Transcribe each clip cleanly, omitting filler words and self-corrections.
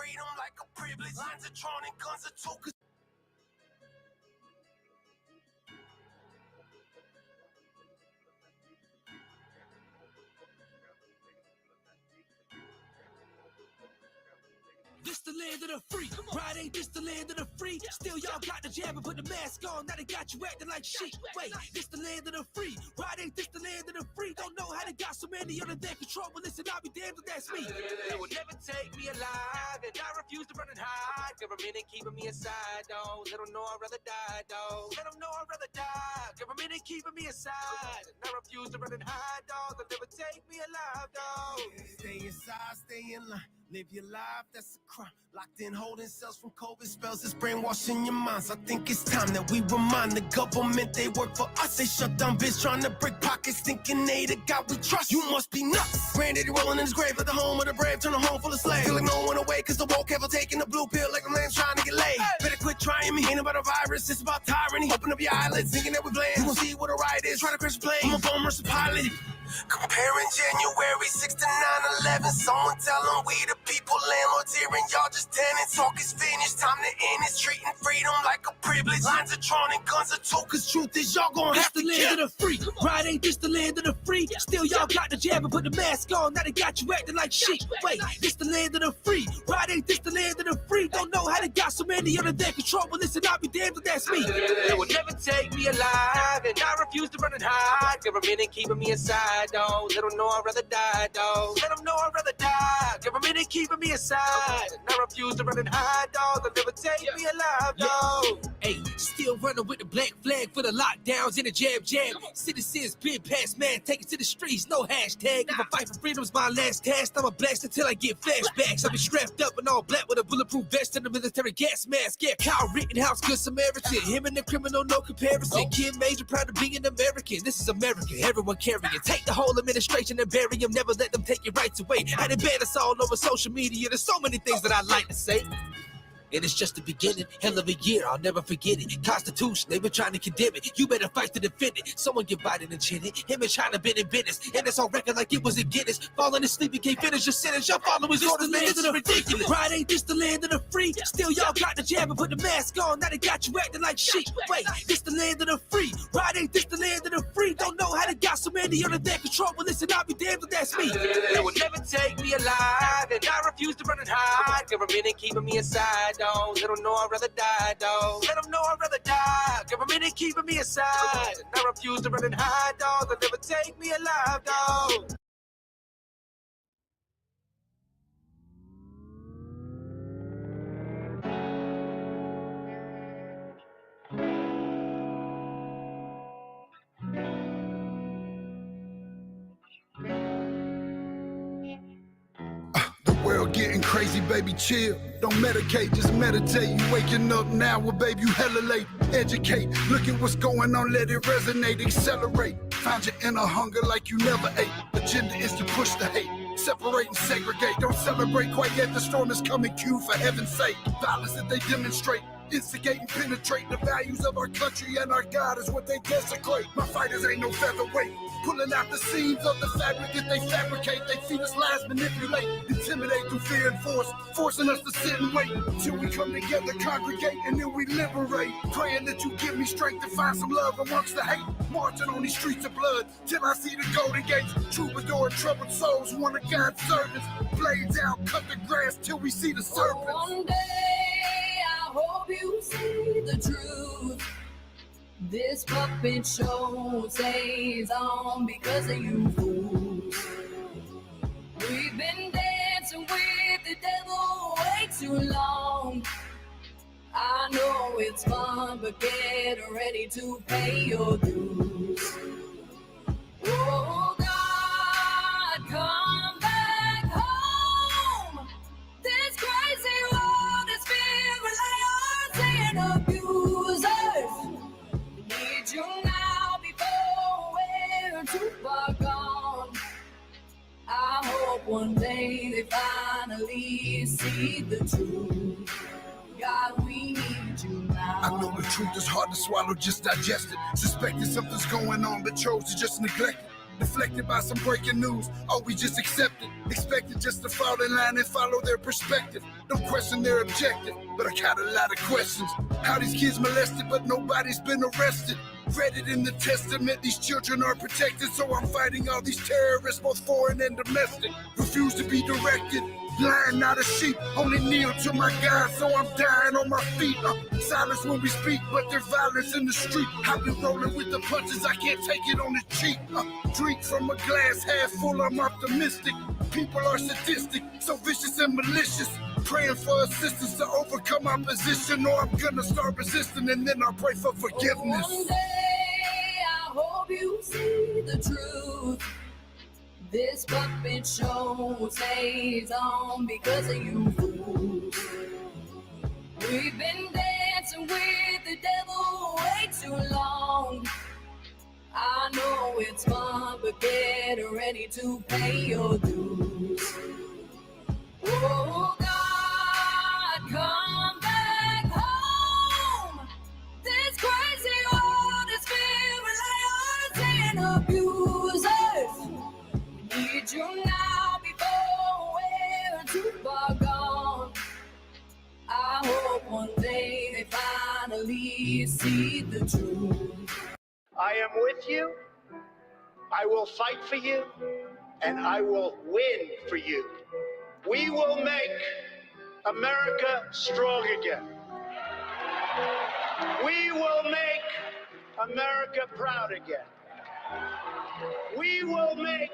freedom like a privilege. Lines are drawn and guns are took. This the land of the free, right? Ain't this the land of the free? Still y'all got the jab and put the mask on, now they got you acting like sheep. Wait, this the land of the free, right? Ain't this the land of the free? Don't know how they got so many under their control, but listen, I'll be damned if that's me. They will never take me alive, and I refuse to run and hide. Government ain't keeping me aside, though. Let them know I'd rather die, though. Let them know I'd rather die. Government ain't keeping me aside, and I refuse to run and hide, though. They'll never take me alive, though. Stay inside, stay in line. Live your life, that's a crime. Locked in, holding cells from COVID spells. It's brainwashing your minds. I think it's time that we remind the government they work for us. They shut down biz, trying to break pockets, thinking they the God we trust. You must be nuts. Granddaddy rolling in his grave at the home of the brave, turn a home full of slaves. Feel like no one away, cause the woke have taking the blue pill like a lamb's trying to get laid. Better quit trying me. Ain't about a virus, it's about tyranny. Open up your eyelids, thinking that we blame. You gon' see what a riot is. Try to crash a plane. I'm a bomber, a pilot. Comparing January 6 to 9/11. Someone tell them we the people, landlords here and y'all just tenants. Talk is finished, time to end it. Treating freedom like a privilege. Lines are drawn and guns are took, cause truth is y'all gon' have to kill. This the land of the free, right? Ain't this the land of the free? Still y'all got the jab and put the mask on, now they got you acting like sheep. Wait, this the land of the free, right? Ain't this the land of the free? Don't know how they got so many under their control, but listen, I'll be damned if that's me. They will never take me alive, and I refuse to run and hide. Government ain't keeping me aside, though. Let them know I'd rather die, though. Let them know I'd rather die. Government ain't keeping me aside, and I refuse to run and hide, though. They'll never take me alive, though. Hey, still running with the black flag for the lockdowns and the jab. Citizens been past, man, take it to the streets, no hashtag. If I fight for freedom's my last task, I'ma blast until I get flashbacks. I'll be strapped up in all black with a bulletproof vest and a military gas mask. Yeah, Kyle Rittenhouse, good Samaritan. Him and the criminal, no comparison. Kid Major, proud to be an American. This is America, everyone carrying. Take the whole administration and bury them, never let them take your rights away. I done ban us all over social media. There's so many things that I'd like to say. And it's just the beginning, hell of a year, I'll never forget it. Constitution, they been trying to condemn it. You better fight to defend it. Someone get Biden and chin it. Him and China been in business. And it's on record like it was in Guinness. Falling asleep, you can't finish your sentence. Your followers orders, man, it's ridiculous. Right, ain't this the land of the free? Still y'all got the jab and put the mask on, now they got you acting like sheep. Wait, this the land of the free? Right, ain't this the land of the free? Don't know how they got so many under their control, but listen, I'll be damned if that's me. They will never take me alive, and I refuse to run and hide. Government ain't keeping me aside, though. Let them know I'd rather die, though. Let them know I'd rather die. Government ain't keeping me aside, and I refuse to run and hide, though. They'll never take me alive, though. World getting crazy, baby, chill. Don't medicate, just meditate. You waking up now, well, baby, you hella late. Educate, look at what's going on, let it resonate, accelerate. Find your inner hunger like you never ate. Agenda is to push the hate, separate and segregate. Don't celebrate quite yet, the storm is coming, Q, for heaven's sake. Violence that they demonstrate, instigate and penetrate. The values of our country and our God is what they desecrate. My fighters ain't no featherweight, pulling out the seams of the fabric that they fabricate. They feed us lies, manipulate, intimidate through fear and force, forcing us to sit and wait till we come together, congregate, and then we liberate. Praying that you give me strength to find some love amongst the hate. Marching on these streets of blood till I see the golden gates. Troubadour and troubled souls, one of God's servants. Blades out, cut the grass till we see the serpents. One day I hope you see the truth. This puppet show stays on because of you fools. We've been dancing with the devil way too long. I know it's fun, but get ready to pay your dues. Oh God, come back home. This crazy world is filled with liars and abusers. Need you now before we're too far gone. I hope one day they finally see the truth. God, we need you now. I know the truth is hard to swallow, just digest it. Suspected something's going on, but chose to just neglect it. Deflected by some breaking news, or we just accept it. Expected just to fall in line and follow their perspective. Don't question their objective, but I got a lot of questions. How these kids molested, but nobody's been arrested. Read it in the testament, these children are protected. So I'm fighting all these terrorists, both foreign and domestic. Refuse to be directed, blind, not a sheep. Only kneel to my God, so I'm dying on my feet. Silence when we speak, but there's violence in the street. I've been rolling with the punches, I can't take it on the cheek. Drink from a glass half full, I'm optimistic. People are sadistic, so vicious and malicious. Praying for assistance to overcome opposition, or I'm gonna start resisting, and then I'll pray for forgiveness. One day I hope you see the truth. This puppet show stays on because of you fools. We've been dancing with the devil way too long. I know it's fun, but get ready to pay your dues. Oh God, come back home. This crazy world is filled with liars and abusers. We need you now before we're too far gone. I hope one day they finally see the truth. I am with you, I will fight for you, and I will win for you. We will make America strong again. We will make America proud again. We will make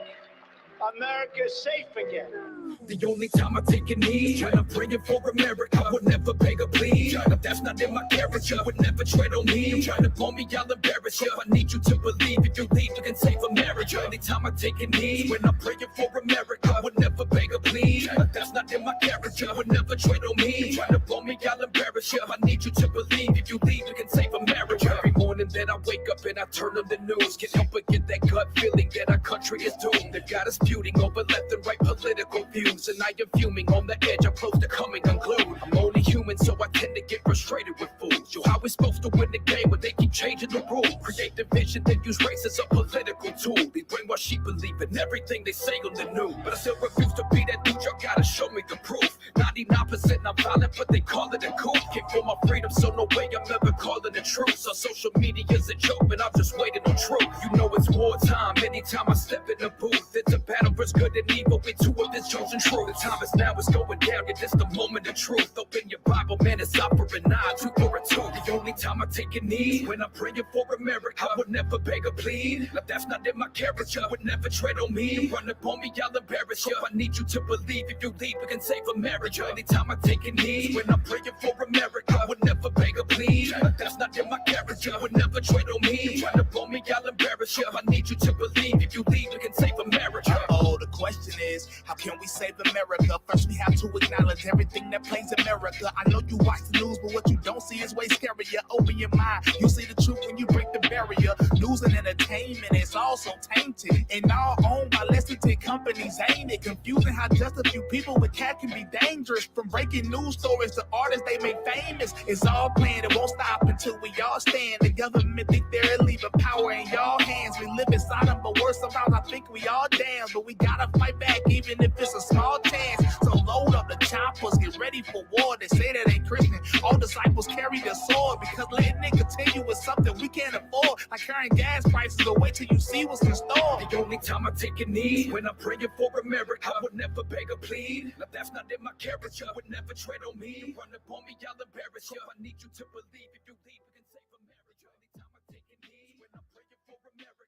America safe again. The only time I take a knee, I'm praying for America. I would never beg or plead. That's not in my character. Would never tread on me. You trying to blow me, I'll embarrass you. I need you to believe if you leave, you can save America. Anytime I take a knee, when I'm praying for America, I would never beg or plead. That's not in my character. Would never tread on me. You trying to blow me, I'll embarrass you. I need you to believe if you leave, you can save America. Every morning that I wake up and I turn on the news, can't help but get that gut feeling that our country is doomed. They've got us feuding over left and right political views, and I am fuming on the edge. I'm close to coming unglued. I'm only human, so I tend to get frustrated with fools. Yo, how we supposed to win the game when they keep changing the rules? Create division, then use race as a political tool. They brainwash sheep, believe in everything they say on the news, but I still refuse to be that dude. Y'all gotta show me the proof. 99% I'm violent, but they call it a coup. Kick for my freedom, so no way I'm ever calling the truth. So social media's a joke, but I'm just waiting on truth. You know it's wartime. Anytime I step in the booth, it's a battle versus good and evil. With two of this chosen truth. The time is now, it's going down. Yeah, this the moment of truth. Open your Bible, man, it's up for a 9, 2 for a 2. The only time I take a knee, when I'm praying for America, I would never beg or plead. Now that's not in my character. Would never tread on me. You run up on me, I'll embarrass you. I need you to believe if you leave, we can save America. Anytime I take a knee, when I'm praying for America, I would never beg or plead. Now that's not in my character. Would never tread on me. You run up on me, I'll embarrass you. I need you to believe if you leave, we can save America. Oh, the question is, how can we save America? First, we have to acknowledge everything that plays America. I know you watch the news, but what you don't see is way scarier. Open your mind, you see the truth when you break the barrier. News and entertainment is also tainted, and all owned by less than 10 companies, ain't it? Confusing how just a few people with cash can be dangerous. From breaking news stories to artists they make famous, it's all planned, it won't stop until we all stand. The government think they're leaving power in y'all hands. We live inside them, but worse sometimes I think we all damn. But we gotta fight back even if it's a small chance. So load up the choppers, get ready for war. They say that ain't Christian. All disciples carry the sword, because letting it continue is something we can't afford. Like carrying gas prices, so wait till you see what's in store. The only time I take a knee, when I'm praying for America, I would never beg or plead. Now that's not in my character. Would never tread on me. You run up on me, I'll embarrass you. I need you to believe if you leave, we can save America. Anytime I take a knee, when I'm praying for America.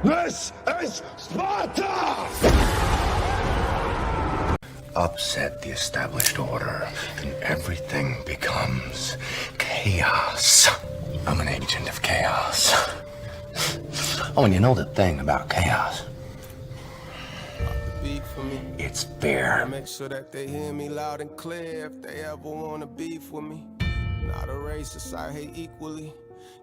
This is Sparta! Upset the established order, and everything becomes chaos. I'm an agent of chaos. Oh, and you know the thing about chaos? Beat for me. It's fair. Make sure that they hear me loud and clear if they ever want to beef with me. Not a racist, I hate equally.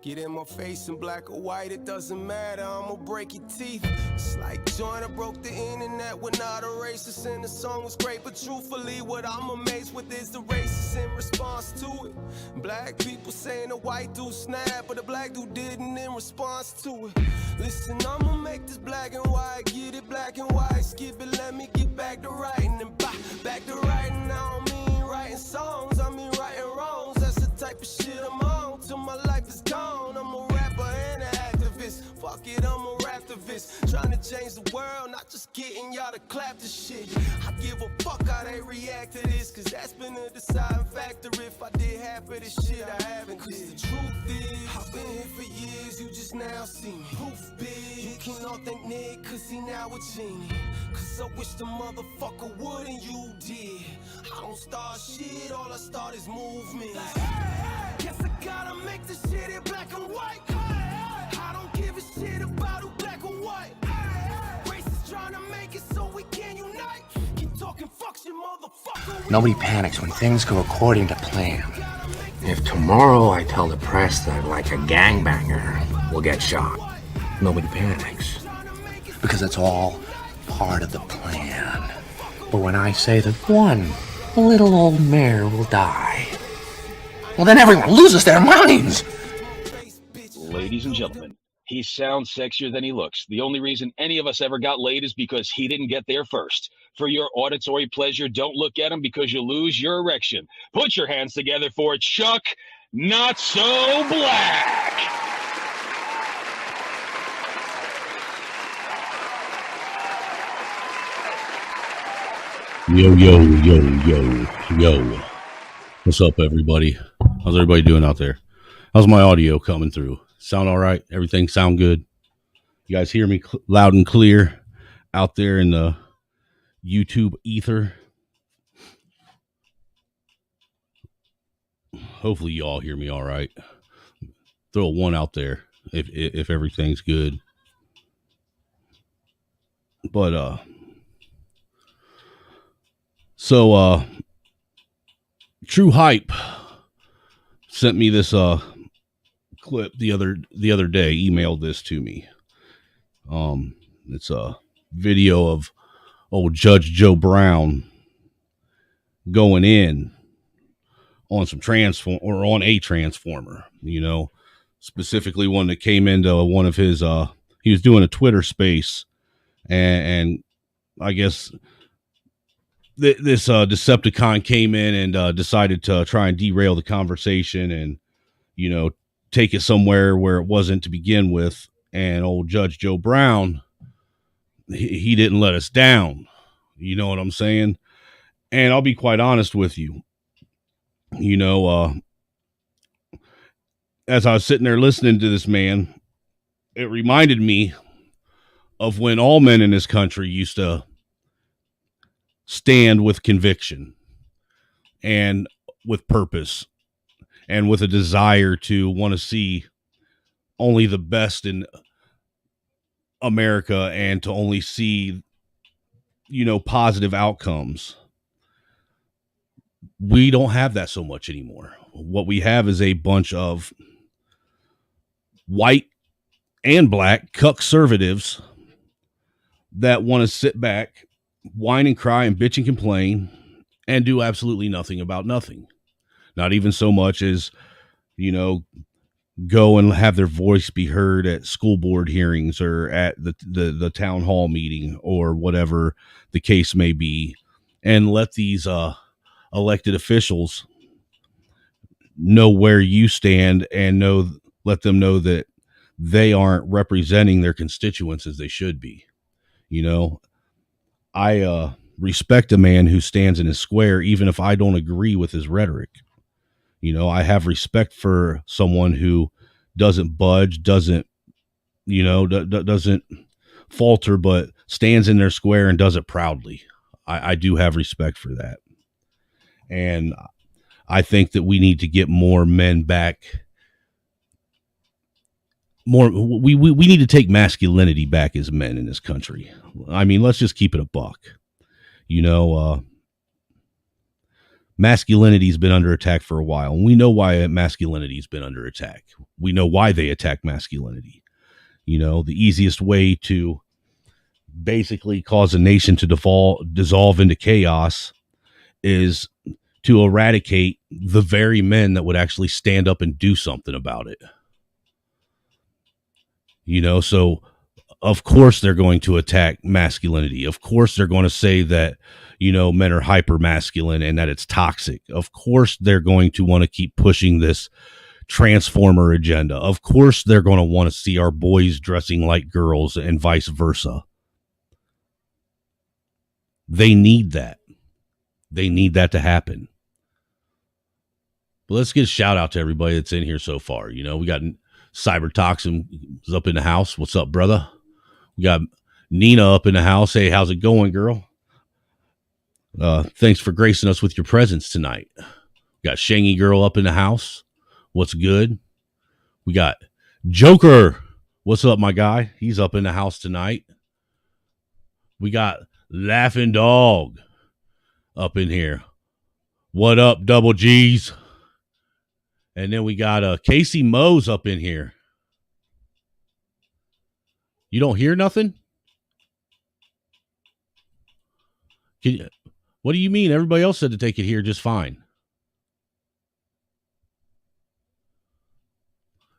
Get in my face in black or white, it doesn't matter, I'ma break your teeth. It's like Joyner broke the internet, we're not a racist, and the song was great, but truthfully, what I'm amazed with is the racist in response to it. Black people saying a white dude snapped, but a black dude didn't in response to it. Listen, I'ma make this black and white, get it black and white, skip it, let me get back to writing, and back to writing. I don't mean writing songs, I mean writing wrongs. That's the type of shit I'm on till my life is gone. I'm a rapper and an activist, fuck it, I'm a raptivist, trying to change the world, not just getting y'all to clap the shit. I give a fuck how they react to this, cause that's been a deciding factor. If I did half of this shit, I haven't. Cause the truth is, I've been here for years, you just now see me. Proof big, you can all thank Nick, cause he now a genie. Cause I wish the motherfucker would and you did. I don't start shit, all I start is movement. Like, hey, guess I gotta make this shit in black and white. I don't give a shit about who black or white. Racists trying to make it so we can unite. Keep talking fuck shit, motherfucker. Nobody panics when things go according to plan. If tomorrow I tell the press that, like, a gangbanger will get shot, nobody panics. Because it's all part of the plan. But when I say that one little old mare will die, well, then everyone loses their minds. Ladies and gentlemen, he sounds sexier than he looks. The only reason any of us ever got laid is because he didn't get there first. For your auditory pleasure, don't look at him because you'll lose your erection. Put your hands together for Chuck Not So Black. Yo. What's up, everybody? How's everybody doing out there? How's my audio coming through? Sound all right? Everything sound good? You guys hear me loud and clear out there in the YouTube ether? Hopefully you all hear me all right. Throw a 1 out there if everything's good. But So True Hype sent me this clip the other day, emailed this to me. It's a video of old Judge Joe Brown going in on some on a transformer, you know, specifically one that came into one of his he was doing a Twitter space, and I guess this Decepticon came in and decided to try and derail the conversation and, you know, take it somewhere where it wasn't to begin with. And old Judge Joe Brown, he didn't let us down. You know what I'm saying? And I'll be quite honest with you. You know, as I was sitting there listening to this man, it reminded me of when all men in this country used to stand with conviction and with purpose and with a desire to want to see only the best in America and to only see, you know, positive outcomes. We don't have that so much anymore. What we have is a bunch of white and black cuck-servatives that want to sit back, whine and cry and bitch and complain and do absolutely nothing about nothing. Not even so much as, you know, go and have their voice be heard at school board hearings or at the town hall meeting or whatever the case may be, and let these elected officials know where you stand and let them know that they aren't representing their constituents as they should be. You know, I respect a man who stands in his square, even if I don't agree with his rhetoric. You know, I have respect for someone who doesn't budge, doesn't falter, but stands in their square and does it proudly. I do have respect for that. And I think that we need to get more men back. We need to take masculinity back as men in this country. I mean, let's just keep it a buck. You know, Masculinity's been under attack for a while, and we know why masculinity's been under attack. We know why they attack masculinity. You know, the easiest way to basically cause a nation to dissolve into chaos is to eradicate the very men that would actually stand up and do something about it. You know, so of course they're going to attack masculinity. Of course they're going to say that, you know, men are hyper masculine and that it's toxic. Of course they're going to want to keep pushing this transformer agenda. Of course they're going to want to see our boys dressing like girls and vice versa. They need that. They need that to happen. But let's get a shout out to everybody that's in here so far. You know, we got Cyber Toxin is up in the house. What's up, brother? We got Nina up in the house. Hey, how's it going, girl? Thanks for gracing us with your presence tonight. We got Shangy Girl up in the house. What's good? We got Joker. What's up, my guy? He's up in the house tonight. We got Laughing Dog up in here. What up, Double G's? And then we got Casey Mose up in here. You don't hear nothing? What do you mean? Everybody else said that they could hear just fine.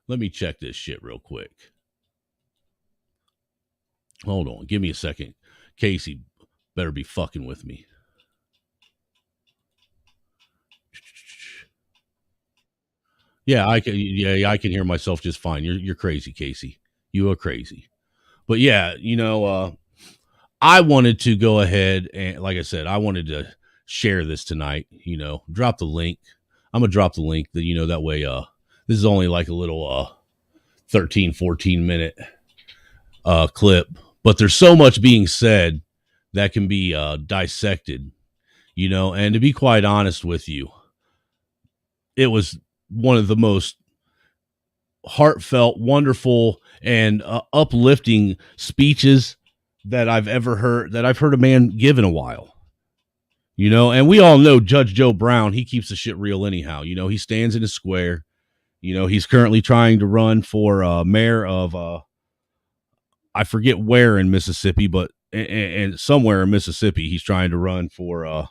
Let me check this shit real quick. Hold on. Give me a second. Casey better be fucking with me. Yeah, I can hear myself just fine. You're crazy, Casey. You are crazy. But yeah, you know, I wanted to go ahead and, like I said, I wanted to share this tonight, you know, drop the link. I'm going to drop the link that, you know, that way, this is only like a little 13, 14 minute clip, but there's so much being said that can be dissected, you know, and to be quite honest with you, it was one of the most heartfelt, wonderful, and uplifting speeches that I've ever heard, that I've heard a man give in a while. You know, and we all know Judge Joe Brown, he keeps the shit real anyhow. You know, he stands in his square. You know, he's currently trying to run for mayor of, I forget where in Mississippi, but and somewhere in Mississippi, he's trying to run for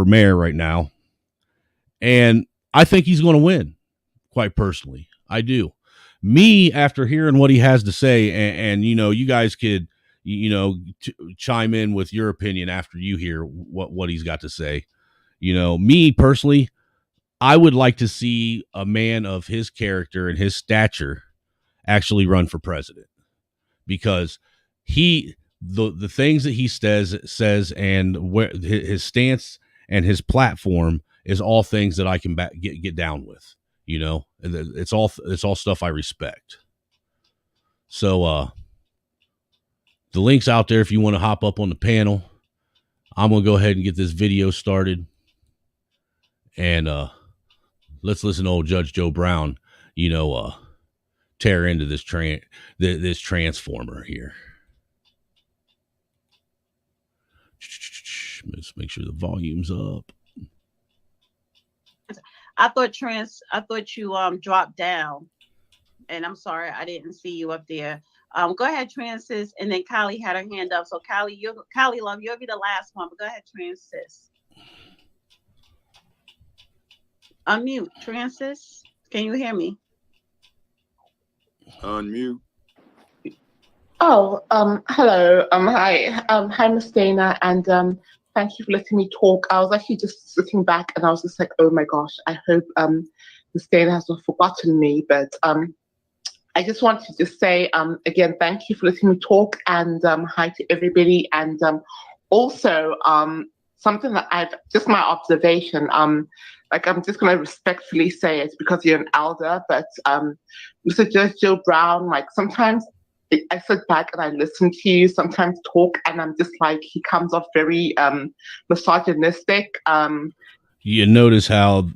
mayor right now. And I think he's going to win, quite personally. I do. Me, after hearing what he has to say, and you know, you guys could, you know, chime in with your opinion after you hear what he's got to say. You know, me personally, I would like to see a man of his character and his stature actually run for president, because the things that he says and where his stance and his platform is all things that I can get down with. You know, it's all stuff I respect. So the link's out there if you want to hop up on the panel. I'm gonna go ahead and get this video started, and let's listen to old Judge Joe Brown, you know, tear into this this transformer here. Let's make sure the volume's up. I thought you dropped down, and I'm sorry I didn't see you up there. Go ahead, Francis, and then Kylie had her hand up. So Kylie love, you'll be the last one, but go ahead, Francis. Unmute, Francis. Can you hear me? Unmute. Oh, hello. Hi, Miss Dana, and thank you for letting me talk. I was actually just sitting back, and I was just like, oh my gosh, I hope Miss Dana has not forgotten me. But I just wanted to say again, thank you for letting me talk, and hi to everybody. And also something that just my observation. Like, I'm just going to respectfully say it's because you're an elder, but Mr. Judge Joe Brown, like, sometimes I sit back and I listen to you sometimes talk, and I'm just like, he comes off very misogynistic. You notice how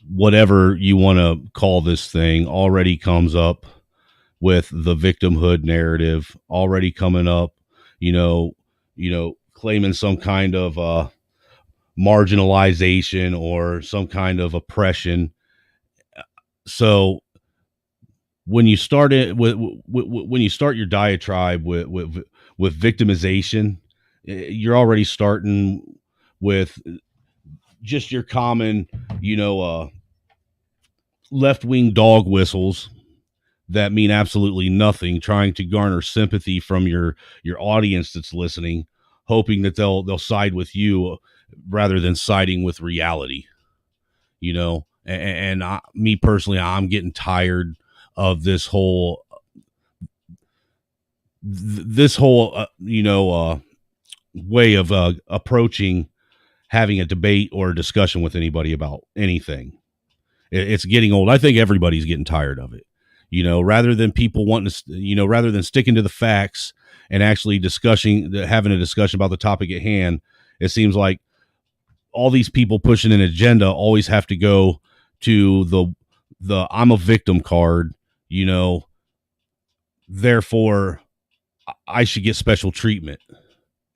whatever you want to call this thing already comes up with the victimhood narrative already coming up, you know, claiming some kind of marginalization or some kind of oppression. So when you start it when you start your diatribe with victimization, you're already starting with just your common, left-wing dog whistles that mean absolutely nothing, trying to garner sympathy from your audience that's listening, hoping that they'll side with you rather than siding with reality. Me personally, I'm getting tired of this whole way of approaching having a debate or a discussion with anybody about anything. It's getting old. I think everybody's getting tired of it. Rather than people wanting to, rather than sticking to the facts and actually having a discussion about the topic at hand, it seems like all these people pushing an agenda always have to go to the I'm a victim card, therefore I should get special treatment.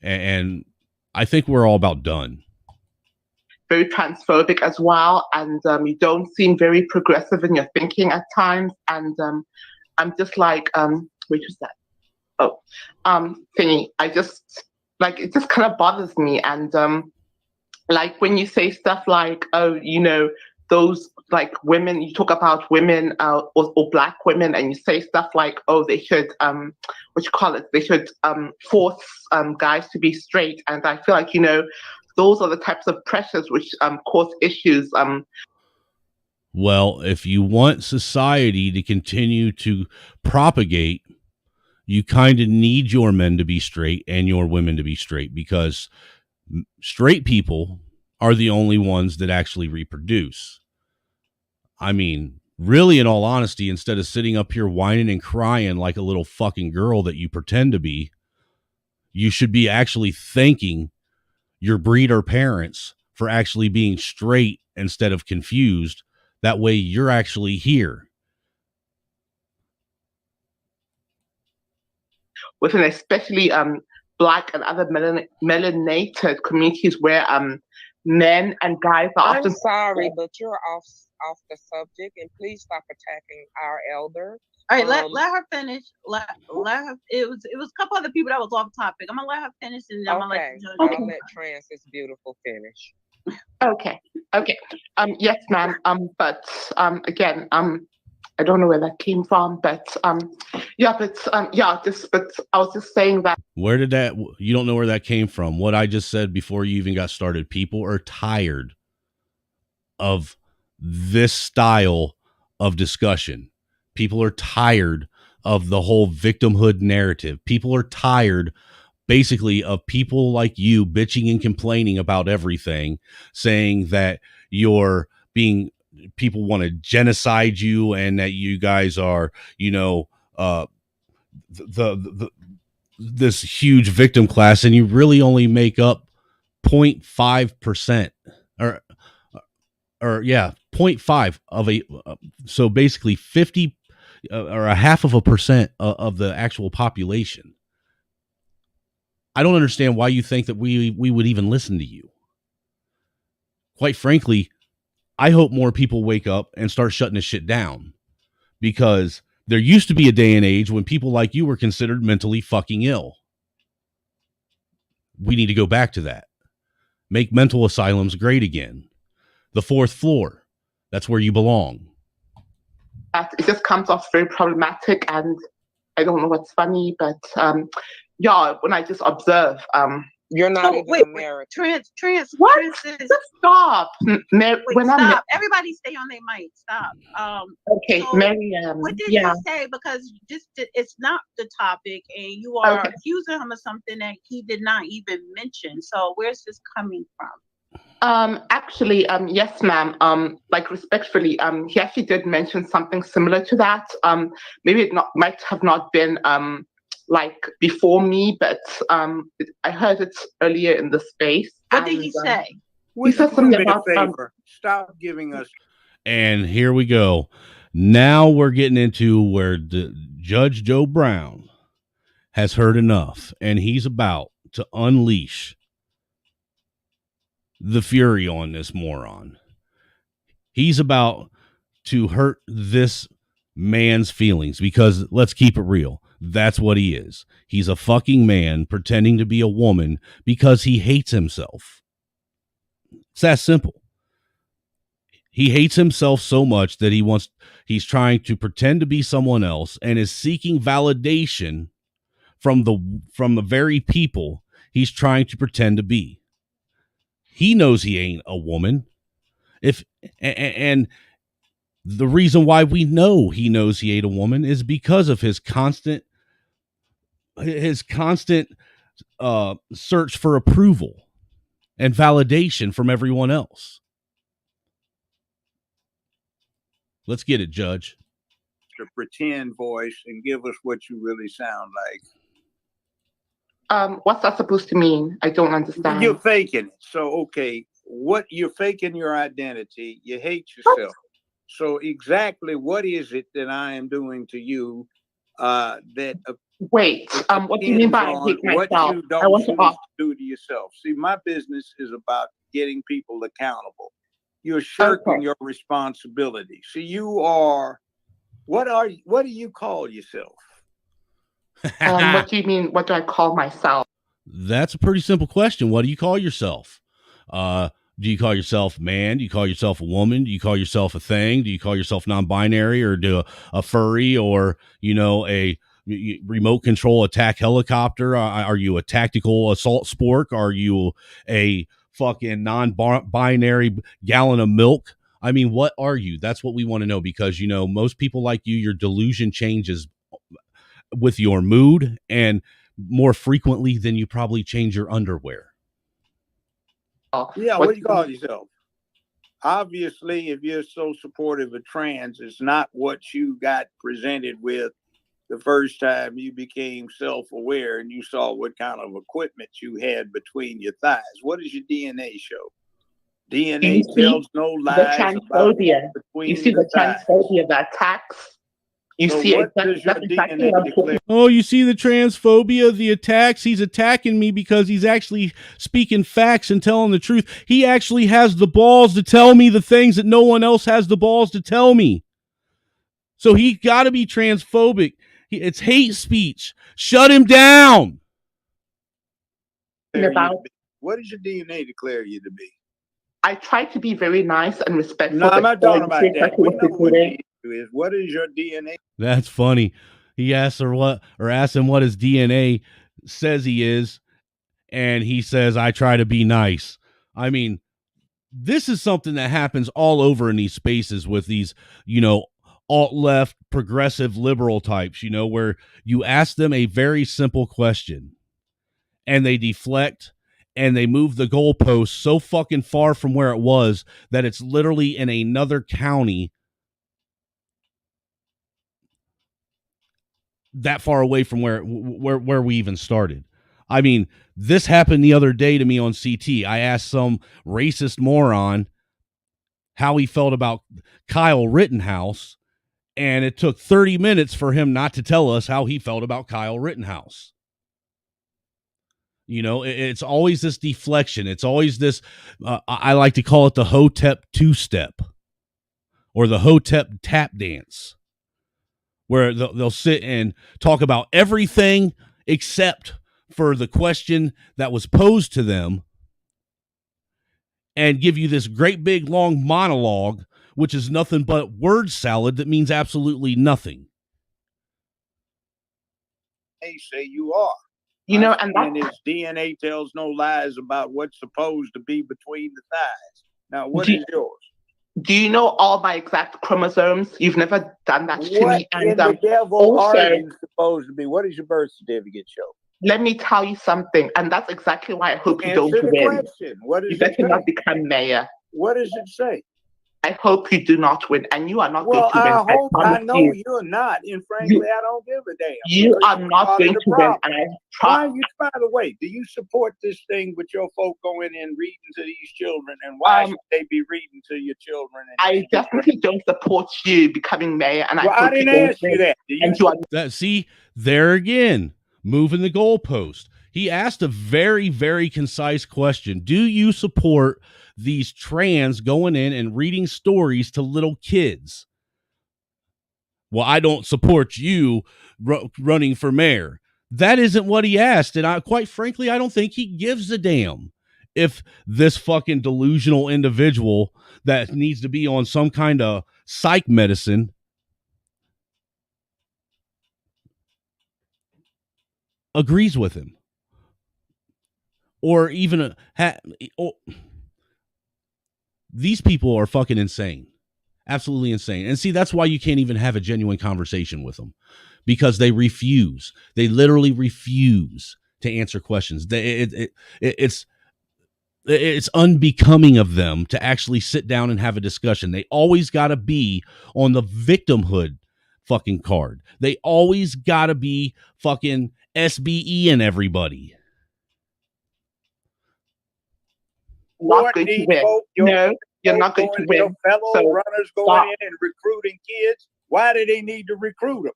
And I think we're all about done. Very transphobic as well, and you don't seem very progressive in your thinking at times. And I'm just like, which was that? Oh, thingy. I just like it just kind of bothers me. And like when you say stuff like, oh, those like women, you talk about women or black women, and you say stuff like, oh, they should they should force guys to be straight. And I feel like those are the types of pressures which cause issues. Well, if you want society to continue to propagate, you kind of need your men to be straight and your women to be straight, because straight people are the only ones that actually reproduce. I mean, really, in all honesty, instead of sitting up here whining and crying like a little fucking girl that you pretend to be, you should be actually thanking your breeder parents for actually being straight instead of confused. That way you're actually here. Within especially black and other melanated communities where men and guys are I'm often... sorry, but you're off the subject, and please stop attacking our elder. All right, let her finish. Let her. It was a couple other people that was off topic. I'm gonna let her finish, and then I'm gonna let you judge. I'll let Francis Beautiful finish. Okay. Yes, ma'am. But again, I don't know where that came from, but I was just saying that. Where did that? You don't know where that came from? What I just said before you even got started. People are tired of this style of discussion. People are tired of the whole victimhood narrative. People are tired, basically, of people like you bitching and complaining about everything, saying that people want to genocide you and that you guys are, this huge victim class, and you really only make up 0.5% or 0.5 of a, so basically 50 or a half of a percent of the actual population. I don't understand why you think that we would even listen to you. Quite frankly, I hope more people wake up and start shutting this shit down, because there used to be a day and age when people like you were considered mentally fucking ill. We need to go back to that. Make mental asylums great again. The fourth floor. That's where you belong. It just comes off very problematic, and I don't know what's funny, but when I just observe, you're not even American. What? Just stop. Stop. Everybody stay on their mic. Stop. Okay, so Miriam. What did you say? Because it's not the topic, and you are accusing him of something that he did not even mention. So where's this coming from? Actually, yes, ma'am. Like respectfully, he actually did mention something similar to that. Maybe it might have not been like before me, but I heard it earlier in the space. What did he say? He said something about stop giving us. And here we go. Now we're getting into where Judge Joe Brown has heard enough, and he's about to unleash the fury on this moron. He's about to hurt this man's feelings because let's keep it real. That's what he is. He's a fucking man pretending to be a woman because he hates himself. It's that simple. He hates himself so much that he's trying to pretend to be someone else and is seeking validation from the very people he's trying to pretend to be. He knows he ain't a woman. And the reason why we know he knows he ain't a woman is because of his constant search for approval and validation from everyone else. Let's get it, Judge. The pretend voice and give us what you really sound like. What's that supposed to mean? I don't understand. You're faking it. So, okay, what you're faking your identity. You hate yourself. So exactly what is it that I am doing to you that wait, what do you mean by I hate myself? What you don't choose to do to yourself. See, my business is about getting people accountable. You're shirking your responsibility. See, you are what do you call yourself? What do you mean? What do I call myself? That's a pretty simple question. What do you call yourself? Do you call yourself man? Do you call yourself a woman? Do you call yourself a thing? Do you call yourself non-binary, or do a furry, or a remote control attack helicopter? Are you a tactical assault spork? Are you a fucking non-binary gallon of milk? I mean, what are you? That's what we want to know, because most people like you, your delusion changes with your mood and more frequently than you probably change your underwear. Yeah, what do you call yourself? Obviously, if you're so supportive of trans, it's not what you got presented with the first time you became self-aware and you saw what kind of equipment you had between your thighs. What does your DNA show? DNA tells no lies. The transphobia. You see the transphobia, the attacks. You see exactly what I'm talking. Oh, you see the transphobia, the attacks. He's attacking me because he's actually speaking facts and telling the truth. He actually has the balls to tell me the things that no one else has the balls to tell me. So he got to be transphobic. It's hate speech. Shut him down. What does your DNA declare you to be? I try to be very nice and respectful. No, I'm not talking about that. We know what is. What is your DNA? That's funny. He asks asks him what his DNA says he is, and he says, I try to be nice. I mean, this is something that happens all over in these spaces with these, alt-left, progressive, liberal types, where you ask them a very simple question and they deflect and they move the goalpost so fucking far from where it was that it's literally in another county that far away from where we even started. I mean, this happened the other day to me on CT. I asked some racist moron how he felt about Kyle Rittenhouse, and it took 30 minutes for him not to tell us how he felt about Kyle Rittenhouse. It's always this deflection. It's always this, I like to call it the Hotep two-step or the Hotep tap dance, where they'll sit and talk about everything except for the question that was posed to them and give you this great big long monologue, which is nothing but word salad that means absolutely nothing. They say you are. And his DNA tells no lies about what's supposed to be between the thighs. Now, what is yours? Do you know all my exact chromosomes? You've never done that to me. And the devil are you supposed to be? What does your birth certificate show? Let me tell you something, and that's exactly why I hope you don't win. You better not become mayor. What does it say? I hope you do not win, and you are not going to win. I know you're not, and frankly, I don't give a damn. You are not going to win, and by the way, do you support this thing with your folk going in reading to these children, and why should they be reading to your children? I definitely don't support you becoming mayor, and I didn't ask you that. See, there again, moving the goalpost. He asked a very, very concise question. Do you support these trans going in and reading stories to little kids? Well, I don't support you running for mayor. That isn't what he asked. And quite frankly, I don't think he gives a damn if this fucking delusional individual that needs to be on some kind of psych medicine agrees with him. Or even these people are fucking insane. Absolutely insane. And see, that's why you can't even have a genuine conversation with them, because they refuse. They literally refuse to answer questions. It's unbecoming of them to actually sit down and have a discussion. They always got to be on the victimhood fucking card. They always got to be fucking SBE and everybody. Not going to win. No, you're not going to win. Your fellow So runners going in and recruiting kids. Why do they need to recruit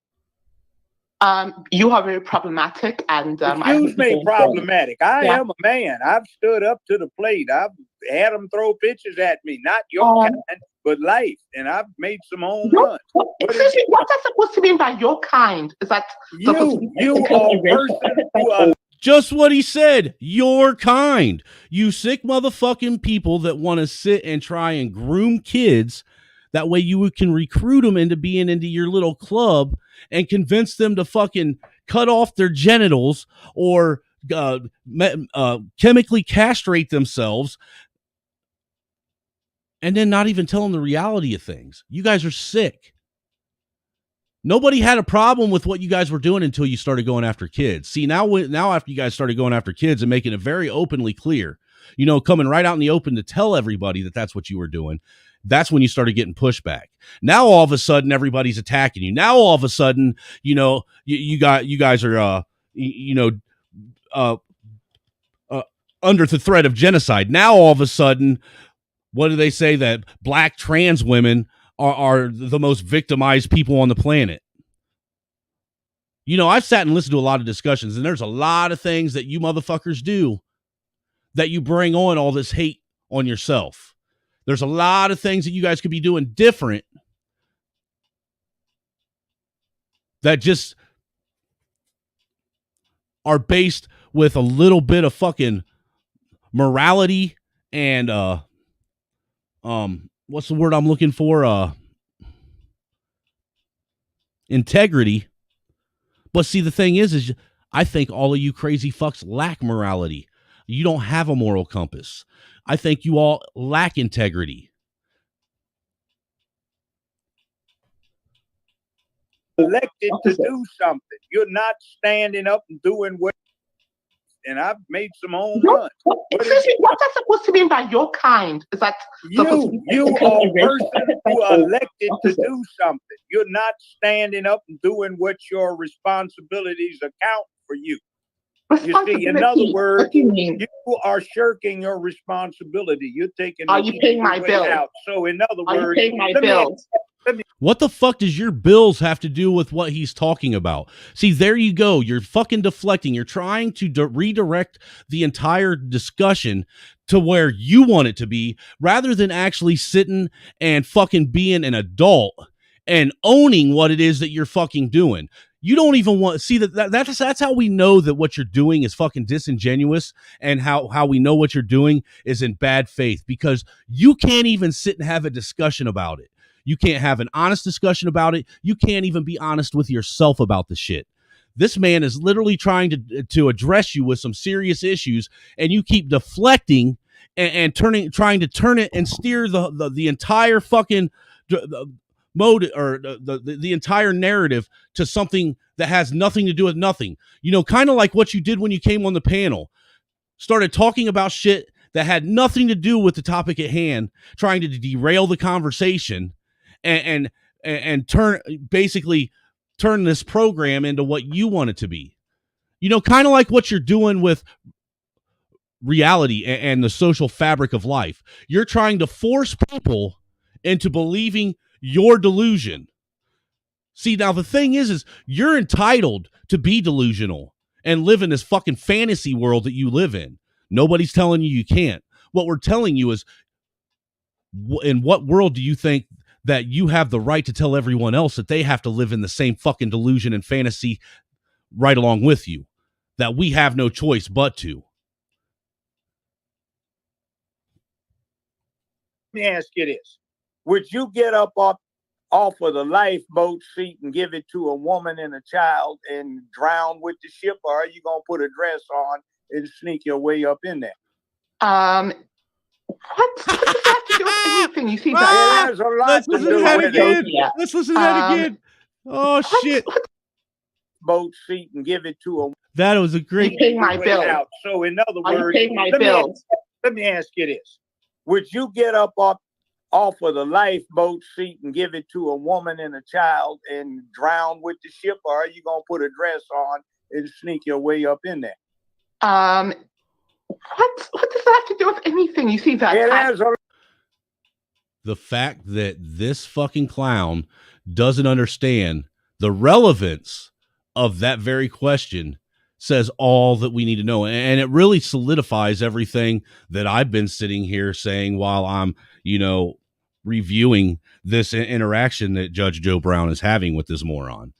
them? You are very problematic, and Excuse me, problematic. I am a man. I've stood up to the plate. I've had them throw pitches at me, not your kind, but life, and I've made some home runs. Excuse me, what that's supposed to mean by your kind? Is that you are a person who are just what he said, your kind. You sick motherfucking people that want to sit and try and groom kids. That way you can recruit them into being into your little club and convince them to fucking cut off their genitals or chemically castrate themselves, and then not even tell them the reality of things. You guys are sick. Nobody had a problem with what you guys were doing until you started going after kids. See, now after you guys started going after kids and making it very openly clear, coming right out in the open to tell everybody that that's what you were doing, that's when you started getting pushback. Now all of a sudden everybody's attacking you. Now all of a sudden, you guys are under the threat of genocide. Now all of a sudden, what do they say, that black trans women are the most victimized people on the planet? I've sat and listened to a lot of discussions, and there's a lot of things that you motherfuckers do that you bring on all this hate on yourself. There's a lot of things that you guys could be doing different that just are based with a little bit of fucking morality and what's the word I'm looking for? Integrity. But see, the thing is I think all of you crazy fucks lack morality. You don't have a moral compass. I think you all lack integrity. Elected to do something. You're not standing up and doing what. And I've made some home runs. Excuse me, what's that supposed to mean by your kind? Is that you are a person who are elected to do something. You're not standing up and doing what your responsibilities account for you. You see, in other words, you are shirking your responsibility. You're taking. Are you paying my bill? Out. So, in other words, are you paying my bills? What the fuck does your bills have to do with what he's talking about? See, there you go. You're fucking deflecting. You're trying to redirect the entire discussion to where you want it to be, rather than actually sitting and fucking being an adult and owning what it is that you're fucking doing. You don't even want to see that's how we know that what you're doing is fucking disingenuous, and how we know what you're doing is in bad faith, because you can't even sit and have a discussion about it. You can't have an honest discussion about it. You can't even be honest with yourself about the shit. This man is literally trying to address you with some serious issues, and you keep deflecting and trying to turn it and steer the entire fucking mode, or the entire narrative, to something that has nothing to do with nothing. Kind of like what you did when you came on the panel. Started talking about shit that had nothing to do with the topic at hand, trying to derail the conversation and turn this program into what you want it to be. Kind of like what you're doing with reality and the social fabric of life. You're trying to force people into believing your delusion. See, now the thing is you're entitled to be delusional and live in this fucking fantasy world that you live in. Nobody's telling you you can't. What we're telling you is, in what world do you think that you have the right to tell everyone else that they have to live in the same fucking delusion and fantasy right along with you? That we have no choice but to. Let me ask you this. Would you get up off of the lifeboat seat and give it to a woman and a child and drown with the ship, or are you going to put a dress on and sneak your way up in there? What does that have to do with anything? You see, that has a lot to do with it. Let's listen to that again. Oh, shit. Boat seat and give it to a... That was a great... Pay my bill. So in other I words, pay my bills. Let me ask you this. Would you get up off of the lifeboat seat and give it to a woman and a child and drown with the ship, or are you going to put a dress on and sneak your way up in there? What does that have to do with anything? You see that? It has a... The fact that this fucking clown doesn't understand the relevance of that very question says all that we need to know. And it really solidifies everything that I've been sitting here saying while I'm, reviewing this interaction that Judge Joe Brown is having with this moron.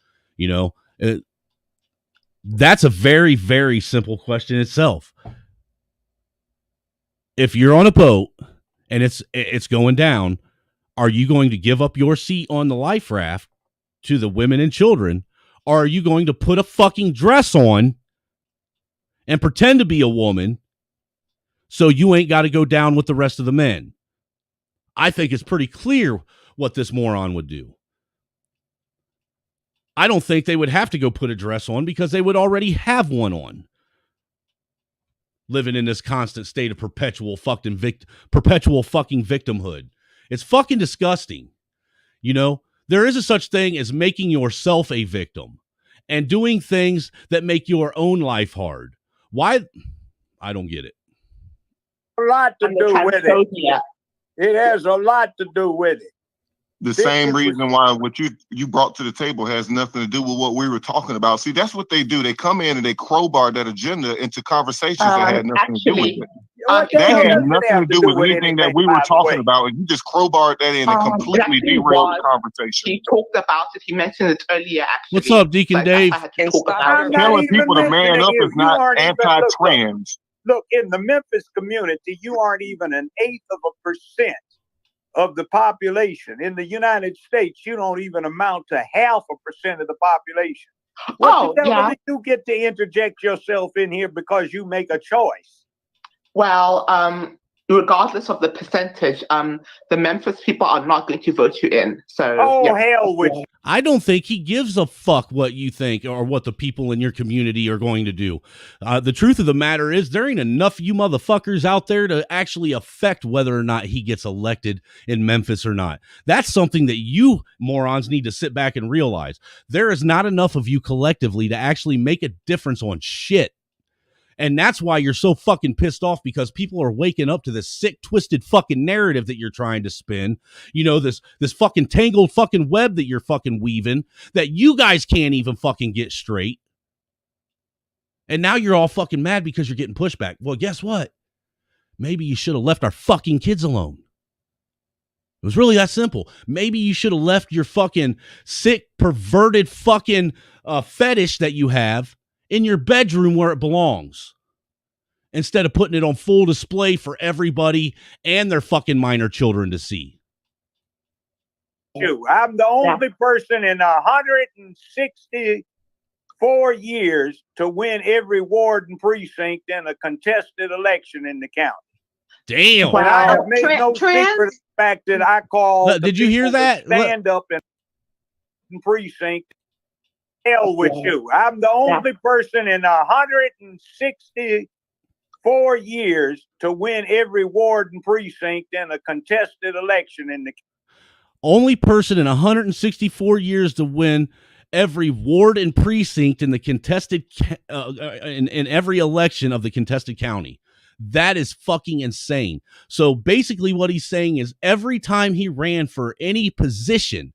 That's a very, very simple question itself. If you're on a boat and it's going down, are you going to give up your seat on the life raft to the women and children, or are you going to put a fucking dress on and pretend to be a woman so you ain't got to go down with the rest of the men? I think it's pretty clear what this moron would do. I don't think they would have to go put a dress on because they would already have one on. Living in this constant state of perpetual fucking victimhood. It's fucking disgusting. There is a such thing as making yourself a victim and doing things that make your own life hard. Why? I don't get it. A lot to do with it. It has a lot to do with it. The same reason why what you brought to the table has nothing to do with what we were talking about. See, that's what they do. They come in and they crowbar that agenda into conversations that had nothing to do with it. That had nothing to do with anything that we were talking about, and you just crowbarred that in and completely derailed the conversation. He talked about it. He mentioned it earlier, actually. What's up, Deacon Dave? Telling people to man up is not anti-trans. Look, in the Memphis community, you aren't even 1/8% of the population. In the United States, you don't even amount to 0.5% of the population. What the hell did you get to interject yourself in here because you make a choice? Well, regardless of the percentage, the Memphis people are not going to vote you in. So, hell with you. I don't think he gives a fuck what you think or what the people in your community are going to do. The truth of the matter is there ain't enough you motherfuckers out there to actually affect whether or not he gets elected in Memphis or not. That's something that you morons need to sit back and realize. There is not enough of you collectively to actually make a difference on shit. And that's why you're so fucking pissed off, because people are waking up to this sick, twisted fucking narrative that you're trying to spin. This fucking tangled fucking web that you're fucking weaving that you guys can't even fucking get straight. And now you're all fucking mad because you're getting pushback. Well, guess what? Maybe you should have left our fucking kids alone. It was really that simple. Maybe you should have left your fucking sick, perverted fucking fetish that you have in your bedroom where it belongs, instead of putting it on full display for everybody and their fucking minor children to see. I'm the only person in 164 years to win every ward and precinct in a contested election in the county. Damn. Wow. I have made no secret of the fact that I call. Did you hear that? Stand up in precinct. Hell with you. I'm the only person in 164 years to win every ward and precinct in a contested election in the only person in 164 years to win every ward and precinct in the contested in every election of the contested county. That is fucking insane. So basically what he's saying is every time he ran for any position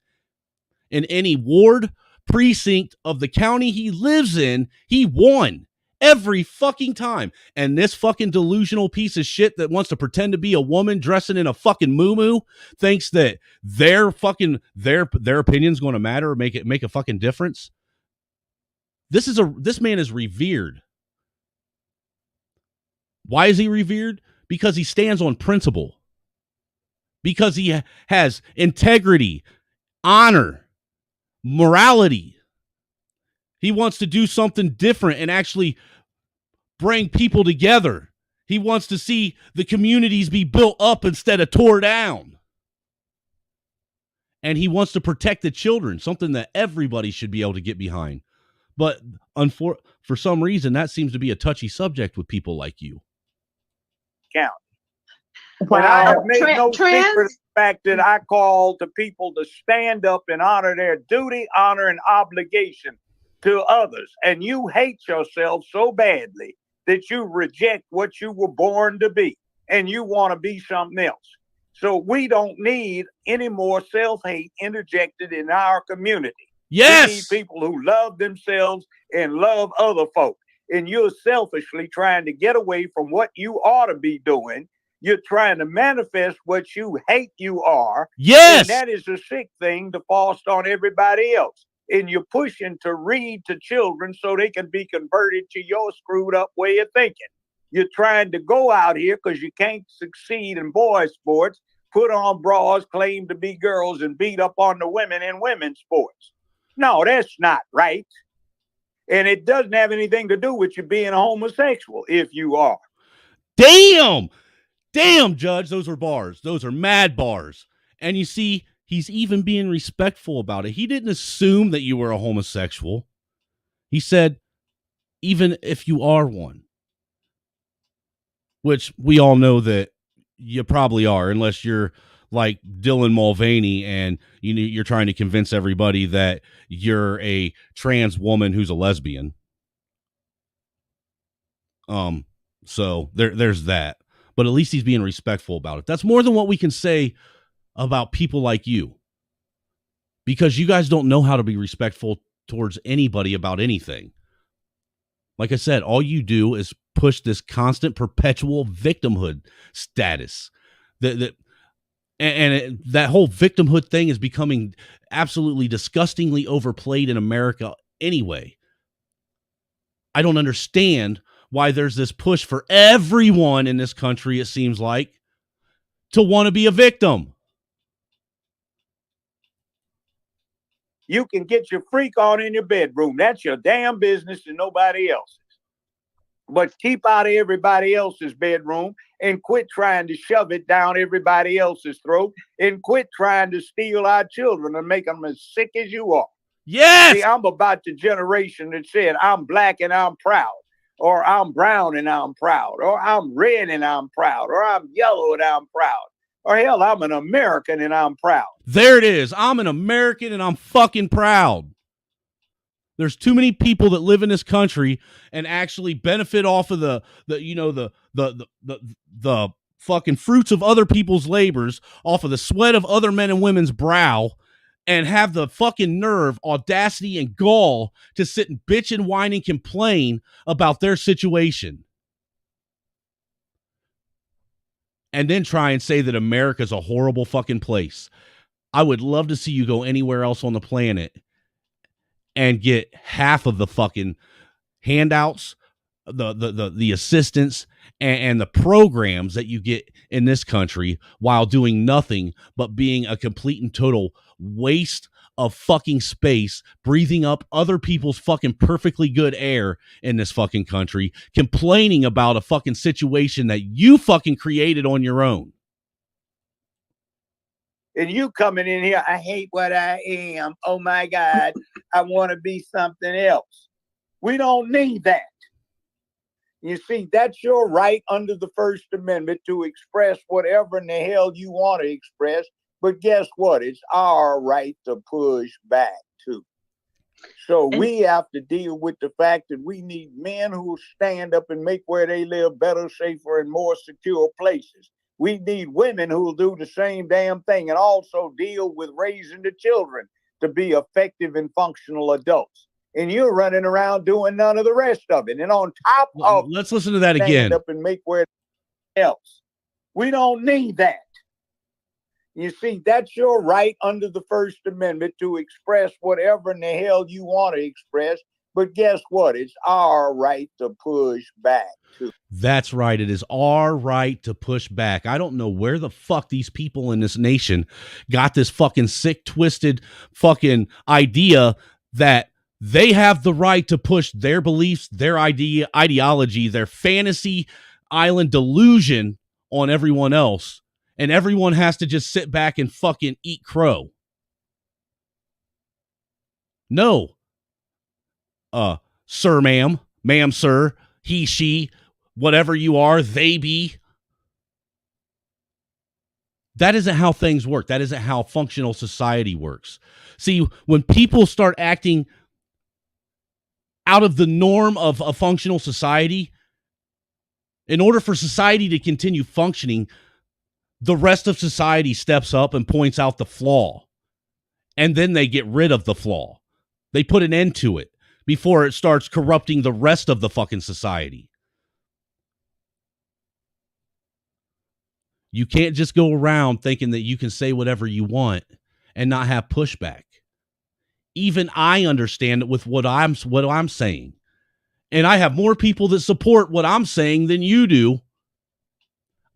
in any ward precinct of the county he lives in, he won. Every fucking time. And this fucking delusional piece of shit that wants to pretend to be a woman dressing in a fucking muumuu thinks that their opinion's going to matter or make a fucking difference. This man is revered. Why is he revered? Because he stands on principle. Because he has integrity, honor, morality. He wants to do something different and actually bring people together. He wants to see the communities be built up instead of tore down. And he wants to protect the children, something that everybody should be able to get behind. But for some reason, that seems to be a touchy subject with people like you. Count. Wow. And I have made no secret of the fact that I call to people to stand up and honor their duty, honor, and obligation to others. And you hate yourself so badly that you reject what you were born to be, and you want to be something else. So we don't need any more self-hate interjected in our community. Yes. We need people who love themselves and love other folk. And you're selfishly trying to get away from what you ought to be doing. You're trying to manifest what you hate you are. Yes. And that is a sick thing to foster on everybody else. And you're pushing to read to children so they can be converted to your screwed up way of thinking. You're trying to go out here because you can't succeed in boys' sports, put on bras, claim to be girls, and beat up on the women in women's sports. No, that's not right. And it doesn't have anything to do with you being a homosexual if you are. Damn, Judge, those are bars. Those are mad bars. And you see, he's even being respectful about it. He didn't assume that you were a homosexual. He said, even if you are one, which we all know that you probably are, unless you're like Dylan Mulvaney and you're trying to convince everybody that you're a trans woman who's a lesbian. So there's that. But at least he's being respectful about it. That's more than what we can say about people like you. Because you guys don't know how to be respectful towards anybody about anything. Like I said, all you do is push this constant perpetual victimhood status. That whole victimhood thing is becoming absolutely disgustingly overplayed in America anyway. I don't understand why there's this push for everyone in this country, it seems like, to want to be a victim. You can get your freak on in your bedroom. That's your damn business and nobody else's. But keep out of everybody else's bedroom and quit trying to shove it down everybody else's throat and quit trying to steal our children and make them as sick as you are. Yes! See, I'm about the generation that said, I'm black and I'm proud, or I'm brown and I'm proud, or I'm red and I'm proud, or I'm yellow and I'm proud. Or hell, I'm an American and I'm proud. There it is. I'm an American and I'm fucking proud. There's too many people that live in this country and actually benefit off of the fucking fruits of other people's labors, off of the sweat of other men and women's brow, and have the fucking nerve, audacity, and gall to sit and bitch and whine and complain about their situation. And then try and say that America's a horrible fucking place. I would love to see you go anywhere else on the planet and get half of the fucking handouts, the assistance, and the programs that you get in this country while doing nothing but being a complete and total waste of fucking space, breathing up other people's fucking perfectly good air in this fucking country, complaining about a fucking situation that you fucking created on your own. And you coming in here, I hate what I am. Oh my God, I want to be something else. We don't need that. You see, that's your right under the First Amendment to express whatever in the hell you want to express. But guess what? It's our right to push back too. So we have to deal with the fact that we need men who stand up and make where they live better, safer, and more secure places. We need women who will do the same damn thing and also deal with raising the children to be effective and functional adults. and you're running around doing none of the rest of it. And on top of, let's listen to that stand again. up and make where else. We don't need that. You see, that's your right under the First Amendment to express whatever in the hell you want to express. But guess what? It's our right to push back too. That's right. It is our right to push back. I don't know where the fuck these people in this nation got this fucking sick, twisted fucking idea that they have the right to push their beliefs, their ideology, their fantasy island delusion on everyone else. And everyone has to just sit back and fucking eat crow. No. Sir, ma'am, sir, he, she, whatever you are, they be. That isn't how things work. That isn't how functional society works. See, when people start acting out of the norm of a functional society, in order for society to continue functioning, the rest of society steps up and points out the flaw. And then they get rid of the flaw. They put an end to it before it starts corrupting the rest of the fucking society. You can't just go around thinking that you can say whatever you want and not have pushback. Even I understand it with what I'm saying. And I have more people that support what I'm saying than you do,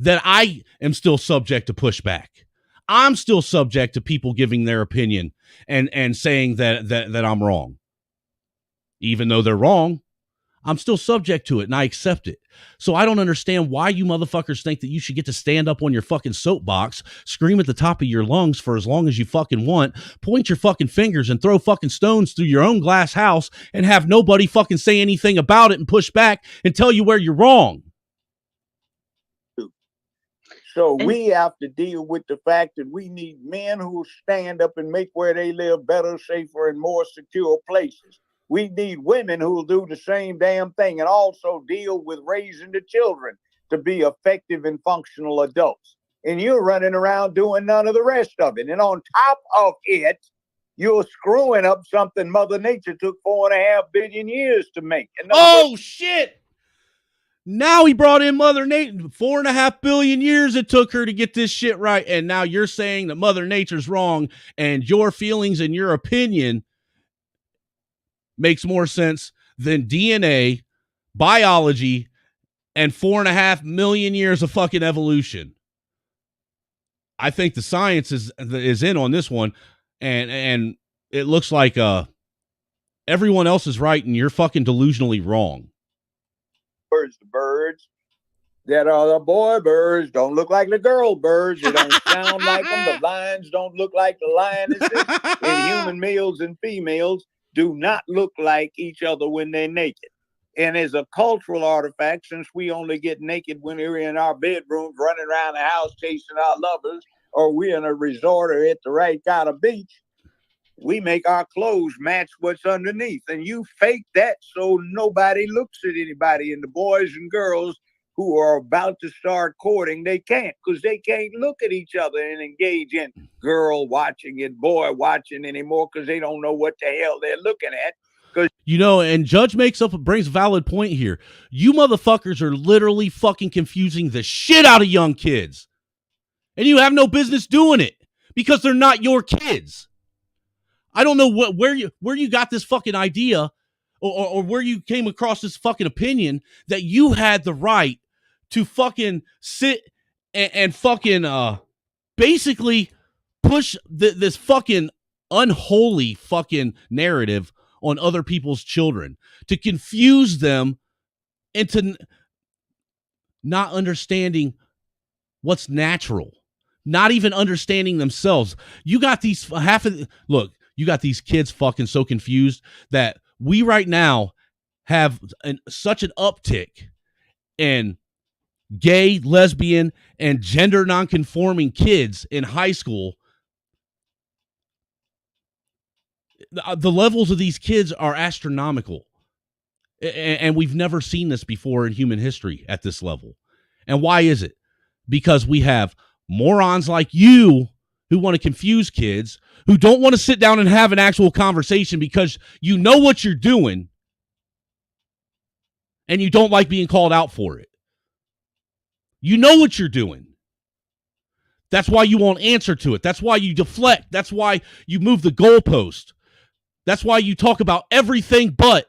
that I am still subject to pushback. I'm still subject to people giving their opinion and saying that I'm wrong. Even though they're wrong, I'm still subject to it and I accept it. So I don't understand why you motherfuckers think that you should get to stand up on your fucking soapbox, scream at the top of your lungs for as long as you fucking want, point your fucking fingers and throw fucking stones through your own glass house and have nobody fucking say anything about it and push back and tell you where you're wrong. So we have to deal with the fact that we need men who stand up and make where they live better, safer, and more secure places. We need women who will do the same damn thing and also deal with raising the children to be effective and functional adults. And you're running around doing none of the rest of it. And on top of it, you're screwing up something Mother Nature took 4.5 billion years to make. Shit! Now he brought in Mother Nature. 4.5 billion years it took her to get this shit right. And now you're saying that Mother Nature's wrong and your feelings and your opinion makes more sense than DNA, biology, and 4.5 million years of fucking evolution. I think the science is in on this one, and it looks like everyone else is right and you're fucking delusionally wrong. The birds that are the boy birds don't look like the girl birds. They don't sound like them. The lions don't look like the lionesses. And human males and females do not look like each other when they're naked. And as a cultural artifact, since we only get naked when we're in our bedrooms, running around the house, chasing our lovers, or we're in a resort or at the right kind of beach, we make our clothes match what's underneath. And you fake that so nobody looks at anybody. And the boys and girls who are about to start courting, they can't, because they can't look at each other and engage in girl watching and boy watching anymore, because they don't know what the hell they're looking at. You know, and Judge brings a valid point here. You motherfuckers are literally fucking confusing the shit out of young kids. And you have no business doing it because they're not your kids. I don't know where you got this fucking idea or where you came across this fucking opinion that you had the right to fucking sit and fucking basically push this fucking unholy fucking narrative on other people's children, to confuse them into not understanding what's natural, not even understanding themselves. You got these you got these kids fucking so confused that we right now have such an uptick in gay, lesbian, and gender nonconforming kids in high school. The levels of these kids are astronomical. And we've never seen this before in human history at this level. And why is it? Because we have morons like you who want to confuse kids, who don't want to sit down and have an actual conversation because you know what you're doing and you don't like being called out for it. You know what you're doing. That's why you won't answer to it. That's why you deflect. That's why you move the goalpost. That's why you talk about everything but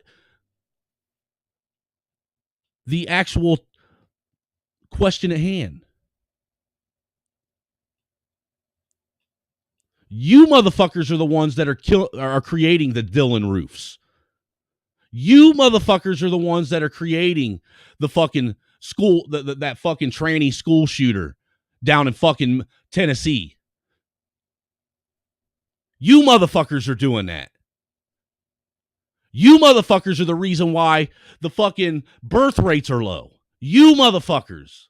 the actual question at hand. You motherfuckers are the ones that are creating the Dylan roofs. You motherfuckers are the ones that are creating the fucking school, that fucking tranny school shooter down in fucking Tennessee. You motherfuckers are doing that. You motherfuckers are the reason why the fucking birth rates are low. You motherfuckers.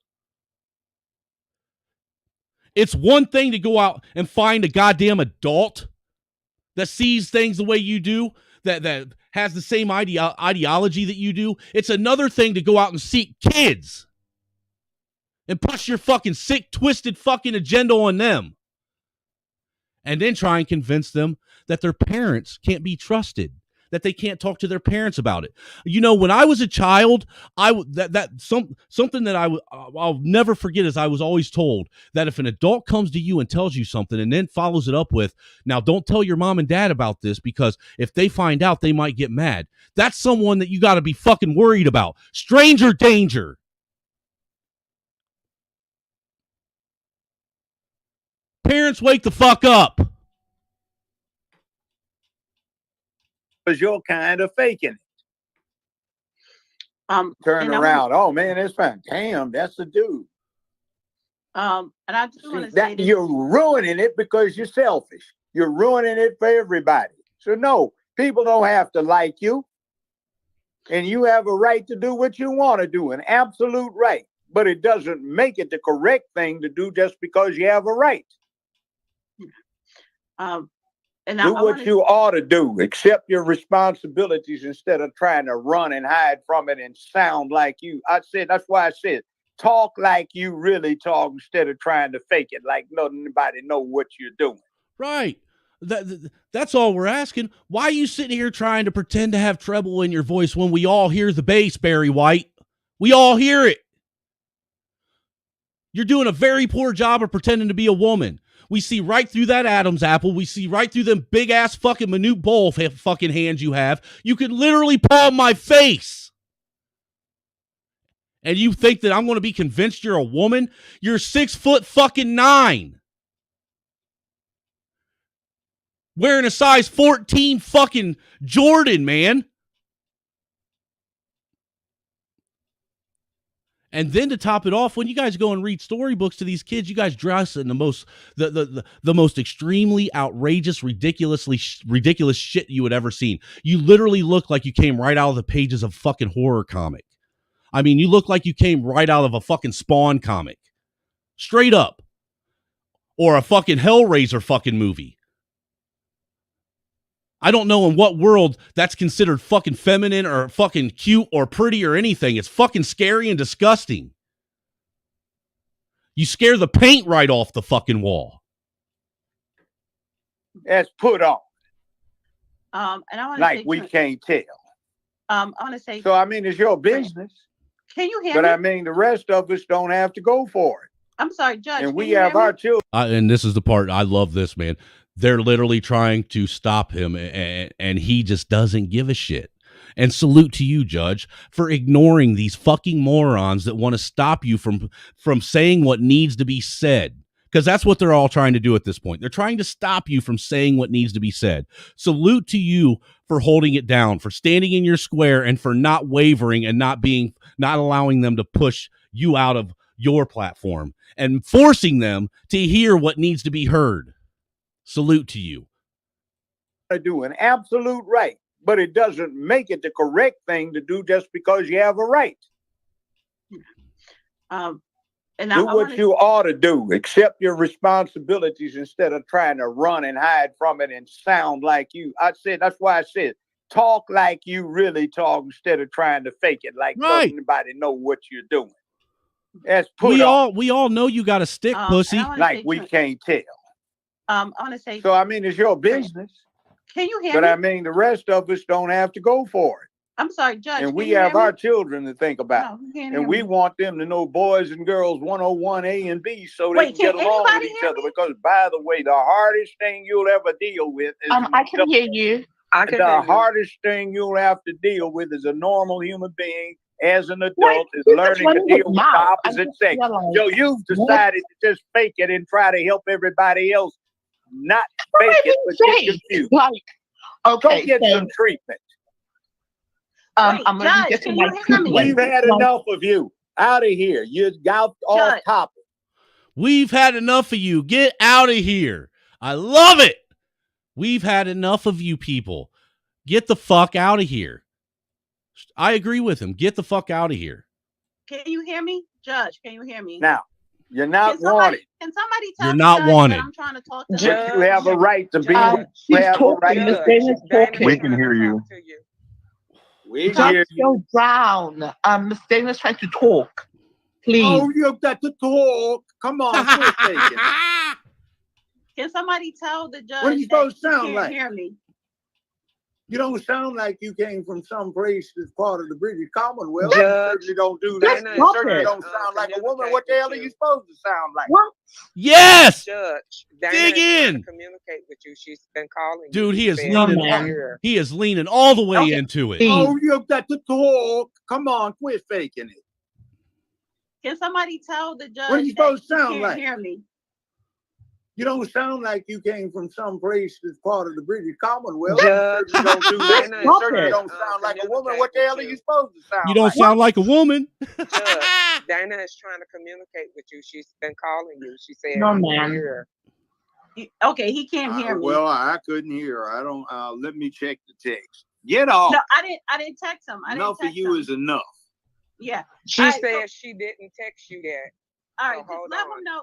It's one thing to go out and find a goddamn adult that sees things the way you do, that has the same ideology that you do. It's another thing to go out and seek kids and push your fucking sick, twisted fucking agenda on them. And then try and convince them that their parents can't be trusted, that they can't talk to their parents about it. You know, when I was a child, something that I'll never forget is I was always told that if an adult comes to you and tells you something and then follows it up with, now don't tell your mom and dad about this because if they find out, they might get mad. That's someone that you got to be fucking worried about. Stranger danger. Parents, wake the fuck up. Because you're kind of faking it. Turn around. Oh man, it's fine. Damn, that's the dude. And I just want to say this. You're ruining it because you're selfish. You're ruining it for everybody. So no, people don't have to like you. And you have a right to do what you want to do, an absolute right. But it doesn't make it the correct thing to do just because you have a right. And do what you ought to do. Accept your responsibilities instead of trying to run and hide from it and sound like you. That's why I said, talk like you really talk instead of trying to fake it, like nobody know what you're doing. Right. That's all we're asking. Why are you sitting here trying to pretend to have treble in your voice when we all hear the bass, Barry White? We all hear it. You're doing a very poor job of pretending to be a woman. We see right through that Adam's apple. We see right through them big ass fucking minute bowl fucking hands you have. You can literally palm my face. And you think that I'm going to be convinced you're a woman? You're 6'9". Wearing a size 14 fucking Jordan, man. And then to top it off, when you guys go and read storybooks to these kids, you guys dress in the most extremely outrageous, ridiculous shit you would ever seen. You literally look like you came right out of the pages of fucking horror comic. I mean, you look like you came right out of a fucking Spawn comic. Straight up. Or a fucking Hellraiser fucking movie. I don't know in what world that's considered fucking feminine or fucking cute or pretty or anything. It's fucking scary and disgusting. You scare the paint right off the fucking wall. That's put on. And I want to like say we can't tell. I want to say. So I mean, it's your business. Can you hear me? But I mean, the rest of us don't have to go for it. I'm sorry, Judge. And we have our children. And this is the part I love. This man. They're literally trying to stop him, and he just doesn't give a shit. And salute to you, Judge, for ignoring these fucking morons that want to stop you from saying what needs to be said. Because that's what they're all trying to do at this point. They're trying to stop you from saying what needs to be said. Salute to you for holding it down, for standing in your square, and for not wavering and not allowing them to push you out of your platform and forcing them to hear what needs to be heard. Salute to you. I do an absolute right, but it doesn't make it the correct thing to do just because you have a right. And do what you ought to do. Accept your responsibilities instead of trying to run and hide from it and sound like you. That's why I said, talk like you really talk instead of trying to fake it, like nobody know what you're doing. That's put we all know you got a stick, pussy. Like we can't tell. I want to say. So I mean, it's your business. Can you hear but me? I mean, the rest of us don't have to go for it. I'm sorry, Judge. And we have our children to think about. And we want them to know boys and girls 101 A and B so they can get along with each other. Because, by the way, the hardest thing you'll ever deal with is I can hear you. the hardest thing you'll have to deal with as a normal human being as an adult is learning to deal with the opposite sex. So you've decided to just fake it and try to help everybody else not fake it, but get confused. Okay, go get some treatment. I'm gonna Judge, can you hear me? We've had enough of you. Out of here. You're out off topic. We've had enough of you. Get out of here. I love it. We've had enough of you people. Get the fuck out of here. I agree with him. Get the fuck out of here. Can you hear me? Judge, can you hear me? Now, you're not wanted. Can somebody tell You're me, not Judge, wanted. that I'm trying to talk to But you have a right to be. She's talking. Miss Dana's talking. We can hear you. We Just hear you. go down. Miss Dana's trying to talk. Please. Oh, you've got to talk. Come on, quit faking. Can somebody tell the judge What are you supposed to that sound he like? can't hear me? You don't sound like you came from some place that's part of the British Commonwealth. Judge, You certainly don't do that. Dana You is certainly trying don't to, sound like a woman. communicate What the hell with are you you. supposed to sound like? What? Yes. Judge, Dana Dig is trying in. to communicate with you. She's been calling Dude, you. he is Said, leaning. "Here." He is leaning all the way into it. Oh, you've got to talk. Come on, quit faking it. Can somebody tell the judge What are you that supposed to he sound can't like? hear me? You don't sound like you came from some place that's part of the British Commonwealth. Judge, You certainly don't do that. Dana You is certainly trying don't to, sound like a woman. communicate What the hell are with you you. supposed to sound You don't like? sound like a woman. Judge, Dana is trying to communicate with you. She's been calling you. She said, No, ma'am. "Here." Okay, he can't hear me. Well, I couldn't hear. I don't. Let me check the text. Get off. No, I didn't text him. Enough of you is enough. Yeah. She All right, said she didn't text you that. All So right, just hold let on. him know.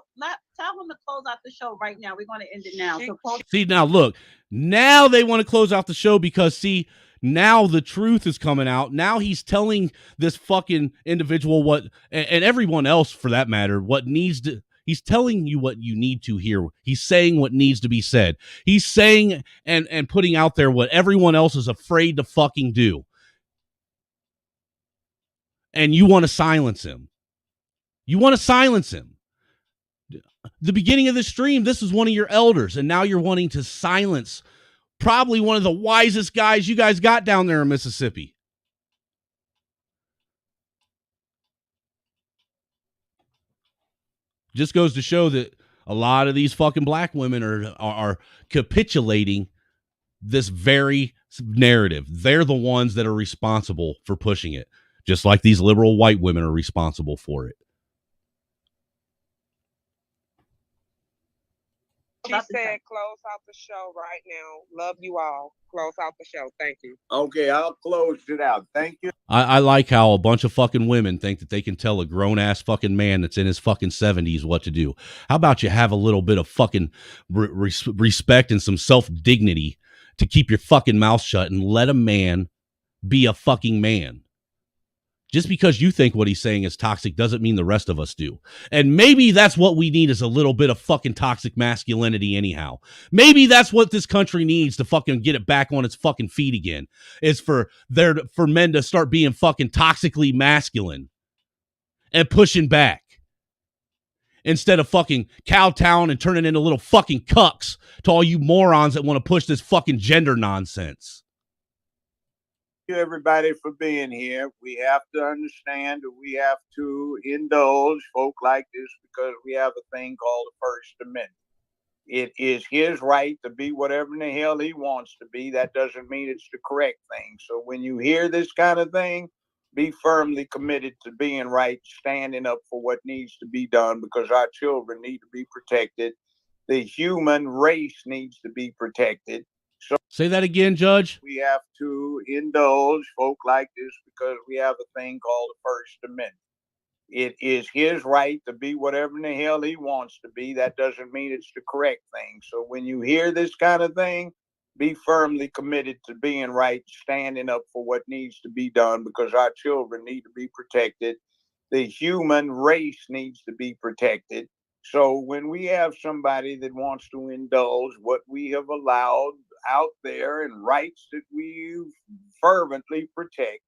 Tell him to close out the show right now. We're going to end it now. So close. See, now look, now they want to close out the show because, see, now the truth is coming out. Now he's telling this fucking individual what, and everyone else for that matter, what needs to, he's telling you what you need to hear. He's saying what needs to be said. He's saying and putting out there what everyone else is afraid to fucking do. And you want to silence him. You want to silence him. The beginning of the stream, this is one of your elders, and now you're wanting to silence probably one of the wisest guys you guys got down there in Mississippi. Just goes to show that a lot of these fucking black women are capitulating this very narrative. They're the ones that are responsible for pushing it, just like these liberal white women are responsible for it. She said, "Close out the show right now. Love you all. Close out the show. Thank you." Okay, I'll close it out. Thank you. I like how a bunch of fucking women think that they can tell a grown-ass fucking man that's in his fucking 70s what to do. How about you have a little bit of fucking respect and some self-dignity to keep your fucking mouth shut and let a man be a fucking man? Just because you think what he's saying is toxic doesn't mean the rest of us do. And maybe that's what we need is a little bit of fucking toxic masculinity anyhow. Maybe that's what this country needs to fucking get it back on its fucking feet again, is for men to start being fucking toxically masculine and pushing back instead of fucking kowtowing and turning into little fucking cucks to all you morons that want to push this fucking gender nonsense. Thank you, everybody, for being here. We have to understand that we have to indulge folk like this because we have a thing called the First Amendment. It is his right to be whatever in the hell he wants to be. That doesn't mean it's the correct thing. So when you hear this kind of thing, be firmly committed to being right, standing up for what needs to be done because our children need to be protected. The human race needs to be protected. So say that again, Judge. We have to indulge folk like this because we have a thing called the First Amendment. It is his right to be whatever in the hell he wants to be. That doesn't mean it's the correct thing. So when you hear this kind of thing, be firmly committed to being right, standing up for what needs to be done because our children need to be protected. The human race needs to be protected. So when we have somebody that wants to indulge what we have allowed out there and rights that we fervently protect,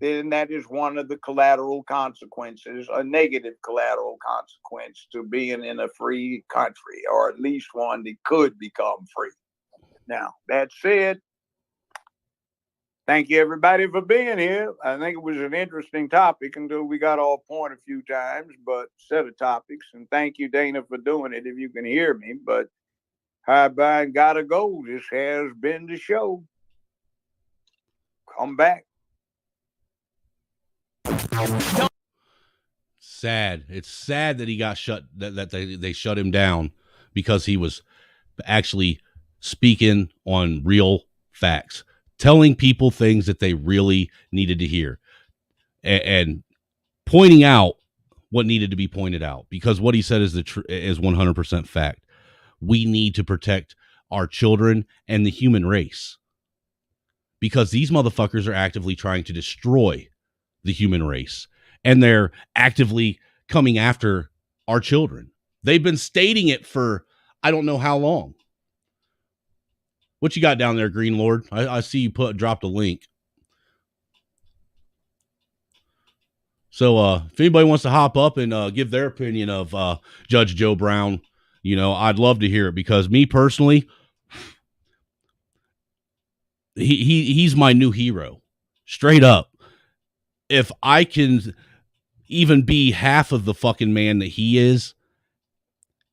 then that is one of the collateral consequences, a negative collateral consequence to being in a free country, or at least one that could become free. Now, that said, thank you everybody for being here. I think it was an interesting topic until we got off point a few times, but set of topics. And thank you, Dana, for doing it, if you can hear me. But hi-bye and gotta go. This has been the show. Come back. Sad. It's sad that he got shut, that they shut him down because he was actually speaking on real facts, telling people things that they really needed to hear, and pointing out what needed to be pointed out, because what he said is is 100% fact. We need to protect our children and the human race, because these motherfuckers are actively trying to destroy the human race, and they're actively coming after our children. They've been stating it for I don't know how long. What you got down there, Green Lord? I see you dropped a link. So if anybody wants to hop up and give their opinion of Judge Joe Brown, I'd love to hear it, because me personally, he's my new hero. Straight up. If I can even be half of the fucking man that he is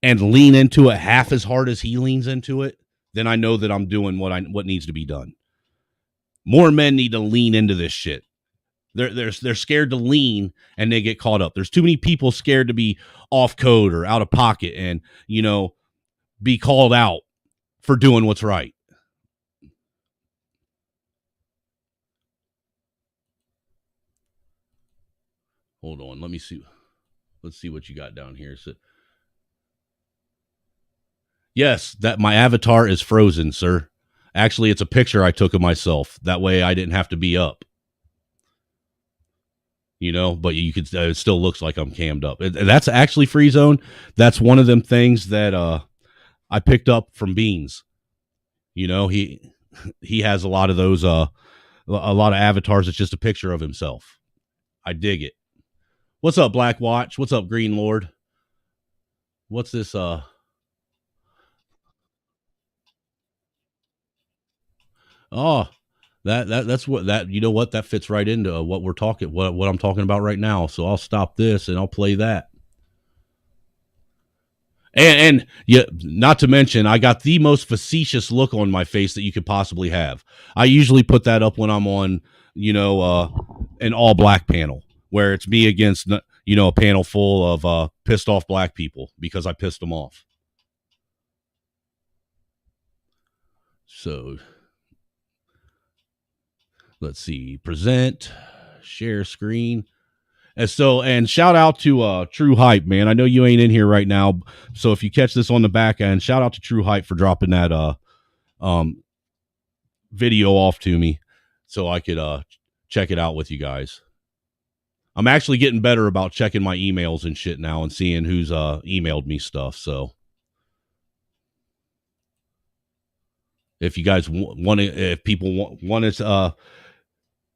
and lean into it half as hard as he leans into it, then I know that I'm doing what needs to be done. More men need to lean into this shit. They're scared to lean and they get caught up. There's too many people scared to be off code or out of pocket and, be called out for doing what's right. Hold on. Let me see. Let's see what you got down here. So, yes, that my avatar is frozen, sir. Actually, it's a picture I took of myself. That way I didn't have to be up. But you could, it still looks like I'm cammed up. That's actually Free Zone. That's one of them things that I picked up from Beans. He has a lot of those, a lot of avatars. It's just a picture of himself. I dig it. What's up, Black Watch? What's up, Green Lord? What's this? Oh, that's what that, what that fits right into what we're talking, what I'm talking about right now. So I'll stop this and I'll play that. And yeah, not to mention, I got the most facetious look on my face that you could possibly have. I usually put that up when I'm on, an all black panel where it's me against, a panel full of pissed off black people because I pissed them off. So let's see, present, share screen. And shout out to True Hype, man. I know you ain't in here right now, so if you catch this on the back end, shout out to True Hype for dropping that video off to me so I could check it out with you guys. I'm actually getting better about checking my emails and shit now and seeing who's emailed me stuff. So if you guys if people want to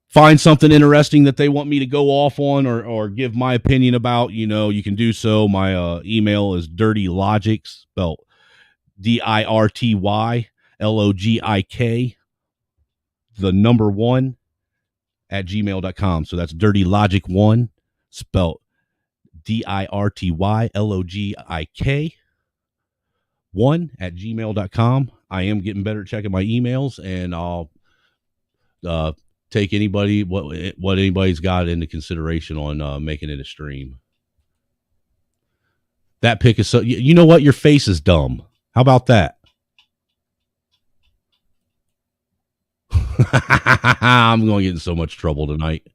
find something interesting that they want me to go off on or give my opinion about, you can do so. My email is dirtylogic, spelled DIRTYLOGIK, the number 1 at gmail.com. So that's dirtylogic1, spelled DIRTYLOGIK 1 at gmail.com. I am getting better at checking my emails, and I'll take anybody what anybody's got into consideration on making it a stream. That pic is so, you know what? Your face is dumb. How about that? I'm going to get in so much trouble tonight.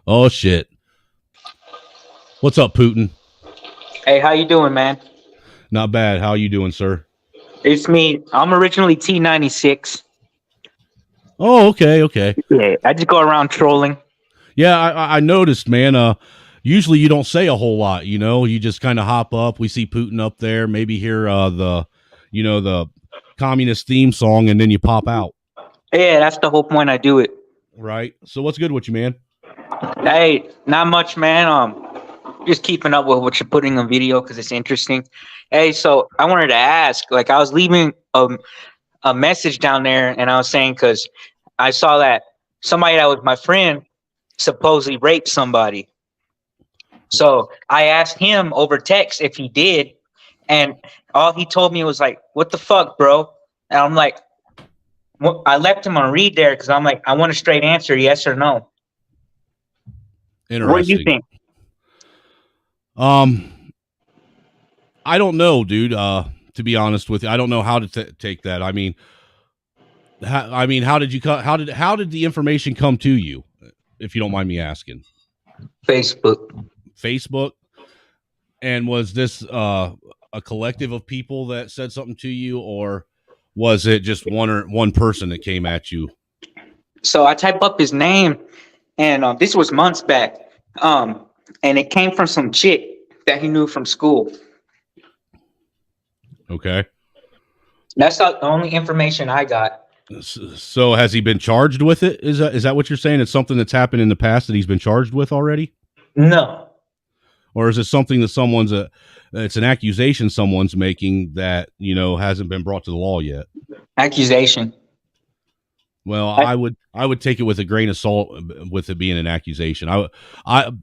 Oh shit. What's up, Putin? Hey, how you doing, man? Not bad. How you doing, sir? It's me. I'm originally T96. Oh, okay. Yeah, I just go around trolling. Yeah, I noticed, man. usually you don't say a whole lot, you know, you just kind of hop up. We see Putin up there, maybe hear the communist theme song, and then you pop out. Yeah, that's the whole point. I do it. Right. So what's good with you, man? Hey, not much, man. Just keeping up with what you're putting on video because it's interesting. Hey, so I wanted to ask, like, I was leaving a message down there, and I was saying because I saw that somebody that was my friend supposedly raped somebody. So I asked him over text if he did, and all he told me was like, "What the fuck, bro?" And I'm like, I left him on read there because I'm like, I want a straight answer, yes or no. Interesting. What do you think? I don't know, dude. To be honest with you, I don't know how to take that. I mean, how did the information come to you, if you don't mind me asking? Facebook. And was this a collective of people that said something to you, or was it just one person that came at you? So I type up his name, and this was months back, and it came from some chick that he knew from school. Okay. That's the only information I got. So has he been charged with it? Is that what you're saying? It's something that's happened in the past that he's been charged with already? No. Or is it something that it's an accusation someone's making that, you know, hasn't been brought to the law yet? Accusation. Well, I would take it with a grain of salt with it being an accusation.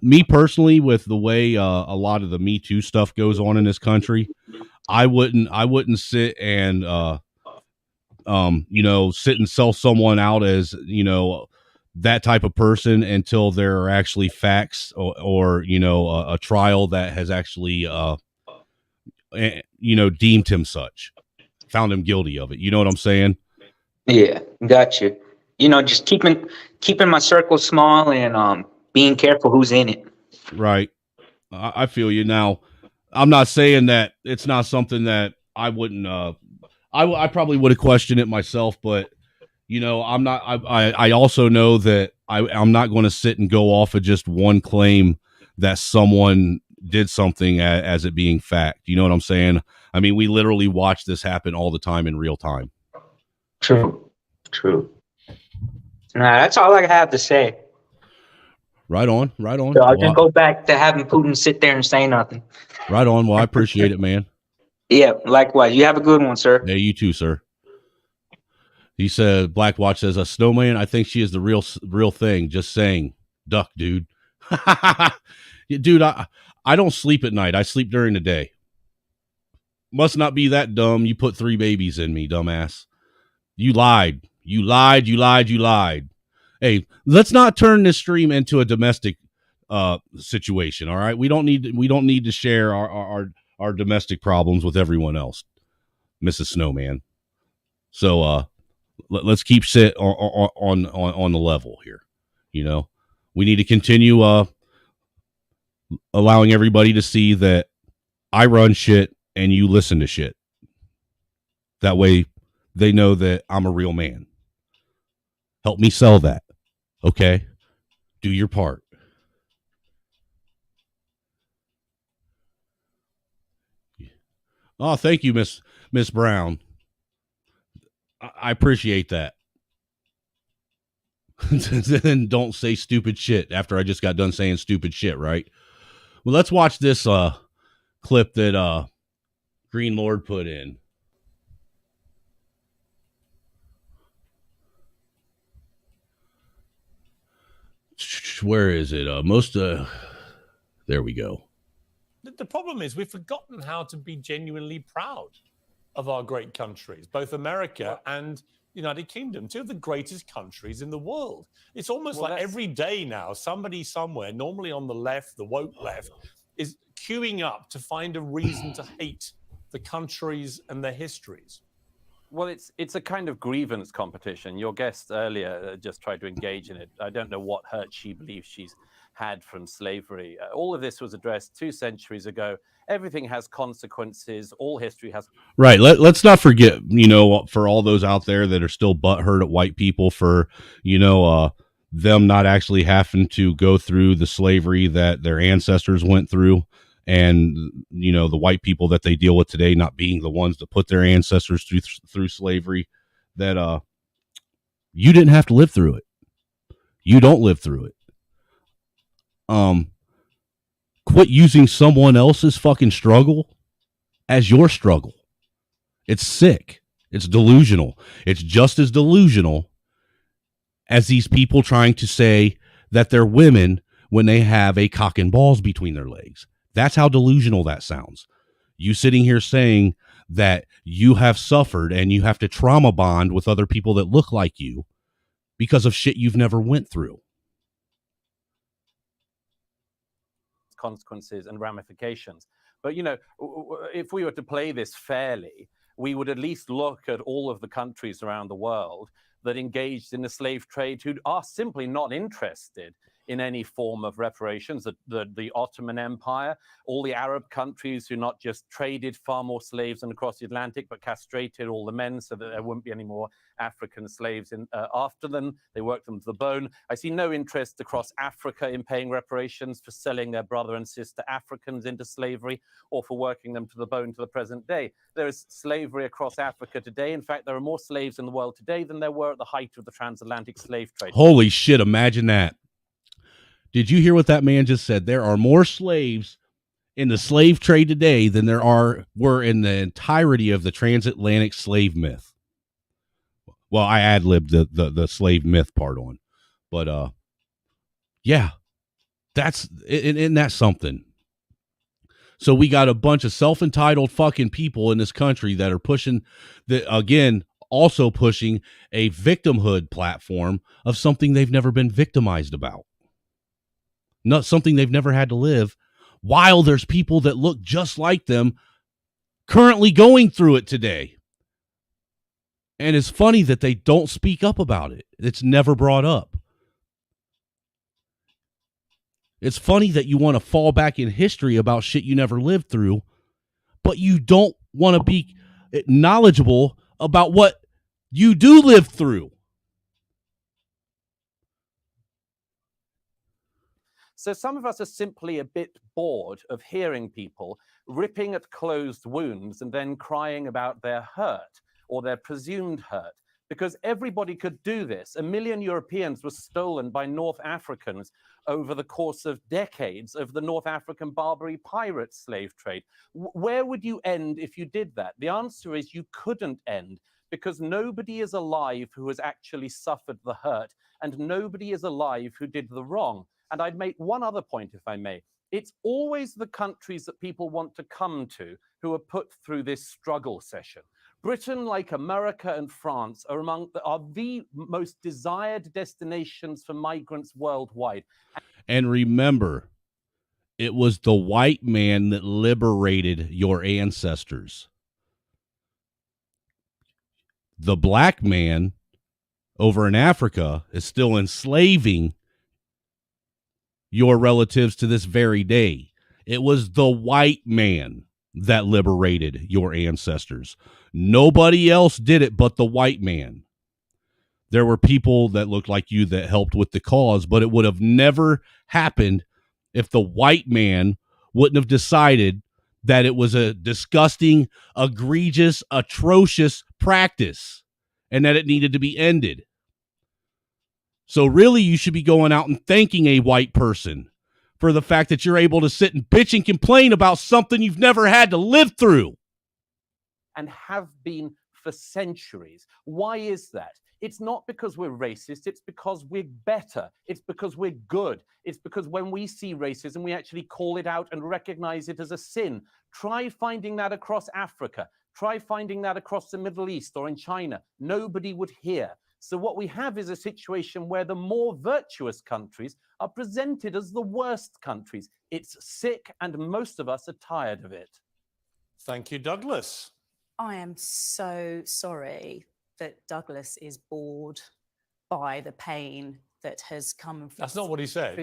Me personally, with the way a lot of the Me Too stuff goes on in this country, I wouldn't sit and sit and sell someone out as, you know, that type of person until there are actually facts or a trial that has actually deemed him such, found him guilty of it. You know what I'm saying? Yeah, got you. You know, just keeping my circle small and being careful who's in it. Right. I feel you. Now, I'm not saying that it's not something that I wouldn't. I probably would have questioned it myself, but you know, I'm not. I also know that I'm not going to sit and go off of just one claim that someone did something as it being fact. You know what I'm saying? I mean, we literally watch this happen all the time in real time. True. Nah, that's all I have to say. Right on. So I'll just go back to having Putin sit there and say nothing. Right on. Well, I appreciate it, man. Yeah, likewise. You have a good one, sir. Yeah, you too, sir. He said, Black Watch says, a snowman, I think she is the real thing. Just saying. Duck, dude. Dude, I don't sleep at night. I sleep during the day. Must not be that dumb. You put 3 babies in me, dumbass. You lied. Hey, let's not turn this stream into a domestic situation, all right? We don't need to share our domestic problems with everyone else, Mrs. Snowman. So let's keep sit on the level here. You know, we need to continue allowing everybody to see that I run shit and you listen to shit. That way they know that I'm a real man. Help me sell that. Okay? Do your part. Oh, thank you, Miss Brown. I appreciate that. Then don't say stupid shit after I just got done saying stupid shit, right? Well, let's watch this clip that Green Lord put in. Where is it? There we go. The problem is we've forgotten how to be genuinely proud of our great countries, both America and the United Kingdom, 2 of the greatest countries in the world. It's almost like every day now, somebody somewhere, normally on the left, the woke left, is queuing up to find a reason to hate the countries and their histories. Well, it's a kind of grievance competition. Your guest earlier just tried to engage in it. I don't know what hurt she believes she's had from slavery. All of this was addressed 2 centuries ago. Everything has consequences. All history has. Right. Let's not forget, for all those out there that are still butthurt at white people for, them not actually having to go through the slavery that their ancestors went through, and the white people that they deal with today not being the ones that put their ancestors through slavery, that you didn't have to live through it. You don't live through it. Quit using someone else's fucking struggle as your struggle. It's sick. It's delusional. It's just as delusional as these people trying to say that they're women when they have a cock and balls between their legs. That's how delusional that sounds. You sitting here saying that you have suffered and you have to trauma bond with other people that look like you because of shit you've never went through. Consequences and ramifications. But, if we were to play this fairly, we would at least look at all of the countries around the world that engaged in the slave trade who are simply not interested in any form of reparations. The Ottoman Empire, all the Arab countries who not just traded far more slaves than across the Atlantic, but castrated all the men so that there wouldn't be any more African slaves after them. They worked them to the bone. I see no interest across Africa in paying reparations for selling their brother and sister Africans into slavery or for working them to the bone to the present day. There is slavery across Africa today. In fact, there are more slaves in the world today than there were at the height of the transatlantic slave trade. Holy shit, imagine that. Did you hear what that man just said? There are more slaves in the slave trade today than were in the entirety of the transatlantic slave myth. Well, I ad-libbed the slave myth part on. But yeah, isn't that something? So we got a bunch of self-entitled fucking people in this country that are pushing also pushing a victimhood platform of something they've never been victimized about. Not something they've never had to live, while there's people that look just like them currently going through it today. And it's funny that they don't speak up about it. It's never brought up. It's funny that you want to fall back in history about shit you never lived through, but you don't want to be knowledgeable about what you do live through. So some of us are simply a bit bored of hearing people ripping at closed wounds and then crying about their hurt or their presumed hurt, because everybody could do this. 1 million Europeans were stolen by North Africans over the course of decades of the North African Barbary pirate slave trade. Where would you end if you did that? The answer is you couldn't end, because nobody is alive who has actually suffered the hurt, and nobody is alive who did the wrong. And I'd make one other point, if I may. It's always the countries that people want to come to who are put through this struggle session. Britain, like America and France, are the most desired destinations for migrants worldwide. And remember, it was the white man that liberated your ancestors. The black man over in Africa is still enslaving your relatives to this very day. It was the white man that liberated your ancestors. Nobody else did it but the white man. There were people that looked like you that helped with the cause, but it would have never happened if the white man wouldn't have decided that it was a disgusting, egregious, atrocious practice and that it needed to be ended. So really, you should be going out and thanking a white person for the fact that you're able to sit and bitch and complain about something you've never had to live through. And have been for centuries. Why is that? It's not because we're racist, it's because we're better. It's because we're good. It's because when we see racism, we actually call it out and recognize it as a sin. Try finding that across Africa. Try finding that across the Middle East or in China. Nobody would hear. So what we have is a situation where the more virtuous countries are presented as the worst countries. It's sick, and most of us are tired of it. Thank you, Douglas. I am so sorry that Douglas is bored by the pain that has come. That's not what he said.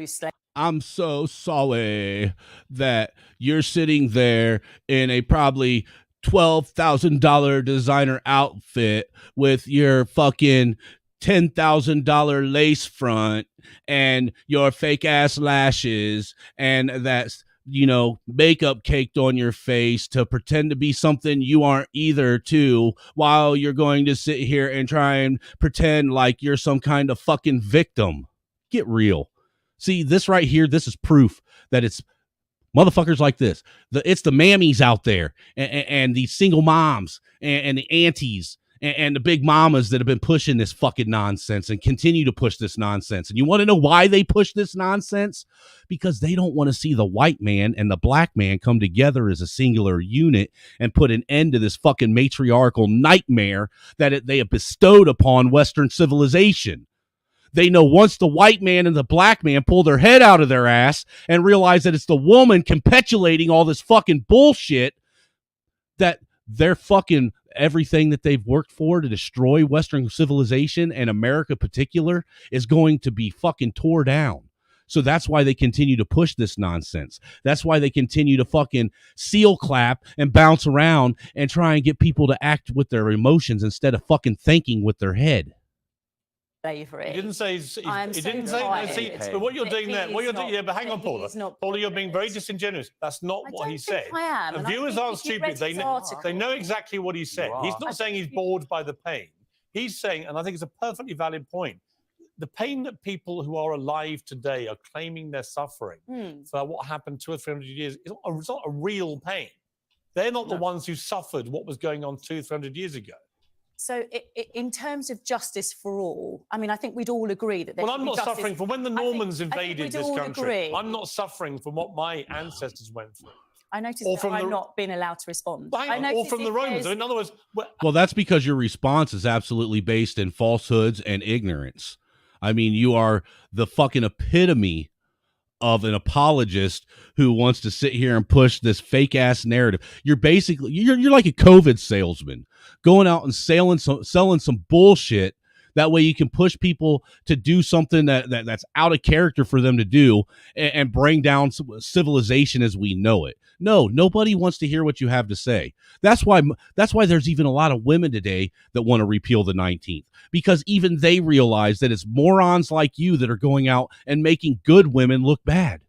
I'm so sorry that you're sitting there in a probably $12,000 designer outfit with your fucking $10,000 lace front and your fake ass lashes and that's, you know, makeup caked on your face to pretend to be something you aren't either too, while you're going to sit here and try and pretend like you're some kind of fucking victim. Get real. See, this right here, this is proof that it's motherfuckers like this. It's the mammies out there and the single moms and the aunties and the big mamas that have been pushing this fucking nonsense and continue to push this nonsense. And you want to know why they push this nonsense? Because they don't want to see the white man and the black man come together as a singular unit and put an end to this fucking matriarchal nightmare that they have bestowed upon Western civilization. They know once the white man and the black man pull their head out of their ass and realize that it's the woman competulating all this fucking bullshit, that they're fucking everything that they've worked for to destroy Western civilization and America in particular is going to be fucking tore down. So that's why they continue to push this nonsense. That's why they continue to fucking seal clap and bounce around and try and get people to act with their emotions instead of fucking thinking with their head. Slavery. He didn't say. He didn't say. But what you're doing there, what you're doing, yeah. But hang on, Paula. Paula, you're being very disingenuous. That's not what he said. I am. And viewers aren't stupid. They know exactly what he said. He's not saying he's bored by the pain. He's saying, and I think it's a perfectly valid point, the pain that people who are alive today are claiming they're suffering for what happened 200 or 300 years, it's not a real pain. They're not the ones who suffered what was going on 200 or 300 years ago. So in terms of justice for all, I mean, I think we'd all agree that... Well, I'm not suffering from when the Normans invaded this country. I'm not suffering from what my ancestors went through. I noticed that I'm not being allowed to respond. Or from the Romans. In other words... Well, that's because your response is absolutely based in falsehoods and ignorance. I mean, you are the fucking epitome of an apologist who wants to sit here and push this fake ass narrative. You're basically, you're like a COVID salesman going out and selling some bullshit. That way you can push people to do something that's out of character for them to do and bring down civilization as we know it. No, nobody wants to hear what you have to say. That's why there's even a lot of women today that want to repeal the 19th, because even they realize that it's morons like you that are going out and making good women look bad.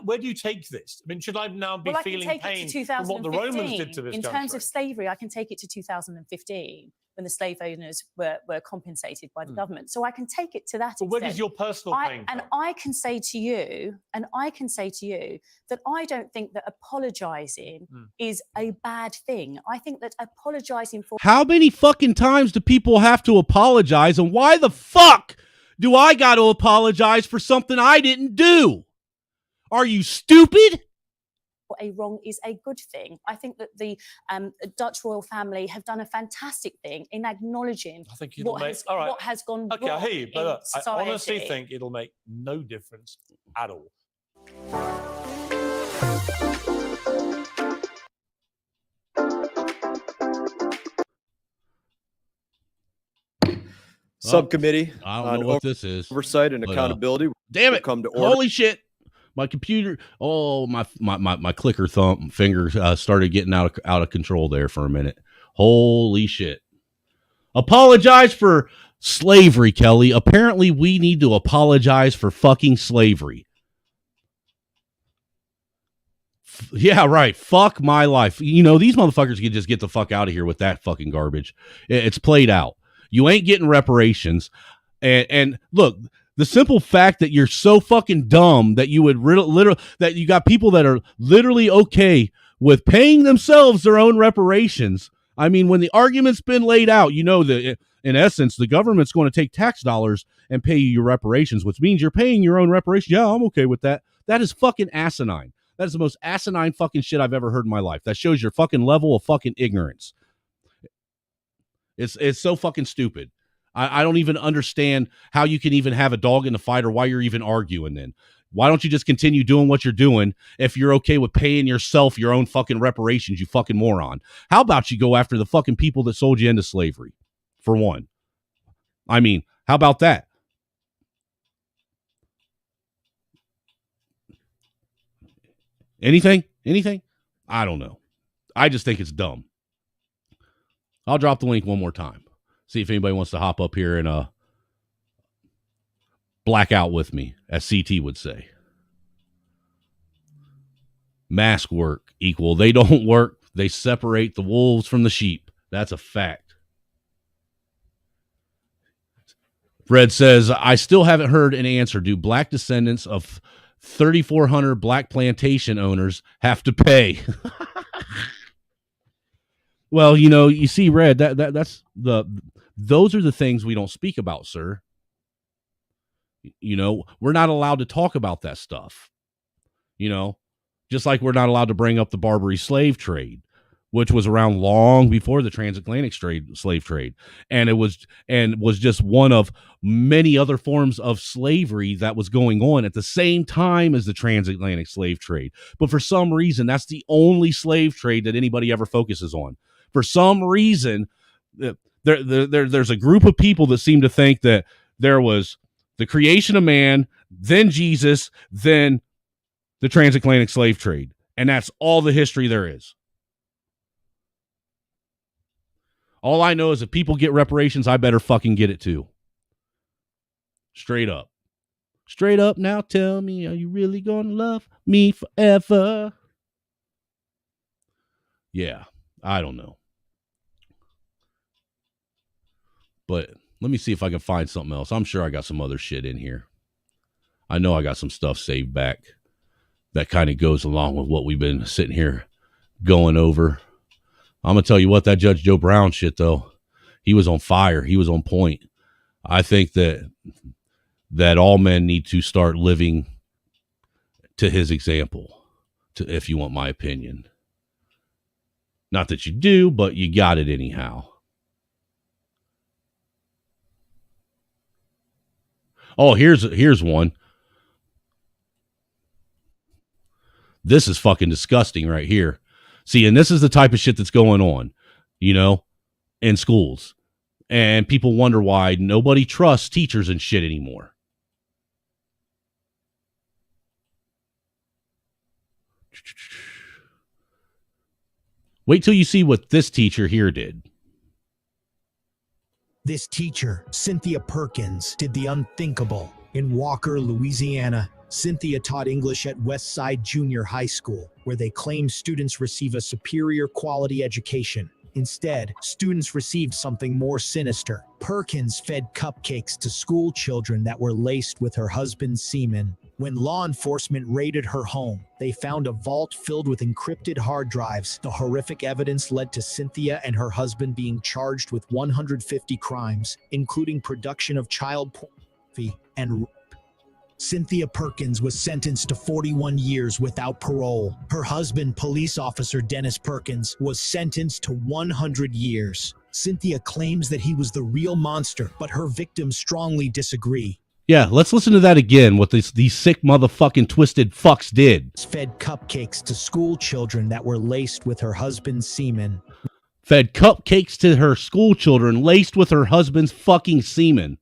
Where do you take this? I mean, should I now be feeling pain from what the Romans did to this country? In terms of slavery, I can take it to 2015 when the slave owners were compensated by the government. So I can take it to that extent. Where does your personal pain come? And I can say to you that I don't think that apologizing is a bad thing. I think that apologizing for... How many fucking times do people have to apologize, and why the fuck do I got to apologize for something I didn't do? Are you stupid? A wrong is a good thing. I think that the Dutch royal family have done a fantastic thing in acknowledging what has gone wrong. Okay, I hear you, but I honestly think it'll make no difference at all. Subcommittee I don't know what this is. Oversight and accountability. Damn it! Come to order. Holy shit! My computer, my clicker finger started getting out of control there for a minute. Holy shit. Apologize for slavery, Kelly. Apparently we need to apologize for fucking slavery. Yeah, right. Fuck my life. You know, these motherfuckers can just get the fuck out of here with that fucking garbage. It's played out. You ain't getting reparations. And look, the simple fact that you're so fucking dumb that you would literally, that you got people that are literally okay with paying themselves their own reparations. I mean, when the argument's been laid out, you know that in essence, the government's going to take tax dollars and pay you your reparations, which means you're paying your own reparations. Yeah, I'm okay with that. That is fucking asinine. That is the most asinine fucking shit I've ever heard in my life. That shows your fucking level of fucking ignorance. It's so fucking stupid. I don't even understand how you can even have a dog in the fight or why you're even arguing then. Why don't you just continue doing what you're doing if you're okay with paying yourself your own fucking reparations, you fucking moron? How about you go after the fucking people that sold you into slavery, for one? I mean, how about that? Anything? I don't know. I just think it's dumb. I'll drop the link one more time. See if anybody wants to hop up here and Black out with me, as CT would say. Mask work equal. They don't work. They separate the wolves from the sheep. That's a fact. Fred says, I still haven't heard an answer. Do black descendants of 3,400 black plantation owners have to pay? Well, you see, Red, those are the things we don't speak about, sir. We're not allowed to talk about that stuff. Just like we're not allowed to bring up the Barbary slave trade, which was around long before the transatlantic slave trade. And it was just one of many other forms of slavery that was going on at the same time as the transatlantic slave trade. But for some reason, that's the only slave trade that anybody ever focuses on. For some reason, there's a group of people that seem to think that there was the creation of man, then Jesus, then the transatlantic slave trade. And that's all the history there is. All I know is if people get reparations, I better fucking get it too. Straight up. Straight up now, tell me, are you really gonna love me forever? Yeah, I don't know. But let me see if I can find something else. I'm sure I got some other shit in here. I know I got some stuff saved back that kind of goes along with what we've been sitting here going over. I'm going to tell you what, that Judge Joe Brown shit, though, he was on fire. He was on point. I think that all men need to start living to his example, if you want my opinion. Not that you do, but you got it anyhow. Oh, here's one. This is fucking disgusting right here. See, and this is the type of shit that's going on, in schools. And people wonder why nobody trusts teachers and shit anymore. Wait till you see what this teacher here did. This teacher, Cynthia Perkins, did the unthinkable. In Walker, Louisiana, Cynthia taught English at Westside Junior High School, where they claimed students receive a superior quality education. Instead, students received something more sinister. Perkins fed cupcakes to school children that were laced with her husband's semen. When law enforcement raided her home, they found a vault filled with encrypted hard drives. The horrific evidence led to Cynthia and her husband being charged with 150 crimes, including production of child pornography and rape. Cynthia Perkins was sentenced to 41 years without parole. Her husband, police officer Dennis Perkins, was sentenced to 100 years. Cynthia claims that he was the real monster, but her victims strongly disagree. Yeah, let's listen to that again, what these sick motherfucking twisted fucks did. Fed cupcakes to school children that were laced with her husband's semen. Fed cupcakes to her school children laced with her husband's fucking semen.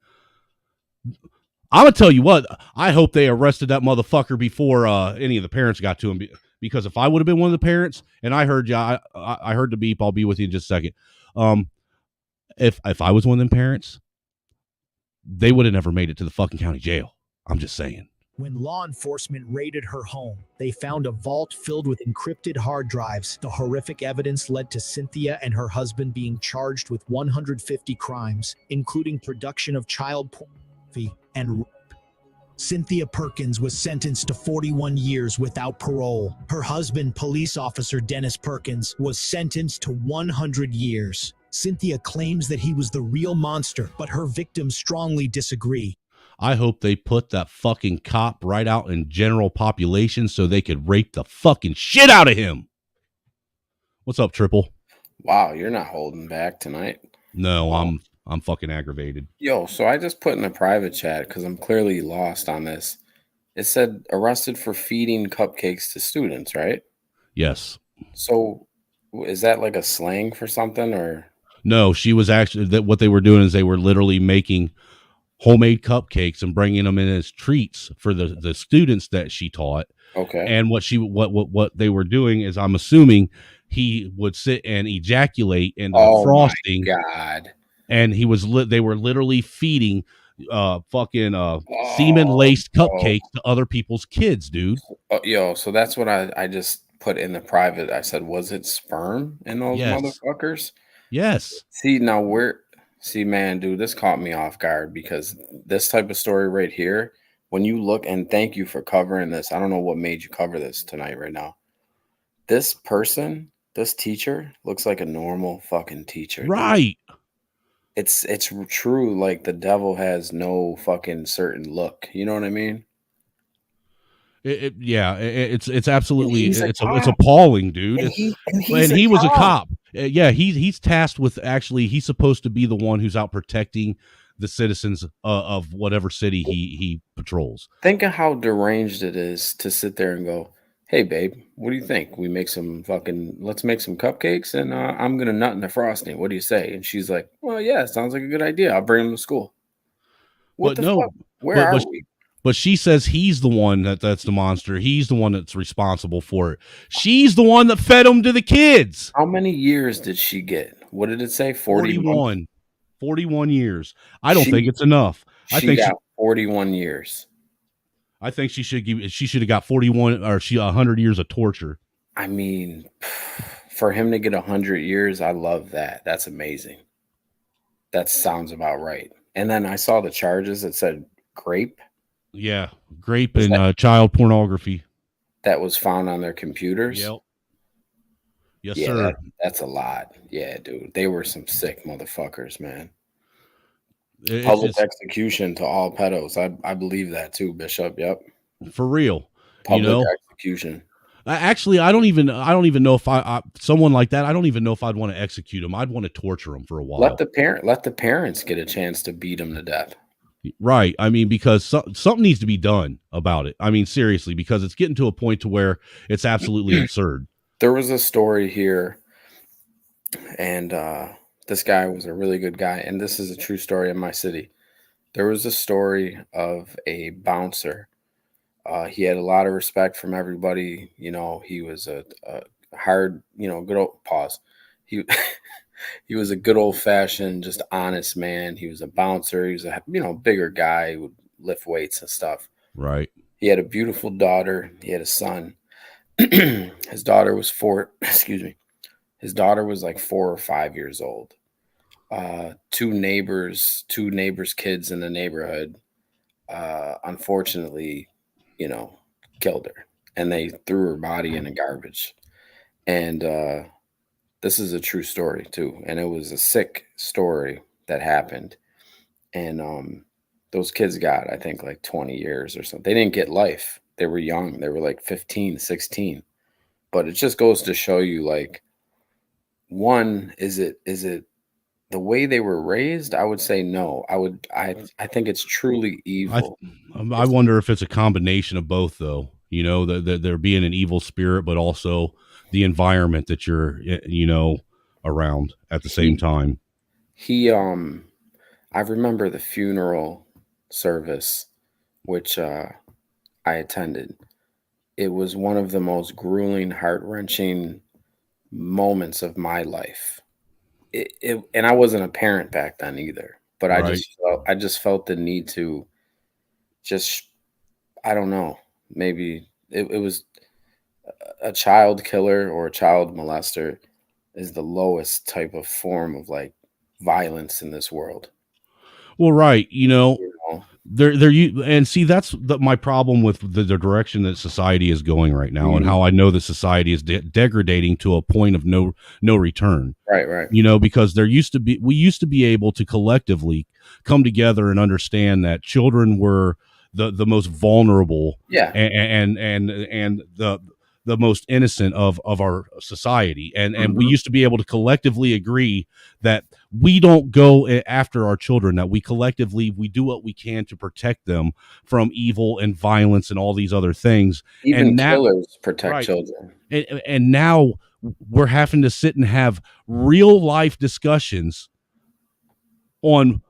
I'm going to tell you what, I hope they arrested that motherfucker before any of the parents got to him. Because if I would have been one of the parents, and I heard you, I heard the beep, I'll be with you in just a second. If I was one of them parents, they would have never made it to the fucking county jail. I'm just saying. When law enforcement raided her home, they found a vault filled with encrypted hard drives. The horrific evidence led to Cynthia and her husband being charged with 150 crimes, including production of child pornography and rape. Cynthia Perkins was sentenced to 41 years without parole. Her husband, police officer Dennis Perkins, was sentenced to 100 years. Cynthia claims that he was the real monster, but her victims strongly disagree. I hope they put that fucking cop right out in general population so they could rape the fucking shit out of him. What's up, Triple? Wow, you're not holding back tonight. No, I'm fucking aggravated. Yo, so I just put in a private chat because I'm clearly lost on this. It said arrested for feeding cupcakes to students, right? Yes. So is that like a slang for something or? No, she was actually, that what they were doing is they were literally making homemade cupcakes and bringing them in as treats for the students that she taught. Okay. And what they were doing is, I'm assuming he would sit and ejaculate in the frosting. My God. And they were literally feeding fucking semen laced cupcakes to other people's kids, dude. Yo, so that's what I just put in the private. I said, was it sperm in those motherfuckers? Yes. See, man, dude, this caught me off guard because this type of story right here, when you look, and thank you for covering this. I don't know what made you cover this tonight right now. This person, this teacher looks like a normal fucking teacher. Right. Dude. It's true. Like the devil has no fucking certain look. You know what I mean? It's absolutely it's appalling, dude. And he was a cop. Yeah, he's tasked with he's supposed to be the one who's out protecting the citizens of whatever city he patrols. Think of how deranged it is to sit there and go, "Hey, babe, what do you think? Let's make some cupcakes, and I'm gonna nut in the frosting. What do you say?" And she's like, "Well, yeah, sounds like a good idea. I'll bring them to school." What the fuck? Where are we? But she says he's the one that's the monster. He's the one that's responsible for it. She's the one that fed him to the kids. How many years did she get? What did it say? 41. 41 years. I don't think it's enough. I think got 41 years. I think she should have got 41 or 100 years of torture. I mean, for him to get 100 years, I love that. That's amazing. That sounds about right. And then I saw the charges that said grape. Yeah, grape and child pornography. That was found on their computers. Yep. Yes, sir. That's a lot. Yeah, dude. They were some sick motherfuckers, man. Public execution to all pedos. I believe that too, Bishop. Yep. For real. Public execution. Actually, I don't even know if someone like that. I don't even know if I'd want to execute him. I'd want to torture him for a while. Let the parents get a chance to beat him to death. Right. I mean, because something needs to be done about it. I mean, seriously, because it's getting to a point to where it's absolutely absurd. There was a story here, and this guy was a really good guy, and this is a true story in my city. There was a story of a bouncer. He had a lot of respect from everybody. You know, he was a hard, good old pause. He was a good old fashioned, just honest man. He was a bouncer. He was a bigger guy. He would lift weights and stuff. Right. He had a beautiful daughter. He had a son. His daughter was His daughter was like 4 or 5 years old. Two neighbors' kids in the neighborhood, unfortunately, killed her, and they threw her body in the garbage. And this is a true story too, and it was a sick story that happened. And those kids got, I think, like 20 years or something. They didn't get life. They were young. They were like 15, 16. But it just goes to show you, like, one, is it the way they were raised? I would say no. I think it's truly evil. I wonder if it's a combination of both, though. There being an evil spirit, but also the environment that you're, around at the same time. I remember the funeral service, which I attended. It was one of the most grueling, heart-wrenching moments of my life. And I wasn't a parent back then either, but right. I just felt the need to I don't know, maybe it was a child killer or a child molester is the lowest type of form of like violence in this world. Well, right. And see, that's my problem with the direction that society is going right now, and how I know that society is degrading to a point of no return. Right. Because we used to be able to collectively come together and understand that children were the most vulnerable, and the most innocent of our society. And we used to be able to collectively agree that we don't go after our children, that we do what we can to protect them from evil and violence and all these other things. Even killers protect children. And now we're having to sit and have real life discussions on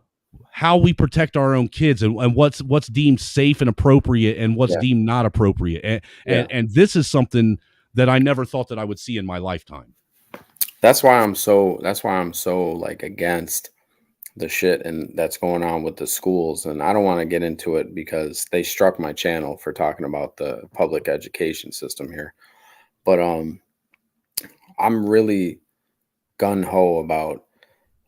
how we protect our own kids and what's deemed safe and appropriate and what's deemed not appropriate. And this is something that I never thought that I would see in my lifetime. That's why I'm so like against the shit and that's going on with the schools. And I don't want to get into it because they struck my channel for talking about the public education system here. But I'm really gung-ho about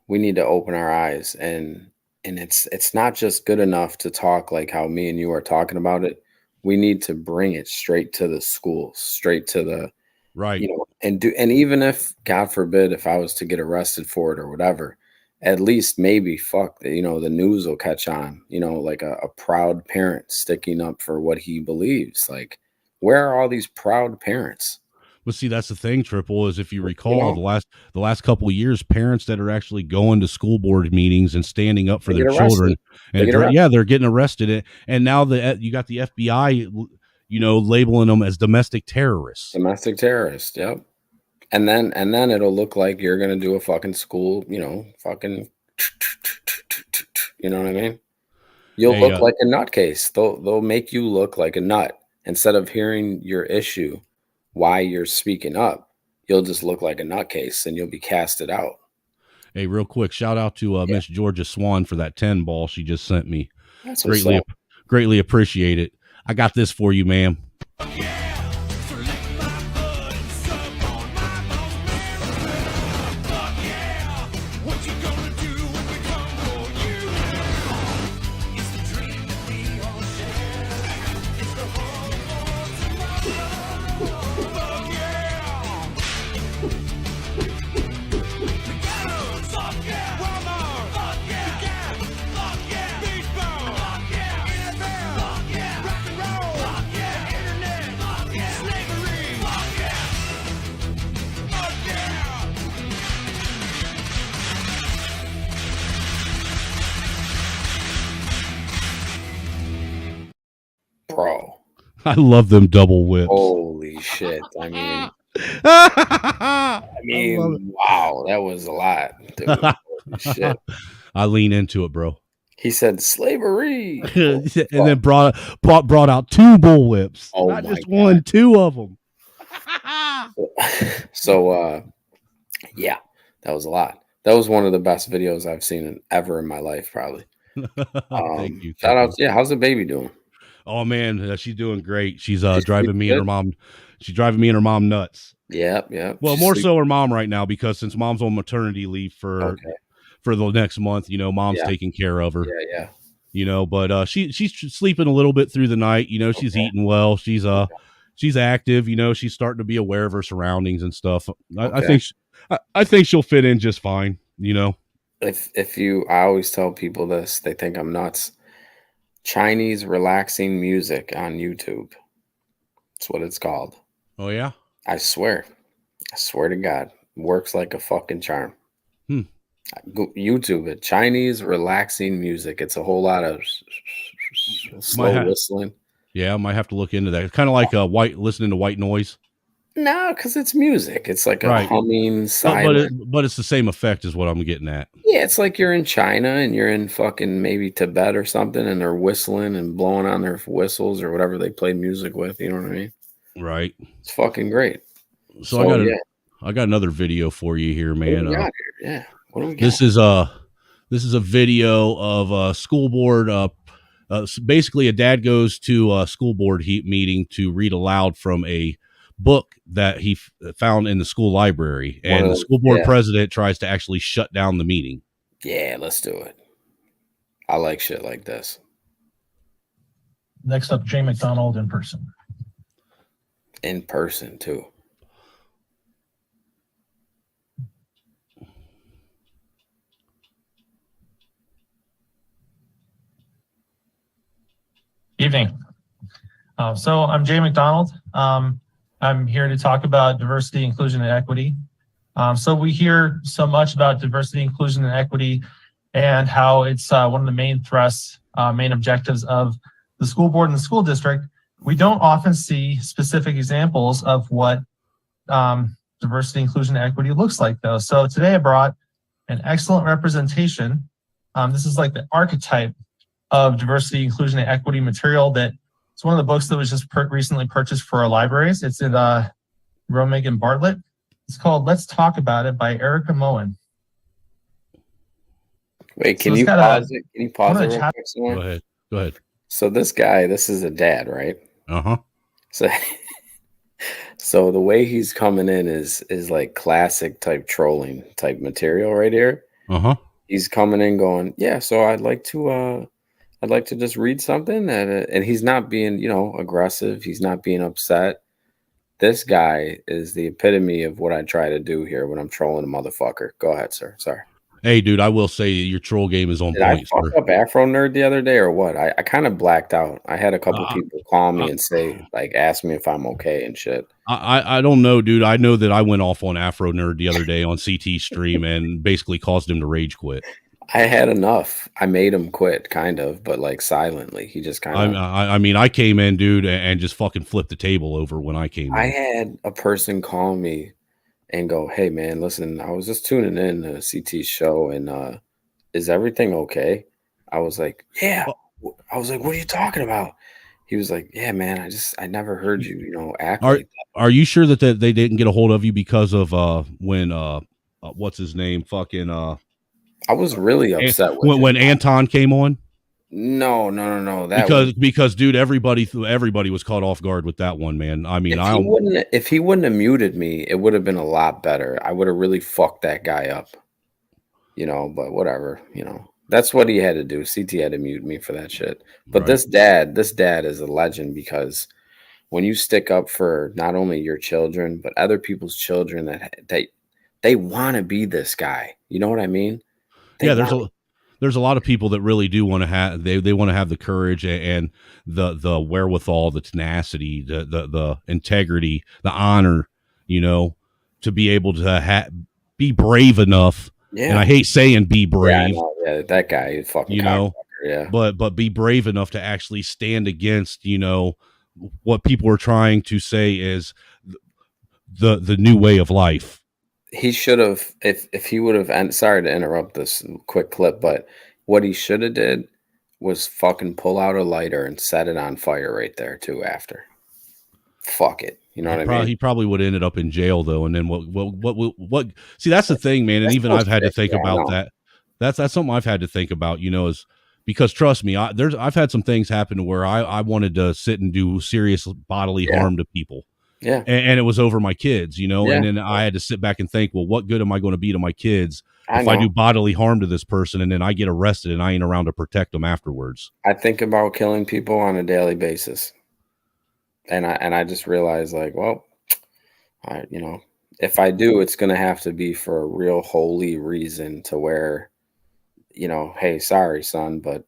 we need to open our eyes, and it's not just good enough to talk like how me and you are talking about it. We need to bring it straight to the schools, straight to the right, you know, and even if, God forbid, if I was to get arrested for it or whatever, at least maybe the news will catch on, like a proud parent sticking up for what he believes. Like, where are all these proud parents? But see, that's the thing, Triple, is if you recall the last couple of years, parents that are actually going to school board meetings and standing up for their children, and they're getting arrested. And now you got the FBI, labeling them as domestic terrorists. Domestic terrorists, yep. And then it'll look like you're gonna do a fucking school, fucking, you know what I mean? You'll look like a nutcase. They'll make you look like a nut instead of hearing your issue. Why you're speaking up, you'll just look like a nutcase and you'll be casted out. Hey, real quick, shout out to Miss Georgia Swan for that 10 ball she just sent me. That's greatly appreciate it. I got this for you, ma'am. Bro, I love them double whips. Holy shit. I mean, wow, that was a lot, dude. Holy shit. I lean into it, bro. He said slavery. And then brought out 2 bull whips. Oh, not just one, 2 of them. So yeah, that was a lot. That was one of the best videos I've seen ever in my life, probably. Thank you. Shout out. Yeah, how's the baby doing? Oh man, she's doing great. She's driving me and her mom. She's driving me and her mom nuts. Yeah. Well, more so her mom right now, because since mom's on maternity leave for the next month, mom's taking care of her. Yeah. But she's sleeping a little bit through the night. She's eating well. She's active. She's starting to be aware of her surroundings and stuff. I think she'll fit in just fine. I always tell people this, they think I'm nuts. Chinese relaxing music on YouTube. That's what it's called. Oh yeah? I swear to God, works like a fucking charm. YouTube it. Chinese relaxing music. It's a whole lot of slow whistling. Yeah, I might have to look into that. It's kind of like listening to white noise. No, because it's music. It's like a humming silent. But it's the same effect as what I'm getting at. Yeah, it's like you're in China and you're in fucking maybe Tibet or something, and they're whistling and blowing on their whistles or whatever they play music with. You know what I mean? Right. It's fucking great. So I got another video for you here, man. What do we got? This is a video of a school board. Basically, a dad goes to a school board meeting to read aloud from a book that he found in the school library, and the school board president tries to actually shut down the meeting. Yeah, let's do it. I like shit like this. Next up, Jay McDonald in person. In person too. Evening. So I'm Jay McDonald. I'm here to talk about diversity, inclusion, and equity. So we hear so much about diversity, inclusion, and equity, and how it's one of the main thrusts, main objectives of the school board and the school district. We don't often see specific examples of what diversity, inclusion, and equity looks like, though. So today I brought an excellent representation. This is like the archetype of diversity, inclusion, and equity material that it's one of the books that was just recently purchased for our libraries. It's in Romig and Bartlett. It's called Let's Talk About It by Erica Moen. Wait, So can it's you got pause it? Can you pause one it of the real chap- quick, Someone? Go ahead. Go ahead. So this guy, this is a dad, right? Uh-huh. So so the way he's coming in is like classic type trolling type material right here. Uh-huh. He's coming in going, yeah, so I'd like to just read something, and he's not being, aggressive. He's not being upset. This guy is the epitome of what I try to do here when I'm trolling a motherfucker. Go ahead, sir. Sorry. Hey, dude, I will say your troll game is on Did I point, fuck sir. up Afro Nerd the other day or what? I kind of blacked out. I had a couple people call me and say, like, ask me if I'm okay and shit. I don't know, dude. I know that I went off on Afro Nerd the other day on CT stream and basically caused him to rage quit. I had enough. I made him quit, kind of, but like silently. He just kind of. I mean, I came in, dude, and just fucking flipped the table over when I came in. I had a person call me and go, "Hey, man, listen, I was just tuning in to CT's show, and is everything okay?" I was like, "Yeah." I was like, "What are you talking about?" He was like, "Yeah, man, I never heard you, act like that." Are you sure that they didn't get a hold of you because of when what's his name? Fucking I was really upset with when Anton came on. No. That because dude, everybody was caught off guard with that one, man. I mean, if he wouldn't have muted me, it would have been a lot better. I would have really fucked that guy up, but whatever, that's what he had to do. CT had to mute me for that shit. But Right. this dad is a legend, because when you stick up for not only your children, but other people's children that they want to be this guy. You know what I mean? There's a lot of people that really do want to have they want to have the courage and the wherewithal, the tenacity, the integrity, the honor, to be able to be brave enough. Yeah. And I hate saying be brave. Yeah, that guy is fucking cocksucker, yeah. But be brave enough to actually stand against, what people are trying to say is the new way of life. He should have, if he would have, and sorry to interrupt this quick clip, but what he should have did was fucking pull out a lighter and set it on fire right there too after. Fuck it. You know what I mean? He probably would have ended up in jail though. And then what see, that's the thing, man. And even I've had to think about that. That's something I've had to think about, is because trust me, I've had some things happen to where I wanted to sit and do serious bodily harm to people. Yeah. And it was over my kids, Yeah. and then I had to sit back and think, well, what good am I going to be to my kids I if I know. do bodily harm to this person and then I get arrested and I ain't around to protect them afterwards? I think about killing people on a daily basis. And I just realized, like, well, if I do, it's going to have to be for a real holy reason to where, hey, sorry, son, but,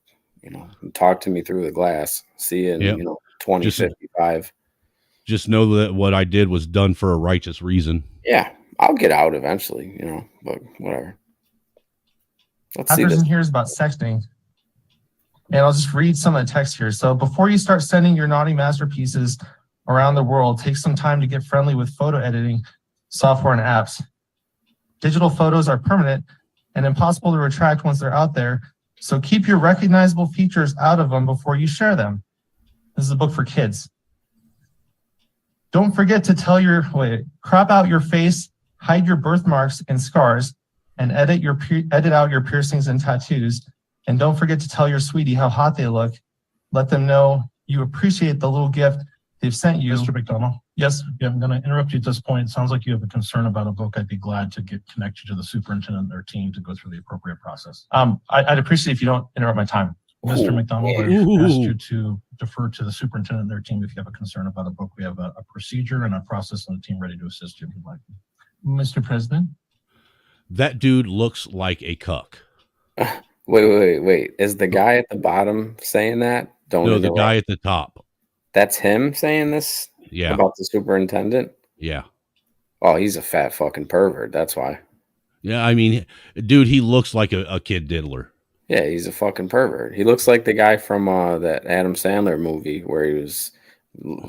talk to me through the glass. See you in, 2055. Just know that what I did was done for a righteous reason. Yeah, I'll get out eventually, but whatever. Let's see person this. here is about sexting. And I'll just read some of the text here. So before you start sending your naughty masterpieces around the world, take some time to get friendly with photo editing software and apps. Digital photos are permanent and impossible to retract once they're out there. So keep your recognizable features out of them before you share them. This is a book for kids. Don't forget to crop out your face, hide your birthmarks and scars, and edit out your piercings and tattoos. And don't forget to tell your sweetie how hot they look. Let them know you appreciate the little gift they've sent you. Mr. McDonald? Yes. Yeah, I'm going to interrupt you at this point. It sounds like you have a concern about a book. I'd be glad to connect you to the superintendent and their team to go through the appropriate process. I'd appreciate if you don't interrupt my time. Mr. McDonald, I've asked you to defer to the superintendent and their team if you have a concern about a book. We have a procedure and a process and a team ready to assist you if you'd like. Mr. President? That dude looks like a cuck. Wait. Is the guy at the bottom saying that? No, the guy at the top. That's him saying this? Yeah. About the superintendent? Yeah. Oh, he's a fat fucking pervert. That's why. Yeah, I mean, dude, he looks like a kid diddler. Yeah, he's a fucking pervert. He looks like the guy from that Adam Sandler movie where he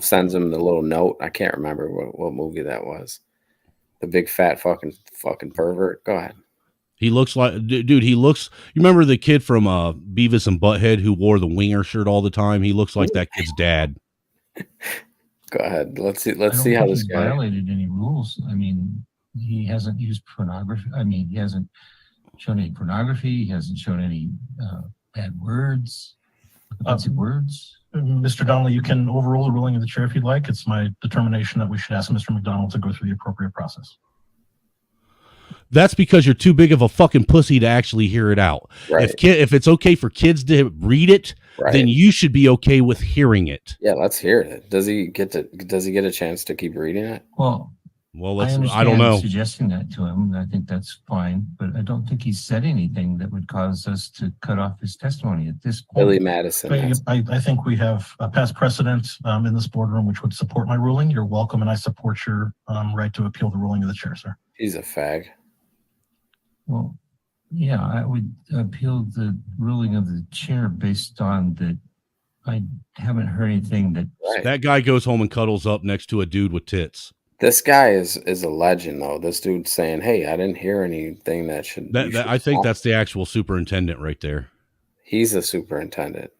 sends him the little note. I can't remember what movie that was. The big fat fucking pervert. Go ahead. He looks like, dude, you remember the kid from Beavis and Butthead who wore the winger shirt all the time? He looks like that kid's dad. Go ahead. Let's see how this guy violated any rules. I mean, he hasn't used pornography. I mean, he hasn't shown any pornography. He hasn't shown any bad words, offensive words. Mr. Donnelly, you can overrule the ruling of the chair if you'd like. It's my determination that we should ask Mr. McDonald to go through the appropriate process. That's because you're too big of a fucking pussy to actually hear it out. Right. If it's okay for kids to read it, then you should be okay with hearing it. Yeah, let's hear it. Does he get a chance to keep reading it? Well, I don't know. Suggesting that to him, I think that's fine, but I don't think he's said anything that would cause us to cut off his testimony at this point. Billy Madison. I think we have a past precedent in this boardroom which would support my ruling. You're welcome, and I support your right to appeal the ruling of the chair, sir. He's a fag. Well, yeah, I would appeal the ruling of the chair based on that. I haven't heard anything that That guy goes home and cuddles up next to a dude with tits. This guy is a legend, though. This dude's saying, "Hey, I didn't hear anything that should." I think that's the actual superintendent right there. He's the superintendent.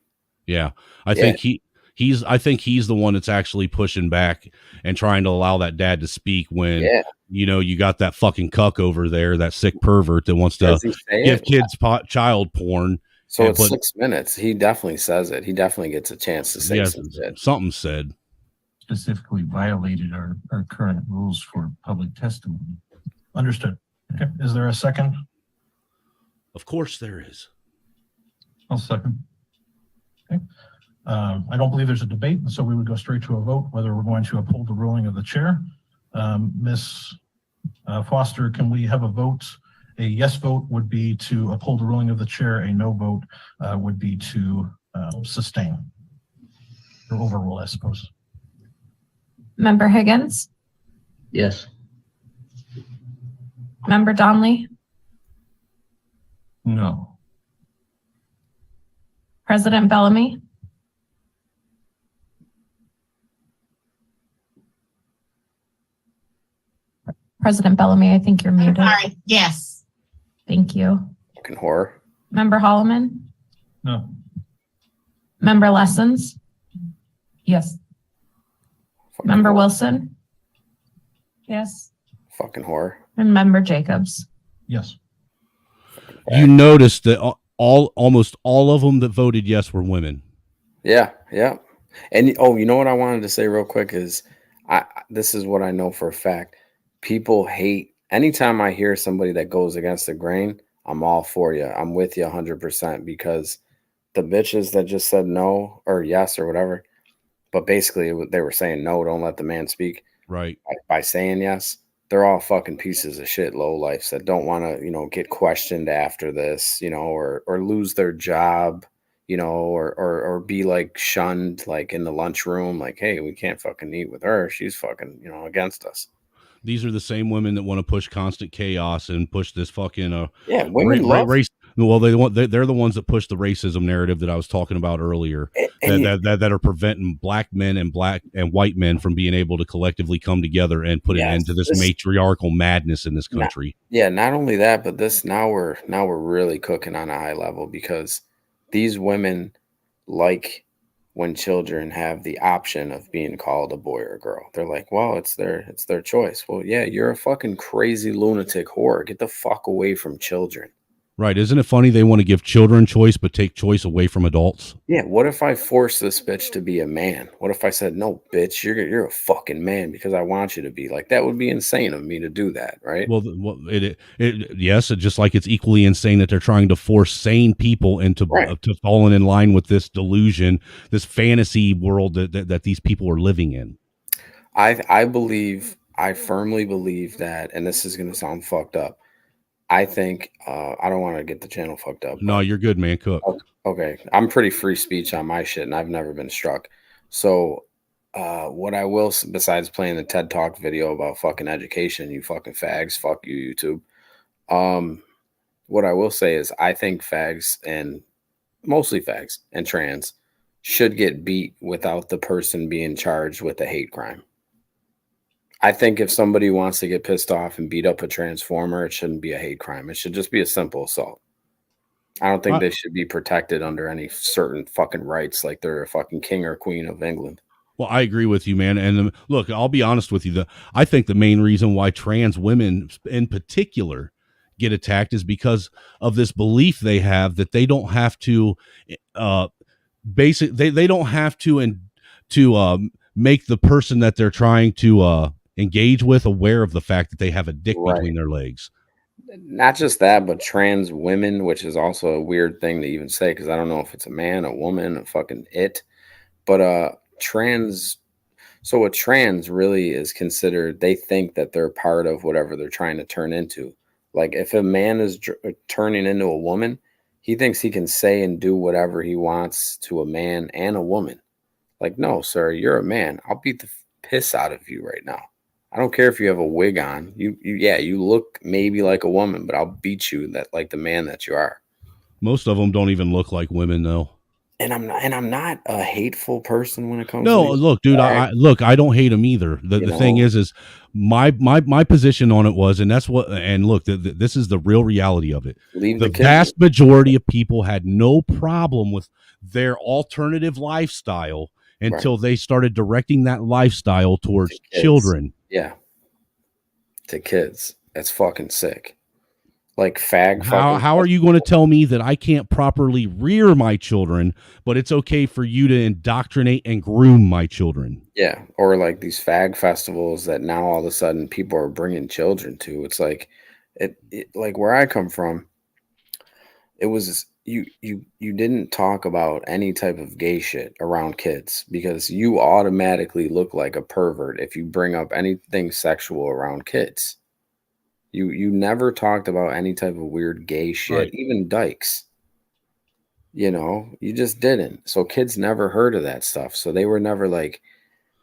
Yeah, I think he's the one that's actually pushing back and trying to allow that dad to speak when you got that fucking cuck over there, that sick pervert that wants to give kids child porn. So it's 6 minutes. He definitely says it. He definitely gets a chance to say something said. Specifically violated our current rules for public testimony. Understood. Okay. Is there a second? Of course there is. I'll second. Okay. I don't believe there's a debate, so we would go straight to a vote whether we're going to uphold the ruling of the chair. Ms. Foster, can we have a vote? A yes vote would be to uphold the ruling of the chair. A no vote would be to sustain or overrule, I suppose. Member Higgins? Yes. Member Donnelly? No. President Bellamy? President Bellamy, I think you're muted. Sorry. Yes. Thank you. Fucking whore. Member Holloman? No. Member Lessons? Yes. Member Wilson? Yes. Fucking whore. And Member Jacobs? Yes. You noticed that almost all of them that voted yes were women. Yeah, yeah. And you know what I wanted to say real quick is this is what I know for a fact. People hate anytime I hear somebody that goes against the grain, I'm all for you. I'm with you 100% because the bitches that just said no or yes or whatever, but basically they were saying no, don't let the man speak. Right. By saying yes, they're all fucking pieces of shit lowlifes that don't want to, get questioned after this, or lose their job, or be like shunned, like in the lunchroom, like, hey, we can't fucking eat with her. She's fucking, against us. These are the same women that want to push constant chaos and push this fucking women love race. Well, they're the ones that push the racism narrative that I was talking about earlier, that are preventing black men and white men from being able to collectively come together and put an end to this matriarchal madness in this country. Not only that, but now we're really cooking on a high level because these women like when children have the option of being called a boy or a girl. They're like, well, it's their choice. Well, yeah, you're a fucking crazy lunatic whore. Get the fuck away from children. Right. Isn't it funny they want to give children choice, but take choice away from adults? Yeah. What if I force this bitch to be a man? What if I said, no, bitch, you're a fucking man because I want you to be? Like, that would be insane of me to do that, right? Well, yes, it's just like it's equally insane that they're trying to force sane people into to falling in line with this delusion, this fantasy world that these people are living in. I firmly believe that, and this is going to sound fucked up. I think I don't want to get the channel fucked up. No, you're good, man. Cook. Okay. I'm pretty free speech on my shit, and I've never been struck. So what I will, besides playing the TED Talk video about fucking education, you fucking fags, fuck you, YouTube. What I will say is I think fags, and mostly fags and trans, should get beat without the person being charged with a hate crime. I think if somebody wants to get pissed off and beat up a transformer, it shouldn't be a hate crime. It should just be a simple assault. I don't think they should be protected under any certain fucking rights like they're a fucking king or queen of England. Well, I agree with you, man. And look, I'll be honest with you. I think the main reason why trans women in particular get attacked is because of this belief they have that they don't have to they don't have to make the person that they're trying to engage with aware of the fact that they have a dick between their legs. Not just that, but trans women, which is also a weird thing to even say, because I don't know if it's a man, a woman, a fucking it. But trans, so a trans really is considered, they think that they're part of whatever they're trying to turn into. Like if a man is turning into a woman, he thinks he can say and do whatever he wants to a man and a woman. Like, no, sir, you're a man. I'll beat the piss out of you right now. I don't care if you have a wig on. You look maybe like a woman, but I'll beat you like the man that you are. Most of them don't even look like women, though. And I'm not a hateful person when it comes. No, to look, dude. I don't hate them either. The thing is my position on it was, and that's what. And look, this is the real reality of it. The vast majority of people had no problem with their alternative lifestyle until they started directing that lifestyle towards children. Yeah. To kids. That's fucking sick. Like fag. How are you going to tell me that I can't properly rear my children, but it's okay for you to indoctrinate and groom my children? Yeah. Or like these fag festivals that now all of a sudden people are bringing children to. It's like, it like where I come from, it was you didn't talk about any type of gay shit around kids because you automatically look like a pervert if you bring up anything sexual around kids. You never talked about any type of weird gay shit, even dykes. You just didn't. So kids never heard of that stuff. So they were never like,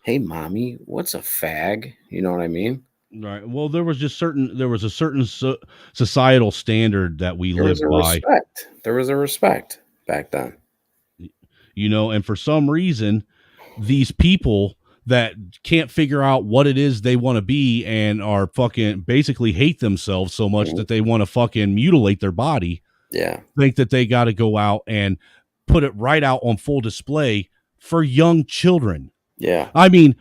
hey, mommy, what's a fag? You know what I mean? Right. Well, there was a certain societal standard that we lived by. There was a respect back then. And for some reason, these people that can't figure out what it is they want to be and are fucking basically hate themselves so much that they want to fucking mutilate their body. Yeah. Think that they got to go out and put it right out on full display for young children. Yeah. I mean,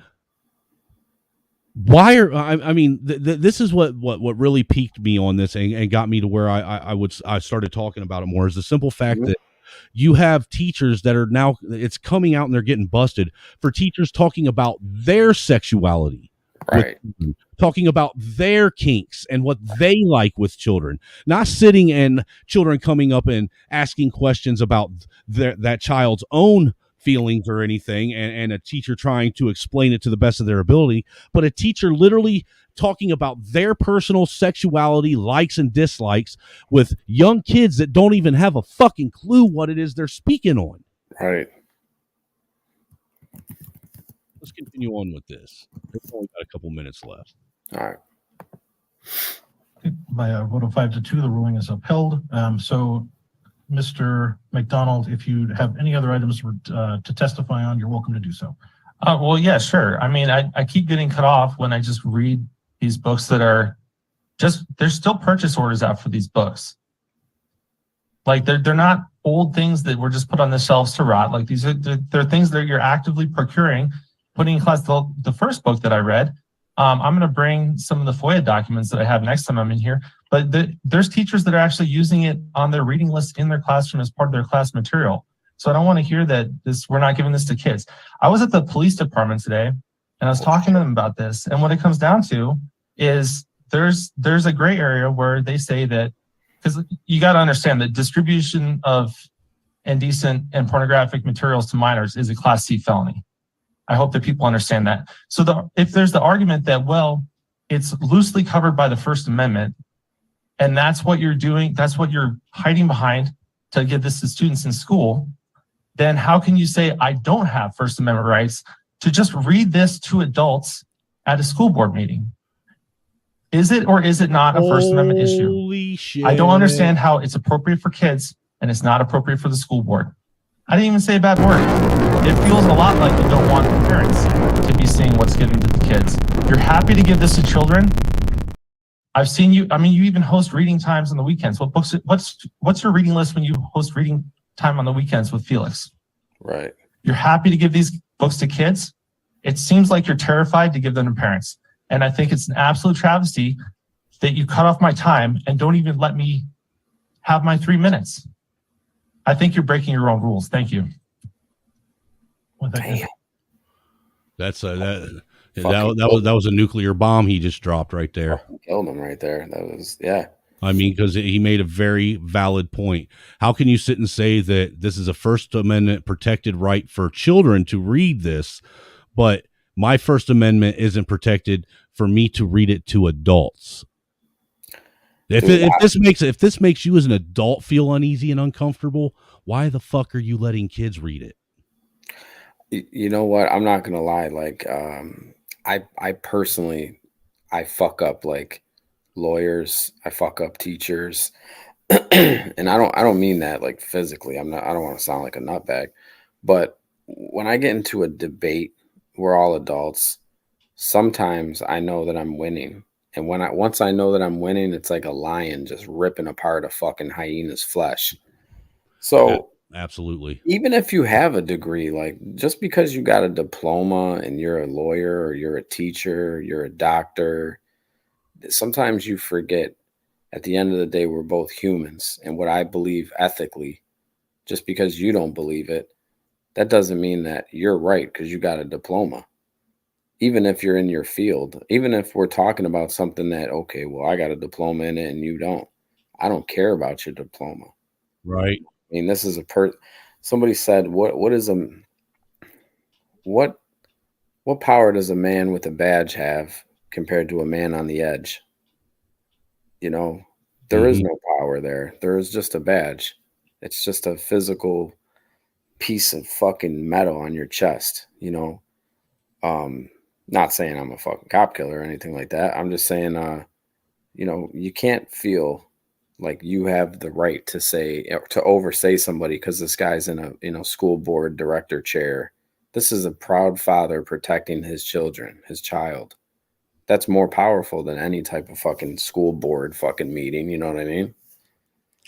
this is what really piqued me on this and got me to where I started talking about it more, is the simple fact that you have teachers that are now, it's coming out and they're getting busted for teachers talking about their sexuality, talking about their kinks and what they like with children, not sitting and children coming up and asking questions about that child's own feelings or anything, and a teacher trying to explain it to the best of their ability, but a teacher literally talking about their personal sexuality, likes and dislikes with young kids that don't even have a fucking clue what it is they're speaking on. Right. Let's continue on with this. We've only got a couple minutes left. All right. By a vote of 5-2, the ruling is upheld. So Mr. McDonald, if you have any other items to testify on, you're welcome to do so. Well, yeah, sure. I mean, I keep getting cut off when I just read these books that are there's still purchase orders out for these books. Like they're not old things that were just put on the shelves to rot. Like they're things that you're actively procuring, putting in class. The first book that I read, I'm going to bring some of the FOIA documents that I have next time I'm in here. But there's teachers that are actually using it on their reading list in their classroom as part of their class material. So I don't want to hear that we're not giving this to kids. I was at the police department today and I was talking to them about this. And what it comes down to is there's a gray area where they say that, because you got to understand that distribution of indecent and pornographic materials to minors is a Class C felony. I hope that people understand that. So if there's the argument that, well, it's loosely covered by the First Amendment, and that's what you're doing, that's what you're hiding behind to get this to students in school, then how can you say I don't have First Amendment rights to just read this to adults at a school board meeting? Is it or is it not a First Amendment issue? Holy shit. I don't understand how it's appropriate for kids and it's not appropriate for the school board. I didn't even say a bad word. It feels a lot like you don't want parents to be seeing what's given to the kids. You're happy to give this to children. I've seen you. I mean, you even host reading times on the weekends. What books? What's your reading list when you host reading time on the weekends with Felix? Right. You're happy to give these books to kids. It seems like you're terrified to give them to parents. And I think it's an absolute travesty that you cut off my time and don't even let me have my 3 minutes. I think you're breaking your own rules. Thank you. That's that was a nuclear bomb he just dropped right there. Killed him right there. That was, yeah. I mean, because he made a very valid point. How can you sit and say that this is a First Amendment protected right for children to read this, but my First Amendment isn't protected for me to read it to adults? If this makes you as an adult feel uneasy and uncomfortable, why the fuck are you letting kids read it? You know what? I'm not gonna lie. Like, I personally, I fuck up like lawyers. I fuck up teachers, and I don't mean that like physically. I don't want to sound like a nutbag, but when I get into a debate, we're all adults. Sometimes I know that I'm winning, and once I know that I'm winning, it's like a lion just ripping apart a fucking hyena's flesh. So. Yeah. Absolutely. Even if you have a degree, like just because you got a diploma and you're a lawyer or you're a teacher, you're a doctor, sometimes you forget at the end of the day, we're both humans. And what I believe ethically, just because you don't believe it, that doesn't mean that you're right because you got a diploma. Even if you're in your field, even if we're talking about something that, okay, well, I got a diploma in it and you don't. I don't care about your diploma. Right. I mean, this is somebody said, what power does a man with a badge have compared to a man on the edge? You know, there is no power there. There is just a badge. It's just a physical piece of fucking metal on your chest, you know? Not saying I'm a fucking cop killer or anything like that. I'm just saying, you know, you can't feel like you have the right to say, to oversay somebody because this guy's in a school board director chair. This is a proud father protecting his children, his child. That's more powerful than any type of fucking school board fucking meeting. You know what I mean?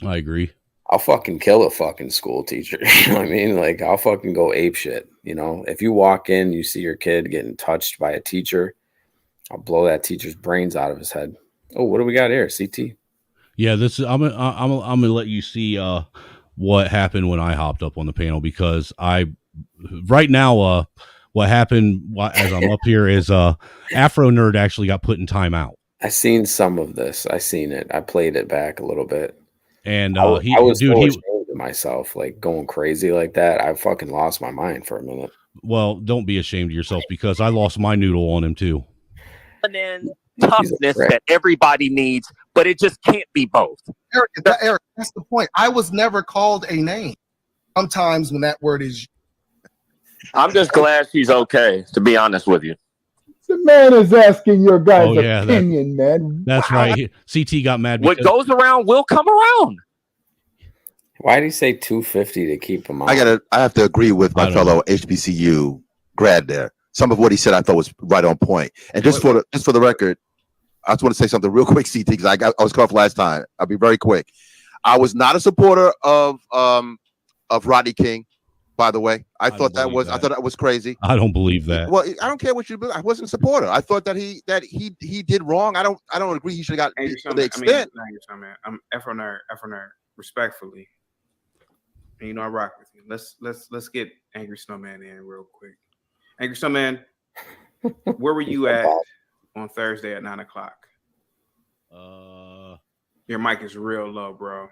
I agree. I'll fucking kill a fucking school teacher. You know what I mean? Like, I'll fucking go ape shit. You know, if you walk in, you see your kid getting touched by a teacher, I'll blow that teacher's brains out of his head. Oh, what do we got here? CT. Yeah, I'm gonna let you see what happened when I hopped up on the panel, because right now what happened as I'm up here is Afro Nerd actually got put in timeout. I seen some of this. I seen it. I played it back a little bit. And I was ashamed of myself, like going crazy like that. I fucking lost my mind for a minute. Well, don't be ashamed of yourself, because I lost my noodle on him too. And then toughness that everybody needs, but it just can't be both. Eric, that's the point. I was never called a name. Sometimes when that word is, I'm just glad she's okay, to be honest with you. The man is asking your guys' opinion, man. That's right. CT got mad. What goes around will come around. Why did he say 250 to keep him on? I have to agree with my fellow HBCU grad there. Some of what he said I thought was right on point. And just for the record, I just want to say something real quick, CT, because I was cut off last time. I'll be very quick. I was not a supporter of Rodney King, by the way. I thought that was crazy. I don't believe that. Well, I don't care what you believe. I wasn't a supporter. I thought that he did wrong. I don't agree he should have got to the extent. I'm Afro nerd, respectfully. And you know I rock with you. Let's get Angry Snowman in real quick. Angry Snowman, where were you at on Thursday at 9:00? Your mic is real low, bro.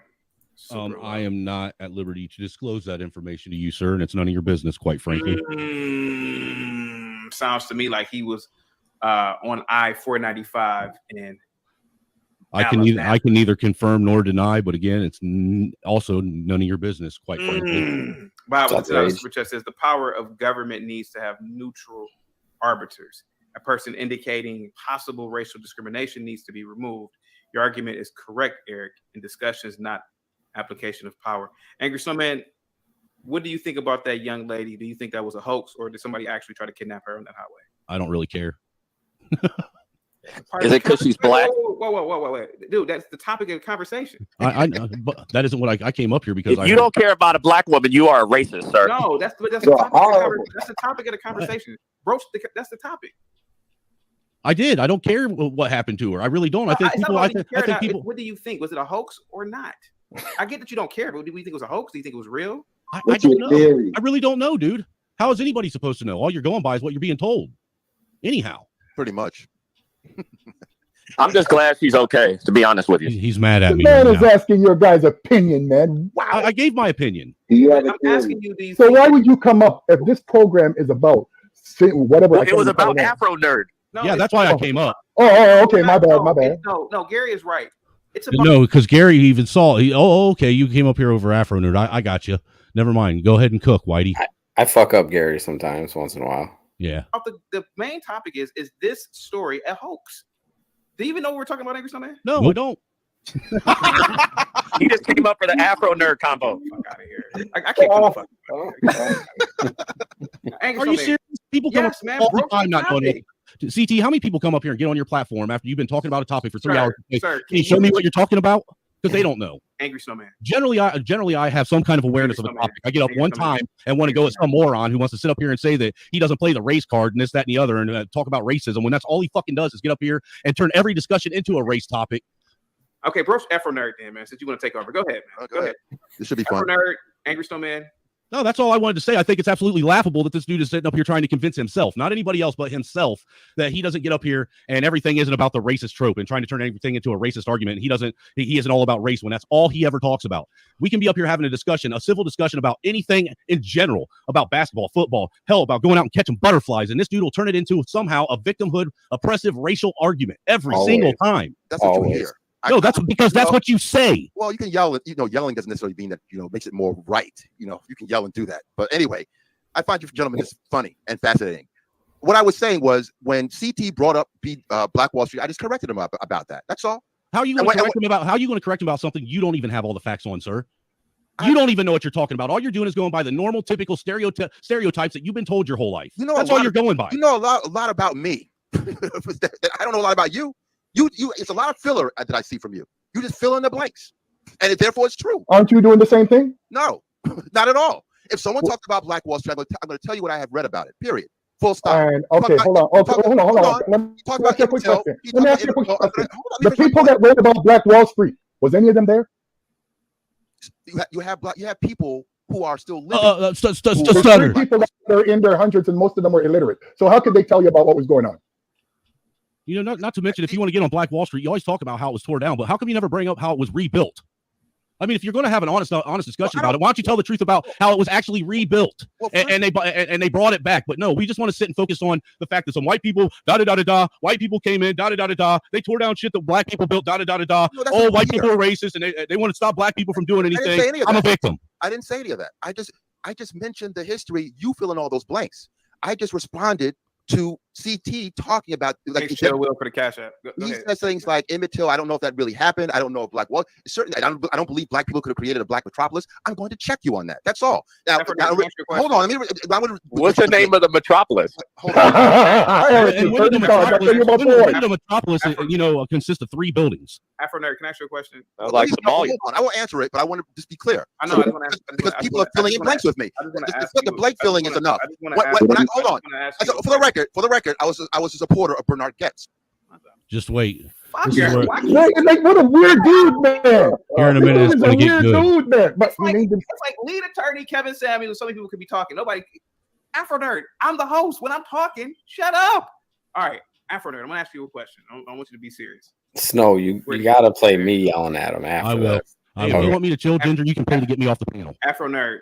I am not at liberty to disclose that information to you, sir, and it's none of your business, quite frankly. Sounds to me like he was on I-495 and I can neither confirm nor deny, but again, it's also none of your business, quite frankly. Bible Super Chat says the power of government needs to have neutral arbiters. A person indicating possible racial discrimination needs to be removed. Your argument is correct, Eric, in discussions, not application of power. Angry Snowman, what do you think about that young lady? Do you think that was a hoax, or did somebody actually try to kidnap her on that highway? I don't really care. Is it because she's black? Whoa, dude, that's the topic of the conversation. But that isn't what I came up here because if you don't care about a black woman, you are a racist, sir. No, that's the topic of the conversation. Broach, that's the topic. I did. I don't care what happened to her. I really don't. I think people. I think people. What do you think? Was it a hoax or not? I get that you don't care, but do you think it was a hoax? Do you think it was real? I don't know. I really don't know, dude. How is anybody supposed to know? All you're going by is what you're being told. Anyhow, pretty much. I'm just glad she's okay, to be honest with you. He's mad at The me. man right is now. asking your guys' opinion, man. Wow. I gave my opinion. I'm asking you these. So why would you come up if this program is about whatever? Well, it was about Afro Nerd. No, Yeah, that's why I came up. Oh, okay. My bad. No, Gary is right. It's about No, because Gary even saw. Okay, you came up here over Afro Nerd. I got you. Never mind. Go ahead and cook, Whitey. I fuck up Gary sometimes, once in a while. Yeah. the main topic is this story a hoax? Do you even know what we're talking about, Angry Snowman? No, I don't. He just came up for the Afro Nerd combo. Fuck out of here. I can't come Are you serious? People come Yes, up man, all the broke time, not topic. funny. CT, how many people come up here and get on your platform after you've been talking about a topic for 3 Sir, hours? sir, Can you show me what you're talking about? Because they don't know. Angry Snowman. Generally, I have some kind of awareness of the topic. I get up one time and want to go at some moron who wants to sit up here and say that he doesn't play the race card and this, that, and the other, and talk about racism when that's all he fucking does is get up here and turn every discussion into a race topic. Okay, broach Afro Nerd, then, man. Since you want to take over, go ahead, man. Go ahead. This should be Afro fun. Nerd, Angry Snowman. No, that's all I wanted to say. I think it's absolutely laughable that this dude is sitting up here trying to convince himself, not anybody else, but himself, that he doesn't get up here and everything isn't about the racist trope and trying to turn everything into a racist argument. He isn't all about race when that's all he ever talks about. We can be up here having a discussion, a civil discussion about anything in general, about basketball, football, hell, about going out and catching butterflies. And this dude will turn it into somehow a victimhood, oppressive racial argument every single time. That's what you hear. No, that's because that's what you say. Well, you can yell. Yelling doesn't necessarily mean that makes it more right. You can yell and do that. But anyway, I find you gentlemen just funny and fascinating. What I was saying was when CT brought up Black Wall Street, I just corrected him about that. That's all. How are you going to correct him about? How are you going to correct him about something you don't even have all the facts on, sir? You don't even know what you're talking about. All you're doing is going by the normal, typical stereotypes that you've been told your whole life. That's all you're going by. You know a lot about me. I don't know a lot about you. It's a lot of filler that I see from you. You just fill in the blanks, and therefore it's true. Aren't you doing the same thing? No, not at all. If someone talks about Black Wall Street, I'm going to tell you what I have read about it. Period. Full stop. And okay, hold on. Let me ask you a quick question. The people that wrote about Black Wall Street, was any of them there? You have people who are still living. Stutter. People that are in their hundreds, and most of them were illiterate. So how could they tell you about what was going on? Not to mention, if you want to get on Black Wall Street, you always talk about how it was torn down, but how come you never bring up how it was rebuilt? I mean, if you're going to have an honest discussion about it, why don't you tell the truth about how it was actually rebuilt and they brought it back? But no, we just want to sit and focus on the fact that some white people, white people came in, they tore down shit that black people built, Oh, white people are racist and they want to stop black people from doing anything. I'm a victim. I didn't say any of that. I just mentioned the history. You fill in all those blanks. I just responded to CT talking about like will for the cash app. He says things like Emmett Till. I don't know if that really happened. I don't know if Black Wall. Certainly, I don't believe black people could have created a black metropolis. I'm going to check you on that. That's all. Now hold on. What's the name of the metropolis? Hold on. The metropolis, consists of 3 buildings. Afro Nerd, can I ask you a question? Like Somalia. I won't answer it, but I want to just be clear. I know. Because people are filling in blanks with me. The blank filling is enough. Hold on. For the record, I was a supporter of Bernard Goetz. Just wait. What a weird dude, man. Here in a minute, it's going to get good. Dude, man. But it's like lead attorney Kevin Samuels. So many people could be talking. Nobody. Afro Nerd, I'm the host. When I'm talking, shut up. All right, Afro Nerd, I'm going to ask you a question. I want you to be serious. Snow, you got to play me yelling at him after I will. that. If you want me to chill, Ginger, you can pay to get me off the panel. Afro Nerd.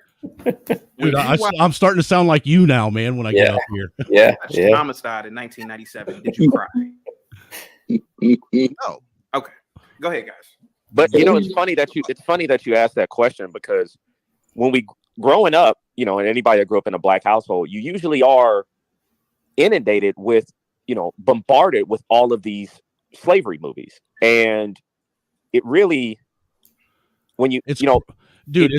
Dude, I'm starting to sound like you now, man, when I get up here. Yeah. Homicide in 1997. Did you cry? No. Okay. Go ahead, guys. But it's funny that you asked that question, because when we growing up, and anybody that grew up in a black household, you usually are inundated with, bombarded with all of these slavery movies. And it really, when it's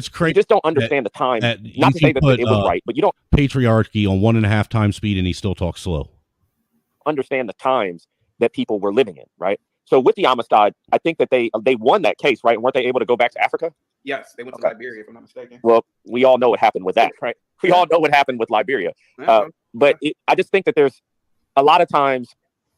crazy. You just don't understand the time. Not to say that it was right, but you don't patriarchy on 1.5 times speed and he still talks slow. Understand the times that people were living in, right? So with the Amistad, I think that they won that case, right? And weren't they able to go back to Africa? Yes, they went to Liberia, if I'm not mistaken. Well, we all know what happened with that, right? We all know what happened with Liberia. But I just think that there's a lot of times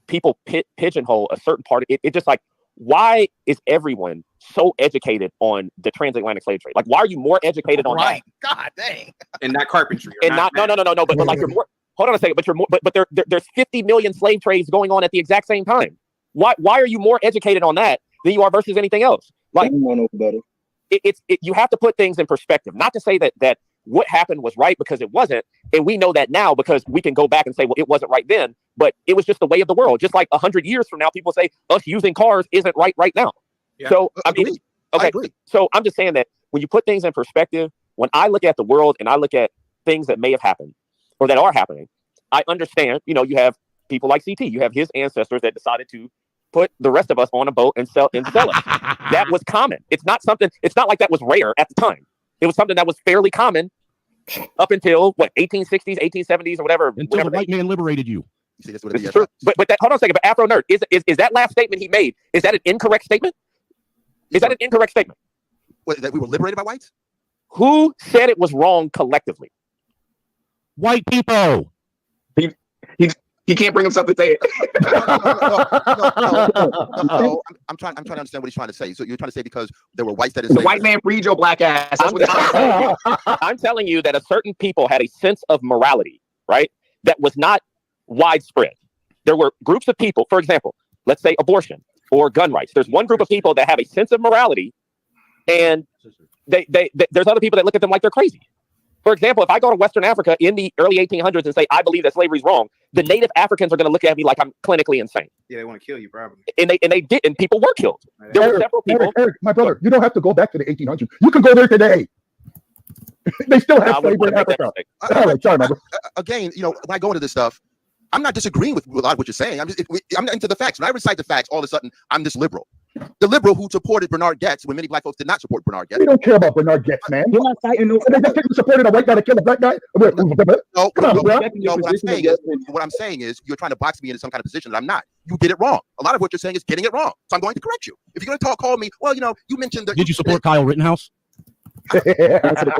people pigeonhole a certain part. It just like, why is everyone so educated on the transatlantic slave trade? Like, why are you more educated on that? God dang. And not carpentry. And not no. But like you're more. Hold on a second. But you're more. But there's 50 million slave trades going on at the exact same time. Why are you more educated on that than you are versus anything else? Like, you have to put things in perspective. Not to say that what happened was right, because it wasn't, and we know that now because we can go back and say, well, it wasn't right then, but it was just the way of the world. Just like 100 years from now, people say us using cars isn't right now. Yeah. So I mean, okay. So I'm just saying that when you put things in perspective, when I look at the world and I look at things that may have happened or that are happening, I understand. You have people like CT. You have his ancestors that decided to put the rest of us on a boat and sell us. That was common. It's not like that was rare at the time. It was something that was fairly common up until 1860s, 1870s, or whatever. Until the white man liberated you. This is true. But hold on a second. But Afro Nerd, is that last statement he made? Is that an incorrect statement? Is that an incorrect statement? What, that we were liberated by whites? Who said it was wrong collectively? White people. He can't bring himself to say it. No, I'm trying to understand what he's trying to say. So you're trying to say because there were whites that the white man freed your black ass. I'm telling you that a certain people had a sense of morality, right? That was not widespread. There were groups of people, for example, let's say abortion or gun rights. There's one group of people that have a sense of morality, and there's other people that look at them like they're crazy. For example, if I go to Western Africa in the early 1800s and say, I believe that slavery is wrong, the native Africans are going to look at me like I'm clinically insane. Yeah, they want to kill you, probably. And they did, and people were killed. There were several people. Eric, my brother, you don't have to go back to the 1800s. You can go there today. They still have slavery in Africa. All right, sorry, my brother. Again, when I go into this stuff, I'm not disagreeing with a lot of what you're saying. I'm not into the facts. When I recite the facts, all of a sudden, I'm this liberal. The liberal who supported Bernard Getz when many black folks did not support Bernard Getz. We don't care about Bernard Getz, man. You're not fighting. They just supported a white guy to kill a black guy. No, what I'm saying is you're trying to box me into some kind of position that I'm not. You get it wrong. A lot of what you're saying is getting it wrong. So I'm going to correct you. If you're going to call me, well, you mentioned that. Did you support Kyle Rittenhouse? Answer the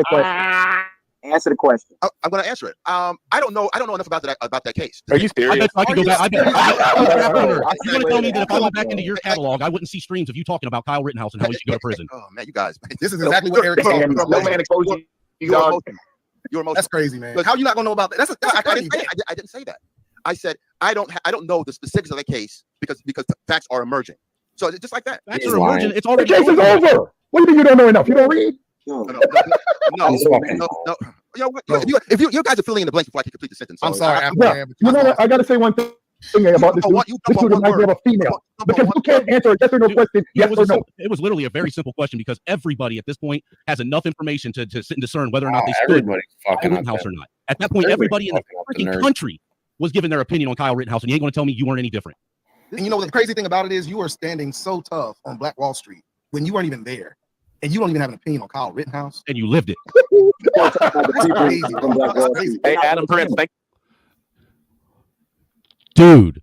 question. Answer the question. I'm going to answer it. I don't know enough about that case. Are you serious? I could go back. You're going to tell me that if I went back into your catalog, I wouldn't see streams of you talking about Kyle Rittenhouse and how he should go to prison. Oh man, you guys. This is exactly what Eric's talking about. No man exposed you. You're emotional. That's crazy, man. Look, how you not gonna know about that? I didn't say that. I said I don't know the specifics of the case because the facts are emerging. So it's just like that. Facts are emerging. It's already the case is over. What do you mean you don't know enough? You don't read? No. You know what? If you guys are filling in the blanks before I can complete the sentence. I'm sorry. You know what? I got to say one thing about this dude. This dude reminds me of a female because you can't answer a yes or no question. Yes or no. It was literally a very simple question because everybody at this point has enough information to sit and discern whether or not they stood Kyle Rittenhouse or not. At that point, everybody in the freaking country was giving their opinion on Kyle Rittenhouse, and you ain't going to tell me you weren't any different. And the crazy thing about it is you are standing so tough on Black Wall Street when you weren't even there. And you don't even have an opinion on Kyle Rittenhouse. And you lived it. Hey, Adam Prince, dude.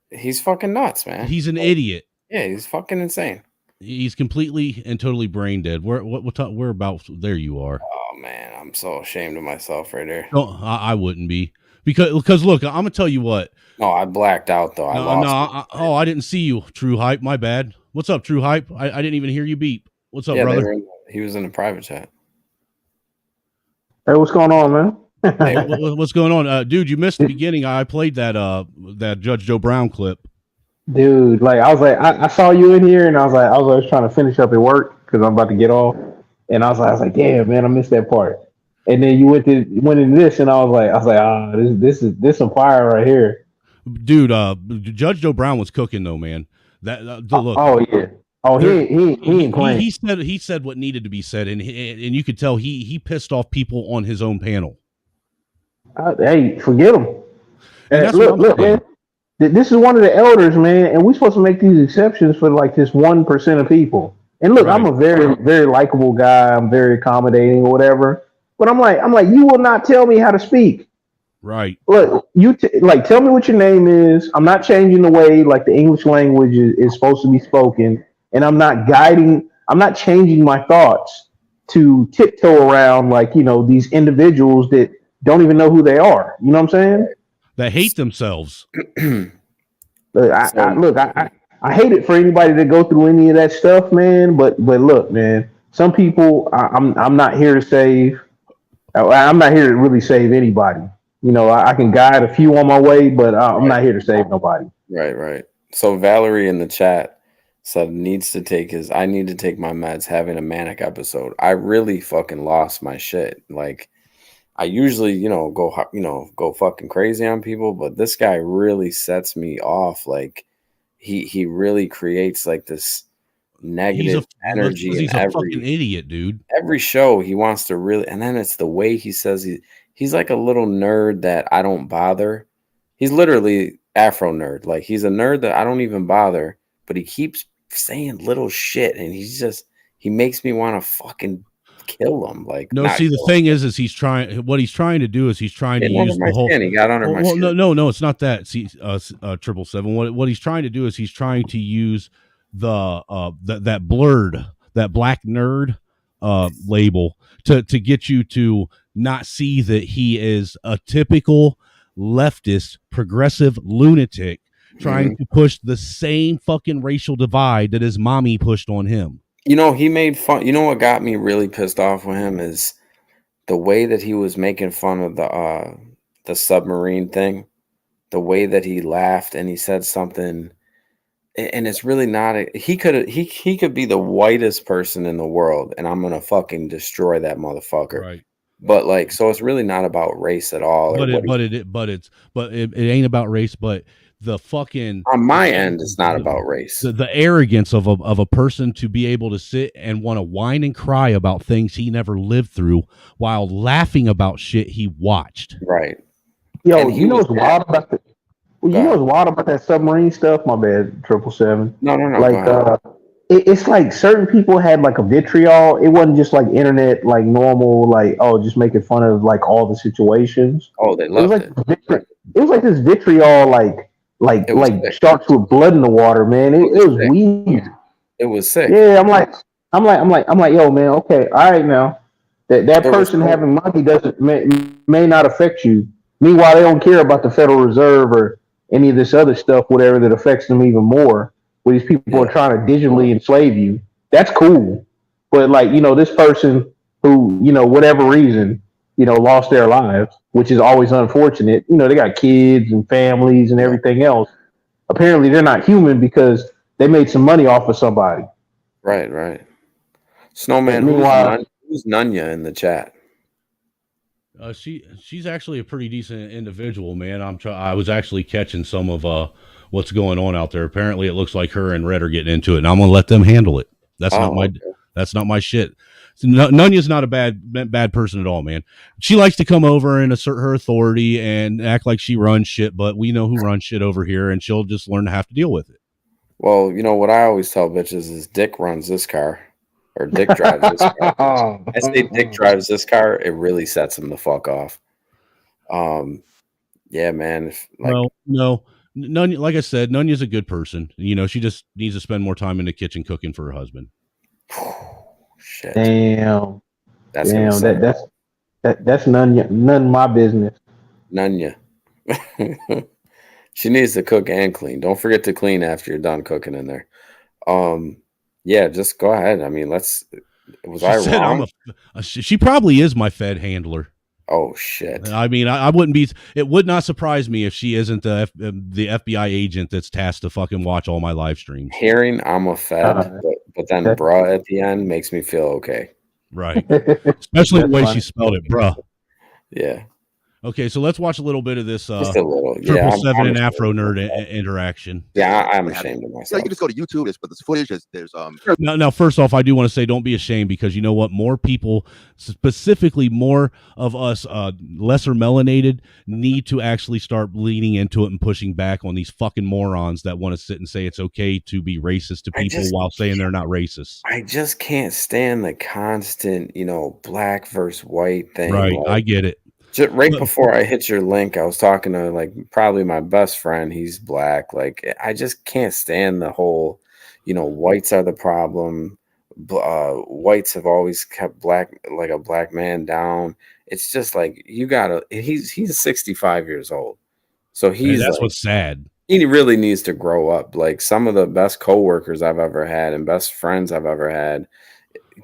He's fucking nuts, man. He's an idiot. Yeah, he's fucking insane. He's completely and totally brain dead. We're about there. You are. Oh man, I'm so ashamed of myself right there. No, I wouldn't be because look, I'm gonna tell you what. No, I blacked out though. I didn't see you, True Hype. My bad. What's up, True Hype? I didn't even hear you beep. What's up, brother? He was in a private chat. Hey, what's going on, man? Hey, what's going on, dude? You missed the beginning. I played that Judge Joe Brown clip. Dude, like I saw you in here, and I was trying to finish up at work because I'm about to get off, and I was like, damn, man, I missed that part. And then you went into this, and I was like, this is some fire right here, dude. Judge Joe Brown was cooking though, man. Look. Oh yeah. Oh, he ain't playing. He said what needed to be said, and you could tell he pissed off people on his own panel. Hey, forget him. Look, man. This is one of the elders, man, and we're supposed to make these exceptions for like this 1% of people. And look, right. I'm a very, very likable guy. I'm very accommodating or whatever. But I'm like, you will not tell me how to speak. Right. Look, tell me what your name is. I'm not changing the way like the English language is supposed to be spoken. And I'm not changing my thoughts to tiptoe around like, these individuals that don't even know who they are. You know what I'm saying? that hate themselves. Look, I hate it for anybody to go through any of that stuff, man. But look, man, some people I'm not here to save. I'm not here to really save anybody. You know, I can guide a few on my way, but I'm not here to save nobody. Right. So Valerie in the chat said I need to take my meds, having a manic episode. I really fucking lost my shit. Like I usually, go fucking crazy on people, but this guy really sets me off. Like he really creates like this negative energy. He's a fucking idiot, dude. Every show he wants to really, and then it's the way he says he's like a little nerd that I don't bother. He's literally Afro nerd. Like he's a nerd that I don't even bother, but he keeps saying little shit, and he makes me want to fucking kill him. Like no, see, the thing is he's trying to use the whole. He got under my skin. No, it's not that. See, 777. What he's trying to do is he's trying to use that blurred, that black nerd label to get you to not see that he is a typical leftist progressive lunatic trying to push the same fucking racial divide that his mommy pushed on him. He made fun. You know what got me really pissed off with him is the way that he was making fun of the submarine thing, the way that he laughed and he said something, and it's really not. He could be the whitest person in the world, and I'm gonna fucking destroy that motherfucker. Right. But so it's really not about race at all. But it ain't about race. But the fucking on my end, it's not about race. The arrogance of a person to be able to sit and want to whine and cry about things he never lived through while laughing about shit he watched. Right. Yo, you know what's wild about that? Well, you know what's wild about that submarine stuff? My bad, 777. No. Like, it's like certain people had like a vitriol. It wasn't just like internet, like normal, like just making fun of like all the situations. Oh, they loved it. It was like this vitriol, like sharks with blood in the water, man. It was weird. It was sick. Yeah, I'm like, yo, man. Okay, all right, now that person having money may not affect you. Meanwhile, they don't care about the Federal Reserve or any of this other stuff, whatever that affects them even more. Where these people are trying to digitally enslave you. That's cool, but this person who whatever reason lost their lives, which is always unfortunate. They got kids and families and everything else. Apparently, they're not human because they made some money off of somebody. Right. Snowman, who's Nunya in the chat? She's actually a pretty decent individual, man. I was actually catching some of what's going on out there. Apparently, it looks like her and Red are getting into it, and I'm gonna let them handle it. That's not my shit. Nunya's not a bad person at all, man. She likes to come over and assert her authority and act like she runs shit, but we know who runs shit over here, and she'll just learn to have to deal with it. Well, what I always tell bitches is Dick runs this car, or Dick drives this car. I say Dick drives this car, it really sets him the fuck off. Yeah, man. No. Nunya, like I said, Nunya's a good person. She just needs to spend more time in the kitchen cooking for her husband. Shit. Damn. That's none of my business. Nunya. She needs to cook and clean. Don't forget to clean after you're done cooking in there. Yeah, just go ahead. I mean, was I wrong? She probably is my Fed handler. Oh shit! I mean, I wouldn't be. It would not surprise me if she isn't the FBI agent that's tasked to fucking watch all my live streams. Hearing I'm a Fed, but then bruh at the end makes me feel okay. Right, especially the way she spelled it, bruh. Yeah. Okay, so let's watch a little bit of this. Just a little. 777 and Afro Nerd interaction. Yeah, I'm ashamed of myself. So you can just go to YouTube. But this footage there's Now, first off, I do want to say don't be ashamed, because you know what? More people, specifically more of us lesser melanated, need to actually start leaning into it and pushing back on these fucking morons that want to sit and say it's okay to be racist to people while saying they're not racist. I just can't stand the constant, black versus white thing. Right, I get it. Just right before I hit your link, I was talking to probably my best friend. He's black. I just can't stand the whole, whites are the problem. Whites have always kept a black man down. It's just you gotta. He's 65 years old. So he's that's like, what's sad. He really needs to grow up. Like some of the best coworkers I've ever had and best friends I've ever had,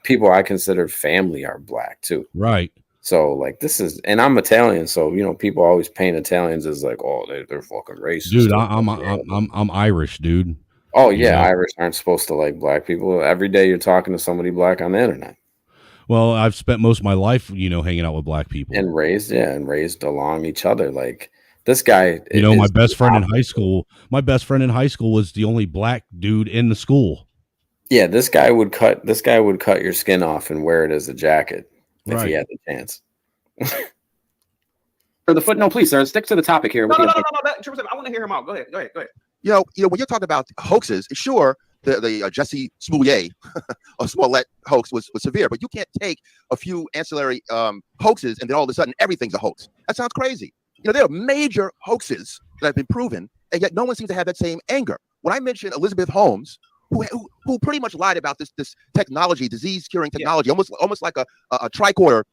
people I consider family are black too. Right. So like this is, and I'm Italian, so you know people always paint Italians as like, oh, they're fucking racist. Dude, I'm Irish, dude. Oh yeah, Irish aren't supposed to like black people. Every day you're talking to somebody black on the internet. Well, I've spent most of my life, hanging out with black people and raised along each other. Like this guy, my best friend in high school. My best friend in high school was the only black dude in the school. Yeah, this guy would cut your skin off and wear it as a jacket if he had the chance. For the foot, no, please, sir. Stick to the topic here. No. I want to hear him out. Go ahead. You know, when you're talking about hoaxes, sure, the Jesse Smollett hoax was severe, but you can't take a few ancillary hoaxes and then all of a sudden everything's a hoax. That sounds crazy. You know, there are major hoaxes that have been proven, and yet no one seems to have that same anger. When I mentioned Elizabeth Holmes, who pretty much lied about this technology, disease curing technology, almost like a tricorder.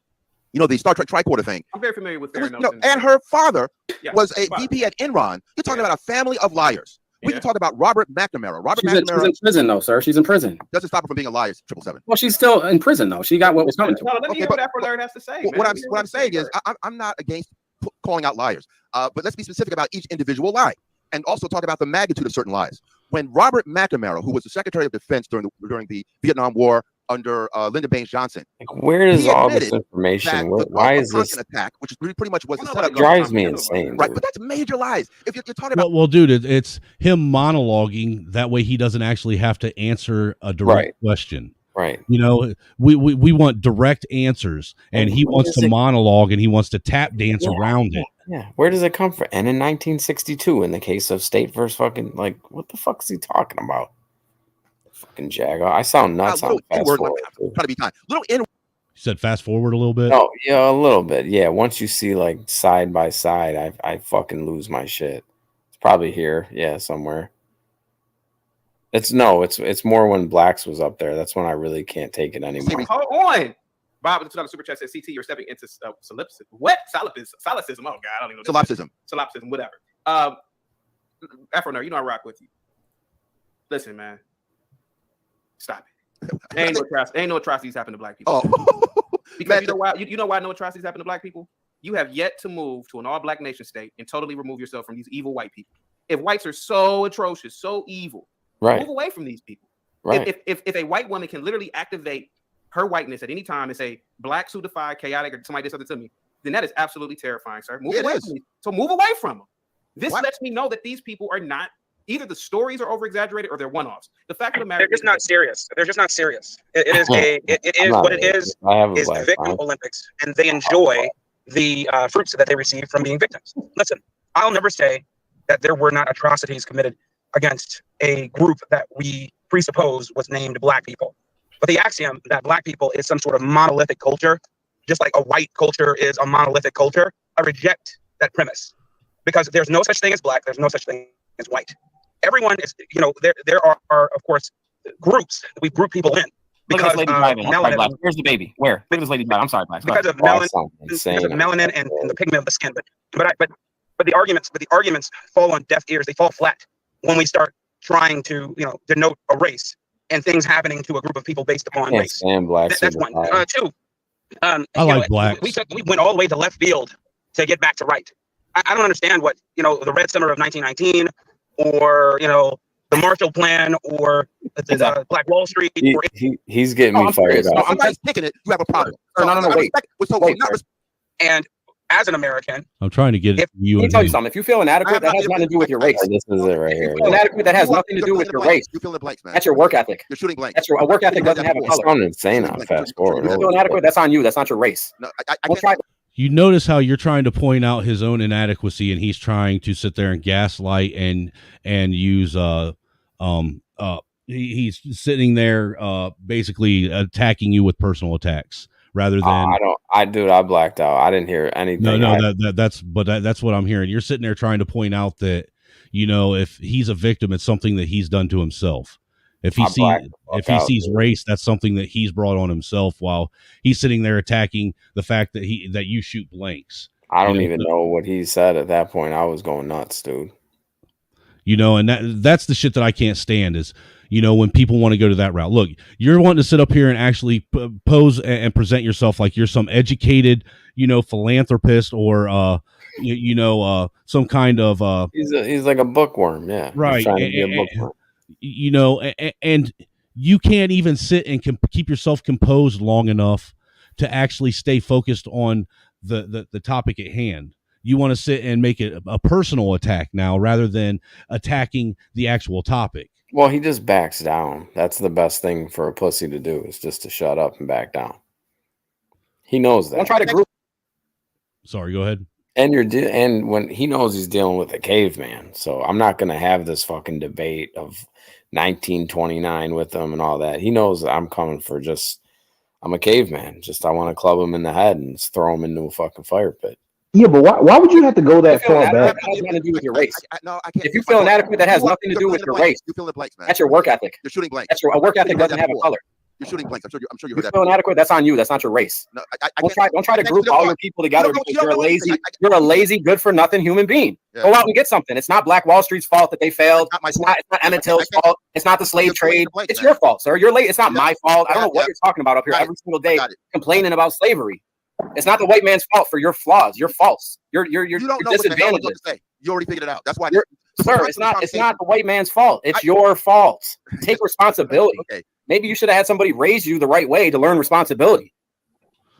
You know, the Star Trek tricorder thing. I'm very familiar with that. And her father was a VP at Enron. You're talking about a family of liars. We can talk about Robert McNamara. She's in prison, though, sir. She's in prison. Doesn't stop her from being a liar, 777. Well, she's still in prison, though. She got what was coming to her. No, let me hear what Afro has to say. What I'm saying is, I'm not against calling out liars, but let's be specific about each individual lie, and also talk about the magnitude of certain lies. When Robert McNamara, who was the Secretary of Defense during the Vietnam War under Lyndon Baines Johnson, where is all this information? Why is this attack, which is pretty much was the setup? Drives me insane, right? But that's major lies. If you're talking about, well, dude, it's him monologuing. That way, he doesn't actually have to answer a direct question. Right. You know, we want direct answers, and he wants to monologue, and he wants to tap dance around it. Yeah. Where does it come from? And in 1962, in the case of State versus fucking, like, what the fuck is he talking about? Fucking Jagger. I sound nuts on fast forward. Trying to be kind. Little N. You said fast forward a little bit. Oh yeah, a little bit. Yeah. Once you see like side by side, I fucking lose my shit. It's probably here. Yeah, somewhere. It's more when Blacks was up there. That's when I really can't take it anymore. Hold on. Bob with the super chat says, CT, you're stepping into solipsism. What? Solipsism. Oh, God. I don't even know. Solipsism, whatever. Afro Nerd, you know I rock with you. Listen, man. Stop it. Ain't no atrocities happen to black people. Oh. Because you know why? You know why no atrocities happen to black people? You have yet to move to an all-black nation state and totally remove yourself from these evil white people. If whites are so atrocious, so evil, move away from these people. Right. If a white woman can literally activate her whiteness at any time and say blacks who defy chaotic or somebody did something to me, then that is absolutely terrifying, sir. Move away from me. So move away from them. This lets me know that these people are not, either the stories are over exaggerated or they're one-offs. The fact of the matter, they're just not serious. They're just not serious. It is what it is the victim Olympics, and they enjoy the fruits that they receive from being victims. Listen, I'll never say that there were not atrocities committed against a group that we presuppose was named black people. But the axiom that black people is some sort of monolithic culture, just like a white culture is a monolithic culture, I reject that premise. Because there's no such thing as black, there's no such thing as white. Everyone is, there are of course, groups. We group people in. Look at this lady driving. Where's the baby? Where? Look at this lady driving. I'm sorry, Black. Because of melanin and the pigment of the skin. But the arguments fall on deaf ears. They fall flat when we start trying to, denote a race and things happening to a group of people based upon race. That's one. Two. I like blacks. We went all the way to left field to get back to right. I don't understand what, the Red Summer of 1919 or, the Marshall Plan or the Black Wall Street. He's getting me fired up. I'm just picking it. You have a problem. Wait. And as an American, I'm trying to get you. Let me tell you something. If you feel inadequate, that has nothing to do with your race. This is it right here. If you feel inadequate, that has nothing to do with your race. You fill the blanks, man. That's your work ethic. You're shooting blanks. That's your work ethic doesn't have a color. I'm insane on fast forward. If you feel inadequate, that's on you. That's not your race. No, I can't. You notice how you're trying to point out his own inadequacy, and he's trying to sit there and gaslight and use he's sitting there basically attacking you with personal attacks rather than I blacked out. I didn't hear anything. That's what I'm hearing. You're sitting there trying to point out that if he's a victim, it's something that he's done to himself. If he sees race, that's something that he's brought on himself while he's sitting there attacking the fact that you shoot blanks. I don't even know what he said at that point. I was going nuts, dude. And that's the shit that I can't stand is, when people want to go to that route. Look, you're wanting to sit up here and actually pose and present yourself like you're some educated, philanthropist or, some kind of. He's like a bookworm, yeah. Right. He's trying to be a bookworm. And you can't even sit and keep yourself composed long enough to actually stay focused on the topic at hand. You want to sit and make it a personal attack now rather than attacking the actual topic. Well, he just backs down. That's the best thing for a pussy to do is just to shut up and back down. He knows that. Don't try to group. Sorry, go ahead. And when he knows he's dealing with a caveman, so I'm not going to have this fucking debate of 1929 with him and all that. He knows that I'm coming for I'm a caveman. I want to club him in the head and throw him into a fucking fire pit. Yeah, but why would you have to go that far back? That has nothing to do with your race. If you feel inadequate, that has nothing to do with your race. You fill in the blanks, man. That's your work ethic. You're shooting blanks. That's a work ethic doesn't have a color. You're shooting blanks. I'm sure you You heard that. feel inadequate. That's on you. That's not your race. No, Don't try to group all your people together because you're a lazy, good for nothing human being. Go out and get something. It's not Black Wall Street's fault that they failed. It's not Emmett Till's fault. It's not the slave trade. It's your fault, sir. You're late. It's not my fault. I don't know what you're talking about up here every single day complaining about slavery. It's not the white man's fault for your flaws. You're false. You're disadvantaged. You already figured it out. That's why, sir. It's not the white man's fault. It's your fault. Take responsibility. Okay. Maybe you should have had somebody raise you the right way to learn responsibility.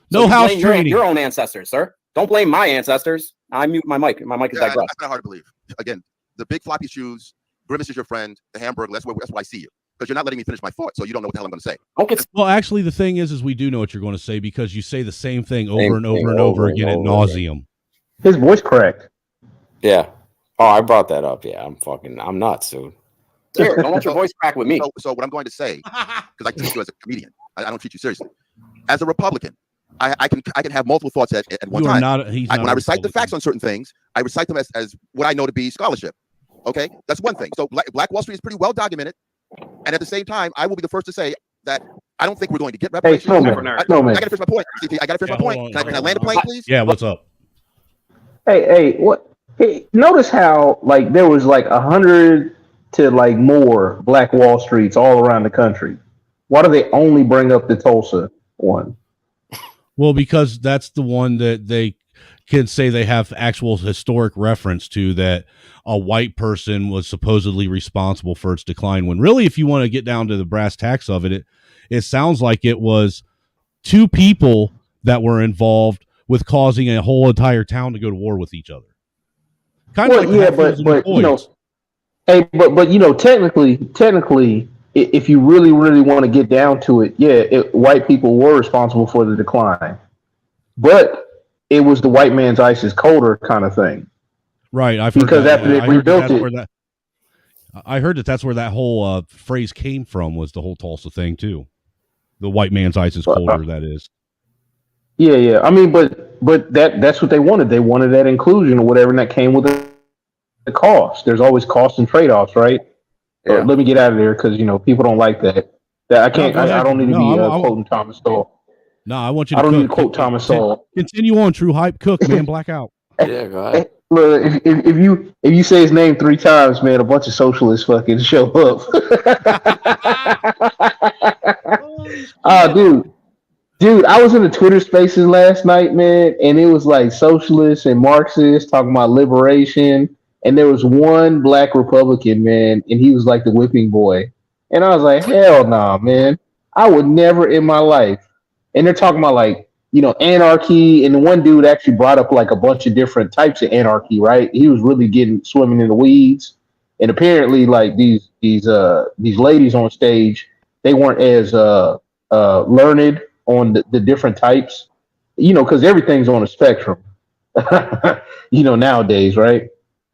No house training. Your own ancestors, sir. Don't blame my ancestors. I mute my mic. My mic is digressed. That's not hard to believe. Again, the big floppy shoes, Grimace is your friend, the hamburger. That's where I see you. Because you're not letting me finish my thought, so you don't know what the hell I'm going to say. Okay. Well, actually, the thing is we do know what you're going to say because you say the same thing over and over again ad nauseum. His voice cracked. Yeah. Oh, I brought that up. Yeah, I'm nuts, dude. Sure, don't let your voice crack with me. So what I'm going to say, because I treat you as a comedian, I don't treat you seriously. As a Republican, I can have multiple thoughts at one time. When I recite the facts on certain things, I recite them as what I know to be scholarship. Okay, that's one thing. So Black Wall Street is pretty well documented, and at the same time, I will be the first to say that I don't think we're going to get reparations. Hey, no, man. I got to finish my point. CP, I got to finish my point. Can I land a plane, please? Yeah, what's up? Hey, what? Hey, notice how there was 100 to more Black Wall Streets all around the country. Why do they only bring up the Tulsa one? Well, because that's the one that they can say they have actual historic reference to, that a white person was supposedly responsible for its decline, when really, if you want to get down to the brass tacks of it, it sounds like it was two people that were involved with causing a whole entire town to go to war with each other. Kind of technically, if you really want to get down to it, white people were responsible for the decline, but it was the white man's ice is colder kind of thing. Right. I've heard that. After they rebuilt it. I heard that's where that whole phrase came from, was the whole Tulsa thing too. The white man's ice is colder, that is. Yeah. I mean, but that's what they wanted. They wanted that inclusion or whatever, and that came with the cost. There's always costs and trade-offs, right? Yeah. Let me get out of there because people don't like that. I can't. I don't need to be quoting Thomas Sowell. No, I want you to. I don't need to quote Thomas Sowell. Continue on, True Hype. Cook, man. Blackout. Yeah, go ahead. Look, if you say his name 3 times, man, a bunch of socialists fucking show up. Dude, I was in the Twitter Spaces last night, man, and it was like socialists and Marxists talking about liberation, and there was one black Republican, man, and he was like the whipping boy, and I was like, hell nah, man, I would never in my life. And they're talking about anarchy, and the one dude actually brought up a bunch of different types of anarchy, right? He was really swimming in the weeds, and apparently these ladies on stage, they weren't as learned on the different types, because everything's on a spectrum, nowadays, right?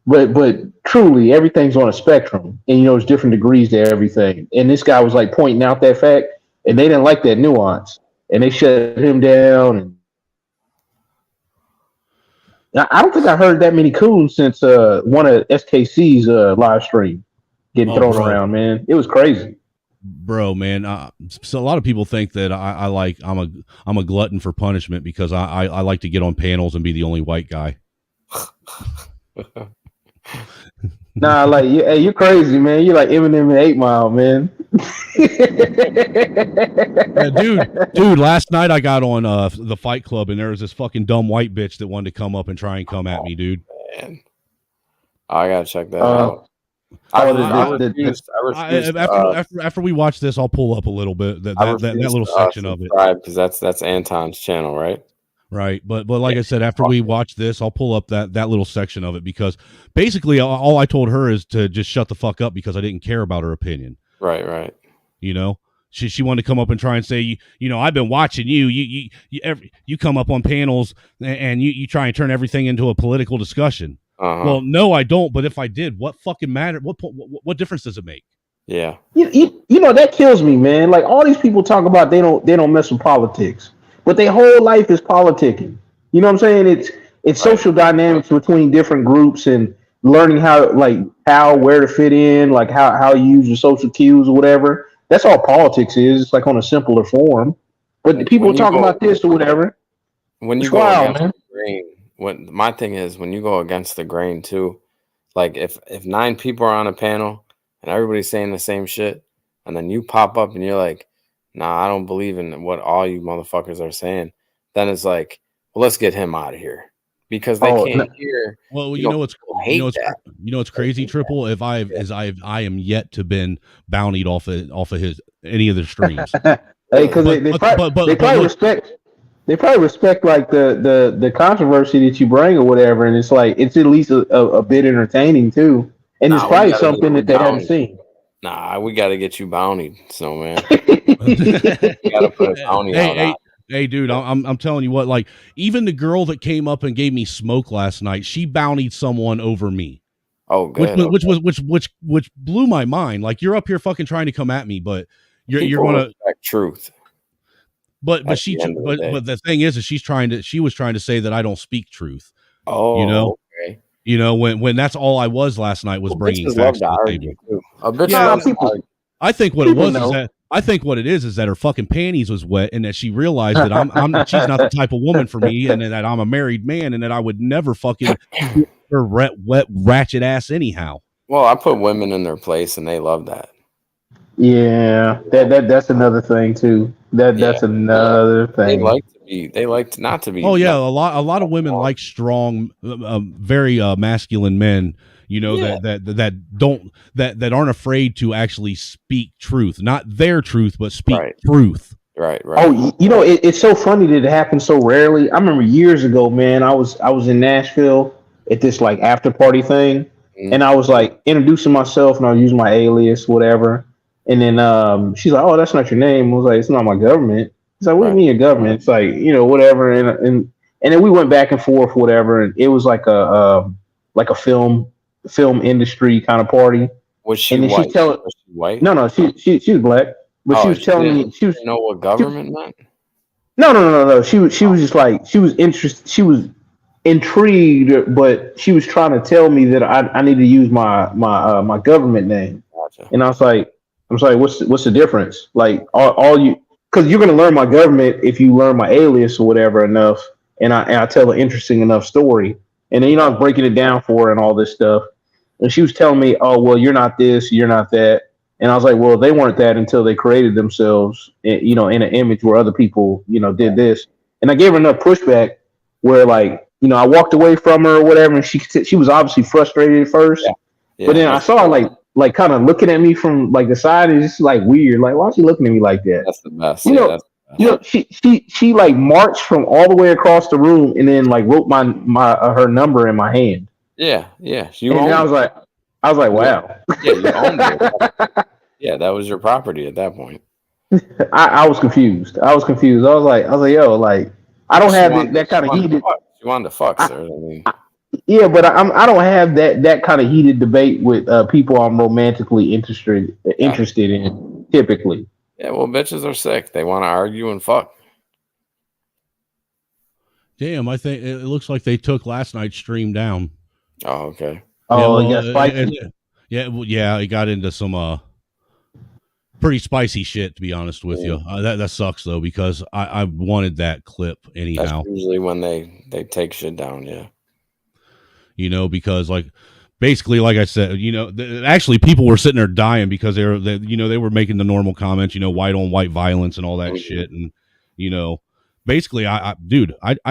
But truly, everything's on a spectrum, and there's different degrees to everything. And this guy was pointing out that fact, and they didn't like that nuance. And they shut him down. And I don't think I heard that many coons since one of SKC's live stream getting thrown around, man. It was crazy. bro, man. So a lot of people think that I'm a glutton for punishment because I like to get on panels and be the only white guy. Nah, like, hey, you're crazy, man. You're like Eminem and 8 Mile, man. Yeah, dude. Last night I got on the Fight Club and there was this fucking dumb white bitch that wanted to come up and try and come at me, dude. Man. I gotta check that out. After we watch this, I'll pull up a little bit that little section of it because that's Anton's channel, right? Right, but like I said, after we watch this, I'll pull up that little section of it because basically all I told her is to just shut the fuck up because I didn't care about her opinion. Right. You know, she wanted to come up and try and say, you know, I've been watching you. You come up on panels and you try and turn everything into a political discussion. Well, no, I don't. But if I did, what fucking matter? What difference does it make? Yeah. You know, that kills me, man. Like all these people talk about they don't mess with politics, but their whole life is politicking. You know what I'm saying? It's social dynamics between different groups and learning how where to fit in, like how you use your social cues or whatever. That's all politics is. It's like on a simpler form. But people talk about this or whatever. When you go against the grain, my thing is when you go against the grain too, like if 9 people are on a panel and everybody's saying the same shit, and then you pop up and you're like, nah, I don't believe in what all you motherfuckers are saying, then it's like, well, let's get him out of here. Because they can't hear. Well, you know what's crazy, Triple. I am yet to been bountied off of any of their streams. Hey, because they probably respect like the controversy that you bring or whatever, and it's like it's at least a bit entertaining too, and it's probably something that they haven't seen. Nah, we got to get you bountied, Snowman. You got to put a bounty out. Hey, dude, I'm telling you what, like, even the girl that came up and gave me smoke last night, she bountied someone over me. Oh, good. Which blew my mind. Like, you're up here fucking trying to come at me, but you're gonna respect truth. But the thing is she was trying to say that I don't speak truth. Oh, you know, okay. You know, when that's all I was last night was bringing facts to the table. I think what it was is that. I think what it is that her fucking panties was wet, and that she realized that she's not the type of woman for me, and that I'm a married man, and that I would never fucking her wet ratchet ass anyhow. Well, I put women in their place, and they love that. Yeah, that's another thing too. That's another thing. They like not to be. Oh yeah, a lot of women like strong, very masculine men. You know, that aren't afraid to actually speak truth, not their truth, but speak truth. Right. Oh, you know, it's so funny that it happens so rarely. I remember years ago, man. I was in Nashville at this like after party thing, and I was like introducing myself, and I was using my alias, whatever. And then she's like, "Oh, that's not your name." I was like, "It's not my government." She's like, "What do you mean your government?" It's like, you know, whatever. And then we went back and forth, whatever. And it was like a film industry kind of party. Was she and then white? She's telling, was she white? No, she was black. But she was telling me she was know what government meant. No. She was just like she was interested. She was intrigued, but she was trying to tell me that I need to use my government name. Gotcha. And I was like, what's the difference? Like all you, because you're gonna learn my government if you learn my alias or whatever enough, and I tell an interesting enough story. And then, you know, I was breaking it down for her and all this stuff. And she was telling me, oh, well, you're not this, you're not that. And I was like, well, they weren't that until they created themselves, you know, in an image where other people, you know, did this. And I gave her enough pushback where, like, you know, I walked away from her or whatever. And she was obviously frustrated at first. Yeah. But then I saw her, like kind of looking at me from, like, the side. And it's just, like, weird. Like, why is she looking at me like that? That's the best. You know, you know, she like marched from all the way across the room and then like wrote my her number in my hand. Yeah. And I was like, wow. Yeah, you owned it. Yeah, that was your property at that point. I was confused. I was like, yo, like I don't have that kind of heated. You wanted to fuck, sir. I mean, yeah, but I don't have that kind of heated debate with people I'm romantically interested in typically. Yeah, well, bitches are sick. They want to argue and fuck. Damn, I think it looks like they took last night's stream down. Oh, okay. Oh, yeah, spicy. Yeah, it got into some pretty spicy shit, to be honest with you. That sucks though, because I wanted that clip anyhow. That's usually when they take shit down. Yeah. You know, because like basically, like I said, you know, actually people were sitting there dying because they were making the normal comments, you know, white on white violence and all that shit. And, you know, basically I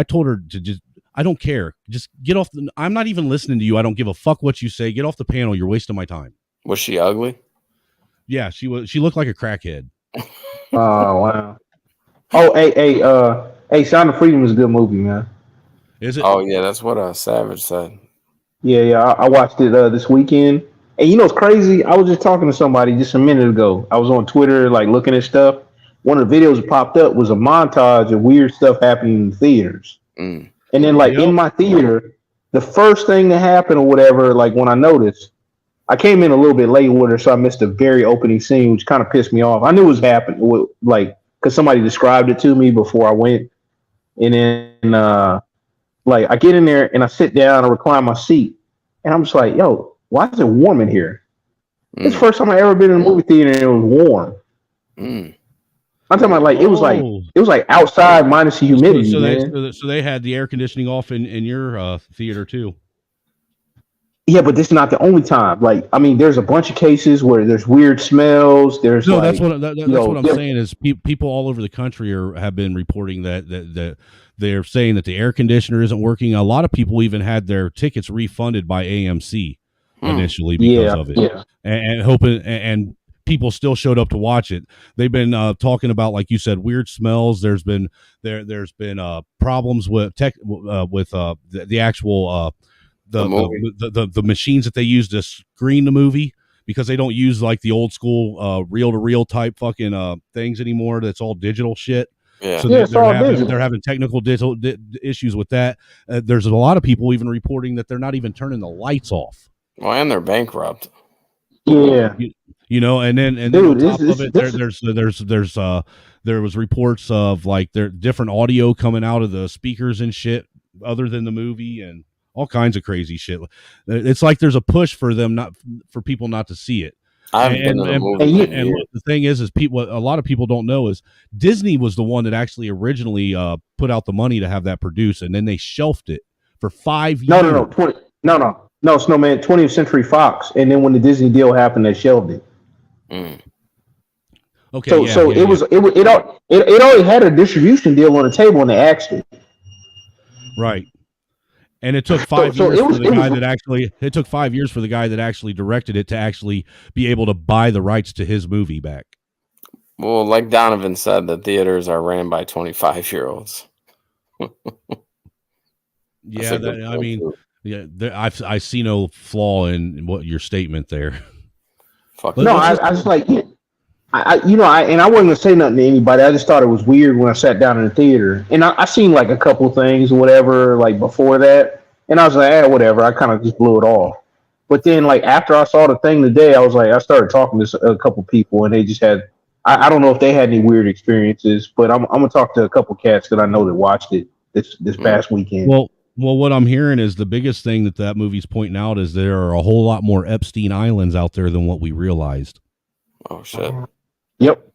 told her to just, I don't care. Just get off. I'm not even listening to you. I don't give a fuck what you say. Get off the panel. You're wasting my time. Was she ugly? Yeah, she was. She looked like a crackhead. Oh, wow. Oh, hey, Sound of Freedom is a good movie, man. Is it? Oh yeah, that's what Savage said. Yeah, I watched it this weekend. And you know what's crazy? I was just talking to somebody just a minute ago. I was on Twitter, like looking at stuff. One of the videos that popped up was a montage of weird stuff happening in theaters. Mm. And then, like in my theater, the first thing that happened or whatever, like when I noticed, I came in a little bit late with her, so I missed the very opening scene, which kind of pissed me off. I knew it was happening, like because somebody described it to me before I went. And then, like I get in there and I sit down and recline my seat, and I'm just like, "Yo, why is it warm in here?" It's the first time I ever been in a movie theater and it was warm. I'm talking about like it was like outside minus the humidity, man. So they had the air conditioning off in your theater too. Yeah, but this is not the only time. Like, I mean, there's a bunch of cases where there's weird smells. There's that's what I'm saying is people all over the country have been reporting that they're saying that the air conditioner isn't working. A lot of people even had their tickets refunded by AMC initially because of it, and hoping and people still showed up to watch it. They've been talking about, like you said, weird smells. There's been problems with the actual. The machines that they use to screen the movie, because they don't use like the old school reel-to-reel type fucking things anymore. That's all digital shit. Yeah. So they're having technical digital issues with that. There's a lot of people even reporting that they're not even turning the lights off. Well, and they're bankrupt. Yeah. You know, and then on top of it, there was reports of like there different audio coming out of the speakers and shit other than the movie, and all kinds of crazy shit. It's like there's a push for people not to see it. And the thing is a lot of people don't know is Disney was the one that actually originally put out the money to have that produced, and then they shelved it for 5 years. No, Snowman, 20th Century Fox, and then when the Disney deal happened, they shelved it. Okay, it already had a distribution deal on the table, and they axed it. Right. And it took 5 years for the guy that actually. It took 5 years for the guy that actually directed it to actually be able to buy the rights to his movie back. Well, like Donovan said, the theaters are ran by 25-year-olds. I see no flaw in what your statement there. I just like I wasn't gonna say nothing to anybody. I just thought it was weird when I sat down in the theater, and I seen like a couple things or whatever like before that, and I was like, whatever. I kind of just blew it off. But then like after I saw the thing today, I was like, I started talking to a couple people, and they just had I don't know if they had any weird experiences, but I'm gonna talk to a couple cats that I know that watched it this past weekend. Well, what I'm hearing is the biggest thing that movie's pointing out is there are a whole lot more Epstein Islands out there than what we realized. Oh shit. Yep.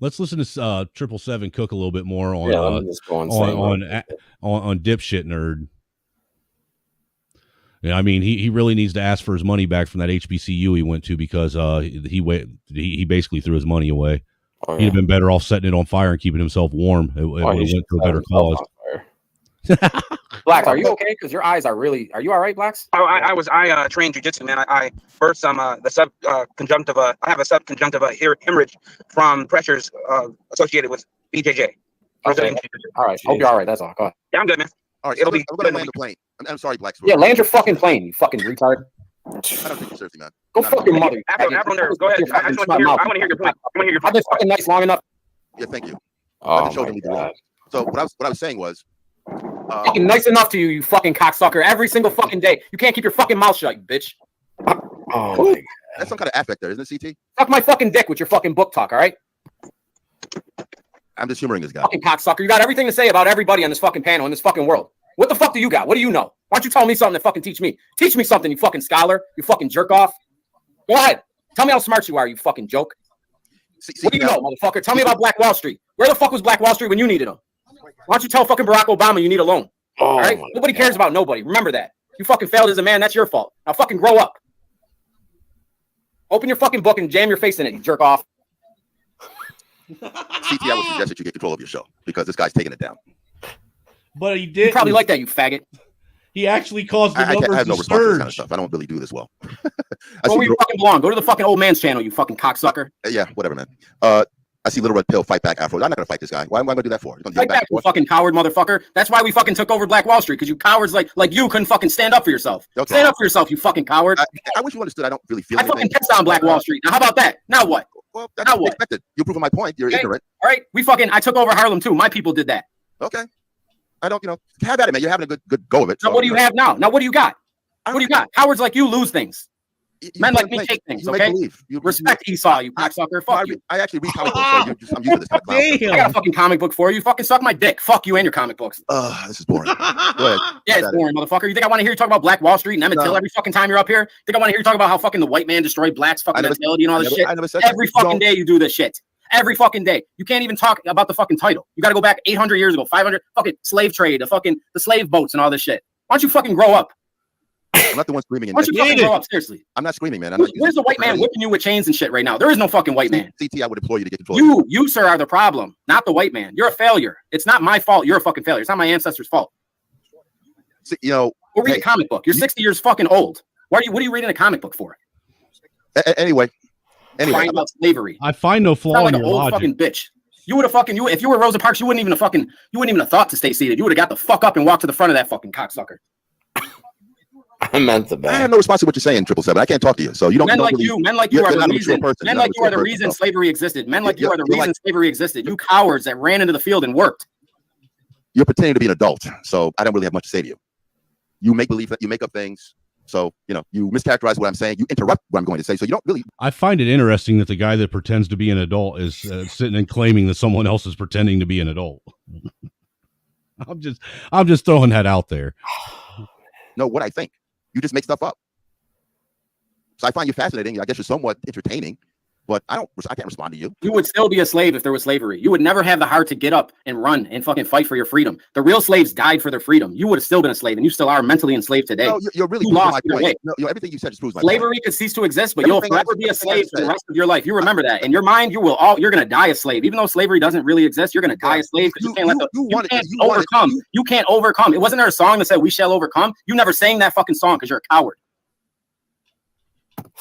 Let's listen to 777 cook a little bit more on dipshit nerd. Yeah, I mean he really needs to ask for his money back from that HBCU he went to, because he basasically threw his money away. Oh, yeah. He'd have been better off setting it on fire and keeping himself warm. It went to a better cause. Blacks, are you okay? Because your eyes are really. Are you all right, Blacks? Oh, I trained jujitsu, man. I burst some the subconjunctiva. I have a subconjunctiva hemorrhage from pressures associated with BJJ. Okay. All right. Hope you're all right. That's all. Go ahead. Yeah, I'm good, man. All right, we're gonna land the plane. I'm sorry, Blacks. Yeah, land your fucking plane, you fucking retard. I don't take you seriously, man. Go fuck your mother. Afro nerve. Go ahead. I want to hear your point. I've been fucking nice long enough. Yeah, thank you. Oh my God. So what I was saying was, fucking nice enough to you, you fucking cocksucker. Every single fucking day, you can't keep your fucking mouth shut, you bitch. Oh my God. That's some kind of affect there, isn't it, CT? Suck my fucking dick with your fucking book talk, all right? I'm just humoring this guy. Fucking cocksucker. You got everything to say about everybody on this fucking panel in this fucking world. What the fuck do you got? What do you know? Why don't you tell me something to fucking teach me? Teach me something, you fucking scholar. You fucking jerk off. Go ahead. Tell me how smart you are, you fucking joke. What do you know, motherfucker? Tell me about Black Wall Street. Where the fuck was Black Wall Street when you needed him? Why don't you tell fucking Barack Obama you need a loan? All right? Nobody cares about nobody. Remember that. You fucking failed as a man. That's your fault. Now fucking grow up. Open your fucking book and jam your face in it, you jerk off. CT, I would suggest that you get control of your show because this guy's taking it down. But he did. You probably like that, you faggot. He actually caused the I numbers have no to response to this surge. kind of stuff. I don't really do this well. Go where you fucking belong. Go to the fucking old man's channel, you fucking cocksucker. Yeah, whatever, man. I see Little Red Pill fight back Afro. I'm not gonna fight this guy. Why am I gonna do that for? Fight back, you fucking coward motherfucker. That's why we fucking took over Black Wall Street, because you cowards like you couldn't fucking stand up for yourself. Okay. Stand up for yourself, you fucking coward. I wish you understood. I don't really feel. I fucking pissed on Black Wall Street. Now how about that? Now what? Well, that's now what? Expected. You're proving my point. You're ignorant. All right, I took over Harlem too. My people did that. Okay. I don't, have at it, man. You're having a good go of it. Now what do you have now? Now what do you got? What do you got? Cowards like you lose things. Men like me take things, okay? Respect Esau, you cocksucker. Fuck you. I actually read comic books, so I'm used to this kind of clown. I got a fucking comic book for you. Fucking suck my dick. Fuck you and your comic books. This is boring. Go ahead. Yeah, it's boring, motherfucker. You think I want to hear you talk about Black Wall Street and Emmett Till every fucking time you're up here? Think I want to hear you talk about how fucking the white man destroyed blacks' fucking mentality and all this shit? Every fucking day you do this shit. Every fucking day. You can't even talk about the fucking title. You got to go back 800 years ago, 500, fucking slave trade, the slave boats and all this shit. Why don't you fucking grow up? I'm not the one screaming. Why don't you fucking grow up, seriously? I'm not screaming, man. Where's the white man whipping you with chains and shit right now? There is no fucking white man. CT, I would implore you to get control. You, sir, are the problem, not the white man. You're a failure. It's not my fault. You're a fucking failure. It's not my ancestors' fault. See, go read a comic book. You're 60 years fucking old. What are you reading a comic book for? Anyway, Crying about slavery. I find no flaw like in an your old logic. fucking bitch. You would have fucking if you were Rosa Parks, you wouldn't even have thought to stay seated. You would have got the fuck up and walked to the front of that fucking cocksucker. I meant the bad. I have no response to what you're saying, 777. I can't talk to you, so you don't. Men like really, you are the reason. Men like you are the reason so. slavery existed. Men like you are the reason slavery existed. You cowards that ran into the field and worked. You're pretending to be an adult, so I don't really have much to say to you. You make believe that you make up things. So, you mischaracterize what I'm saying. You interrupt what I'm going to say. So you don't really. I find it interesting that the guy that pretends to be an adult is sitting and claiming that someone else is pretending to be an adult. I'm just throwing that out there. No, what I think. You just make stuff up. So I find you fascinating. I guess you're somewhat entertaining, but I can't respond to you. You would still be a slave if there was slavery. You would never have the heart to get up and run and fucking fight for your freedom. The real slaves died for their freedom. You would have still been a slave, and you still are mentally enslaved today. No, you're really lost my your way. point. No, everything you said just proves my slavery point. could cease to exist, but you'll forever be a slave for the rest of your life. You remember that. In your mind, you're gonna die a slave. Even though slavery doesn't really exist, you're gonna die a slave because you can't overcome. It wasn't there a song that said we shall overcome? You never sang that fucking song because you're a coward.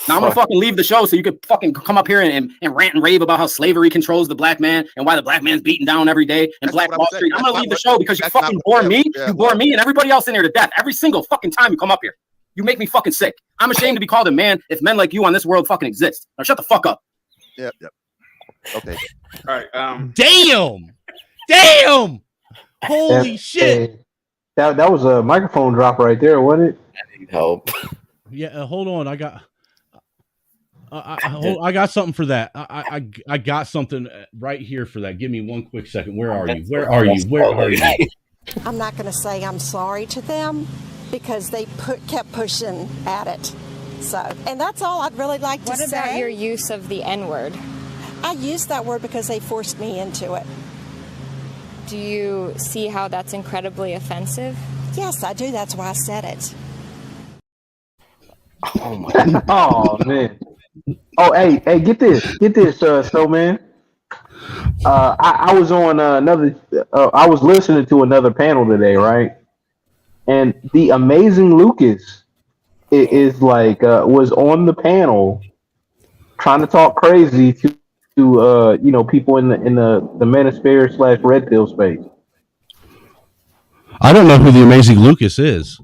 Now I'm gonna fucking leave the show so you could fucking come up here and rant and rave about how slavery controls the black man and why the black man's beaten down every day and Black Wall Street. I'm gonna leave the show because you fucking bore me. You bore me and everybody else in here to death every single fucking time you come up here. You make me fucking sick. I'm ashamed to be called a man if men like you on this world fucking exist. Now shut the fuck up. Yep. Okay. All right. Damn. Holy shit. That was a microphone drop right there, wasn't it? I need help. Yeah. Hold on. I got something for that. I got something right here for that. Give me one quick second. Where are you? Where are you? I'm not going to say I'm sorry to them because they kept pushing at it. So, and that's all I'd really like to say. What about your use of the N-word? I used that word because they forced me into it. Do you see how that's incredibly offensive? Yes, I do. That's why I said it. Oh my God. Oh man. Oh hey, get this, so man. I was on I was listening to another panel today, right? And the amazing Lucas is like was on the panel trying to talk crazy to people in the manosphere / red pill space. I don't know who the amazing Lucas is.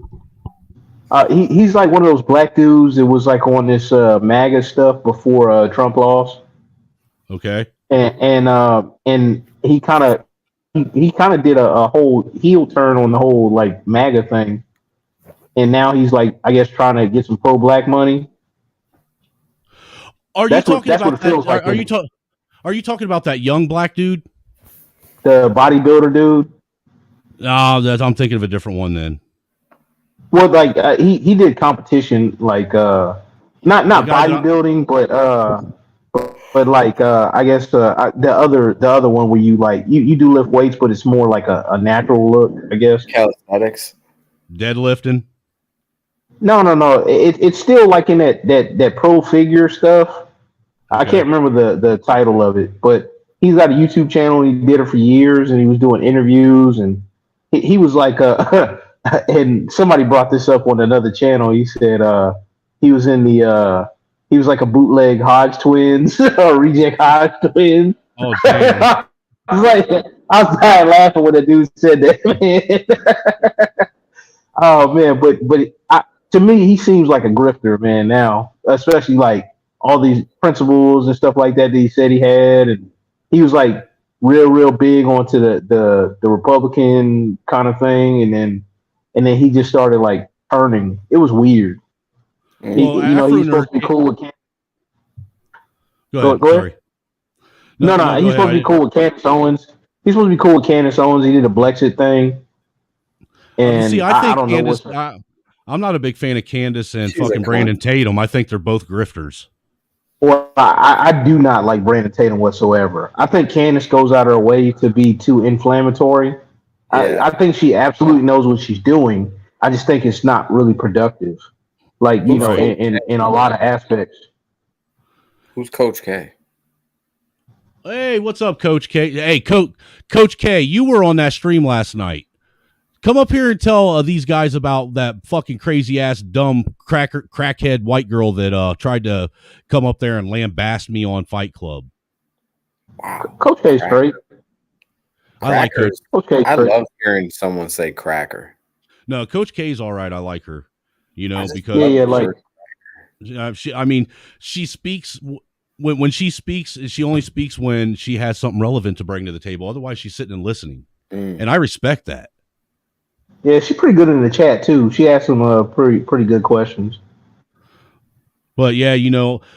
He's like one of those black dudes that was like on this MAGA stuff before Trump lost. Okay. And he kind of did a whole heel turn on the whole like MAGA thing, and now he's like, I guess, trying to get some pro-black money. Are you talking about that? Are you talking about that young black dude? The bodybuilder dude? No, I'm thinking of a different one then. Well, like he did competition like Not bodybuilding, but like I guess the other one where you like you do lift weights, but it's more like a natural look, I guess. Calisthenics, deadlifting. No. It's still like in that pro figure stuff. I can't remember the title of it, but he's got a YouTube channel. He did it for years, and he was doing interviews, and he was like and somebody brought this up on another channel. He said he was in the he was like a bootleg Hodge twins or reject Hodge twins. Oh damn. I was dying laughing when the dude said that, man. Oh man, but to me, he seems like a grifter, man. Now, especially like all these principles and stuff like that he said he had, and he was like real big onto the Republican kind of thing, and then he just started like turning. It was weird. Well, He's supposed to be cool with. Go ahead. No, he's supposed to be cool with Candace Owens. He's supposed to be cool with Candace Owens. He did a Blexit thing. And see, I think don't Candace. know I'm not a big fan of Candace and fucking Brandon Tatum. I think they're both grifters. Well, I do not like Brandon Tatum whatsoever. I think Candace goes out of her way to be too inflammatory. Yeah. I think she absolutely knows what she's doing. I just think it's not really productive. Like, in a lot of aspects. Who's Coach K? Hey, what's up, Coach K? Hey, Coach K, you were on that stream last night. Come up here and tell these guys about that fucking crazy ass dumb crackhead white girl that tried to come up there and lambaste me on Fight Club. Wow, Coach K's great. I like her. I love hearing someone say cracker. No, Coach K's all right. I like her. Because she speaks when she speaks. She only speaks when she has something relevant to bring to the table. Otherwise, she's sitting and listening, and I respect that. Yeah, she's pretty good in the chat too. She asked some pretty good questions. But yeah,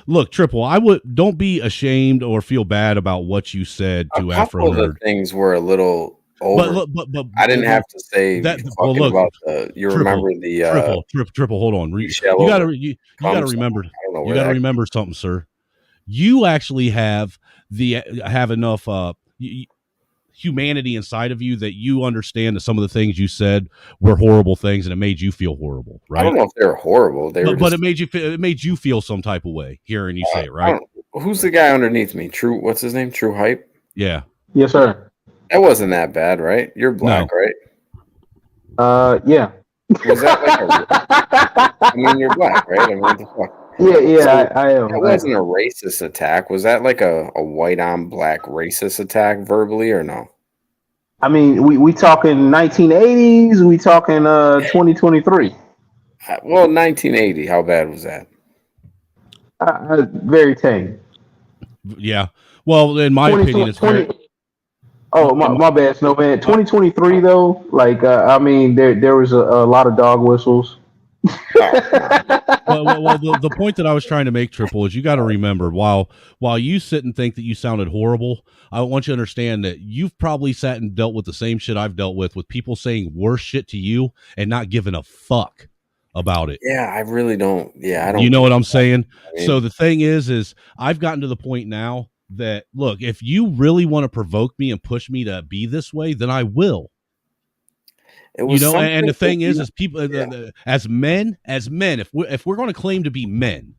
look, Triple, don't be ashamed or feel bad about what you said to Afro Nerd. The things were a little over. But I didn't have to say that. About you Triple, remember the Triple. Hold on, you gotta remember. You gotta remember something, sir. You actually have enough humanity inside of you that you understand that some of the things you said were horrible things and it made you feel horrible, right? I don't know if they were horrible. But it made you feel some type of way hearing you say it, right? Who's the guy underneath me? What's his name? True Hype? Yeah. Yes, sir. That wasn't that bad, right? You're black, right? Yeah. Was that like you're black, right? What the fuck? Yeah, so I am. That wasn't a racist attack. Was that like a white on black racist attack verbally or no? I mean, we talking 1980s, we talking 2023. Well, 1980, how bad was that? Very tame. Yeah. Well, in my opinion, it's very... Oh, my bad, Snowman. 2023 though, like there was a lot of dog whistles. well, the point that I was trying to make, Triple, is you got to remember while you sit and think that you sounded horrible, I want you to understand that you've probably sat and dealt with the same shit I've dealt with people saying worse shit to you and not giving a fuck about it. Yeah, I really don't. Yeah, I don't. You know what I'm saying? So the thing is I've gotten to the point now that, look, if you really want to provoke me and push me to be this way, then I will. And the thing is people, as men, if we're going to claim to be men,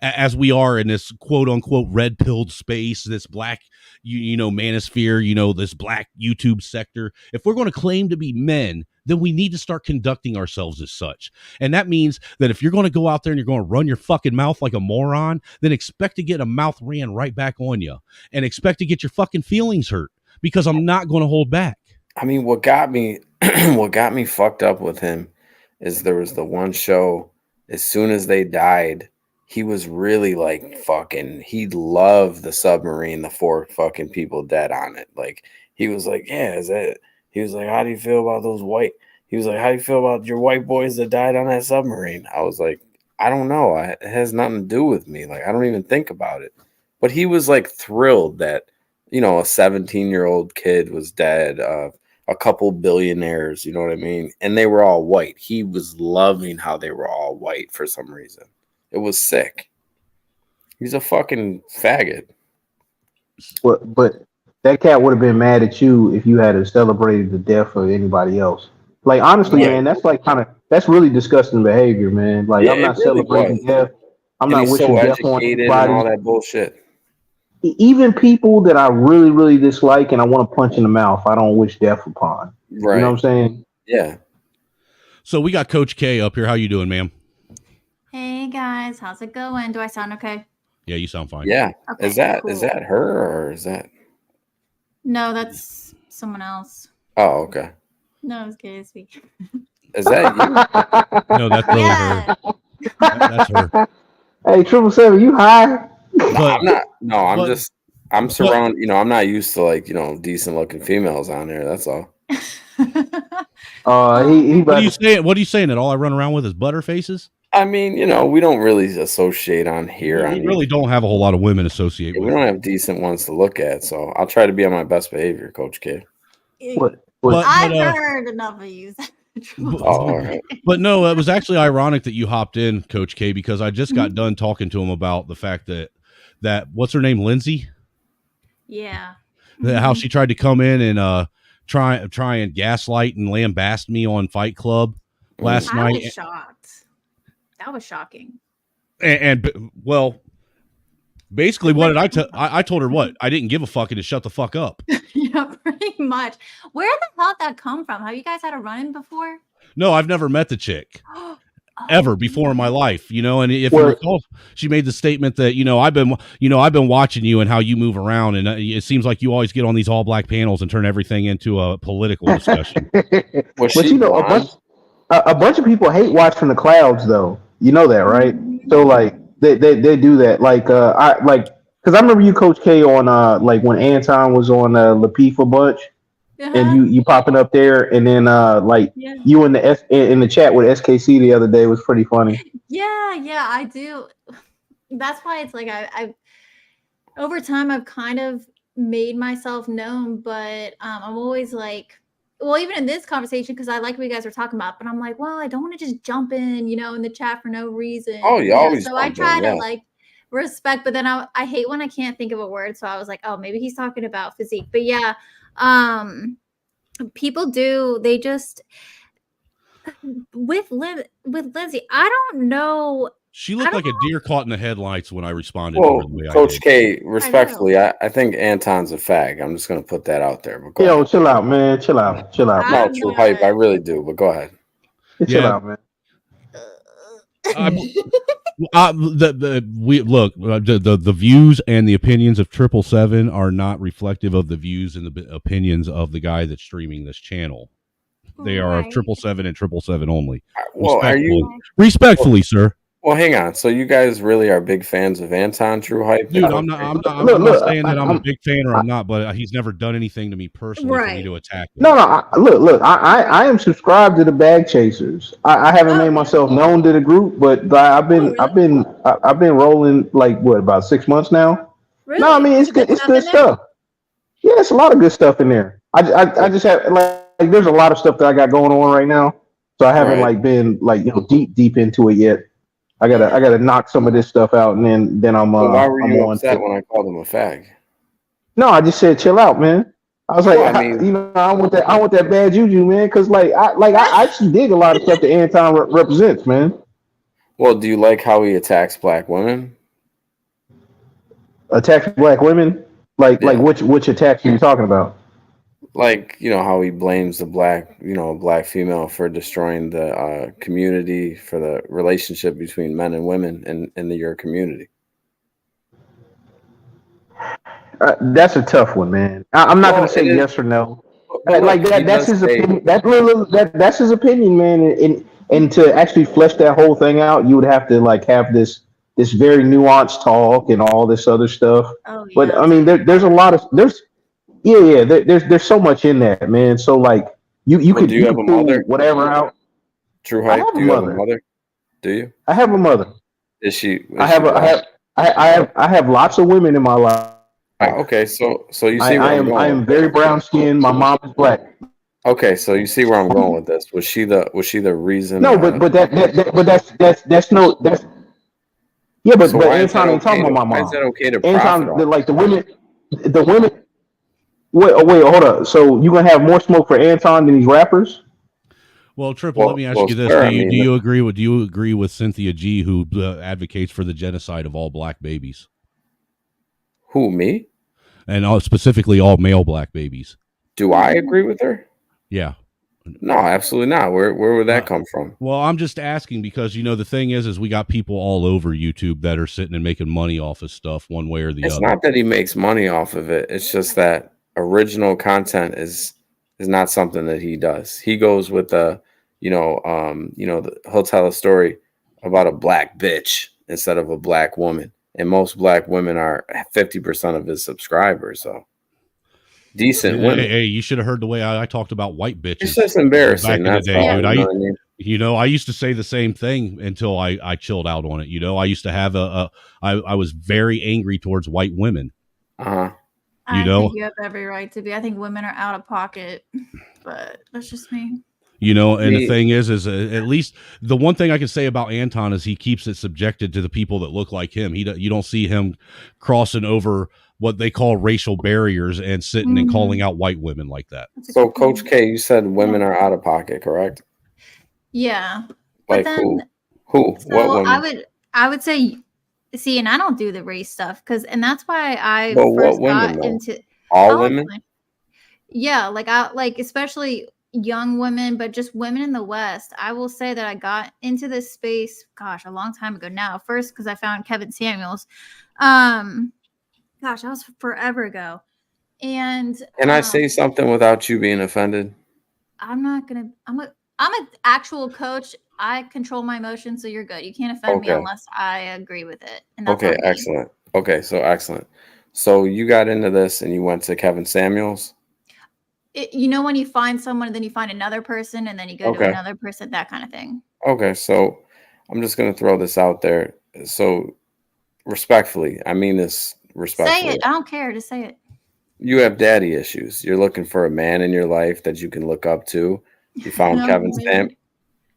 as we are in this quote unquote red pilled space, this black, manosphere, this black YouTube sector, if we're going to claim to be men, then we need to start conducting ourselves as such. And that means that if you're going to go out there and you're going to run your fucking mouth like a moron, then expect to get a mouth ran right back on you and expect to get your fucking feelings hurt, because I'm not going to hold back. I mean, what got me fucked up with him is there was the one show, as soon as they died, he was really like he loved the submarine, the 4 fucking people dead on it. Like, he was like, yeah, he was like, how do you feel about those white? He was like, how do you feel about your white boys that died on that submarine? I was like, I don't know. It has nothing to do with me. Like, I don't even think about it. But he was like thrilled that, a 17-year-old kid was dead. A couple billionaires, you know what I mean? And they were all white. He was loving how they were all white for some reason. It was sick. He's a fucking faggot. But that cat would have been mad at you if you had celebrated the death of anybody else. Like honestly, man, that's like that's really disgusting behavior, man. Like I'm not it really celebrating was. death. I'm And not he's wishing so death on educated and all anybody. that bullshit. Even people that I really, really dislike and I want to punch in the mouth, I don't wish death upon. Right. You know what I'm saying? Yeah. So we got Coach K up here. How you doing, ma'am? Hey guys, how's it going? Do I sound okay? Yeah, you sound fine. Yeah. Okay, Is that cool. her or is that? No, that's someone else. Oh, okay. No, it's okay. It's me. Is that you? No, that's really her. That's her. Hey, 777, you high? I'm not. No, I'm surrounded. You know, I'm not used to like decent looking females on there. That's all. He. What are you saying? What are you saying? That all I run around with is butter faces? I mean, we don't really associate on here. We really don't have a whole lot of women associate with. We don't have decent ones to look at, so I'll try to be on my best behavior, Coach K. I've heard enough of you. All right. But no, it was actually ironic that you hopped in, Coach K, because I just got done talking to him about the fact that what's her name, Lindsay? Yeah. How she tried to come in and try and gaslight and lambast me on Fight Club last night. I was shocked. That was shocking. And well, basically, what did I tell? I told her what I didn't give a fuck and to shut the fuck up. Yeah, pretty much. Where the hell did that come from? Have you guys had a run-in before? No, I've never met the chick ever before in my life, and if you recall, she made the statement that, I've been watching you and how you move around. And it seems like you always get on these all black panels and turn everything into a political discussion. A bunch of people hate watch from the clouds though. You know that, right? So like they do that. Because I remember you, Coach K, on like when Anton was on Lapifa Bunch. And you popping up there, and then you in the chat with SKC the other day was pretty funny. Yeah, I do. That's why it's like I over time I've kind of made myself known, but I'm always like, well, even in this conversation, because I like what you guys are talking about, but I'm like, well, I don't want to just jump in, in the chat for no reason. Oh, you always. So I try to respect, but then I hate when I can't think of a word. So I was like, oh, maybe he's talking about physique, but yeah. People do, they just with Lindsay, I don't know. She looked like a deer caught in the headlights when I responded to her the way Coach K, respectfully, I think Anton's a fag. I'm just gonna put that out there. But Yo, chill out, man. Chill out. No, true hype. I really do, but go ahead. Chill out, man. The views and the opinions of 777 are not reflective of the views and the opinions of the guy that's streaming this channel. They are of 777 and 777 only. Well, respectfully, sir? Well, hang on. So you guys really are big fans of Anton True Hype? Dude, I'm not saying that I'm a big fan or I'm not, but he's never done anything to me personally for me to attack him. No. I am subscribed to the Bag Chasers. I haven't made myself known to the group, but I've been rolling like about 6 months now. Really? No, I mean it's good stuff. Yeah, it's a lot of good stuff in there. I just have like there's a lot of stuff that I got going on right now, so I haven't been deep into it yet. I gotta knock some of this stuff out, and then I'm. Why were you upset when I called him a fag? No, I just said chill out, man. I was like, I want that bad juju, man, because I actually dig a lot of stuff that Anton represents, man. Well, do you like how he attacks black women? Attacks black women? Like which attacks are you talking about? Like, how he blames the black female for destroying the community, for the relationship between men and women in your community. That's a tough one, man. I'm not going to say yes or no. Like that. That's his opinion. That's his opinion, man. And to actually flesh that whole thing out, you would have to have this very nuanced talk and all this other stuff. Oh, yeah. But I mean, there's a lot of there's so much in that, man. So you could have a mother? Whatever out. True Hype. Do you have a mother? Do you? I have a mother. Is she? I have lots of women in my life. Okay, so you see I am very brown skinned. My mom is black. Okay, so you see where I'm going with this. Was she the reason? No, but that's Yeah, but So but why is that Anton ain't okay? talking about my Why mom. is that okay to profit Anton, off? like the women. Wait, hold up. So you gonna have more smoke for Anton than these rappers? Well, Triple, let me ask you this: sir, do you agree with Cynthia G, who advocates for the genocide of all black babies? Who, me? And specifically all male black babies. Do I agree with her? Yeah. No, absolutely not. Where would that come from? Well, I'm just asking because the thing is we got people all over YouTube that are sitting and making money off of stuff one way or the It's other. not that he makes money off of it. It's just that original content is not something that he does. He goes with he'll tell a story about a black bitch instead of a black woman. And most black women are 50% of his subscribers. So decent women. Hey, you should have heard the way I talked about white bitches. It's just embarrassing. Back in the That's day, all, dude. you know what I mean? I used to say the same thing until I chilled out on it. I used to have I was very angry towards white women. Uh-huh. I think you have every right to be. I think women are out of pocket, but that's just me. And the thing is at least the one thing I can say about Anton is he keeps it subjected to the people that look like him. You don't see him crossing over what they call racial barriers and sitting and calling out white women like that. So, Coach K, you said women are out of pocket, correct? Yeah. Like but then, who? So what women? I would say, see, and I don't do the race stuff and that's why I Well, first what women, got though? into All women? Yeah, especially young women, but just women in the West. I will say that I got into this space, gosh, a long time ago now. First, because I found Kevin Samuels. Gosh, that was forever ago. And Can I say something without you being offended? I'm not gonna. I'm an actual coach. I control my emotions, so you're good. You can't offend me unless I agree with it. And that's Okay, excellent. Okay, so excellent. So you got into this and you went to Kevin Samuels? When you find someone and then you find another person and then you go to another person, that kind of thing. Okay, so I'm just going to throw this out there. So respectfully, I mean this respectfully. Say it. I don't care. Just say it. You have daddy issues. You're looking for a man in your life that you can look up to. You found Kevin Samuels.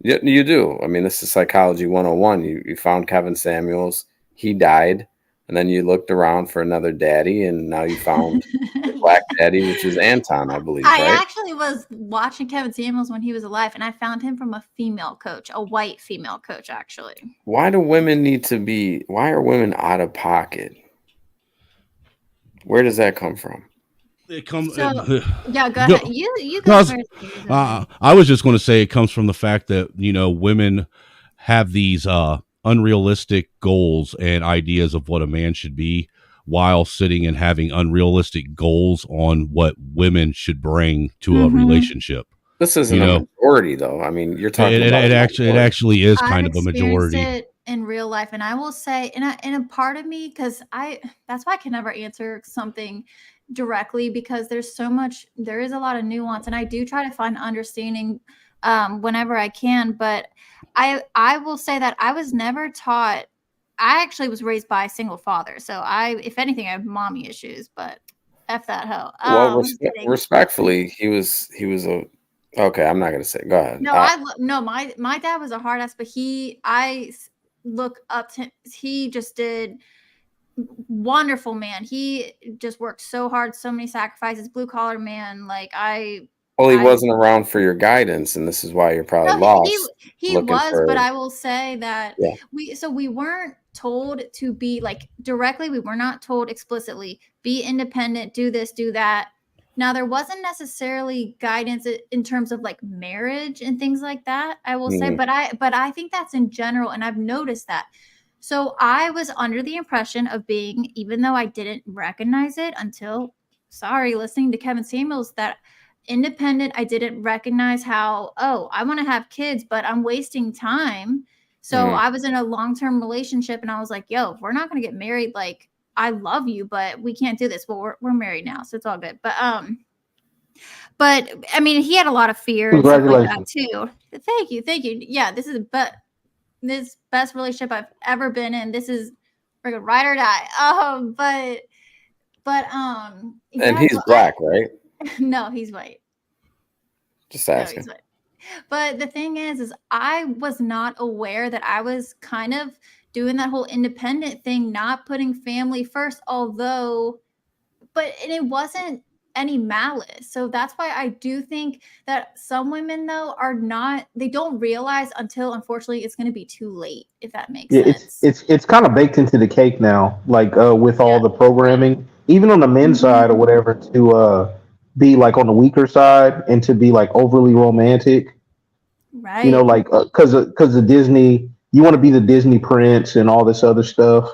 You do. I mean, this is psychology 101. You found Kevin Samuels. He died. And then you looked around for another daddy, and now you found the black daddy, which is Anton, I believe. I actually was watching Kevin Samuels when he was alive, and I found him from a female coach, a white female coach, actually. Why are women out of pocket? Where does that come from? It comes. Yeah, go ahead. You go first. I was just going to say it comes from the fact that women have these unrealistic goals and ideas of what a man should be, while sitting and having unrealistic goals on what women should bring to a relationship. This isn't a majority, though. I mean, you're talking about it actually is kind of a majority. It in real life, and I will say, and a part of me, because that's why I can never answer something directly, because there is a lot of nuance, and I do try to find understanding whenever I can. But I will say that I was never taught. I actually was raised by a single father, so if anything, I have mommy issues. But F that hoe. Well, respectfully, he was a. Okay, I'm not gonna say. Go ahead. No, my dad was a hard ass, but I look up to. He just did wonderful, man. He just worked so hard, so many sacrifices, blue collar man. Well, he wasn't around for your guidance, and this is why you're probably lost. He was, but I will say that we weren't told to be directly. We were not told explicitly, be independent, do this, do that. Now, there wasn't necessarily guidance in terms of marriage and things like that, I will say, but I think that's in general, and I've noticed that. So I was under the impression of being, even though I didn't recognize it until, listening to Kevin Samuels, that independent, I didn't recognize how, I want to have kids, but I'm wasting time. So I was in a long-term relationship, and I was like, yo, if we're not going to get married, I love you, but we can't do this. Well, we're married now, so it's all good. But I mean, he had a lot of fear and stuff like that too. Thank you. Yeah, this is this best relationship I've ever been in. This is freaking ride or die. And he's black, right? No, he's white. Just asking. No, he's white. But the thing is I was not aware that I was kind of doing that whole independent thing, not putting family first, and it wasn't any malice. So that's why I do think that some women though they don't realize until unfortunately it's going to be too late, if that makes sense. It's kind of baked into the cake now, like with all the programming, even on the men's side or whatever, to be like on the weaker side and to be like overly romantic. Right. You know, like because the Disney, you want to be the Disney prince and all this other stuff.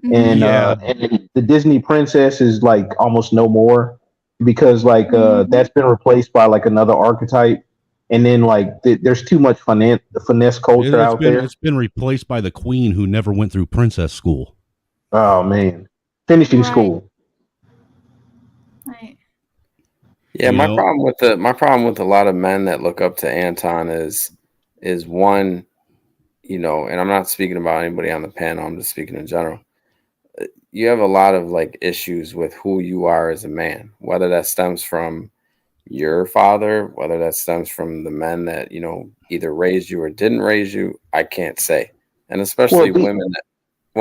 And and the Disney princess is like almost no more because like that's been replaced by like another archetype, and then like there's too much finesse culture out there. It's been replaced by the queen who never went through princess school. Oh man, finishing school. Right. Yeah, my problem with a lot of men that look up to Anton is one, and I'm not speaking about anybody on the panel, I'm just speaking in general. You have a lot of like issues with who you are as a man, whether that stems from your father, whether that stems from the men that, either raised you or didn't raise you, I can't say. And especially women that,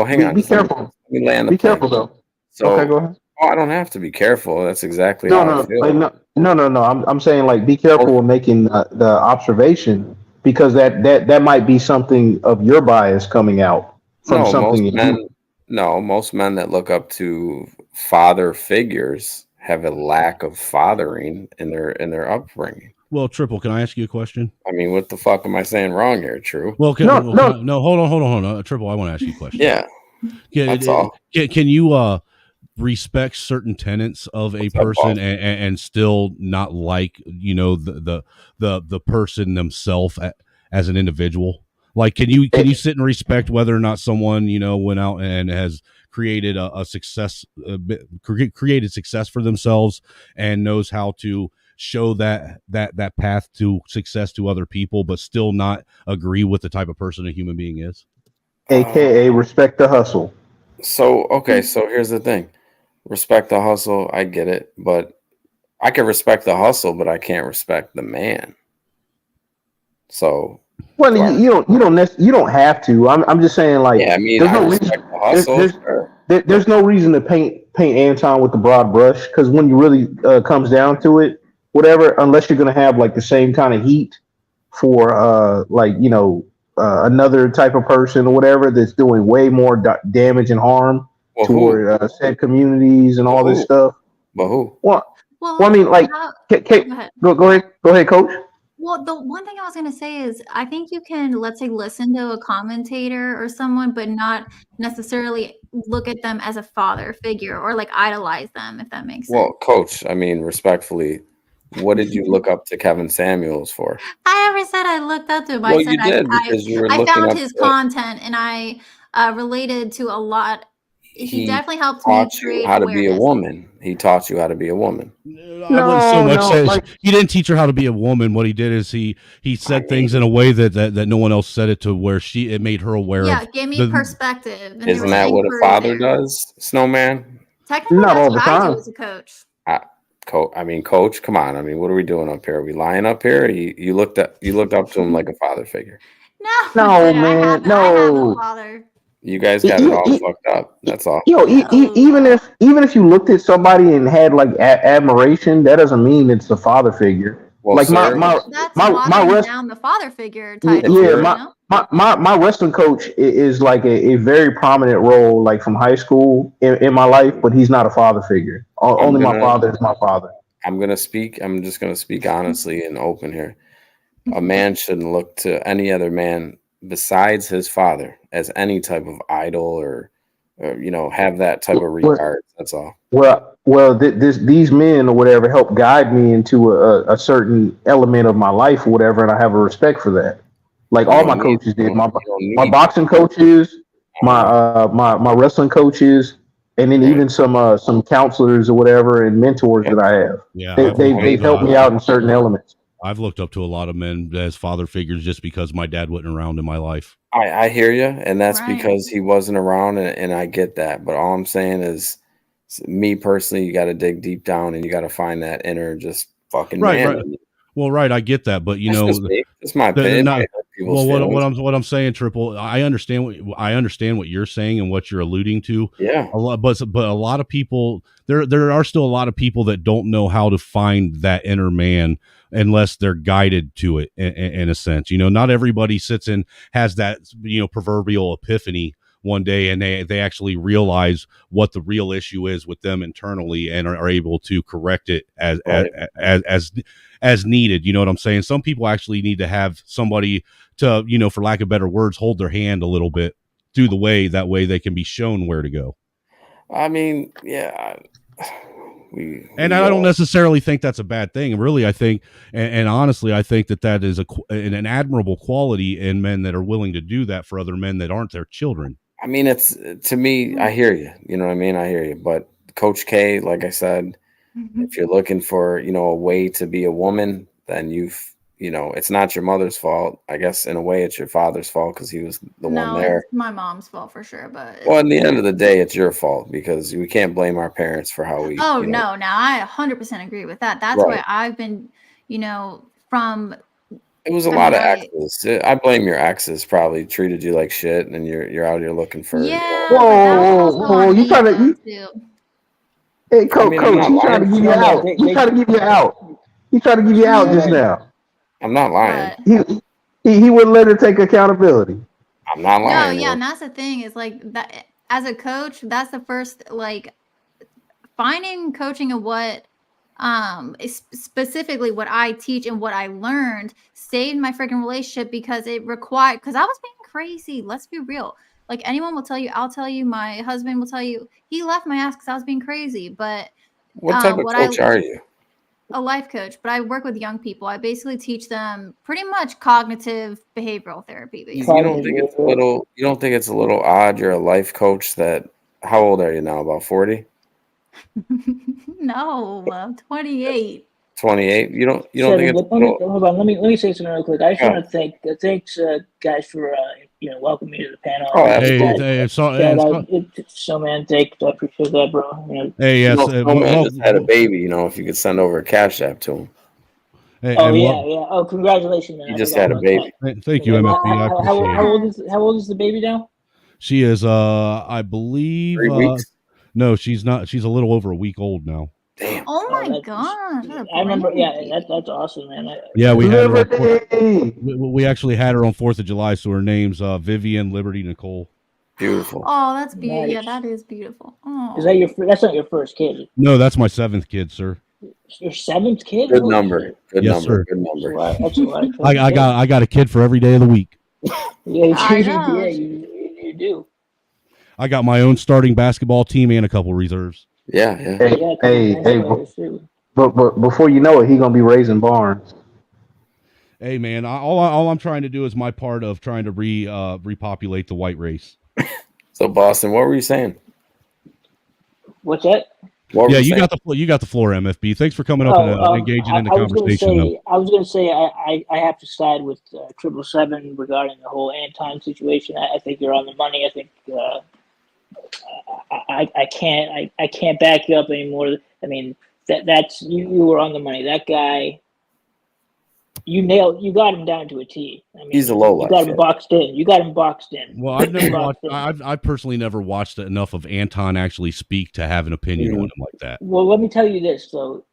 hang on. Be careful. Let me land the Be careful though. So, okay, go ahead. I don't have to be careful. That's exactly how I feel. No. I'm saying like be careful when making the observation because that might be something of your bias coming out from something. Most men that look up to father figures have a lack of fathering in their upbringing. Well, Triple, can I ask you a question? I mean, what the fuck am I saying wrong here, True? Well, hold on. Triple, I want to ask you a question. Yeah. That's all. Can you respect certain tenets of a person and still not like, the person themselves as an individual? Like, can you sit and respect whether or not someone, went out and has created a success, created success for themselves and knows how to show that path to success to other people, but still not agree with the type of person a human being is? AKA respect the hustle. So here's the thing. Respect the hustle. I get it, but I can respect the hustle, but I can't respect the man. So, well, you don't have to. I'm just saying, like, there's no reason to paint Anton with the broad brush because when you really comes down to it, whatever, unless you're gonna have like the same kind of heat for another type of person or whatever that's doing way more damage and harm toward said communities and all this stuff. But who? Well, I mean, like, go ahead, Coach. Well, the one thing I was going to say is I think you can, let's say, listen to a commentator or someone, but not necessarily look at them as a father figure or like idolize them, if that makes sense. Well, Coach, I mean, respectfully, what did you look up to Kevin Samuels for? I never said I looked up to him. Well, I said you did because you were I looking found up his to- content and I related to a lot. He definitely helped me taught create you how to be a awareness. woman. He taught you how to be a woman. I wouldn't so much say he didn't teach her how to be a woman. What he did is he said things in a way that no one else said it to, where it made her aware of. Yeah, gave me perspective. And Isn't that what a father does, Snowman? Technically, Not all that's the what I time. do as a coach. Coach, come on. I mean, what are we doing up here? Are we lying up here? You looked up to him like a father figure. No, man, I have a father. You guys got it all fucked up. That's all. Even if you looked at somebody and had like admiration, that doesn't mean it's a father figure. Well, like That's watering down the father figure title. Yeah, my wrestling coach is like a very prominent role, like from high school in my life, but he's not a father figure. Only my father is my father. I'm just gonna speak honestly and open here. A man shouldn't look to any other man besides his father as any type of idol or have that type of regard. That's all. Well, these men or whatever help guide me into a certain element of my life or whatever, and I have a respect for that. Like all my coaches did. My boxing coaches, my wrestling coaches, and then even some counselors or whatever and mentors that I have. Yeah, they've helped me out in certain elements. I've looked up to a lot of men as father figures just because my dad wasn't around in my life. I hear you, and that's because he wasn't around, and I get that. But all I'm saying is, me personally, you got to dig deep down, and you got to find that inner just fucking man. Right. Well, right, I get that, but it's my opinion. Well, what I'm saying, Triple, I understand what you're saying and what you're alluding to. Yeah. But a lot of people, there are still a lot of people that don't know how to find that inner man unless they're guided to it in a sense. Not everybody sits and has that, proverbial epiphany one day and they actually realize what the real issue is with them internally and are able to correct it as needed. You know what I'm saying? Some people actually need to have somebody to, for lack of better words, hold their hand a little bit through the way. That way they can be shown where to go. I mean, yeah. I don't necessarily think that's a bad thing. Really, I think, and honestly, I think that is an admirable quality in men that are willing to do that for other men that aren't their children. I mean, it's, to me, I hear you. You know what I mean? I hear you. But Coach K, like I said, if you're looking for, a way to be a woman, then it's not your mother's fault. I guess in a way it's your father's fault because he was the one there. It's my mom's fault for sure. But well, in the end of the day, it's your fault because we can't blame our parents for how we. Oh, no. Now I 100% agree with that. That's why I've been, from. It was a lot of exes. I blame your exes. Probably treated you like shit, and you're out here looking for. Yeah. Whoa! You trying to? Hey, Coach, he's trying to give you out. He's trying to give you out. He's trying to give you out just now. I'm not lying. He wouldn't let her take accountability. I'm not lying. No, yeah, and that's the thing is like that. As a coach, that's the first finding coaching and what. Is specifically what I teach and what I learned saved my freaking relationship because it required, because I was being crazy. Let's be real. Like anyone will tell you, I'll tell you, my husband will tell you, he left my ass because I was being crazy. But what type of coach are you? A life coach, but I work with young people. I basically teach them pretty much cognitive behavioral therapy. Basically. You don't think it's a little odd? You're a life coach that. How old are you now? About 40? No, I'm 28. 28. You don't think it's hold on. Let me say something real quick. I just want to thanks guys for welcoming me to the panel. Oh, man, thanks. I appreciate that, bro. Hey, yes, man just had a baby. If you could send over a cash app to him. Hey, yeah. Oh, congratulations, man. You just had a baby. Thank you, MFB. How old is the baby now? She is, I believe. 3 weeks. No, she's not. She's a little over a week old now. Damn. Oh my god! I remember. Yeah, that's awesome, man. We had her. We actually had her on 4th of July, so her name's Vivian Liberty Nicole. Beautiful. Oh, that's beautiful. Nice. Yeah, that is beautiful. Oh. Is that that's not your first kid? No, that's my 7th kid, sir. Your 7th kid? Good number. Good Yes, number. sir. Good number. That's a lot. I got a kid for every day of the week. Yeah, you do. I got my own starting basketball team and a couple reserves. Yeah. Hey. But before you know it, he's gonna be raising barns. Hey, man, all I'm trying to do is my part of trying to repopulate the white race. So, Boston, what were you saying? What's that? You got the floor, MFB. Thanks for coming up and engaging in the conversation. I was going to say I have to side with 777 regarding the whole Anton situation. I think you're on the money. I think I can't back you up anymore. I mean that's you were on the money. That guy, you got him down to a T. I mean, he's a low life. You got him boxed in. Well, I've never watched. I've personally never watched enough of Anton actually speak to have an opinion on him like that. Well, let me tell you this though: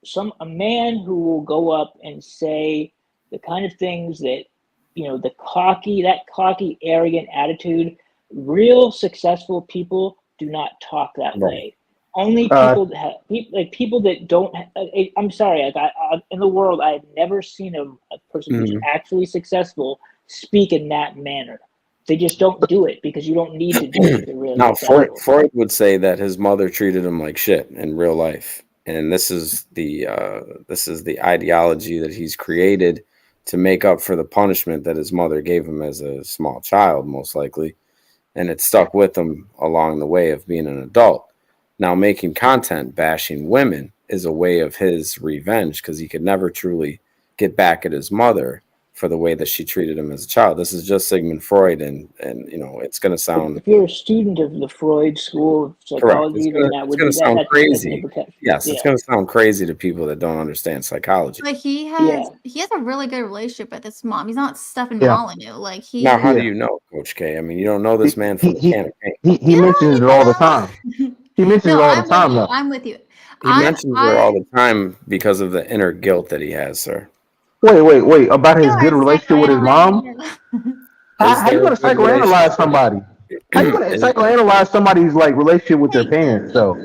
a man who will go up and say the kind of things that that cocky, arrogant attitude. Real successful people do not talk that way. Only people that have people that don't. I'm sorry. In the world, I've never seen a person who's actually successful speak in that manner. They just don't do it because you don't need to do it. Really now, Freud would say that his mother treated him like shit in real life, and this is the ideology that he's created to make up for the punishment that his mother gave him as a small child, most likely. And it stuck with him along the way of being an adult. Now, making content bashing women is a way of his revenge because he could never truly get back at his mother for the way that she treated him as a child. This is just Sigmund Freud, and you know, it's going to sound. If you're a student of the Freud school of psychology, then that would be sound that's crazy. implication. Yes, it's going to sound crazy to people that don't understand psychology. But he has a really good relationship with his mom. He's not stuffing Yeah. Molyneux. Like he. Now, how do you know, Coach K? I mean, you don't know this man from a can of paint. He mentions it all the time. He mentions it all the time, though. I'm with you. He mentions her all the time because of the inner guilt that he has, sir. Wait. About his good relationship with his mom? How you going to psychoanalyze somebody? How you going to psychoanalyze somebody's like relationship with their parents? So.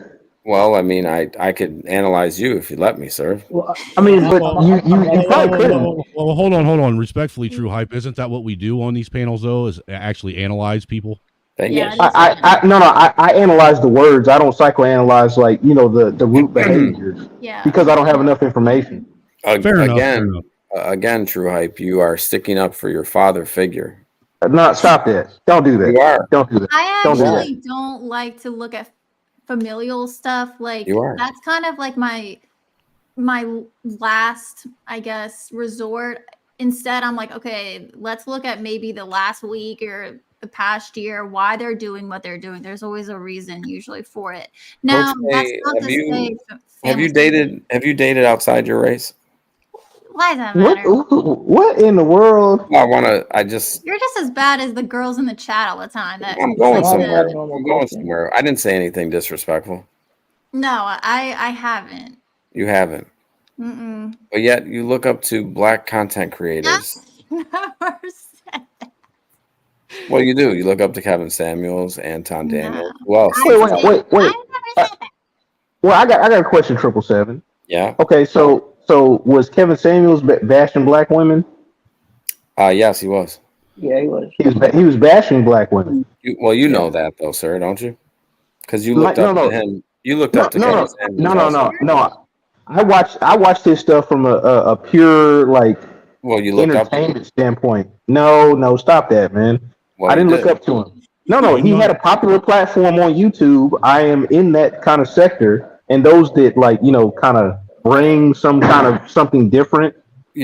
Well, I mean, I could analyze you if you let me, sir. Well, I mean, but you probably couldn't. Well, hold on. Respectfully, True Hype, isn't that what we do on these panels, though? Is actually analyze people? Yeah. I analyze the words. I don't psychoanalyze like the root behaviors. Yeah. Because I don't have enough information. Fair enough. Again, True Hype, you are sticking up for your father figure. No, stop that. Don't do that. You are. Don't do that. I Don't do that. actually don't like to look at familial stuff. Like You are. that's kind of like my last, I guess, resort. Instead, I'm like, okay, let's look at maybe the last week or the past year, why they're doing what they're doing. There's always a reason usually for it. Now, that's not to say have you dated outside your race? why does that matter? What in the world? I just. You're just as bad as the girls in the chat all the time. I'm going somewhere. I'm going somewhere. I didn't say anything disrespectful. No, I haven't. You haven't. Mm-mm. But yet you look up to black content creators. Never said that. Well, you do. You look up to Kevin Samuels, Anton Daniels. Who else? Wait. Well, I got a question, 777. Yeah. Okay, so was Kevin Samuels bashing black women? Yes, he was. Yeah, he was. He was bashing black women. You know that though, sir, don't you? Because you looked up to him. You looked up to Kevin Samuels. No. I watched his stuff from a pure like you looked entertainment standpoint. No, stop that, man. Well, I didn't look up to him. No, he had a popular platform on YouTube. I am in that kind of sector, and those that kind of bring some kind of something different,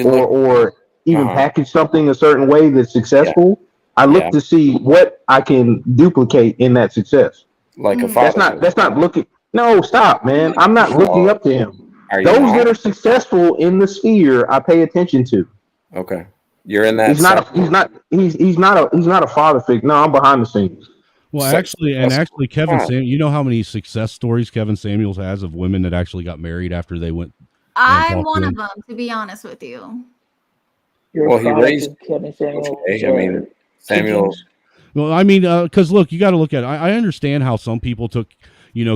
or even package something a certain way that's successful. I look to see what I can duplicate in that success. Like a father. That's not looking. No, stop, man. I'm not looking up to him. Those that are successful in the sphere, I pay attention to. Okay, you're in that. He's not a father figure. No, I'm behind the scenes. Well, actually, Kevin Samuels. You know how many success stories Kevin Samuels has of women that actually got married after they went. I'm one of them, to be honest with you. Well, he raised Kevin Samuels. I mean, Samuel. Well, I mean, because look, you got to look at it. I understand how some people took,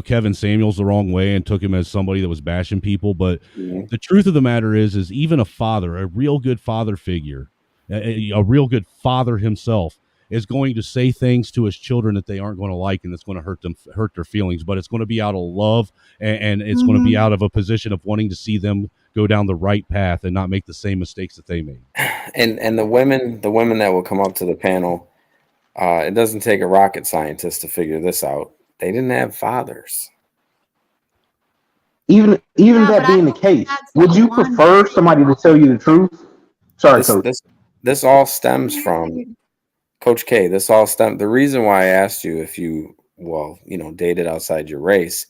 Kevin Samuels the wrong way and took him as somebody that was bashing people. But the truth of the matter is even a father, a real good father figure, a real good father himself, is going to say things to his children that they aren't going to like, and it's going to hurt their feelings. But it's going to be out of love, and it's going to be out of a position of wanting to see them go down the right path and not make the same mistakes that they made. And the women that will come up to the panel, it doesn't take a rocket scientist to figure this out. They didn't have fathers. Even that being the case, would you prefer somebody to tell you the truth? Sorry, Coach. This all stems from Coach K. The reason why I asked you if you dated outside your race.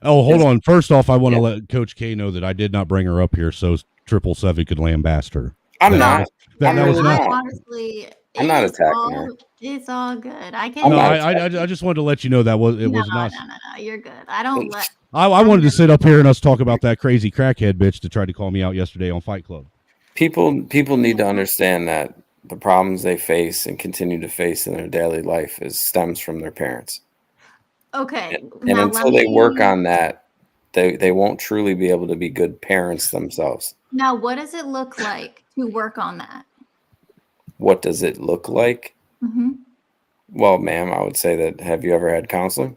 Oh, hold on. First off, I want to let Coach K know that I did not bring her up here so 777 could lambast her. I'm not. Honestly, I'm not attacking her. It's all good. I can. No, I just wanted to let you know that was not. No. You're good. I don't let. I wanted to sit up here and us talk about that crazy crackhead bitch that tried to call me out yesterday on Fight Club. People need to understand that the problems they face and continue to face in their daily life stems from their parents. Okay. And until they work on that, they won't truly be able to be good parents themselves. Now, what does it look like to work on that? What does it look like? Mm-hmm. Well, ma'am, I would say that. Have you ever had counseling?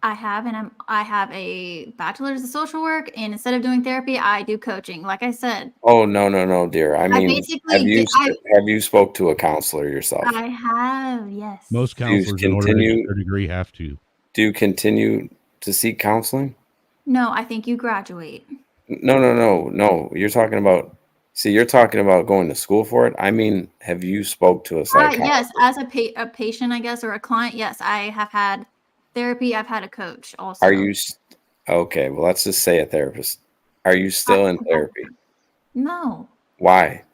I have, and I have a bachelor's of social work, and instead of doing therapy, I do coaching. Like I said. Oh no, dear. I mean, have you spoke to a counselor yourself? I have, yes. Most counselors, in order to get their degree, have to. Do you continue to seek counseling? No, I think you graduate. No. You're talking about See, you're talking about going to school for it. I mean, have you spoke to a psychologist? Yes, as a patient, I guess, or a client, yes, I have had therapy. I've had a coach also. Are you okay? Well, let's just say a therapist. Are you still in therapy? No, Why?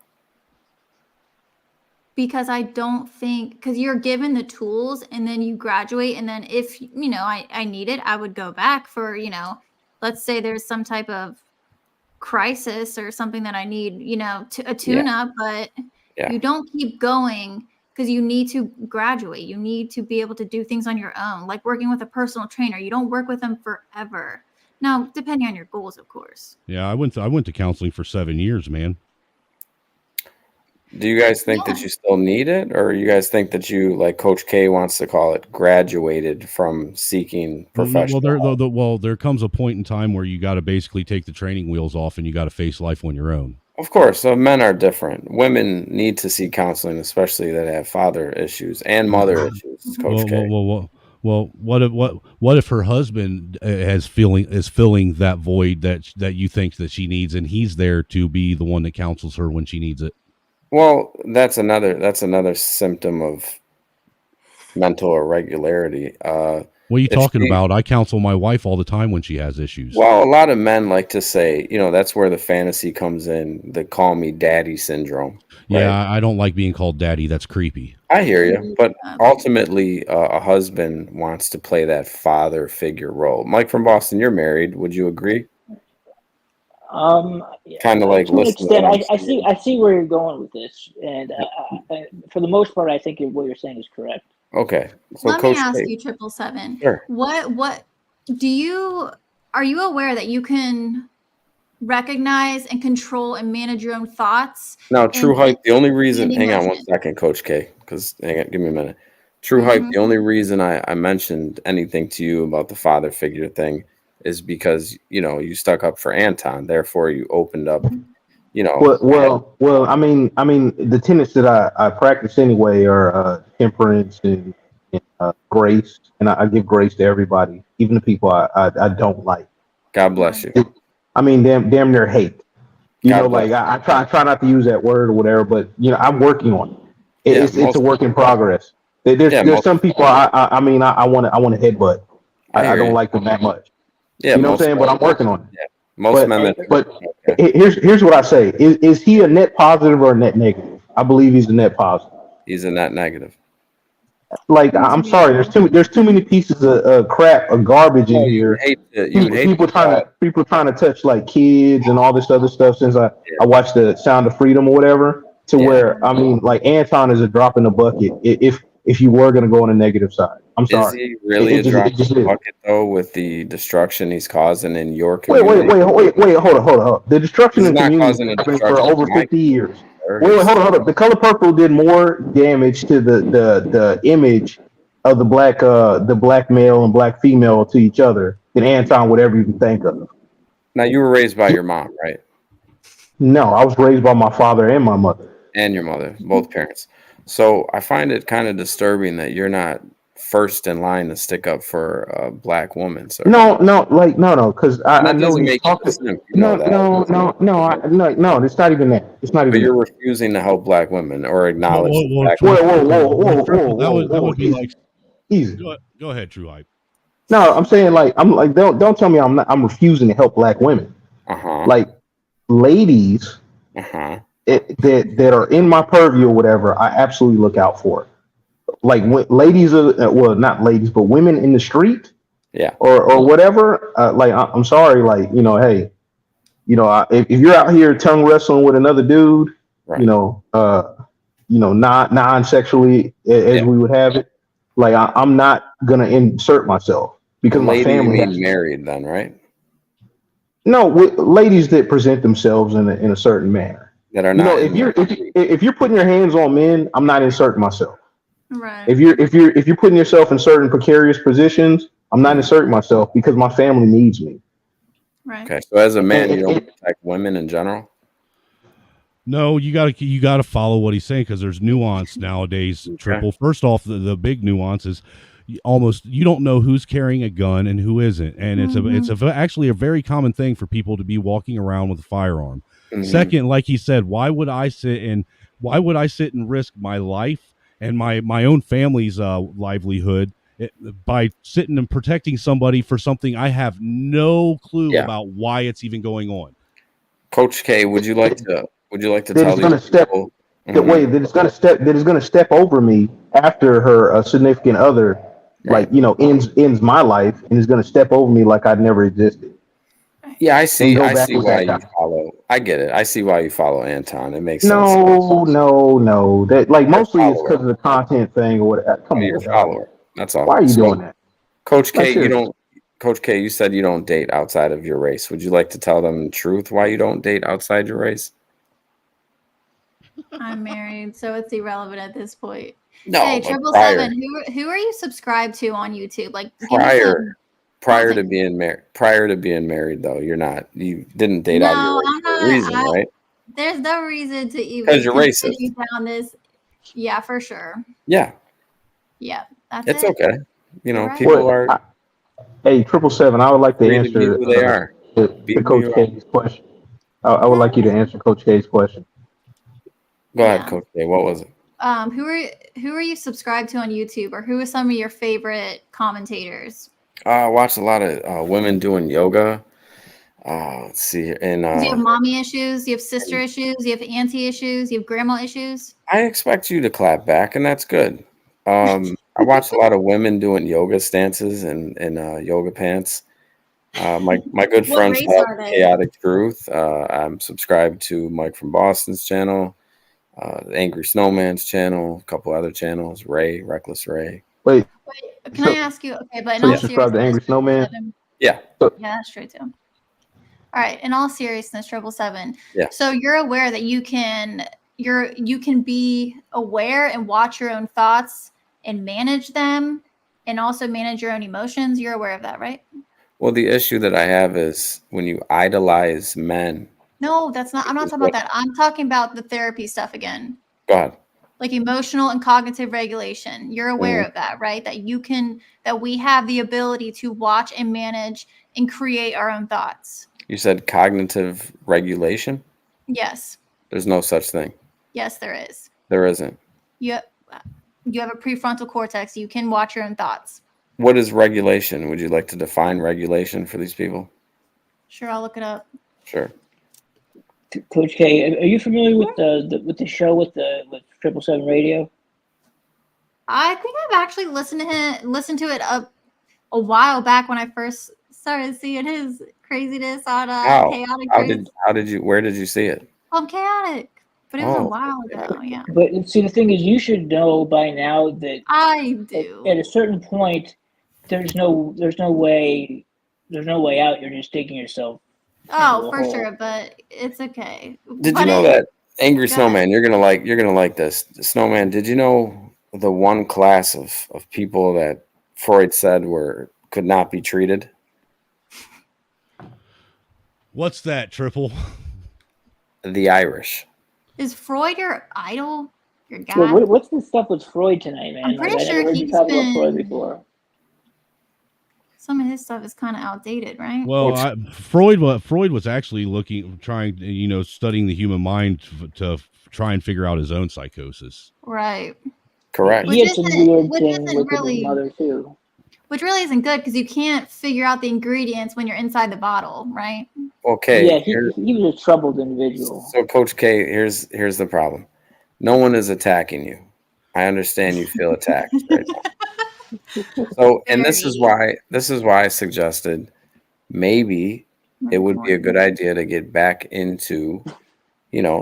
because I don't think, because you're given the tools and then you graduate, and then if I need it, I would go back for let's say there's some type of crisis or something that I need a tune up, but you don't keep going because you need to graduate. You need to be able to do things on your own, like working with a personal trainer. You don't work with them forever. Now, depending on your goals, of course. Yeah, I went to counseling for 7 years, man. Do you guys think that you still need it, or you guys think that you, like Coach K wants to call it, graduated from seeking professional? Well, there comes a point in time where you got to basically take the training wheels off and you got to face life on your own. Of course, so men are different. Women need to seek counseling, especially that have father issues and mother issues. Coach K. Well, what if her husband is filling that void that you think that she needs, and he's there to be the one that counsels her when she needs it? Well, that's another symptom of mental irregularity. What are you talking about? I counsel my wife all the time when she has issues. Well, a lot of men like to say, that's where the fantasy comes in, the call me daddy syndrome. Yeah, right? I don't like being called daddy. That's creepy. I hear you, but ultimately, a husband wants to play that father figure role. Mike from Boston, you're married. Would you agree? Kind of like to an extent, I see where you're going with this, and for the most part, I think what you're saying is correct. Okay, so Let me ask you, 777. Sure. What are you aware that you can recognize and control and manage your own thoughts? Now, True Hype, the only reason, hang on one second, Coach K, because give me a minute. True Hype, the only reason I mentioned anything to you about the father figure thing is because, you stuck up for Anton. Therefore, you opened up, Well, I mean, the tenets that I practice anyway are temperance and grace, and I give grace to everybody, even the people I don't like. God bless you. I mean, damn near hate. I try not to use that word or whatever, but I'm working on it. It's a work in progress. There's some people I want to headbutt. I don't like them that much. Yeah, you know what I'm saying? But I'm working on it. Yeah. Most men. But here's what I say: is he a net positive or a net negative? I believe he's a net positive. He's a net negative. Like, I'm sorry, there's too many pieces of crap or garbage in here. People trying to touch like kids and all this other stuff. Since I watched the Sound of Freedom or whatever, where like Anton is a drop in the bucket. If you were going to go on a negative side, I'm sorry. Is he really a drop in the bucket though, with the destruction he's causing in your community? Wait, hold on. The destruction in the community has been for over 50 years. Wait, hold on. The Color Purple did more damage to the image of the black male and black female to each other than Anton would ever even think of. Now, you were raised by your mom, right? No, I was raised by my father and my mother. And your mother, both parents. So I find it kind of disturbing that you're not first in line to stick up for a black woman. So no, because I know he's talking. No, it's not even that. It's not even. But you're refusing to help black women or acknowledge. Whoa! That would be like easy. Go ahead, True Hype. No, I'm saying don't tell me I'm refusing to help black women. Like ladies that are in my purview or whatever, I absolutely look out for. Like ladies not ladies, but women in the street, or whatever. I'm sorry, hey, if you're out here tongue wrestling with another dude, not non-sexually as we would have it, I'm not gonna insert myself because my family. You mean married then, right? No, ladies that present themselves in a certain manner. That are not. If you're putting your hands on men, I'm not inserting myself. Right. If you're putting yourself in certain precarious positions, I'm not inserting myself because my family needs me. Right. Okay. So as a man, you don't protect women in general? No, you gotta follow what he's saying because there's nuance nowadays. Triple. First off, the big nuance is you don't know who's carrying a gun and who isn't, and it's actually a very common thing for people to be walking around with a firearm. Second, like he said, why would I sit and risk my life and my own family's livelihood by sitting and protecting somebody for something I have no clue about why it's even going on? Coach K, would you like to tell these people? That it's gonna step over me after her significant other, like ends my life, and is gonna step over me like I'd never existed. Yeah, I see why you follow. I get it. I see why you follow Anton. It makes sense. No. That like mostly it's because of the content thing or whatever. Come on, you're a follower. That's all. Why are you doing that, Coach K? You don't. Coach K, you said you don't date outside of your race. Would you like to tell them the truth why you don't date outside your race? I'm married, so it's irrelevant at this point. No, hey, but 777, who are you subscribed to on YouTube? Like prior to being married, though, you're not. You didn't date out of your race for a reason, right? There's no reason to even because you're racist. Down this. Yeah, for sure. Yeah. Yeah, it's okay. You know, right. people are. Hey, 777, I would like to answer who they are. The Coach K's question. I would like you to answer Coach K's question. Go ahead, Coach K. What was it? Who are you subscribed to on YouTube, or who are some of your favorite commentators? I watch a lot of women doing yoga. Let's see, and do you have mommy issues? Do you have sister issues? Do you have auntie issues? Do you have grandma issues? I expect you to clap back, and that's good. I watch a lot of women doing yoga stances and yoga pants. My good friends have Chaotic Truth. I'm subscribed to Mike from Boston's channel, Angry Snowman's channel, a couple other channels, Reckless Ray. Wait, can I ask you? Okay, but so you subscribe to Angry Snowman? Yeah. Yeah, that's true too. All right. In all seriousness, 777. Yeah. So you're aware that you can be aware and watch your own thoughts and manage them, and also manage your own emotions. You're aware of that, right? Well, the issue that I have is when you idolize men. No, that's not. I'm not talking about that. I'm talking about the therapy stuff again. Go ahead. Like emotional and cognitive regulation. You're aware of that, right? That we have the ability to watch and manage and create our own thoughts. You said cognitive regulation? Yes. There's no such thing. Yes, there is. There isn't. You have a prefrontal cortex. You can watch your own thoughts. What is regulation? Would you like to define regulation for these people? Sure, I'll look it up. Sure. Coach K, are you familiar with the show with 777 Radio? I think I've actually listened to it a while back when I first started seeing his craziness on Chaotic. Where did you see it? On Chaotic. But it was a while ago, yeah. But see, the thing is, you should know by now that I do. At a certain point, there's no way out. You're just digging yourself. Oh, for sure, but it's okay. Did you know that Angry Snowman? You're gonna like this. Snowman, did you know the one class of people that Freud said could not be treated? What's that, Triple? The Irish. Is Freud your idol? Your guy? Yeah, what's the stuff with Freud tonight, man? I'm pretty sure he's talked been. about Freud before. Some of his stuff is kind of outdated, right? Well, Freud was actually studying the human mind to try and figure out his own psychosis. Right. Correct. He had some weird thing with his mother too. Which really isn't good because you can't figure out the ingredients when you're inside the bottle, right? Okay. Yeah, he was a troubled individual. So, Coach K, here's the problem. No one is attacking you. I understand you feel attacked right now. So, and this is why I suggested maybe it would be a good idea to get back into,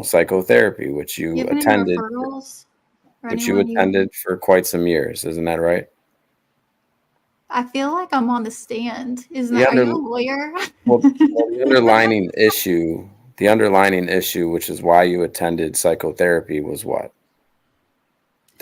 psychotherapy, which you attended, for quite some years. Isn't that right? I feel like I'm on the stand. Are you a lawyer? Well, the underlining issue, which is why you attended psychotherapy, was what?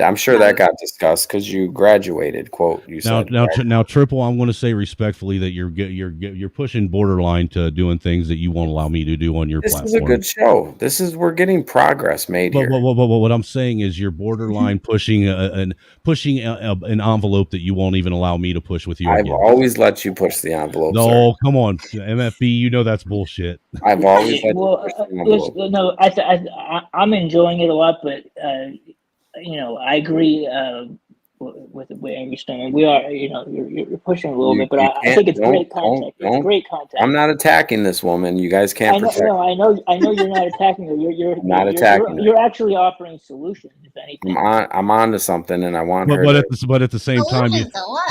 I'm sure that got discussed because you graduated. Quote, you Now, said. now, Triple. I'm going to say respectfully that you're pushing borderline to doing things that you won't allow me to do on your This platform. is a good show. We're getting progress made here. But what I'm saying is you're borderline pushing an envelope that you won't even allow me to push with you. I've always let you push the envelope. No, come on, MFB. You know that's bullshit. I've always let Well, you push the envelope. no, I'm enjoying it a lot, but I agree with where you're standing. We are, you're pushing a little bit, but I think it's great content. It's great content. I'm not attacking this woman. You guys can't protect. I know you're not attacking her. You're not attacking her. You're actually offering solutions, if anything. I'm on to something, and I want her. But at the same time,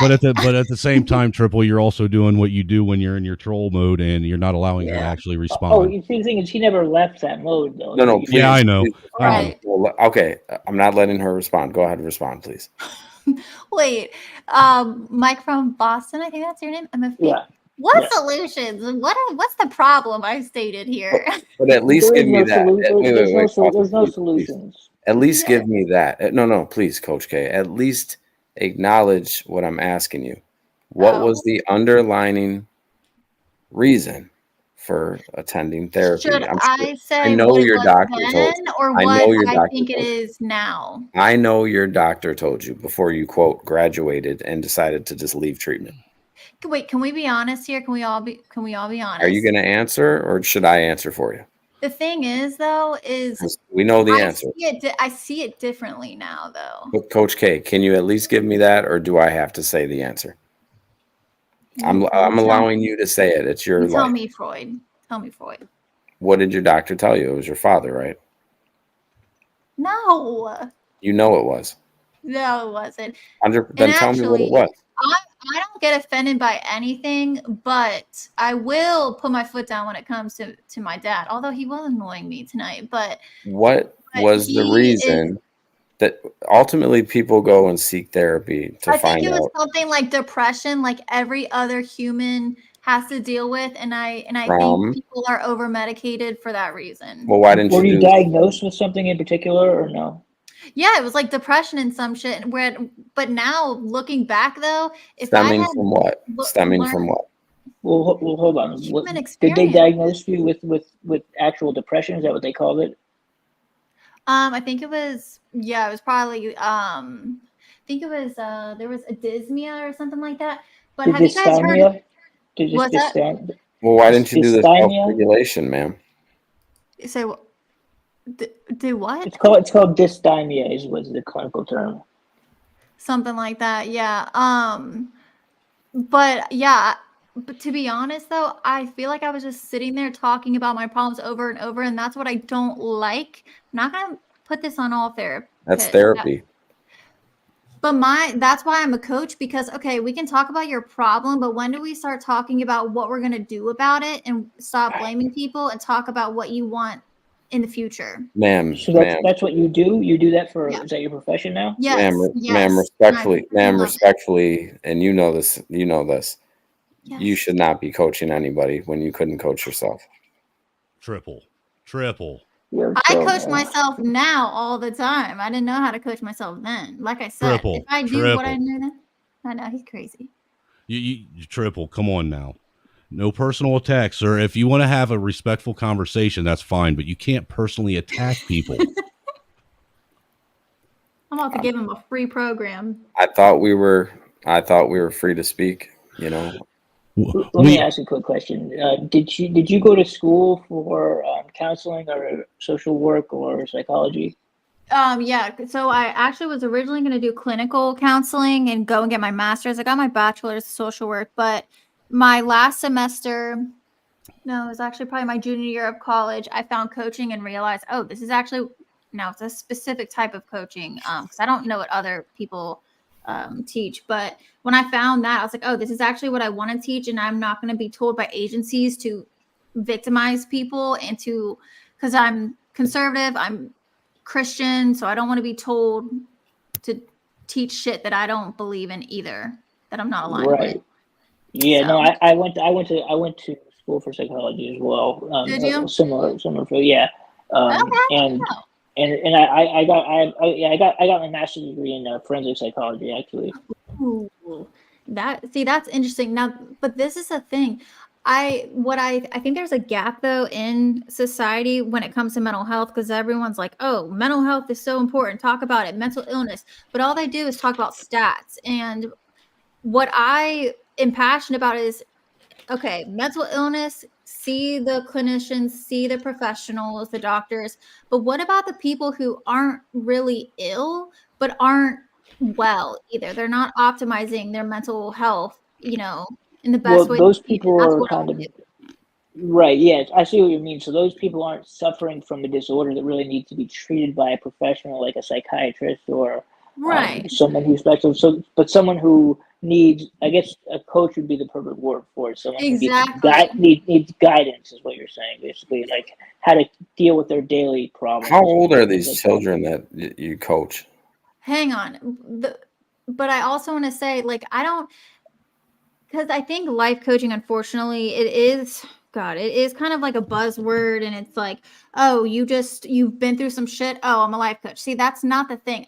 but at the same time, Triple, you're also doing what you do when you're in your troll mode, and you're not allowing her to actually respond. Oh, the thing is, he never left that mode, though. No, please, yeah, I know. Right. Okay, I'm not letting her respond. Go ahead and respond, please. Wait, Mike from Boston, I think that's your name. MFB. Yeah. What solutions? What's the problem I stated here? But at least give me that. There's no solutions. At least give me that. No, please, Coach K. At least acknowledge what I'm asking you. What was the underlining reason for attending therapy? Should I say I know what it your was doctor then, told you. or I what know your I doctor think it told you. is now? I know your doctor told you before you, quote, graduated and decided to just leave treatment. Wait, can we be honest here? Can we all be honest? Are you going to answer, or should I answer for you? The thing is, though, is We know the answer. I see it differently now, though. But Coach K, can you at least give me that, or do I have to say the answer? I'm allowing you to say it. It's your life. Tell me, Freud. Tell me, Freud. What did your doctor tell you? It was your father, right? No. You know it was. No, it wasn't. Then tell me what it was. I don't get offended by anything, but I will put my foot down when it comes to my dad. Although he was annoying me tonight, but What was the reason that ultimately people go and seek therapy to find out? I think it was something like depression, like every other human has to deal with, and I think people are over medicated for that reason. Well, why didn't Were you diagnosed with something in particular, or no? Yeah, it was like depression and some shit. But now looking back, though, if Stemming from what? Stemming from what? Well, hold on. Did they diagnose you with actual depression? Is that what they called it? I think it was. Yeah, it was probably. I think it was. There was a dysmia or something like that. But have you guys heard? What's that? Well, why didn't you do the self-regulation, ma'am? Say what? Do what? It's called dysthymia is what's the clinical term. Something like that, yeah. But to be honest though, I feel like I was just sitting there talking about my problems over and over, and that's what I don't like. I'm not gonna put this on all therapy. That's therapy. But that's why I'm a coach, because okay, we can talk about your problem, but when do we start talking about what we're gonna do about it and stop blaming people and talk about what you want in the future? Ma'am, so that's what you do? You do that for, is that your profession now? Yes. Ma'am, respectfully, and you know this, yes. You should not be coaching anybody when you couldn't coach yourself. Triple. I coach myself now all the time. I didn't know how to coach myself then. Like I said, if I do what I knew then, I know he's crazy. You Triple, come on now. No personal attacks, sir. If you want to have a respectful conversation, that's fine, but you can't personally attack people. I'm about to give him a free program. I thought we were free to speak, you know. Let me ask you a quick question. Did you go to school for counseling or social work or psychology? Yeah. So I actually was originally going to do clinical counseling and go and get my master's. I got my bachelor's in social work, but my last semester, no, it was actually probably my junior year of college, I found coaching and realized, oh, this is actually, now it's a specific type of coaching, because I don't know what other people teach. But when I found that, I was like, oh, this is actually what I want to teach, and I'm not going to be told by agencies to victimize people and because I'm conservative, I'm Christian, so I don't want to be told to teach shit that I don't believe in either, that I'm not aligned with. Yeah, no, I went to school for psychology as well. Did you? Similar field, yeah. And I got my master's degree in forensic psychology actually. Ooh, that's interesting. Now, but this is a thing. I think there's a gap though in society when it comes to mental health, because everyone's like, oh, mental health is so important. Talk about it, mental illness. But all they do is talk about stats. And what I am passionate about is, okay, mental illness, see the clinicians, see the professionals, the doctors. But what about the people who aren't really ill, but aren't well either? They're not optimizing their mental health, in the best way. Those they can. people That's are what I kind of do. right. Yeah, I see what you mean. So those people aren't suffering from a disorder that really needs to be treated by a professional like a psychiatrist or Right. someone who's special. But someone who needs, I guess, a coach would be the perfect word for it. Someone Exactly. who needs guidance, is what you're saying, basically, like how to deal with their daily problems. How old are these children that you coach? Hang on. But I also want to say, like, because I think life coaching, unfortunately, it is kind of like a buzzword, and it's like, oh, you've been through some shit. Oh, I'm a life coach. See, that's not the thing.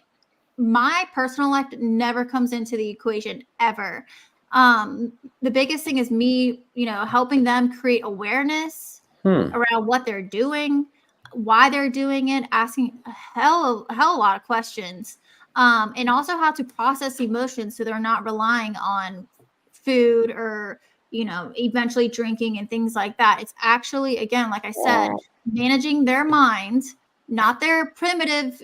My personal life never comes into the equation ever. The biggest thing is me, helping them create awareness around what they're doing, why they're doing it, asking a hell of a lot of questions, and also how to process emotions so they're not relying on food or eventually drinking and things like that. It's actually, again, like I said, managing their mind, not their primitive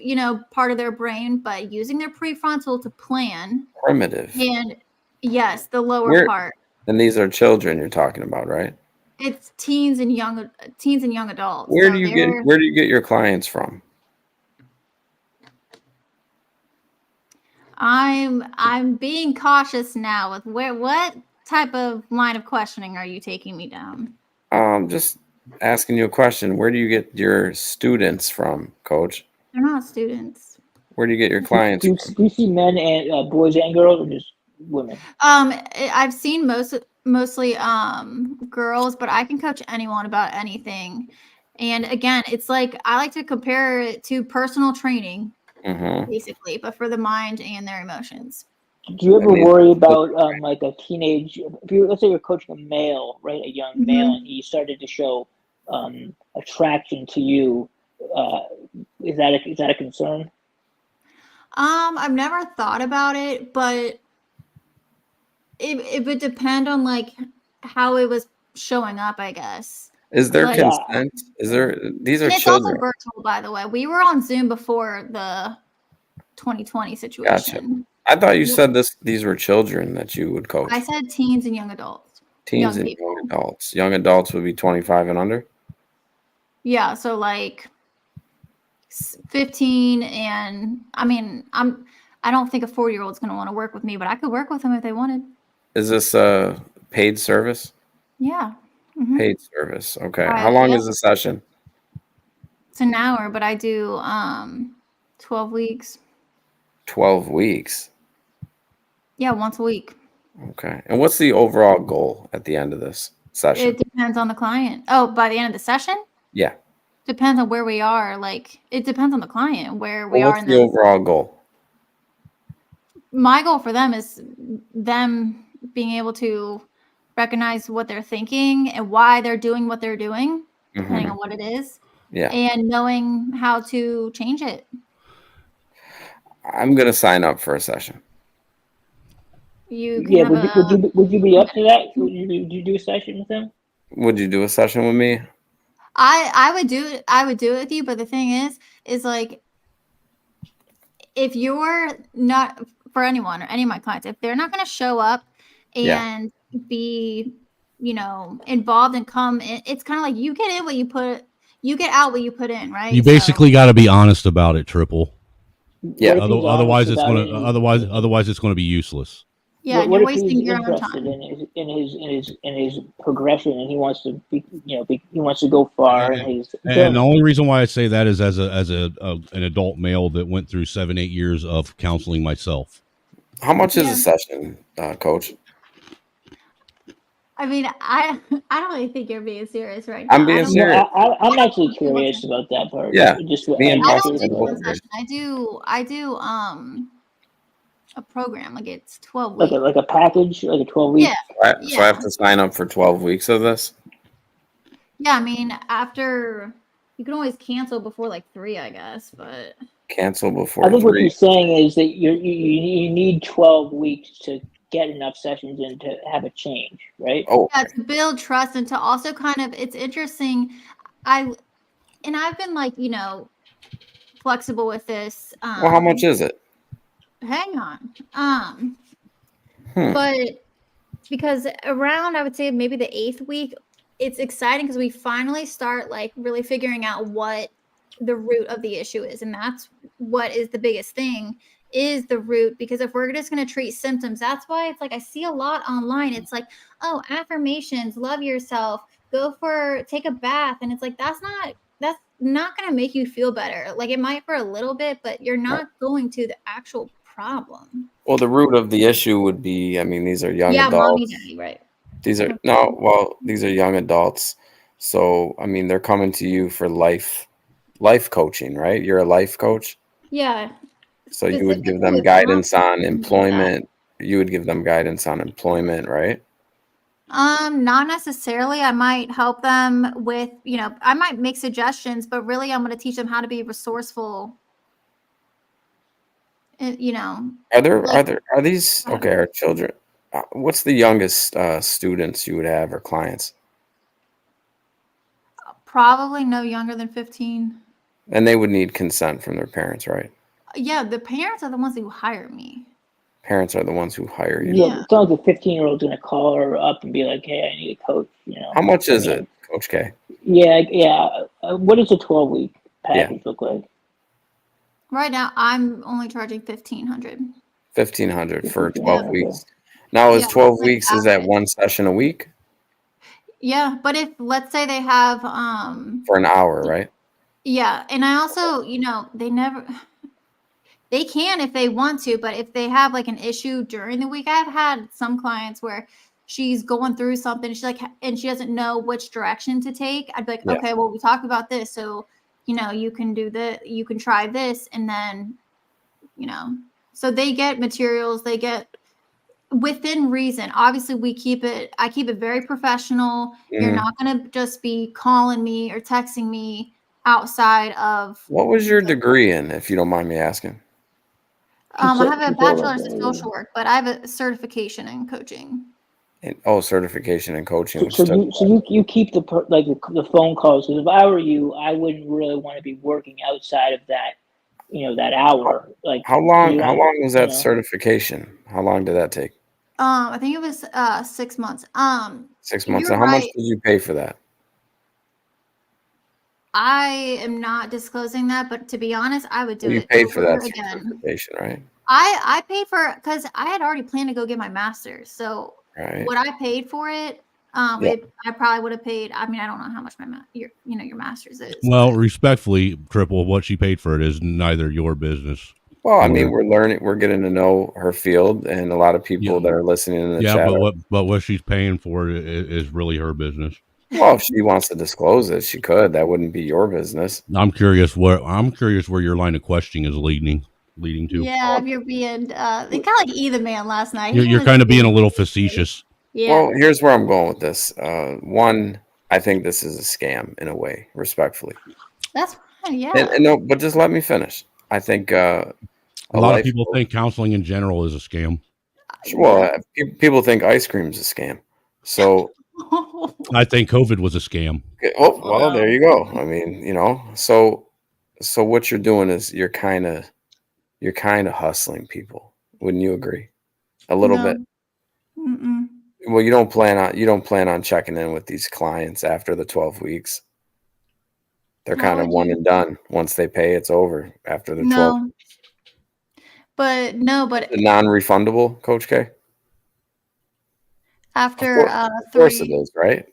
part of their brain, but using their prefrontal to plan. Primitive. And yes, the lower part. And these are children you're talking about, right? It's teens and young adults. Where do you get your clients from? I'm being cautious now with what type of line of questioning are you taking me down? Just asking you a question. Where do you get your students from, Coach? They're not students. Where do you get your clients from? Do you see men and boys and girls, or just women? I've seen mostly girls, but I can coach anyone about anything. And again, it's like I like to compare it to personal training. Basically, but for the mind and their emotions. Do you ever worry about like a teenage? Let's say you're coaching a male, right, a young male, and he started to show attraction to you. Is that a concern? I've never thought about it, but it would depend on like how it was showing up, I guess. Is there consent? Is there? These are it's children. also virtual, by the way. We were on Zoom before the 2020 situation. Gotcha. I thought you said these were children that you would coach. I said teens and young adults. Teens and young adults. Young adults would be 25 and under? Yeah, so like 15, and I mean, I don't think a 4-year-old's going to want to work with me, but I could work with them if they wanted. Is this a paid service? Yeah. Paid service. Okay. How long is the session? It's an hour, but I do 12 weeks. 12 weeks. Yeah, once a week. Okay. And what's the overall goal at the end of this session? It depends on the client. Oh, by the end of the session? Yeah. Depends on where we are. Like, it depends on the client, where we Well, are what's in the overall goal? My goal for them is them being able to recognize what they're thinking and why they're doing what they're doing, depending on what it is. Yeah. And knowing how to change it. I'm gonna sign up for a session. You can would you be up to that? Would you do a session with them? Would you do a session with me? I would do it with you, but the thing is like, if you're not, for anyone or any of my clients, if they're not going to show up and be, involved and come in, it's kind of like you get out what you put in, right? You basically got to be honest about it, Triple. Yeah. Otherwise, it's going to be useless. Yeah, what you're if he's wasting your own interested time. in his progression, and he wants to be, he wants to go far, and the only reason why I say that is as an adult male that went through 7-8 years of counseling myself. How much is a session, Coach? I mean, I don't really think you're being serious right now. I'm being serious. I'm actually curious about that part. Yeah, Just me and I Buster don't do both one agree. session. I do a program, like it's 12 like weeks. like a package, like a 12-week. Yeah. So I have to sign up for 12 weeks of this. Yeah, I mean, after you can always cancel before like 3, I guess, but Cancel before I think what 3. he's saying is that you need 12 weeks to get enough sessions in to have a change, right? Oh, yeah, to build trust and to also kind of, it's interesting. I've been like, flexible with this. Well, how much is it? Hang on. But because around, I would say maybe the 8th week, it's exciting because we finally start like really figuring out what the root of the issue is. And that's what is the biggest thing, is the root. Because if we're just going to treat symptoms, that's why it's like I see a lot online. It's like, oh, affirmations, love yourself, take a bath. And it's like, that's not going to make you feel better. Like it might for a little bit, but you're not going to the actual problem. Well, the root of the issue would be, I mean, these are young Yeah, mommy, adults. daddy, right. These are these are young adults. So, I mean, they're coming to you for life coaching, right? You're a life coach. Yeah. So you would give them guidance on employment. You would give them guidance on employment, right? Not necessarily. I might help them with, I might make suggestions, but really I'm going to teach them how to be resourceful. Are these okay? Are children? What's the youngest students you would have or clients? Probably no younger than 15. And they would need consent from their parents, right? Yeah, the parents are the ones who hire me. Parents are the ones who hire you. Yeah, it's not like the 15-year-old's gonna call her up and be like, "Hey, I need a coach." How much is it, Coach K? Yeah. What does a 12-week package look like? Right now, I'm only charging $1,500. $1,500 for 12 weeks. Now, is 12 weeks? Is that one session a week? Yeah, but if let's say they have For an hour, right? Yeah, and I also, they can if they want to, but if they have like an issue during the week, I've had some clients where she's going through something, and she doesn't know which direction to take. I'd be like, okay, well, we talked about this, so you can do this, you can try this, and then so they get materials, they get within reason. Obviously, I keep it very professional. You're not going to just be calling me or texting me outside of. What was your degree in, if you don't mind me asking? I have a bachelor's in social work, but I have a certification in coaching. Certification in coaching. So you keep the phone calls. Because if I were you, I wouldn't really want to be working outside of that, that hour. Like how long was that certification? How long did that take? I think it was 6 months. 6 months. And how much did you pay for that? I am not disclosing that, but to be honest, I would do it. You paid for that again. certification, right? I paid for, because I had already planned to go get my master's. So right. what I paid for it, I probably would have paid. I mean, I don't know how much your master's is. Well, respectfully, Triple, what she paid for it is neither your business. Well, I mean, we're getting to know her field, and a lot of people that are listening in the chat. But what she's paying for is really her business. Well, if she wants to disclose it, she could. That wouldn't be your business. I'm curious where your line of questioning is leading to. Yeah, you're being they kind of like either man last night. You're kind of being a little facetious. Yeah. Well, here's where I'm going with this. One, I think this is a scam in a way, respectfully. That's fine, yeah. And no, but just let me finish. I think a lot of people think counseling in general is a scam. Well, people think ice cream is a scam. So I think COVID was a scam. Oh, well, there you go. I mean, so what you're doing is you're kind of hustling people. Wouldn't you agree? A little bit. Mm-mm. Well, you don't plan on checking in with these clients after the 12 weeks. They're kind of one and done. Once they pay, it's over after the 12. But the non-refundable, Coach K. After of course it is, right?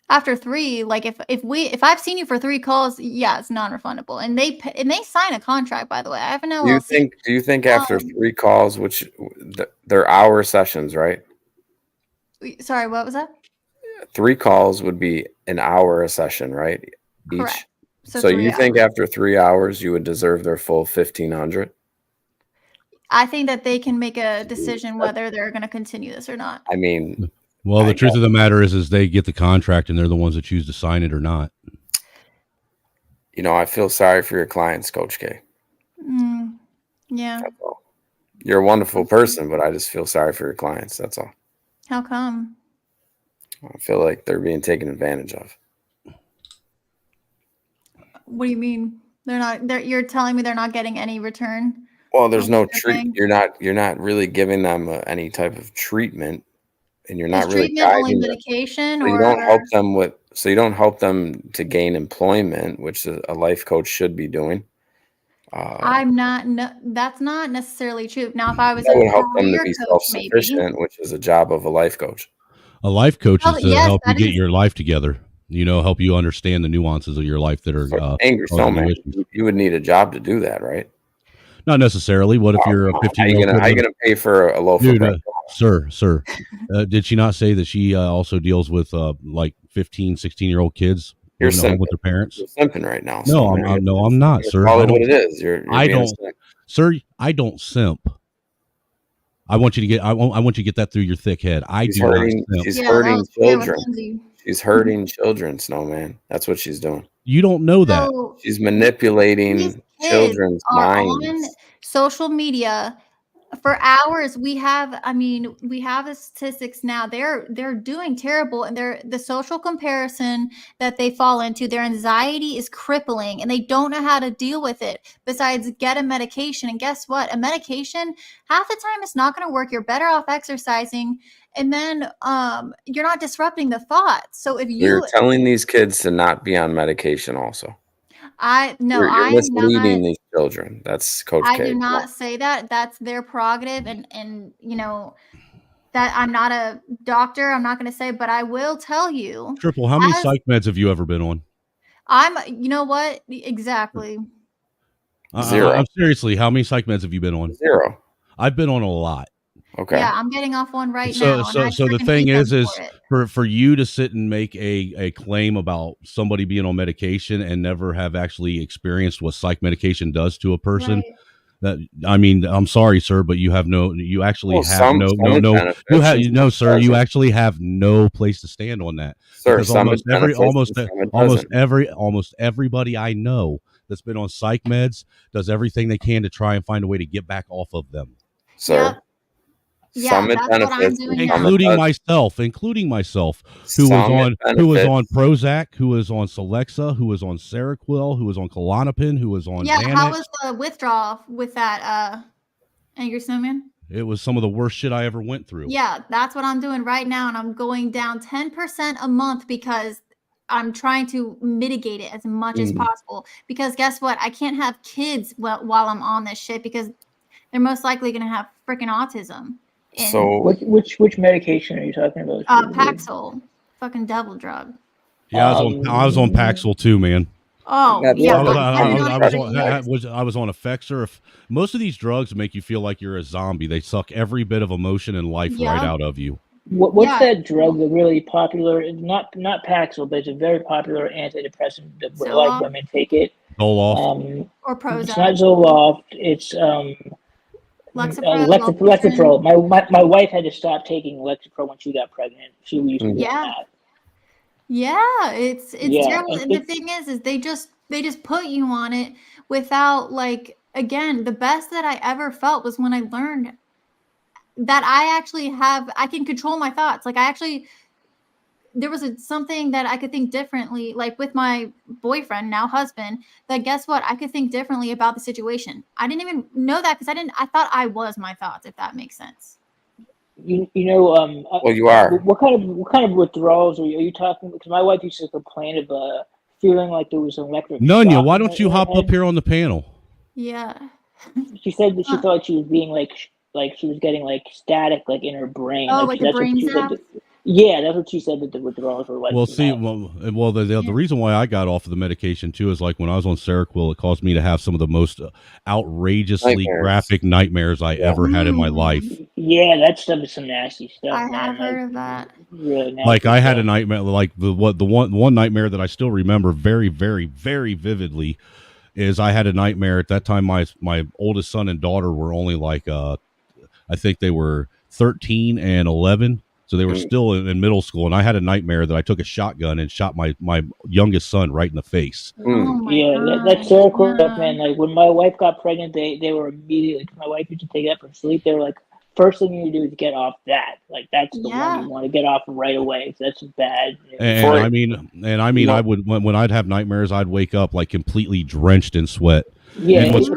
After 3, like if I've seen you for 3 calls, yeah, it's non-refundable, and they sign a contract. By the way, I have an LLC. Do you think after 3 calls, which they're hour sessions, right? Sorry, what was that? 3 calls would be an hour a session, right? Each. Correct. So you think after 3 hours you would deserve their full 1,500? I think that they can make a decision whether they're going to continue this or not. I mean, well, the truth of the matter is they get the contract and they're the ones that choose to sign it or not. You know, I feel sorry for your clients, Coach K. Yeah. You're a wonderful person, but I just feel sorry for your clients. That's all. How come? I feel like they're being taken advantage of. What do you mean? You're telling me they're not getting any return? Well, there's no treat. You're not really giving them any type of treatment, and you're not really treatment only guiding them. medication, So or you don't help them with. So you don't help them to gain employment, which a life coach should be doing. I'm not. No, that's not necessarily true. Now, if I was That a would help them to career be coach, maybe. self-sufficient, which is a job of a life coach. A life coach Well, is to yes, help you that get is- your life together. You know, help you understand the nuances of your life that are Angry causing you snowman. issues. You would need a job to do that, right? Not necessarily. What if you're a 15-year-old? How you gonna pay for a loaf of Dude, bread? sir, did she not say that she also deals with like 15, 16-year-old kids You're living at home with simping. their parents? You're simping right now. No, I'm not, That's sir. all I what don't. it is. You're I being a don't, simp. sir. I don't simp. I want you to get. I want you to get that through your thick head. I She's do not hurting. simp. She's Yeah, hurting that was clear with children. Lindsay. She's hurting children, Snowman. That's what she's doing. You don't know that. So She's these manipulating kids children's are on minds. social media for hours. We have the statistics now. They're doing terrible, and the social comparison that they fall into, their anxiety is crippling, and they don't know how to deal with it besides get a medication. And guess what? A medication, half the time it's not going to work. You're better off exercising, and then you're not disrupting the thoughts. So if You're telling these kids to not be on medication also. You're I'm misleading not. these children. That's Coach I K. do Come not on. say that. That's their prerogative, and you know that I'm not a doctor. I'm not going to say, but I will tell you. Triple, how many as psych meds have you ever been on? you know what? Exactly. Zero. I'm seriously, how many psych meds have you been on? 0. I've been on a lot. Okay. Yeah, I'm getting off one right So, now. so, and I so the freaking thing hate them is for it. for you to sit and make a claim about somebody being on medication and never have actually experienced what psych medication does to a person. Right. That, I mean, I'm sorry, sir, but you actually Well, have some no, benefits and some sir, you doesn't. actually have no place to stand on that. Sir, Because some it benefits and some it almost everybody I know that's been on psych meds does everything they can to try and find a way to get back off of them. Sir. Yeah, Some it that's what I'm benefits doing and now. some it doesn't. including myself, who Some was it on benefits. Prozac, who was on Celexa, who was on Seroquel, who was on Klonopin, who was on Yeah, how Xanax. was the withdrawal with that Angry Snowman? It was some of the worst shit I ever went through. Yeah, that's what I'm doing right now, and I'm going down 10% a month because I'm trying to mitigate it as much as possible. Because guess what? I can't have kids while I'm on this shit because they're most likely going to have freaking autism. And So Which medication are you talking about? Paxil, fucking devil drug. Yeah, I was on Paxil too, man. Oh, That's yeah. not- I was on Effexor. Most of these drugs make you feel like you're a zombie. They suck every bit of emotion and life Yeah. right out of you. What's that drug that really popular? Not Paxil, but it's a very popular antidepressant that a lot of Zoloft? women take it. Zoloft. Or It's not Prozac. Zoloft. It's Lexapro. Lexapro. My wife had to stop taking Lexapro when she got pregnant. She used to be on Yeah. that. Yeah, it's Yeah, terrible. and And the thing is they just put you on it without, like, again, the best that I ever felt was when I learned that I can control my thoughts. Like there was something that I could think differently, like with my boyfriend, now husband, that guess what? I could think differently about the situation. I didn't even know that because I thought I was my thoughts, if that makes sense. You know, Well, you are. What kind of withdrawals are you talking? Because my wife used to complain of feeling like there was an electric. Nunya, shock why in don't you her hop head. up here on the panel? Yeah. She said that she thought she was being like she was getting like static like in her brain. Oh, like like a brain she said zap? Yeah, that's what she said that the withdrawals were like. Well, see, the reason why I got off of the medication too is like when I was on Seroquel, it caused me to have some of the most outrageously graphic nightmares I ever had in my life. Yeah, that stuff is some nasty stuff. I man. have heard of that. Really nasty Like I had stuff. a nightmare, like the one nightmare that I still remember very, very, very vividly is I had a nightmare at that time. My oldest son and daughter were only like I think they were 13 and 11. So they were still in middle school, and I had a nightmare that I took a shotgun and shot my youngest son right in the face. That's Seroquel stuff, man. Like when my wife got pregnant, they were immediately. My wife used to take that for sleep. They were like, first thing you need to do is get off that. Like that's the one you want to get off right away. That's bad. And I mean, I would when I'd have nightmares, I'd wake up like completely drenched in sweat. Yeah, and what's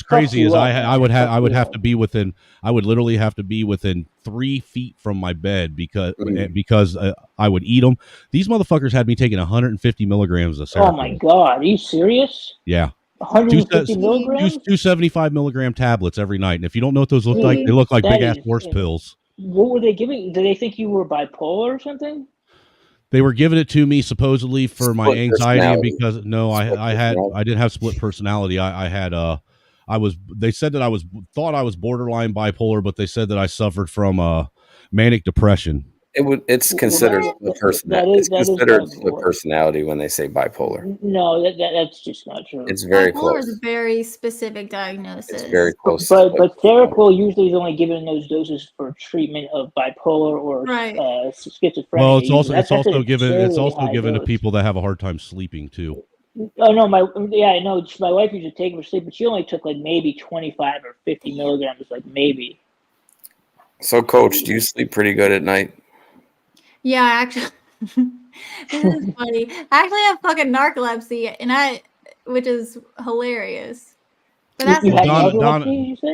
crazy is I would have to be within. I would literally have to be within 3 feet from my bed because I would eat them. These motherfuckers had me taking 150 milligrams of Seroquel. Oh my god, are you serious? Yeah. 150 milligrams? 275 milligram tablets every night. And if you don't know what those look like, they look like big ass horse pills. What were they giving? Did they think you were bipolar or something? They were giving it to me supposedly for my anxiety, and because I didn't have split personality. They said that I thought I was borderline bipolar, but they said that I suffered from manic depression. It's considered split personality. It's considered split personality when they say bipolar. No, that's just not true. It's very Bipolar close. is a very specific diagnosis. It's very close. But Seroquel usually is only given in those doses for treatment of bipolar or schizophrenia. Well, it's also given to dose. people that have a hard time sleeping too. Oh no, my wife used to take it for sleep, but she only took like maybe 25 or 50 milligrams, like maybe. So, Coach, do you sleep pretty good at night? Yeah, actually, this is funny. I actually have fucking narcolepsy, which is hilarious. But that's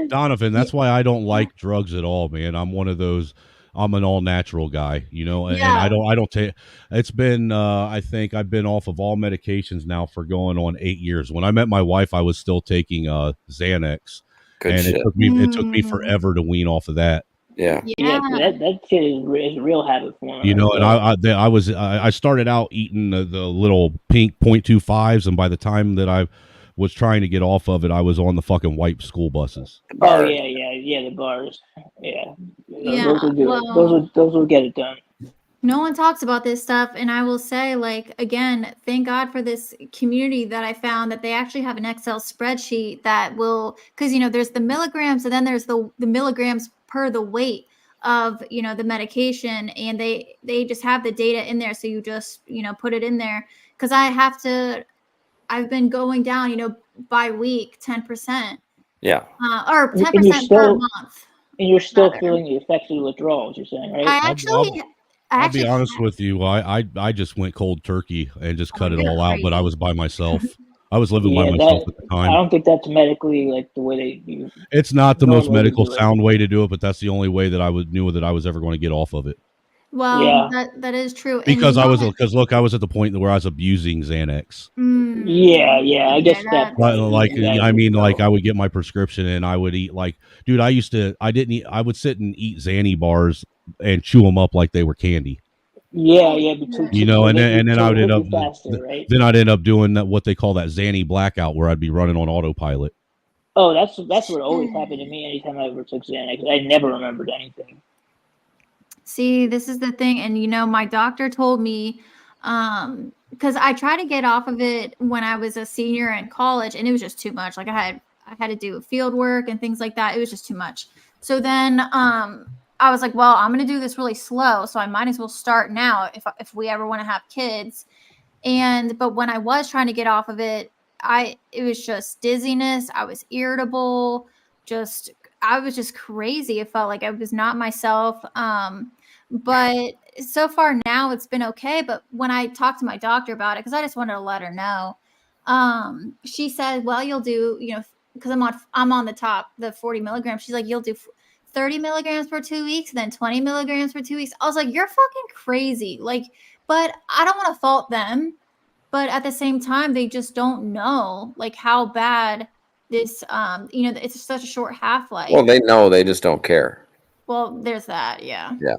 Donovan, that's why I don't like drugs at all, man. I'm one of those. I'm an all natural guy, and I don't take. It's been I think I've been off of all medications now for going on 8 years. When I met my wife, I was still taking Xanax, it took me forever to wean off of that. Yeah, that shit is a real habit for me. And I started out eating the little pink 0.25s, and by the time that I was trying to get off of it, I was on the fucking white school buses. Oh yeah, the bars. Yeah. Those will do it. Those will get it done. No one talks about this stuff, and I will say, like, again, thank God for this community that I found that they actually have an Excel spreadsheet that will, because there's the milligrams, and then there's the milligrams per the weight of the medication, and they just have the data in there, so you just put it in there. Because I've been going down by week 10%. Yeah. Or 10% per month. And you're still feeling the effects of the withdrawals, you're saying, right? I'll be honest with you. I just went cold turkey and just cut it all out, but I was by myself. I was living by myself at the time. I don't think that's medically like the way they do. It's not the most medical sound way to do it, but that's the only way that I knew that I was ever going to get off of it. Well, that is true. Because I was at the point where I was abusing Xanax. Yeah, I guess that. I would get my prescription and I would eat dude, I would sit and eat Xanny bars and chew them up like they were candy. Yeah. And then I would end up then I'd end up doing what they call that Xanny blackout, where I'd be running on autopilot. Oh, that's what always happened to me anytime I ever took Xanax. I never remembered anything. See, this is the thing. And, my doctor told me, because I tried to get off of it when I was a senior in college, and it was just too much. Like I had to do field work and things like that. It was just too much. So then I was like, well, I'm going to do this really slow. So I might as well start now if we ever want to have kids. But when I was trying to get off of it, it was just dizziness. I was irritable. I was just crazy. It felt like I was not myself. But so far now it's been okay. But when I talked to my doctor about it, because I just wanted to let her know, she said, well, you'll do, because I'm on the top, the 40 milligrams. She's like, you'll do 30 milligrams for 2 weeks, then 20 milligrams for 2 weeks. I was like, you're fucking crazy. But I don't want to fault them. But at the same time, they just don't know how bad this, it's such a short half-life. Well, they know, they just don't care. Well, there's that. Yeah. Yeah.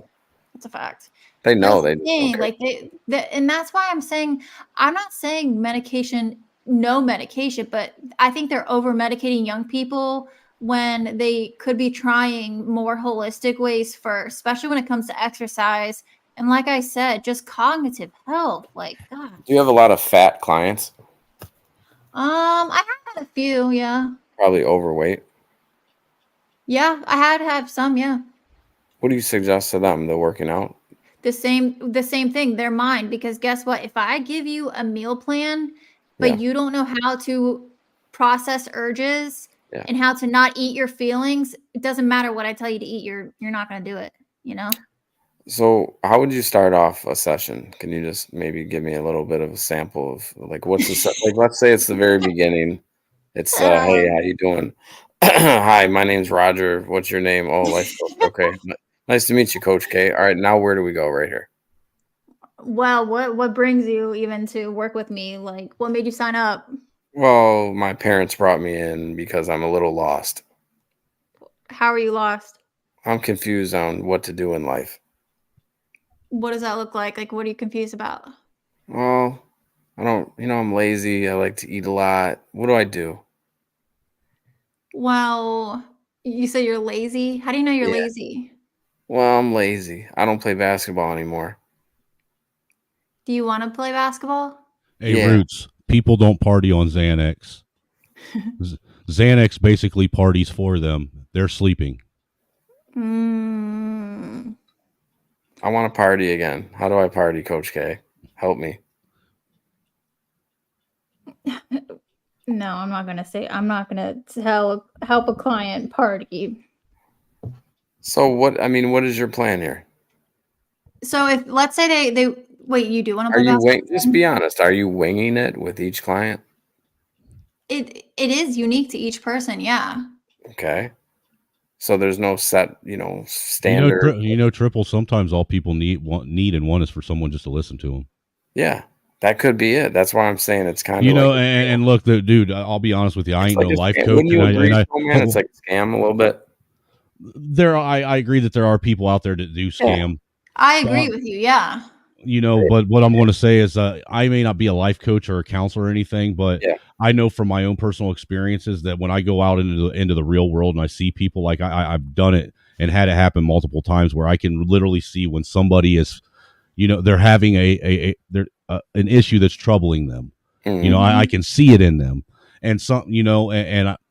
That's a fact. They know. That's They the thing. okay. Like and that's why I'm saying I'm not saying medication, no medication, but I think they're over medicating young people when they could be trying more holistic ways first, especially when it comes to exercise. And like I said, just cognitive health. Like, God. Do you have a lot of fat clients? I have had a few, yeah. Probably overweight. Yeah, I had to have some, yeah. What do you suggest to them? They're working out? The same thing. They're mine, because guess what? If I give you a meal plan, but Yeah. you don't know how to process urges Yeah. and how to not eat your feelings, it doesn't matter what I tell you to eat, you're not going to do it, you know? So how would you start off a session? Can you just maybe give me a little bit of a sample of like what's the like? Let's say it's the very beginning. It's hey, how you doing? Hi, my name's Roger. What's your name? Oh, life coach. Okay, nice to meet you, Coach K. All right, now where do we go? Right here. Well, what brings you even to work with me? Like, what made you sign up? Well, my parents brought me in because I'm a little lost. How are you lost? I'm confused on what to do in life. What does that look like? Like, what are you confused about? Well, I don't, I'm lazy. I like to eat a lot. What do I do? Well, you say you're lazy. How do you know you're Yeah. lazy? Well, I'm lazy. I don't play basketball anymore. Do you want to play basketball? Hey, Yeah. Roots, people don't party on Xanax. Xanax basically parties for them. They're sleeping. Mm. I want to party again. How do I party, Coach K? Help me. No, I'm not gonna help a client party. So what is your plan here? So if let's say they wait, you do want to Are play you basketball? just be honest, are you winging it with each client? It is unique to each person, yeah. Okay. So there's no set, standard. Triple, sometimes all people need and want is for someone just to listen to them. Yeah, that could be it. That's why I'm saying it's kind of and look, dude, I'll be honest with you. I ain't no life coach. Wouldn't you agree, man? It's like a scam a little bit. I agree that there are people out there that do scam. I agree with you, yeah. But what I'm going to say is I may not be a life coach or a counselor or anything, but I know from my own personal experiences that when I go out into the real world and I see people, like I've done it and had it happen multiple times, where I can literally see when somebody is, they're having an issue that's troubling them. Mm-hmm. I can see it in them, and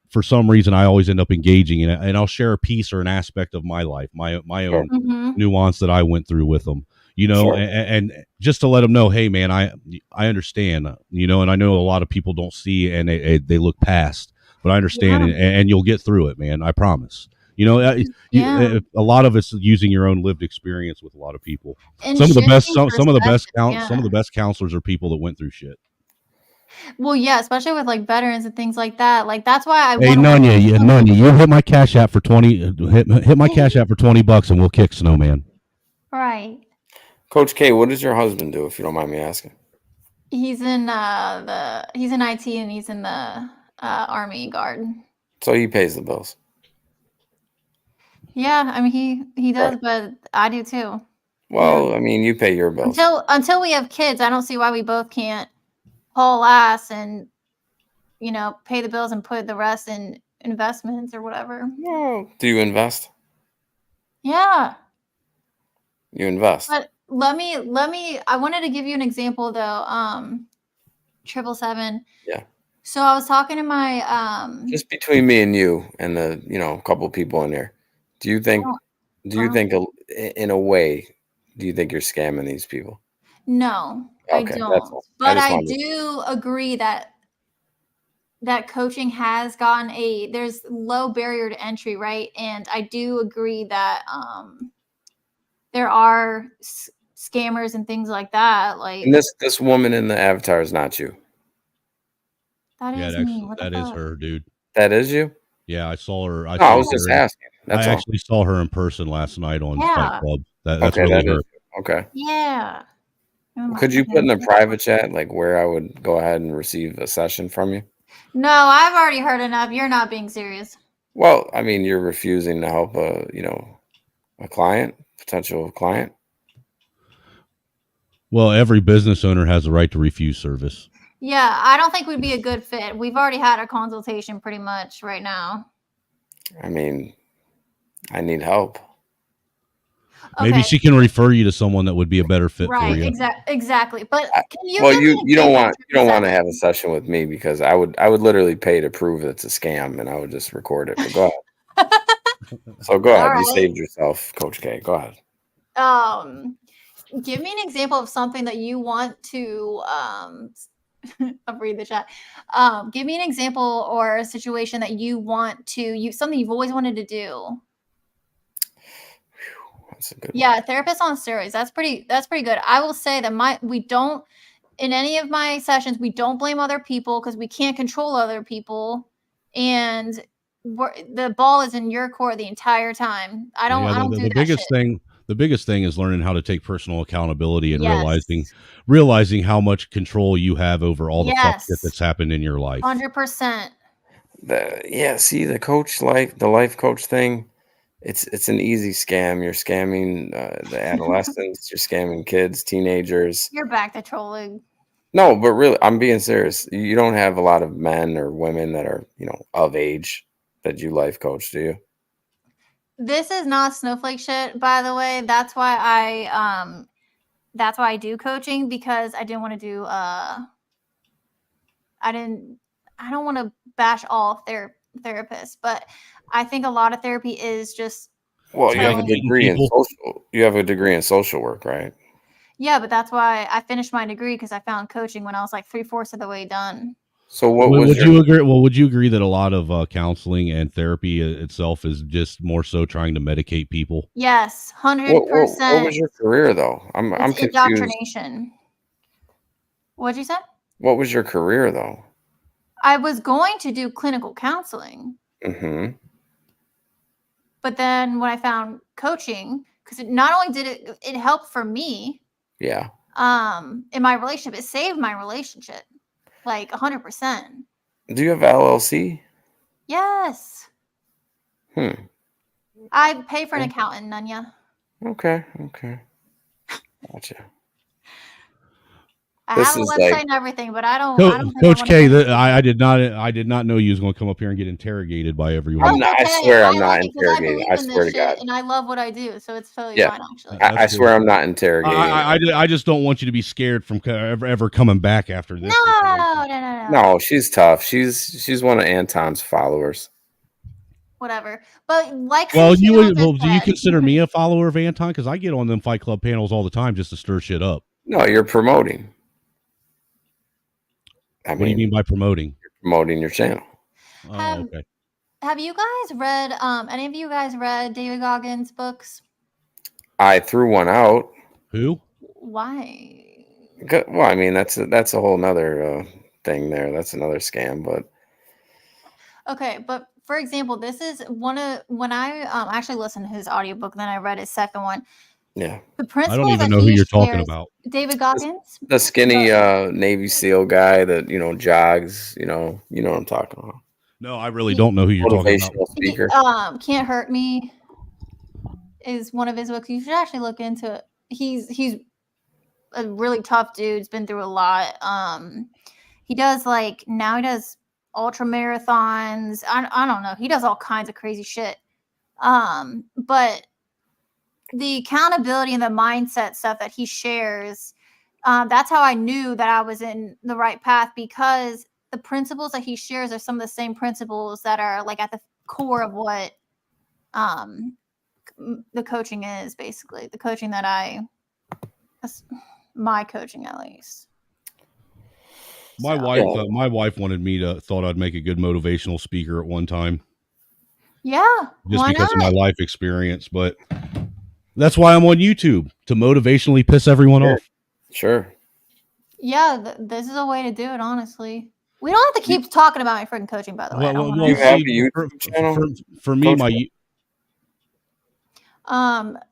for some reason I always end up engaging in it, and I'll share a piece or an aspect of my life, my own nuance that I went through with them. And just to let them know, hey man, I understand, and I know a lot of people don't see and they look past, but I understand, and you'll get through it, man. I promise. A lot of it's using your own lived experience with a lot of people. And some of the best counselors are people that went through shit. Well, yeah, especially with like veterans and things like that. Like that's why Hey, Nunya, you hit my cash app for 20. Hit my cash app for $20, and we'll kick Snowman. Right. Coach K, what does your husband do, if you don't mind me asking? He's in he's in IT and he's in the Army Guard. So he pays the bills. Yeah, I mean he does, but I do too. Well, I mean, you pay your bills. Until we have kids, I don't see why we both can't haul ass and pay the bills and put the rest in investments or whatever. Well, do you invest? Yeah. You invest. But let me I wanted to give you an example though. 777. Yeah. So I was talking to my just between me and you and the a couple of people in there. Do you think in a way, do you think you're scamming these people? No, okay, I don't. But I do agree that coaching has gotten there's low barrier to entry, right? And I do agree that there are scammers and things like that. Like, and this woman in the avatar is not you. That is me. What that is her, dude. That is you? Yeah, I saw her. I was just asking. I actually saw her in person last night on Fight Club. That's okay, really her. Okay. Yeah. Could you put in a private chat like where I would go ahead and receive a session from you? No, I've already heard enough. You're not being serious. Well, I mean, you're refusing to help a client, potential client. Well, every business owner has the right to refuse service. Yeah, I don't think we'd be a good fit. We've already had a consultation pretty much right now. I mean, I need help. Maybe Okay. she can refer you to someone that would be a better fit for Right, you. exactly. But can you Well, give me an you don't example want to have a session with me because I would literally pay to prove it's a scam and I would just record it. But go ahead. So go ahead. All You right. saved yourself, Coach K. Go ahead. Give me an example of something that you want to I'll read the chat. Give me an example or a situation that you want to something you've always wanted to do. That's a good Yeah, therapist on steroids. That's pretty good. I will say that we don't in any of my sessions, we don't blame other people because we can't control other people. And the ball is in your court the entire time. I don't do the that biggest shit. the biggest thing is learning how to take personal accountability and Yes. realizing how much control you have over all the fuck shit Yes. that's happened in your life. 100%. See the life coach thing. It's an easy scam. You're scamming the adolescents. You're scamming kids, teenagers. You're back to trolling. No, but really, I'm being serious. You don't have a lot of men or women that are, of age that you life coach, do you? This is not snowflake shit, by the way. That's why I do coaching, because I didn't want to do I don't want to bash all therapists, but I think a lot of therapy is just you have a degree in social. You have a degree in social work, right? Yeah, but that's why I finished my degree, because I found coaching when I was like 3/4 of the way done. So would you agree? Well, would you agree that a lot of counseling and therapy itself is just more so trying to medicate people? Yes, 100%. What was your career though? I'm confused. Indoctrination. What'd you say? What was your career though? I was going to do clinical counseling. Mm-hmm. But then when I found coaching, because not only did it help for me, yeah, in my relationship, it saved my relationship like 100%. Do you have LLC? Yes. I pay for an accountant, Nunya. Okay. Gotcha. I have a website and everything, but I don't. Coach K, I did not know you was going to come up here and get interrogated by everyone. I swear I'm not interrogating. I swear to God. And I love what I do, so it's totally fine, actually. I swear I'm not interrogating. I just don't want you to be scared from ever coming back after this. No, she's tough. She's one of Anton's followers. Whatever, but do you consider me a follower of Anton? Because I get on them Fight Club panels all the time just to stir shit up. No, you're promoting. What do you mean by promoting? You're promoting your channel. Okay. Have you guys read? Any of you guys read David Goggins' books? I threw one out. Who? Why? Well, I mean that's a whole nother thing there. That's another scam, but. Okay, but for example, this is when I actually listened to his audiobook, then I read his second one. Yeah. The principle I don't even know who you're talking about. David Goggins? The skinny Navy SEAL guy that, jogs, you know what I'm talking about. No, I really don't know who you're talking about. Speaker. Can't Hurt Me is one of his books. You should actually look into it. He's a really tough dude. He's been through a lot. He does ultra marathons. I don't know. He does all kinds of crazy shit. But the accountability and the mindset stuff that he shares, that's how I knew that I was in the right path, because the principles that he shares are some of the same principles that are like at the core of what the coaching is, basically. The coaching that's my coaching, at least. My wife wanted me thought I'd make a good motivational speaker at one time. Yeah. Just because of my life experience, but that's why I'm on YouTube, to motivationally piss everyone off. Sure. Yeah, this is a way to do it, honestly. We don't have to keep talking about my freaking coaching, by the way. You have a YouTube channel? For me,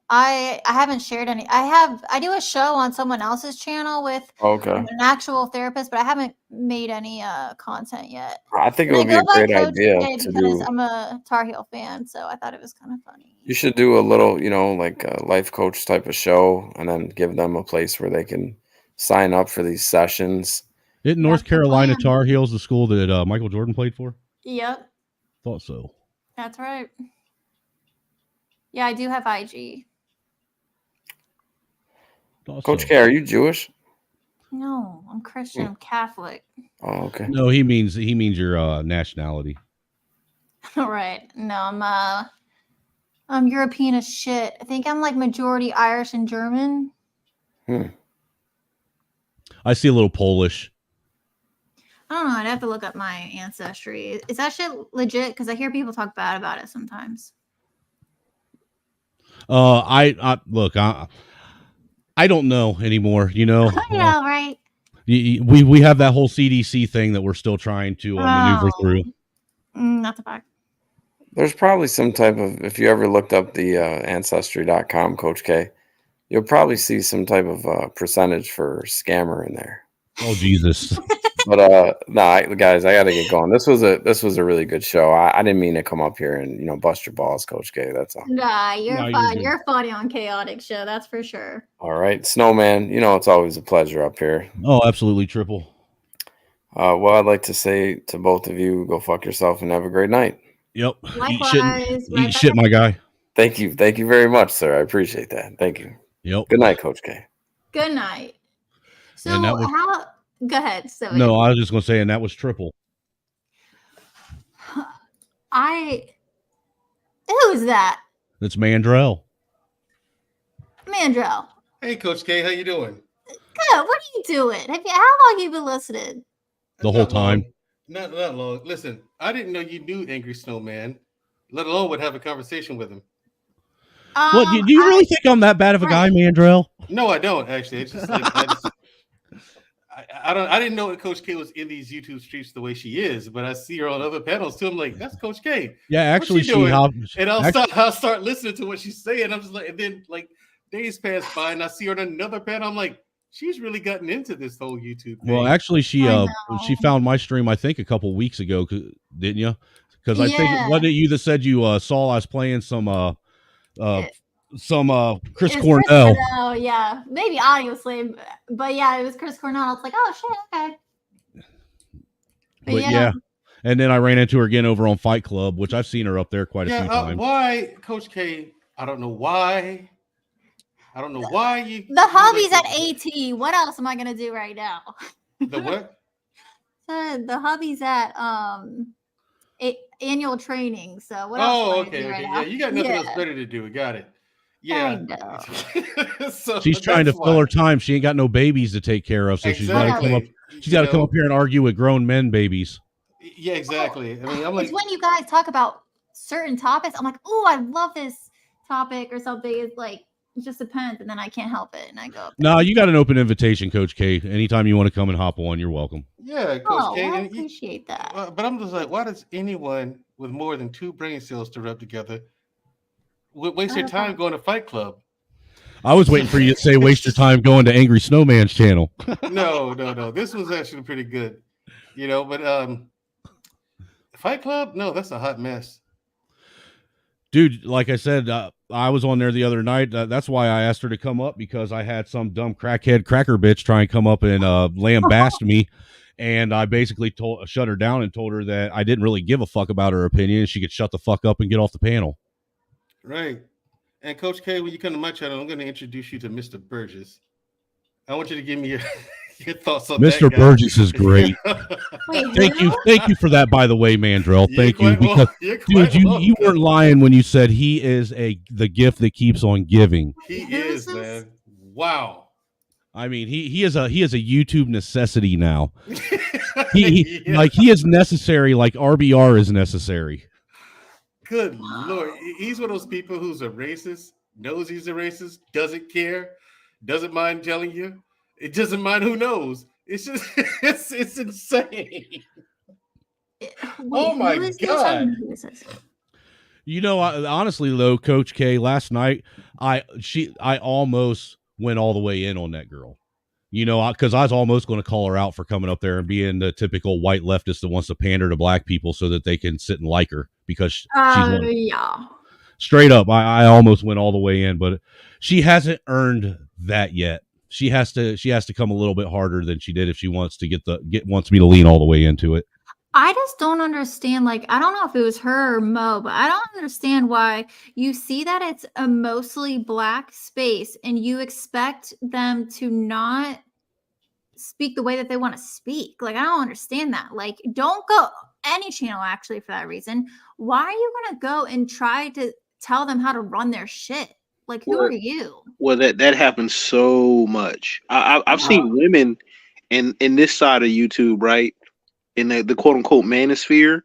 I haven't shared any. I do a show on someone else's channel with an actual therapist, but I haven't made any content yet. I think it would be a great idea to do. I'm a Tar Heel fan, so I thought it was kind of funny. You should do a little, like a life coach type of show, and then give them a place where they can sign up for these sessions. Isn't North Carolina Tar Heels the school that Michael Jordan played for? Yep, Thought so. that's right. Yeah, I do have IG. Coach K, are you Jewish? No, I'm Christian. I'm Catholic. Oh, okay. No, he means your nationality. All right. No, I'm European as shit. I think I'm like majority Irish and German. I see a little Polish. I don't know. I'd have to look up my ancestry. Is that shit legit? Because I hear people talk bad about it sometimes. I look. I don't know anymore. You know. Yeah, right. We have that whole CDC thing that we're still trying to maneuver through. Not the fact. There's probably some type of, if you ever looked up the ancestry.com, Coach K, you'll probably see some type of percentage for scammer in there. Oh Jesus! But no, guys, I got to get going. This was a really good show. I didn't mean to come up here and bust your balls, Coach K. That's all. Nah, you're fine. You're funny on Chaotic Show. That's for sure. All right, Snowman. It's always a pleasure up here. Oh, absolutely, Triple. Well, I'd like to say to both of you, go fuck yourself and have a great night. Yep. Likewise. Eat shit, my guy. Thank you very much, sir. I appreciate that. Thank you. Yep. Good night, Coach K. Good night. So And that was- how? Go ahead. So No, I was just going to say, and that was Triple. Who's that? That's Mandrell. Mandrell. Hey, Coach K, how you doing? Good. What are you doing? How long have you been listening? The whole time. Not long. Listen, I didn't know you knew Angry Snowman, let alone would have a conversation with him. What? Do you really think I'm that bad of a guy, Mandrell? No, I don't actually. It's just like I didn't know that Coach K was in these YouTube streets the way she is, but I see her on other panels too. I'm like, that's Coach K. Yeah, actually, and I'll start listening to what she's saying. I'm just like, and then like days pass by, and I see her on another panel. I'm like, she's really gotten into this whole YouTube thing. Well, actually, she found my stream, I think, a couple weeks ago, didn't you? Because I think wasn't it you that said you saw us playing some Chris Cornell. Yeah, maybe obviously, but yeah, it was Chris Cornell. I was like, oh shit, okay. But yeah, and then I ran into her again over on Fight Club, which I've seen her up there quite a few times. Why, Coach K? I don't know why. You. The hobby's at AT. What else am I gonna do right now? The what? The hubby's at annual training. So what else? Oh, okay. Yeah, you got nothing else better to do. Got it. Yeah. So she's trying to fill her time. She ain't got no babies to take care of, so she's got to come up. She's got to come up here and argue with grown men babies. Yeah, exactly. I mean, I'm like, it's when you guys talk about certain topics, I'm like, oh, I love this topic or something. It's like, it just depends, and then I can't help it, and I go. No, you got an open invitation, Coach K. Anytime you want to come and hop on, you're welcome. Yeah, Coach K. I appreciate that. But I'm just like, why does anyone with more than 2 brain cells to rub together waste their time going to Fight Club? I was waiting for you to say waste your time going to Angry Snowman's channel. No. This was actually pretty good. But Fight Club? No, that's a hot mess. Dude, like I said, I was on there the other night. That's why I asked her to come up, because I had some dumb crackhead cracker bitch try and come up and lambaste me. And I basically shut her down and told her that I didn't really give a fuck about her opinion. She could shut the fuck up and get off the panel. Right. And Coach K, when you come to my channel, I'm going to introduce you to Mr. Burgess. I want you to give me your thoughts on Mr. that guy. Burgess is great. Thank you for that, by the way, Mandrell. Thank you, because dude, you weren't lying when you said he is the gift that keeps on giving. He is, man. Wow. I mean, he is a YouTube necessity now. He is necessary, like RBR is necessary. Good Lord. He's one of those people who's a racist, knows he's a racist, doesn't care, doesn't mind telling you. It doesn't mind who knows. It's just, it's insane. Oh my God. Honestly though, Coach K, last night, I almost went all the way in on that girl. Because I was almost going to call her out for coming up there and being the typical white leftist that wants to pander to black people so that they can sit and like her because she's straight up. I almost went all the way in, but she hasn't earned that yet. she has to come a little bit harder than she did if she wants to wants me to lean all the way into it. I just don't understand. Like, I don't know if it was her or Mo, but I don't understand why you see that it's a mostly black space and you expect them to not speak the way that they want to speak. Like, I don't understand that. Like, don't go any channel actually for that reason. Why are you going to go and try to tell them how to run their shit? Like, who are you? Well, that happens so much. I've seen women in this side of YouTube, right? In the quote unquote manosphere,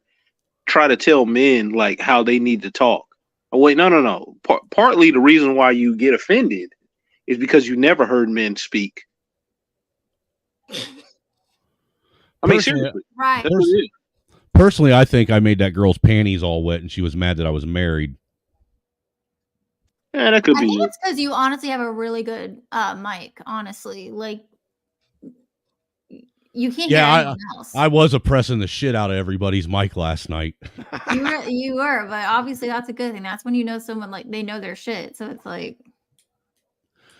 try to tell men like how they need to talk. Oh wait, no. Partly the reason why you get offended is because you never heard men speak. I mean, seriously, right? That's what it is. Personally, I think I made that girl's panties all wet, and she was mad that I was married. Yeah, that could be. I think it's because you honestly have a really good mic. Honestly, like. You can't hear anyone else. I was oppressing the shit out of everybody's mic last night. You were, but obviously that's a good thing. That's when you know someone like they know their shit. So it's like,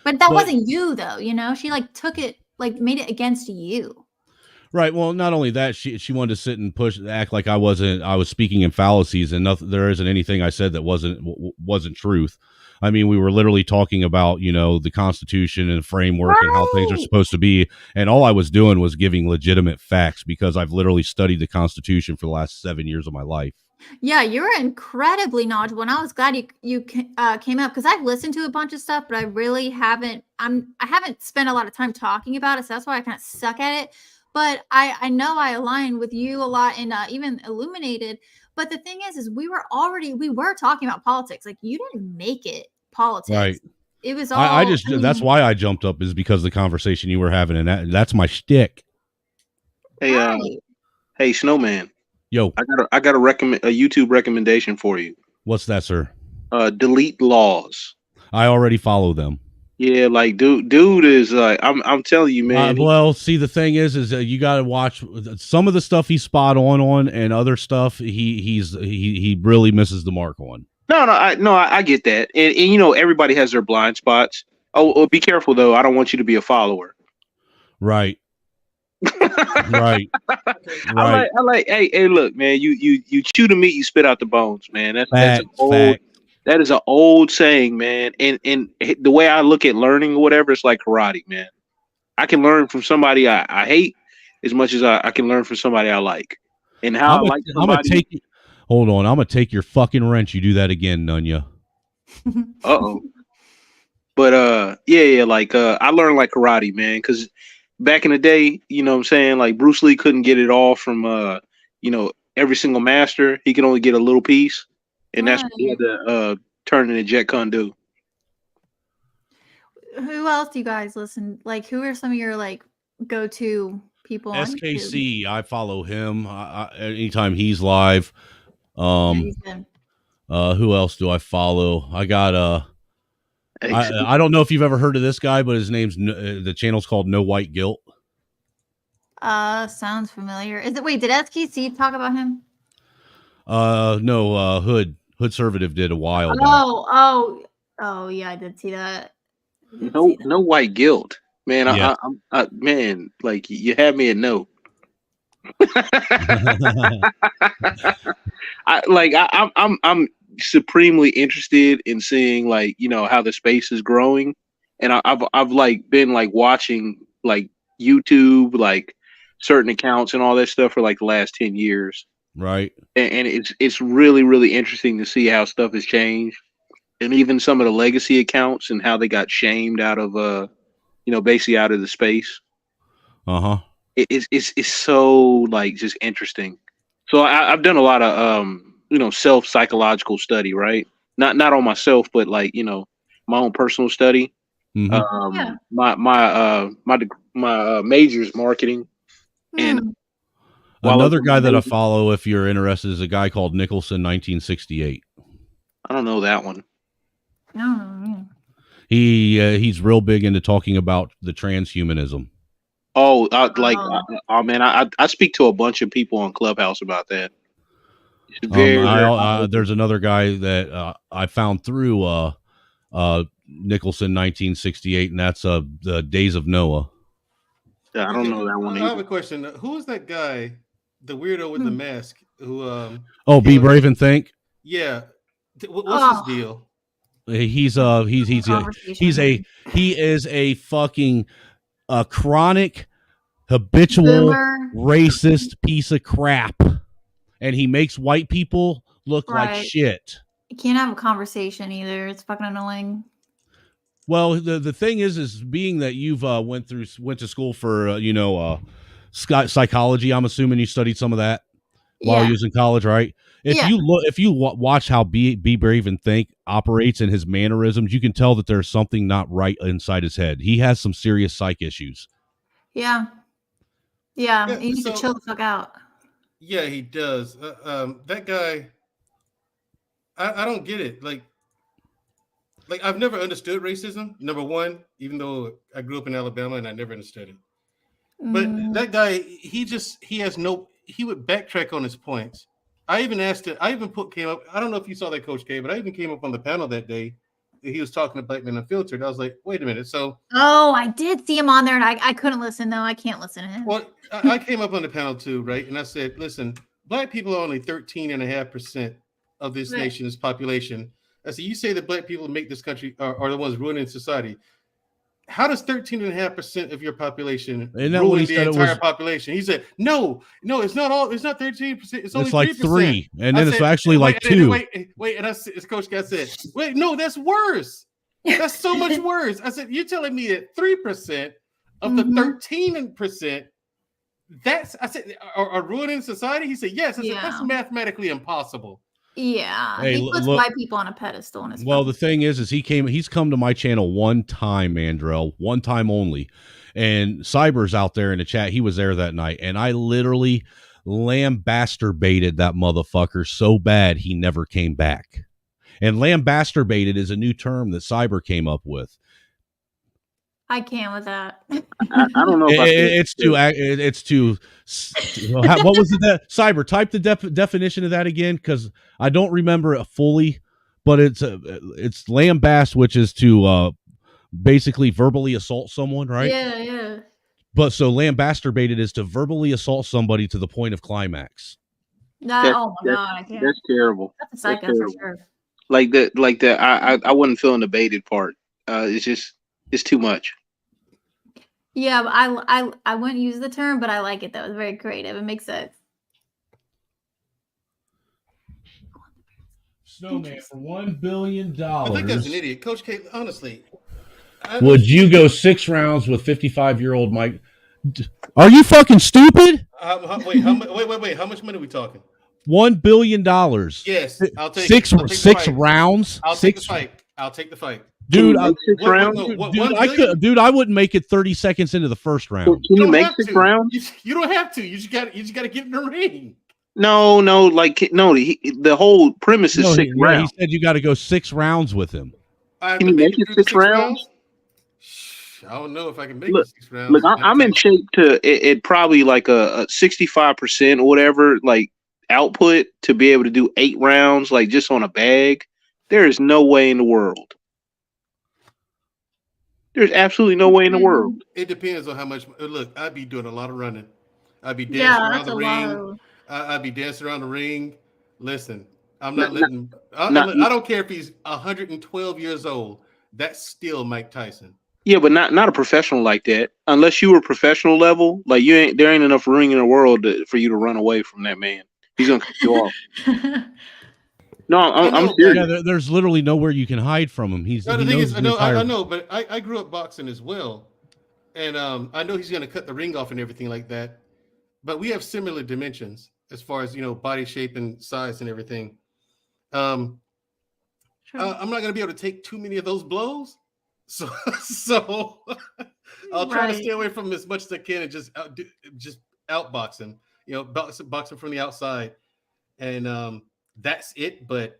but that wasn't you though. You know, she like took it, like made it against you. Right. Well, not only that, she wanted to sit and act like I was speaking in fallacies, and there isn't anything I said that wasn't truth. I mean, we were literally talking about, the Constitution and framework and how things are supposed to be. And all I was doing was giving legitimate facts because I've literally studied the Constitution for the last 7 years of my life. Yeah, you're incredibly knowledgeable. And I was glad you came up because I've listened to a bunch of stuff, but I really haven't. I haven't spent a lot of time talking about it. So that's why I kind of suck at it. But I know I align with you a lot and even Illuminated. But the thing is we were talking about politics. Like you didn't make it politics. Right. It was all. That's why I jumped up is because of the conversation you were having, and that's my shtick. Hey, hey, Snowman. Yo, I got a YouTube recommendation for you. What's that, sir? Delete Laws. I already follow them. Yeah, like dude is like I'm telling you, man. Well, see, the thing is you got to watch some of the stuff he's spot on, and other stuff he really misses the mark on. No, I get that, and everybody has their blind spots. Oh, be careful though. I don't want you to be a follower. Right. Right. I like. Hey, look, man. You chew the meat, you spit out the bones, man. That's old. That is an old saying, man. And the way I look at learning or whatever, it's like karate, man. I can learn from somebody I hate as much as I can learn from somebody I like. And how I like somebody. Hold on, I'm gonna take your fucking wrench. You do that again, Nunya. Uh-oh. But yeah, like I learned like karate, man, because back in the day, you know what I'm saying, like Bruce Lee couldn't get it all from every single master. He could only get a little piece, and that's what he had to turn into Jet Kune Do. Who else do you guys listen? Like, who are some of your like go-to people on SKC? I follow him anytime he's live. Who else do I follow? I got I don't know if you've ever heard of this guy, but his name's the channel's called No White Guilt. Sounds familiar. Is it? Wait, did SKC talk about him? No. Hood Servative did a while back. Oh, yeah, I did see that. No White Guilt, man. Yeah. I man, like you had me at no. I'm supremely interested in seeing like how the space is growing, and I've like been like watching like YouTube like certain accounts and all that stuff for like the last 10 years, right? And it's really interesting to see how stuff has changed, and even some of the legacy accounts and how they got shamed out of basically out of the space. It's so like just interesting. So I've done a lot of self psychological study, right? Not on myself, but like my own personal study. Mm-hmm. My major is marketing, and another guy that I follow, if you're interested, is a guy called Nicholson 1968. I don't know that one. No. He's real big into talking about the transhumanism. Oh, man, I speak to a bunch of people on Clubhouse about that. There's another guy that I found through Nicholson, 1968, and that's the Days of Noah. Yeah, I don't know that one I have either. a question. Who is that guy, the weirdo with the mask? Who? Be brave and think. Yeah. What's his deal? He is a fucking chronic habitual Boomer. racist piece of crap, and he makes white people look like Right. shit. You can't have a conversation either. It's fucking annoying. Well, the thing is being that you've went to school for psychology. I'm assuming you studied some of that while you was in college, right? If you watch how Be Brave and Think operates and his mannerisms, you can tell that there's something not right inside his head. He has some serious psych issues. Yeah. Yeah. You need to chill the fuck out. Yeah, he does. That guy, I don't get it. Like I've never understood racism. Number one, even though I grew up in Alabama and I never understood it. But that guy, he would backtrack on his points. I even came up. I don't know if you saw that, Coach K, but I even came up on the panel that day. He was talking to Black Men Unfiltered. I was like, wait a minute. So, I did see him on there, and I couldn't listen though. I can't listen to him. Well, I came up on the panel too, right? And I said, listen, Black people are only 13.5% of this nation's population. I said, you say that Black people make this country are the ones ruining society. How does 13.5% of your population ruin the entire population? He said, no, it's not all. It's not 13%. It's only like 3%, and then it's actually like 2. Wait, and as Coach Guy said, wait, no, that's worse. That's so much worse. I said, you're telling me that 3% of the 13%. I said, are ruining society? He said, yes. I said, that's mathematically impossible. Yeah, Hey, he puts white people on a pedestal. Well, the thing is he's come to my channel one time, Mandrell, one time only, and Cyber's out there in the chat. He was there that night, and I literally lambasted that motherfucker so bad he never came back. And lambasted is a new term that Cyber came up with. I can't with that. I don't know. It's too. What was it that Cyber? Type the definition of that again, because I don't remember it fully. But it's lambast, which is to basically verbally assault someone, right? Yeah. But so lambasted is to verbally assault somebody to the point of climax. Oh my god, I can't. That's terrible. That's a psycho for sure. I wasn't feeling the baited part. It's too much. Yeah, but I wouldn't use the term, but I like it though. It's very creative. It makes sense. Snowman for $1 billion. I think that's an idiot, Coach K. Honestly, would you go 6 rounds with 55-year-old Mike? Are you fucking stupid? Wait. How much money are we talking? $1 billion. Yes, I'll take six rounds. I'll take the fight. Dude, I wouldn't make it 30 seconds into the first round. Can you make 6 rounds? You don't have to. You just got to get in the ring. No. The whole premise is 6 rounds. He said you got to go 6 rounds with him. Can you make it 6 rounds? I don't know if I can make it 6 rounds. Look, I'm in shape to it probably like a 65% or whatever, like output to be able to do 8 rounds, like just on a bag. There is no way in the world. There's absolutely no way in the world. It depends on how much. Look, I'd be doing a lot of running. I'd be dancing around the ring. I'd be dancing around the ring. Listen, I'm not letting. I don't care if he's 112 years old. That's still Mike Tyson. Yeah, but not a professional like that. Unless you were professional level, like there ain't enough ring in the world for you to run away from that man. He's gonna cut you off. No, I'm serious. Yeah, there's literally nowhere you can hide from him. I know, but I grew up boxing as well, and I know he's going to cut the ring off and everything like that. But we have similar dimensions as far as body shape and size and everything. I'm not going to be able to take too many of those blows, so I'll try to stay away from him as much as I can and just outbox him. Box him from the outside, and that's it. But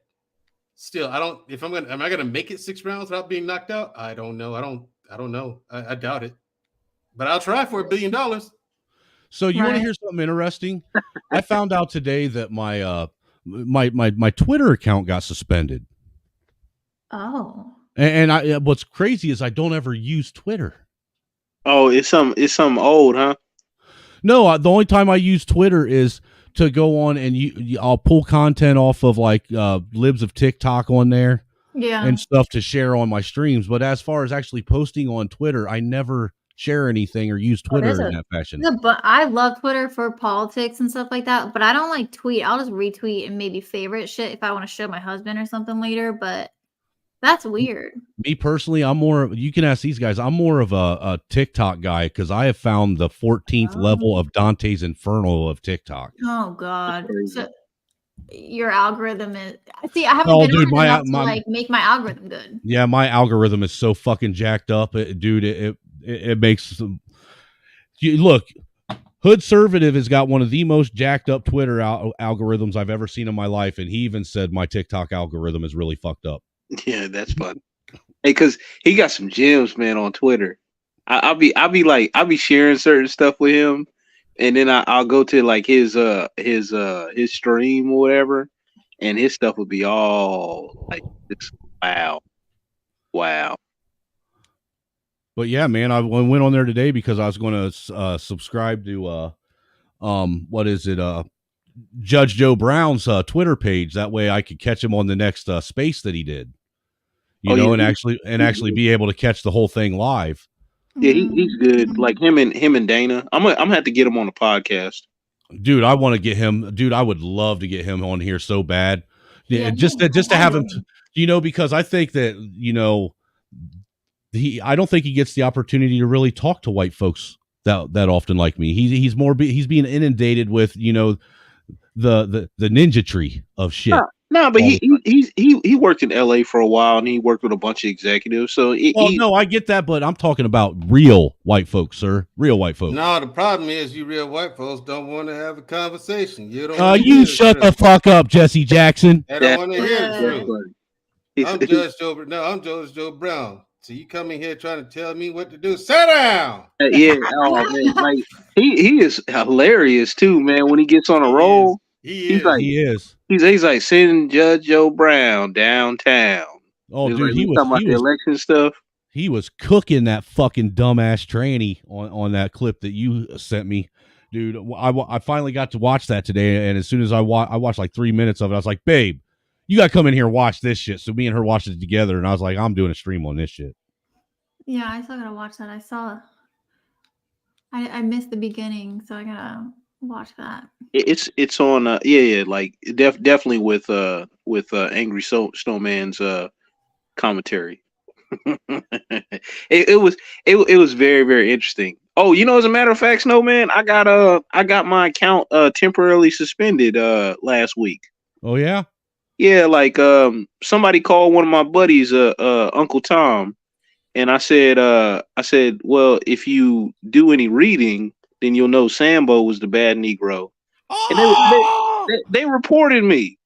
still, I don't. Am I gonna make it 6 rounds without being knocked out? I don't know. I don't know. I doubt it. But I'll try for $1 billion. So you want to hear something interesting? I found out today that my my Twitter account got suspended. Oh. And I what's crazy is I don't ever use Twitter. Oh, it's some old, huh? No, the only time I use Twitter is to go on and I'll pull content off of like libs of TikTok on there and stuff to share on my streams. But as far as actually posting on Twitter, I never share anything or use Twitter in that fashion. But I love Twitter for politics and stuff like that. But I don't like tweet. I'll just retweet and maybe favorite shit if I want to show my husband or something later. But that's weird. Me personally, you can ask these guys, I'm more of a TikTok guy because I have found the 14th level of Dante's Inferno of TikTok. Oh God. So your algorithm is I haven't been on it enough to like make my algorithm good. Yeah, my algorithm is so fucking jacked up, dude. It makes look. Hood Servative has got one of the most jacked up Twitter algorithms I've ever seen in my life, and he even said my TikTok algorithm is really fucked up. Yeah, that's fun. Hey, because he got some gems, man, on Twitter. I'll be sharing certain stuff with him, and then I'll go to like his stream or whatever, and his stuff would be all like this. Wow. But yeah, man, I went on there today because I was going to subscribe to what is it? Judge Joe Brown's Twitter page. That way I could catch him on the next space that he did. And actually be able to catch the whole thing live. Yeah, he's good. Like him and Dana. I'm gonna have to get him on the podcast. Dude, I want to get him. Dude, I would love to get him on here so bad. Yeah, just to have him, because I think that, I don't think he gets the opportunity to really talk to white folks that often like me. He's being inundated with, the ninja tree of shit. No, but he worked in LA for a while and he worked with a bunch of executives. So no, I get that, but I'm talking about real white folks, sir. Real white folks. No, the problem is you real white folks don't want to have a conversation. You don't. You shut the fuck up, Jesse Jackson. I don't want to hear the truth. I'm Judge Joe. No, I'm Judge Joe Brown. So you come in here trying to tell me what to do? Sit down. Yeah. Oh man, like he is hilarious too, man. When he gets on a roll, he is. He's like sending Judge Joe Brown downtown. Oh, dude, like, he was talking about the election stuff. He was cooking that fucking dumbass tranny on that clip that you sent me, dude. I finally got to watch that today, and as soon as I watched like 3 minutes of it, I was like, babe, you got to come in here and watch this shit. So me and her watched it together, and I was like, I'm doing a stream on this shit. Yeah, I still gotta watch that. I missed the beginning, so I gotta watch that. It's on like definitely with Angry Snowman's commentary. it was very, very interesting. Oh, as a matter of fact, Snowman, I got my account temporarily suspended last week. Oh yeah? Yeah, like somebody called one of my buddies Uncle Tom, and I said, well, if you do any reading, then you'll know Sambo was the bad Negro. And they reported me.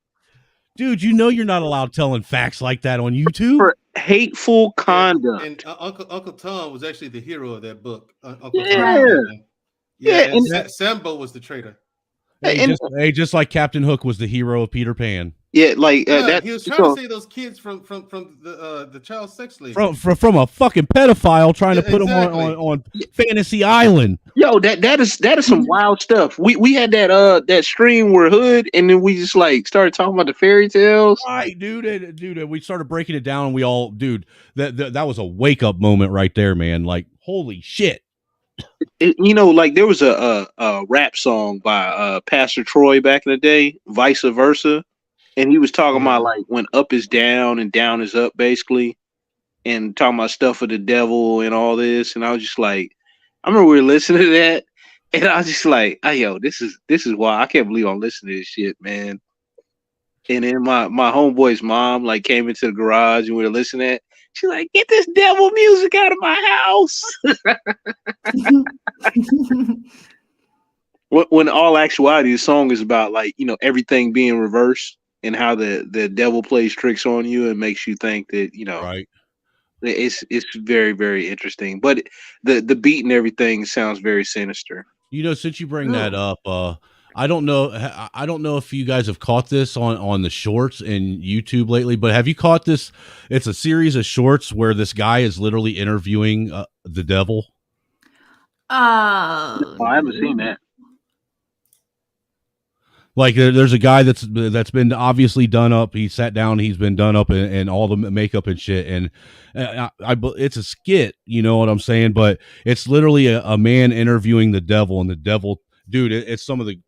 Dude, you're not allowed telling facts like that on YouTube. For hateful conduct. And Uncle Tom was actually the hero of that book. Uncle Tom. Yeah. And Sambo was the traitor. Just like Captain Hook was the hero of Peter Pan. Yeah, like he was trying to save those kids from the child sex slave. From a fucking pedophile trying to put them on Fantasy Island. Yo, that is some wild stuff. We had that stream where Hood, and then we just like started talking about the fairy tales. Right, dude, we started breaking it down, and we all, that was a wake up moment right there, man. Like, holy shit. Like there was a rap song by Pastor Troy back in the day, Vice Versa. And he was talking about like when up is down and down is up, basically, and talking about stuff of the devil and all this. And I was just like, I remember we were listening to that, and I was just like, "Hey, yo, this is why I can't believe I'm listening to this shit, man." And then my homeboy's mom like came into the garage and we were listening to it. She's like, "Get this devil music out of my house." When in all actuality, the song is about like everything being reversed. And how the devil plays tricks on you and makes you think that right. It's very, very interesting, but the beat and everything sounds very sinister. Since you bring that up, I don't know. I don't know if you guys have caught this on the shorts in YouTube lately, but have you caught this? It's a series of shorts where this guy is literally interviewing the devil. I haven't seen that. Like there's a guy that's been obviously done up. He sat down. He's been done up and all the makeup and shit. And it's a skit. You know what I'm saying? But it's literally a man interviewing the devil, and the devil, dude. It's some of the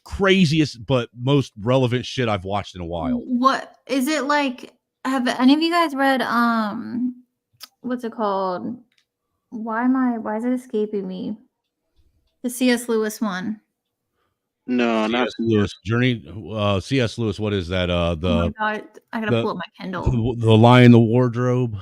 craziest but most relevant shit I've watched in a while. What is it like? Have any of you guys read what's it called? Why is it escaping me? The C.S. Lewis one. No, not Lewis. Journey. C.S. Lewis. What is that? Oh my God, I gotta pull up my Kindle. The Lion in the Wardrobe.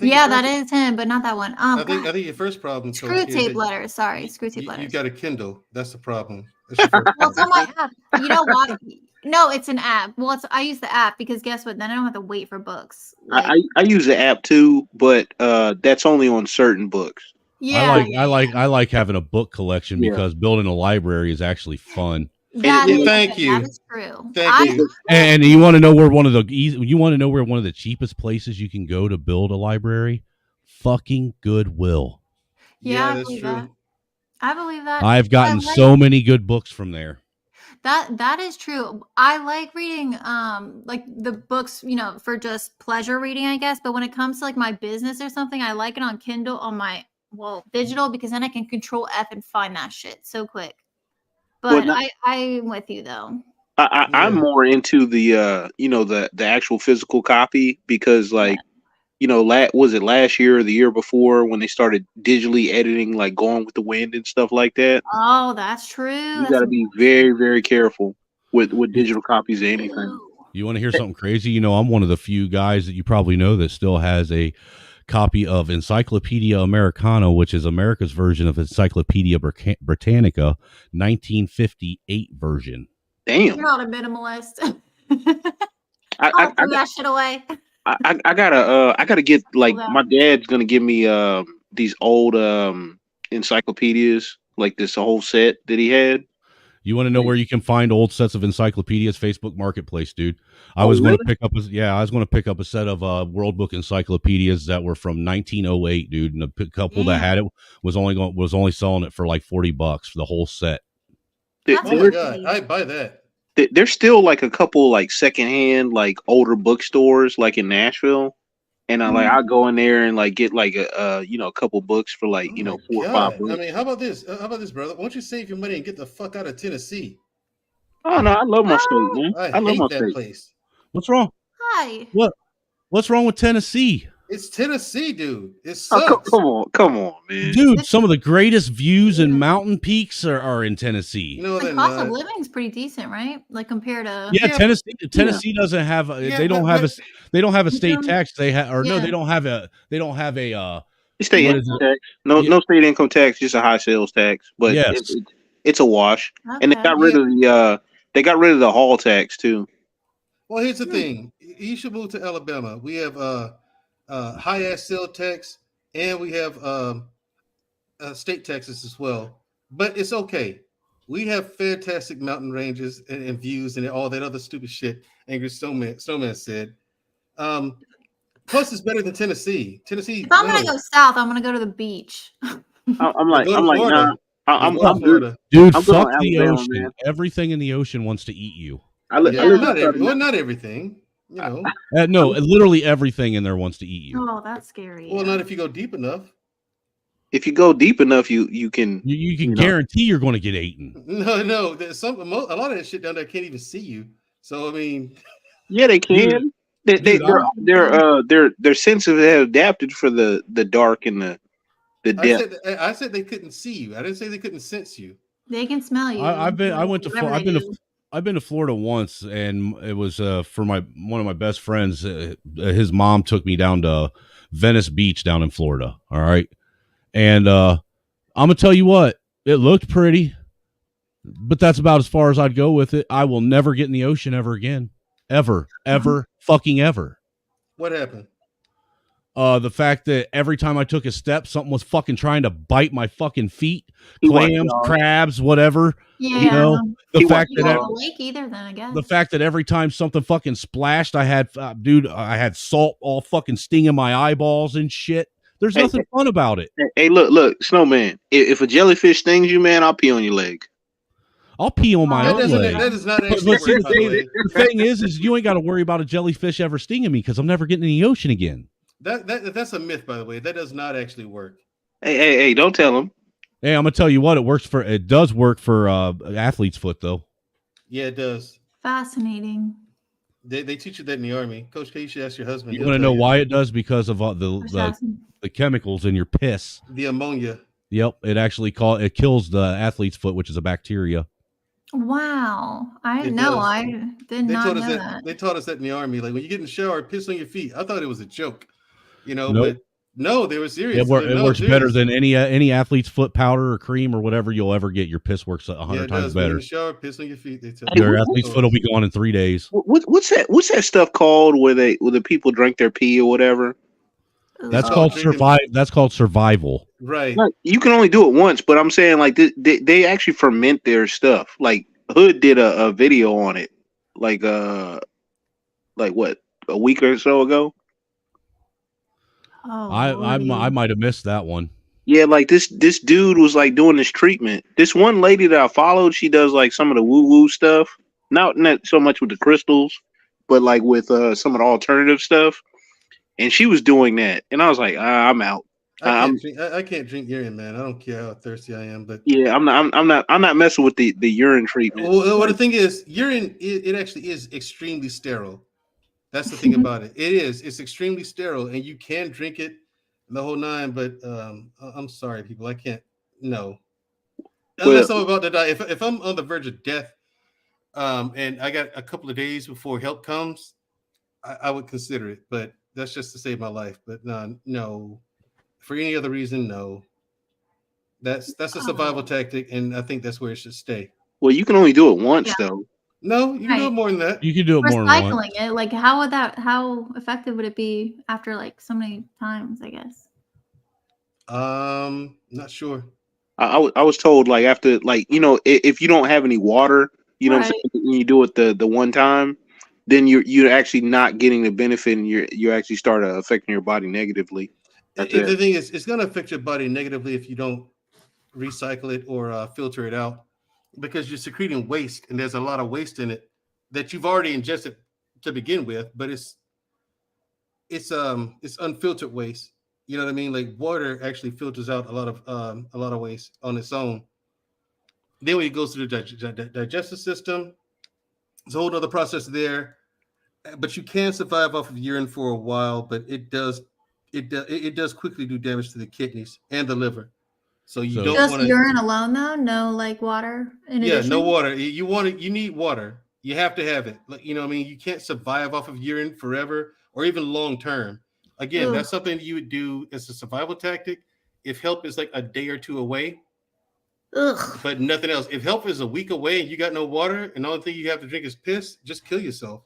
Yeah, that is him, but not that one. I think your first problem. Screw tape letters. Sorry, screw tape letters. You got a Kindle. That's the problem. Well, it's on my app. You know what? No, it's an app. Well, I use the app because guess what? Then I don't have to wait for books. I use the app too, but that's only on certain books. Yeah, I like having a book collection because building a library is actually fun. Thank you. That is true. Thank you. And you want to know where one of the cheapest places you can go to build a library? Fucking Goodwill. Yeah, that's true. I believe that. I've gotten so many good books from there. That is true. I like reading like the books, for just pleasure reading, I guess. But when it comes to like my business or something, I like it on Kindle on my digital because then I can control F and find that shit so quick. But I'm with you though. I'm more into the the actual physical copy because was it last year or the year before when they started digitally editing, like Gone with the Wind and stuff like that? Oh, that's true. You got to be very, very careful with digital copies of anything. You want to hear something crazy? I'm one of the few guys that you probably know that still has a copy of Encyclopedia Americana, which is America's version of Encyclopedia Britannica, 1958 version. Damn. You're not a minimalist. I'll throw that shit away. I gotta get my dad's gonna give me these old encyclopedias, like this whole set that he had. You want to know where you can find old sets of encyclopedias? Facebook Marketplace, dude. I was going to pick up a set of World Book encyclopedias that were from 1908, dude, and the couple that had it was only selling it for like $40 for the whole set. Oh my God, I'd buy that. There's still like a couple like secondhand like older bookstores like in Nashville, and I go in there and like get like a couple books for like 4 or 5 books. I mean, how about this? Brother? Why don't you save your money and get the fuck out of Tennessee? Oh no, I love my state, man. I love hate my that state. place. What's wrong? Hi. What's wrong with Tennessee? It's Tennessee, dude. It sucks. Come on, man. Dude, some of the greatest views and mountain peaks are in Tennessee. The cost of living is pretty decent, right? Like compared to Tennessee doesn't have they don't have a state tax. They don't have a state income tax. No state income tax, just a high sales tax. But it's a wash. Okay. And they got rid of the hall tax too. Well, here's the thing. You should move to Alabama. We have high ass sales tax, and we have state taxes as well. But it's okay. We have fantastic mountain ranges and views and all that other stupid shit Angry Snowman said. Plus, it's better than Tennessee. If I'm gonna go south, I'm gonna go to the beach. I'm like, nah. I'm Florida. Dude, fuck the ocean. Man. Everything in the ocean wants to eat you. Not everything. No, literally everything in there wants to eat you. Oh, that's scary. Well, not if you go deep enough. If you go deep enough, you can guarantee you're going to get eaten. No. There's a lot of that shit down there can't even see you. So I mean, yeah, they can. Their senses have adapted for the dark and the depth. I said they couldn't see you. I didn't say they couldn't sense you. They can smell you. I've been to Florida once, and it was for one of my best friends. His mom took me down to Venice Beach down in Florida. All right, and I'm gonna tell you what, it looked pretty, but that's about as far as I'd go with it. I will never get in the ocean ever again, ever, fucking ever. What happened? The fact that every time I took a step, something was fucking trying to bite my fucking feet, clams, crabs, whatever. Yeah. You know, the fact you that don't lake either, then I guess. the fact that every time something fucking splashed, I had, I had salt all fucking stinging my eyeballs and shit. There's nothing fun about it. Hey, look, Snowman. If a jellyfish stings you, man, I'll pee on your leg. I'll pee on my own leg. That does not But actually see, work, by the way. the thing is you ain't got to worry about a jellyfish ever stinging me because I'm never getting in the ocean again. That's a myth, by the way. That does not actually work. Hey, don't tell him. Hey, I'm gonna tell you what, it does work for athlete's foot though. Yeah, it does. Fascinating. They teach you that in the Army. Coach K, you should ask your husband. You want to know why it does? Because of the chemicals in your piss. The ammonia. Yep, it kills the athlete's foot, which is a bacteria. Wow. I It didn't know. does. I did not taught know us that. They taught us that in the Army. Like when you get in the shower, piss on your feet. I thought it was a joke, Nope. but no, they were serious. It works better than any athlete's foot powder or cream or whatever you'll ever get. Your piss works 100 times When you're in better. the shower, piss on your feet. They tell Your athlete's foot will be gone in 3 days. What's that stuff called where the people drink their pee or whatever? That's called survive. That's called survival. Right. Like, you can only do it once, but I'm saying like they actually ferment their stuff. Like Hood did a video on it, like what, a week or so ago. Oh, I might have missed that one. Yeah, like this dude was like doing this treatment. This one lady that I followed, she does like some of the woo woo stuff. Not so much with the crystals, but like with some of the alternative stuff. And she was doing that, and I was like, I'm out. I can't drink urine, man. I don't care how thirsty I am, but yeah, I'm not messing with the urine treatment. Well, the thing is, urine it actually is extremely sterile. That's the thing about it. It's extremely sterile, and you can drink it the whole nine. But I'm sorry, people, I can't. No, unless I'm about to die. If I'm on the verge of death, and I got a couple of days before help comes, I would consider it. But that's just to save my life. But no. For any other reason, no. That's a survival tactic, and I think that's where it should stay. Well, you can only do it once, though. No, you can do it more than that. You can do it more than once. Recycling it, like how effective would it be after like so many times, I guess? Not sure. I was told like after if you don't have any water, you know what I'm saying, when you do it the one time, then you're actually not getting the benefit, and you actually start affecting your body negatively. The thing is, it's going to affect your body negatively if you don't recycle it or filter it out, because you're secreting waste, and there's a lot of waste in it that you've already ingested to begin with, but it's unfiltered waste. You know what I mean? Like water actually filters out a lot of waste on its own. Then when it goes through the digestive system, there's a whole other process there. But you can survive off of urine for a while, but it does quickly do damage to the kidneys and the liver. So you don't want just urine alone, though. No, like water. In addition? No water. You need water. You have to have it. Like, you know what I mean? You can't survive off of urine forever or even long term. Again, that's something you would do as a survival tactic if help is like a day or two away. But nothing else. If help is a week away and you got no water and the only thing you have to drink is piss, just kill yourself.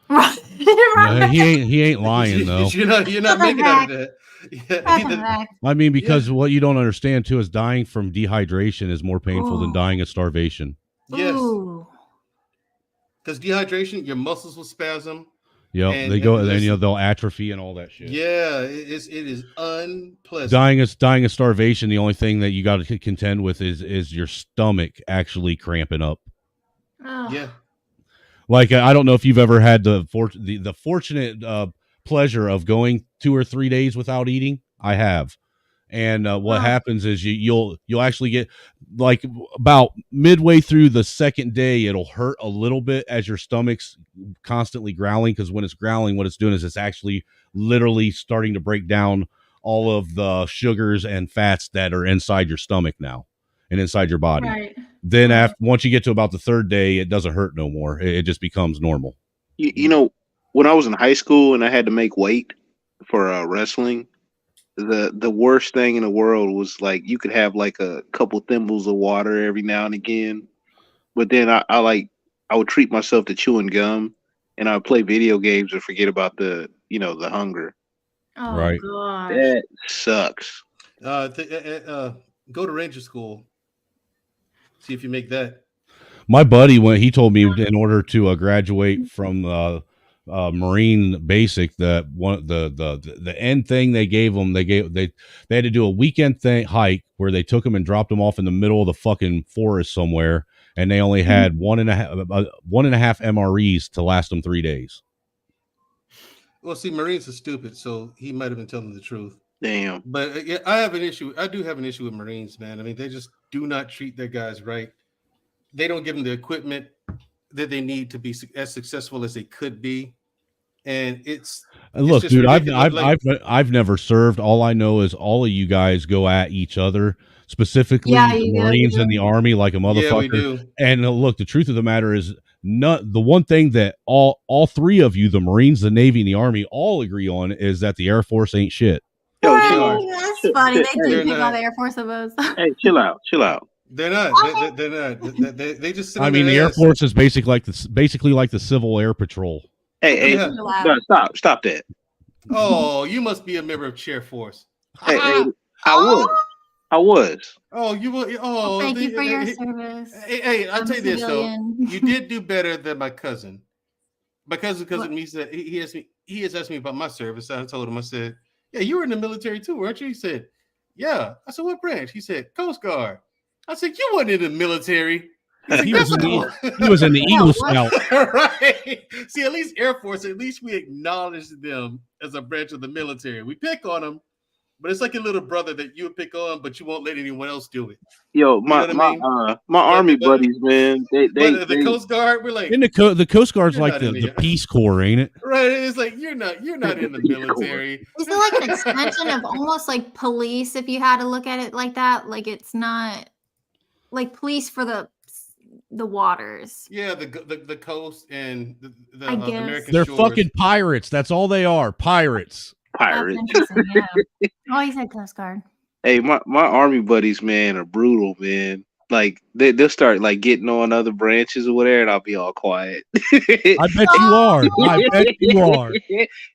Yeah, he ain't lying though. You're not making out of that. Yeah, I mean, because what you don't understand too is dying from dehydration is more painful than dying of starvation. Yes. Because dehydration, your muscles will spasm. Yep, they go, and then they'll atrophy and all that shit. Yeah, it is unpleasant. Dying of starvation. The only thing that you got to contend with is your stomach actually cramping up. Yeah. Like, I don't know if you've ever had the fortunate pleasure of going 2 or 3 days without eating. I have. And what happens is you'll actually get, like, about midway through the second day, it'll hurt a little bit as your stomach's constantly growling, because when it's growling, what it's doing is it's actually literally starting to break down all of the sugars and fats that are inside your stomach now and inside your body. Right. Then once you get to about the third day, it doesn't hurt no more. It just becomes normal. You know, when I was in high school and I had to make weight for wrestling, the worst thing in the world was like you could have like a couple thimbles of water every now and again, but then I would treat myself to chewing gum, and I would play video games and forget about the hunger. Oh Right. gosh. That sucks. Go to Ranger School. See if you make that. My buddy, when he told me in order to graduate from Marine Basic, that one the end thing they gave them, they had to do a weekend hike where they took them and dropped them off in the middle of the fucking forest somewhere, and they only had one and a half MREs to last them 3 days. Well, see, Marines are stupid, so he might have been telling the truth. Damn. But yeah, I do have an issue with Marines, man. I mean, they just do not treat their guys right. They don't give them the equipment that they need to be as successful as they could be, and Look, dude, ridiculous. I've never served. All I know is all of you guys go at each other, specifically Yeah, the you do. Marines and the Army, like a motherfucker. Yeah, we do. And look, the truth of the matter is, the one thing that all three of you, the Marines, the Navy, and the Army, all agree on is that the Air Force ain't shit. Yo, Hey, chill out. that's funny. They do They're pick on not. the Air Force of us. Hey, chill out. They're not. They're not. They just sit I on mean, their the Air ass. Force is basically like the Civil Air Patrol. Hey, Yeah. no, stop that. Oh, you must be a member of Chair Force. Hey, I was. Oh, you will. Oh, Thank you for your service. Hey, I'll I'm tell you this though. civilian. You did do better than my cousin. My cousin me said he has asked me about my service. I told him, I said, yeah, you were in the military too, weren't you? He said, yeah. I said, what branch? He said, Coast Guard. I said, you weren't in the military. He was in the Eagle Scout. Right. See, at least Air Force, at least we acknowledge them as a branch of the military. We pick on them, but it's like your little brother that you would pick on, but you won't let anyone else do it. Yo, You know what I mean? my Army buddies, man. The Coast Guard, we're like, And the Coast Guard's You're like not the in the- Peace Corps, ain't it? right? It's like you're not in the military. Is it like an extension of almost like police if you had to look at it like that? Like it's not like police for the waters. Yeah, the coast and the I guess. American They're shores. fucking pirates. That's all they are. Pirates. That's interesting, yeah. Oh, you said Coast Guard. Hey, my Army buddies, man, are brutal, man. Like they'll start like getting on other branches or whatever, and I'll be all quiet. I bet you are. I bet you are.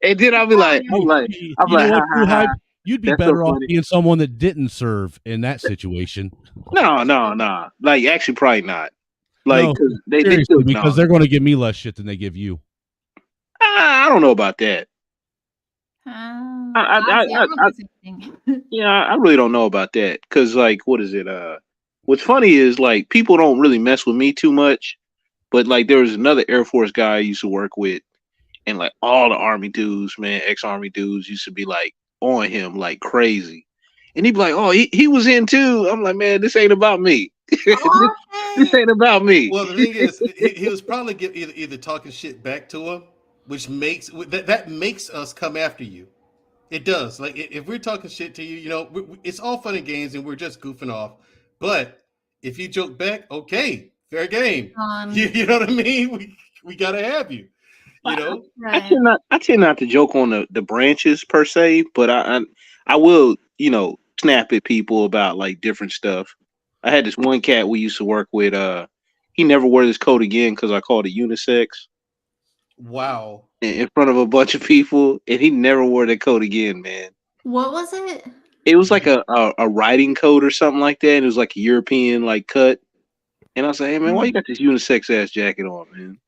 And then I'll be like, You know what, you'd be That's so better off funny. being someone that didn't serve in that situation. No. Like actually, probably not. Like No, 'cause they seriously, still because they're going to give me less shit than they give you. I don't know about that. Yeah, I really don't know about that because, like, what is it? What's funny is like people don't really mess with me too much, but like there was another Air Force guy I used to work with, and like all the Army dudes, man, ex-Army dudes used to be like on him like crazy, and he'd be like, "Oh, he was in too." I'm like, "Man, this ain't about me. this ain't about me." Well, the thing is, he was probably either talking shit back to him, which makes that makes us come after you. It does. Like if we're talking shit to you, you know, it's all fun and games, and we're just goofing off. But if you joke back, okay, fair game. You know what I mean? We gotta have you. You know. I tend not to joke on the branches per se, but I will, you know, snap at people about like different stuff. I had this one cat we used to work with. He never wore this coat again because I called it unisex. Wow. In front of a bunch of people, and he never wore that coat again, man. What was it? It was like a riding coat or something like that. And it was like a European like cut. And I was like, "Hey man, why you got this unisex ass jacket on, man?"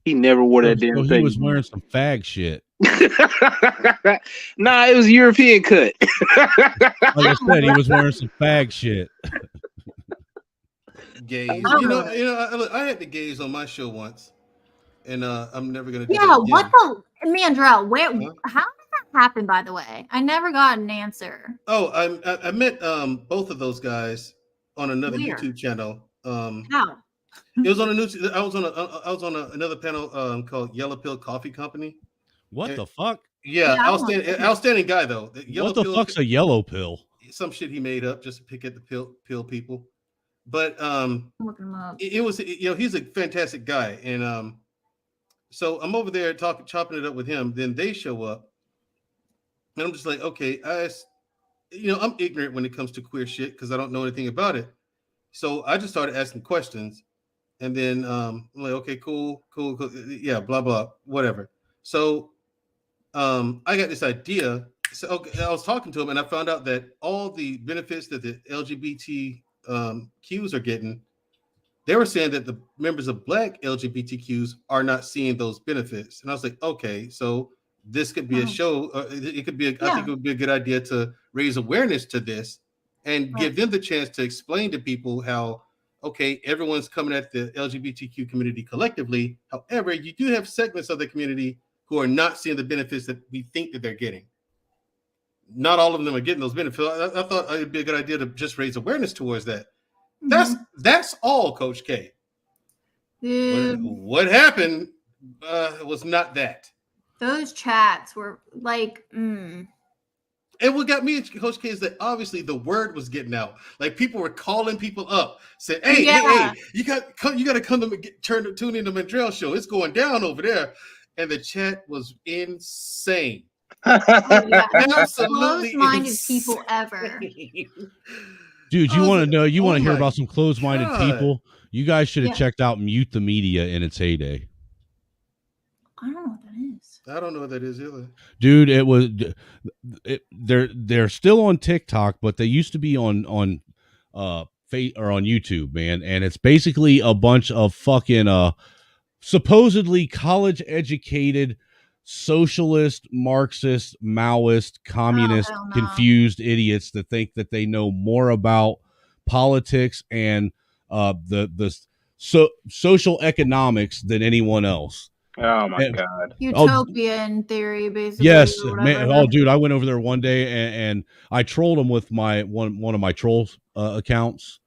He never wore that damn thing. He was wearing some fag shit. Nah, it was a European cut. Like I said, he was wearing some fag shit. Gays. You know, I had the gays on my show once, and I'm never gonna do Yeah, that again. what the Mandrell, how did that happen, by the way? I never got an answer. Oh, I met both of those guys on another Where? YouTube channel. How? It was on a new. I was on another panel called Yellow Pill Coffee Company. What the fuck? Yeah, Yeah, I outstanding guy though. What the fuck's a yellow pill? Some shit he made up just to pick at the pill people. But Look him up. it was, you know, he's a fantastic guy, and so I'm over there chopping it up with him. Then they show up, and I'm just like, okay, I'm ignorant when it comes to queer shit because I don't know anything about it. So I just started asking questions, and then I'm like, okay, cool, yeah, blah blah, whatever. So I got this idea. So okay, I was talking to him, and I found out that all the benefits that the LGBT Qs are getting, they were saying that the members of Black LGBTQs are not seeing those benefits. And I was like, okay, so this could be a show. It could be. I think it would be a good idea to raise awareness to this and give them the chance to explain to people how, okay, everyone's coming at the LGBTQ community collectively. However, you do have segments of the community who are not seeing the benefits that we think that they're getting. Not all of them are getting those benefits. I thought it'd be a good idea to just raise awareness towards that. That's all, Coach K. What happened was not that. Those chats were like, And what got me, Coach K, is that obviously the word was getting out. Like people were calling people up, saying, "Hey, hey, you got to come to tune in to Mandrell show. It's going down over there." And the chat was insane. Absolutely closed-minded people ever. Dude, you want to know? You want to hear about some closed-minded people? You guys should have checked out Mute the Media in its heyday. I don't know what that is. I don't know what that is either. Dude, it was. They're still on TikTok, but they used to be on or on YouTube, man. And it's basically a bunch of fucking supposedly college-educated socialist, Marxist, Maoist, communist, confused idiots that think that they know more about politics and the social economics than anyone else. Oh my God! Utopian theory, basically. Yes, man. Oh, dude, I went over there one day and I trolled them with my one of my trolls accounts.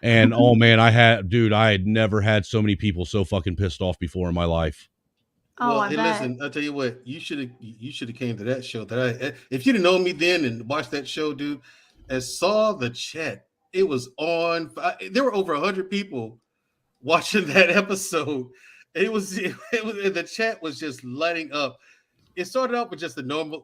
And oh man, I had never had so many people so fucking pissed off before in my life. Well, hey, listen, I'll tell you what, you should have came to that show. If you'd have known me then and watched that show, dude, and saw the chat, it was on. There were over 100 people watching that episode. It was the chat was just lighting up. It started out with just the normal.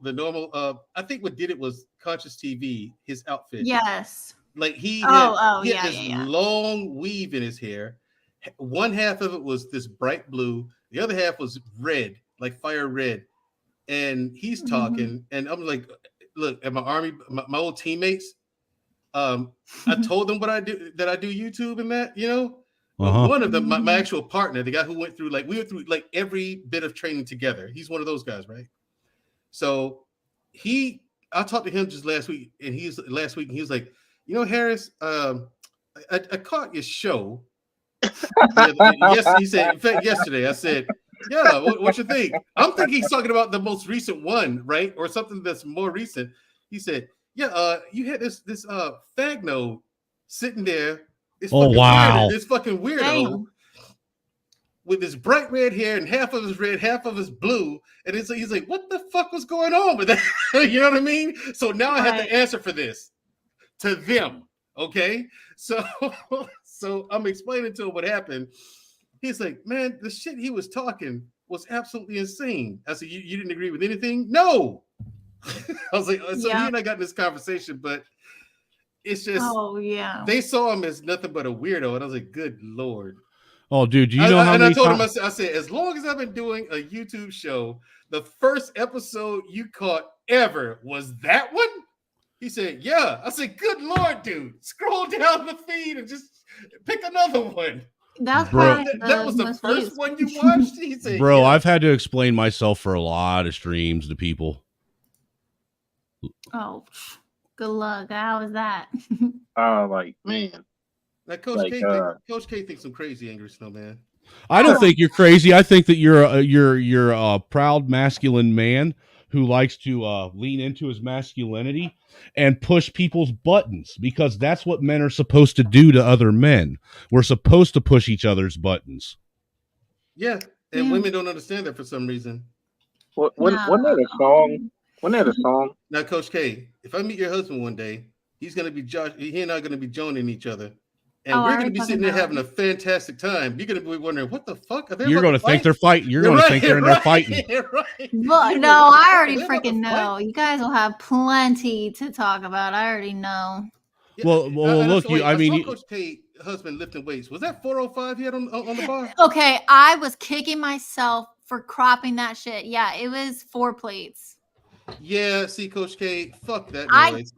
I think what did it was Conscious TV, his outfit. Yes. Like he had this long weave in his hair. One half of it was this bright blue. The other half was red, like fire red. And he's talking, and I'm like, look, at my army, my old teammates, I told them what I do, that I do YouTube and that, you know. One of them, my actual partner, the guy who went through every bit of training together. He's one of those guys, right? So I talked to him just last week, and he was like, you know, Harris, I caught your show. Yes, he said. In fact, yesterday I said, "Yeah, what you think?" I'm thinking he's talking about the most recent one, right, or something that's more recent. He said, "Yeah, you had this fagno sitting there. This fucking weirdo with this bright red hair and half of his red, half of his blue." And he's like, "What the fuck was going on with that?" You know what I mean? So now I have to answer for this to them. Okay, so I'm explaining to him what happened. He's like, "Man, the shit he was talking was absolutely insane." I said, "You didn't agree with anything?" No. I was like, "So you and I got in this conversation, but it's just, they saw him as nothing but a weirdo." And I was like, "Good Lord." Oh, dude, do you know how many I told him, I said, "As long as I've been doing a YouTube show, the first episode you caught ever was that one?" He said, "Yeah." I said, "Good Lord, dude. Scroll down the feed and just pick another one." That was the first one you watched? He said, "Bro, yeah." I've had to explain myself for a lot of streams to people." Oh, good luck. How was that? Like, man. Like Coach K thinks I'm crazy, Angry Snowman. I don't think you're crazy. I think that you're a proud masculine man who likes to lean into his masculinity and push people's buttons, because that's what men are supposed to do to other men. We're supposed to push each other's buttons. Yeah, and women don't understand that for some reason. Wasn't that a song? Now, Coach K, if I meet your husband one day, he's gonna be he and I are gonna be joining each other. And we're going to be sitting there having a fantastic time. You're going to be wondering, what the fuck? You're going to think they're fighting. You're going to think they're in there fighting. Well, no, I already freaking know. You guys will have plenty to talk about. I already know. Well, look, I saw Coach K husband lifting weights. Was that 405 he had on the bar? Okay, I was kicking myself for cropping that shit. Yeah, it was 4 plates. Yeah, see, Coach K, fuck that noise.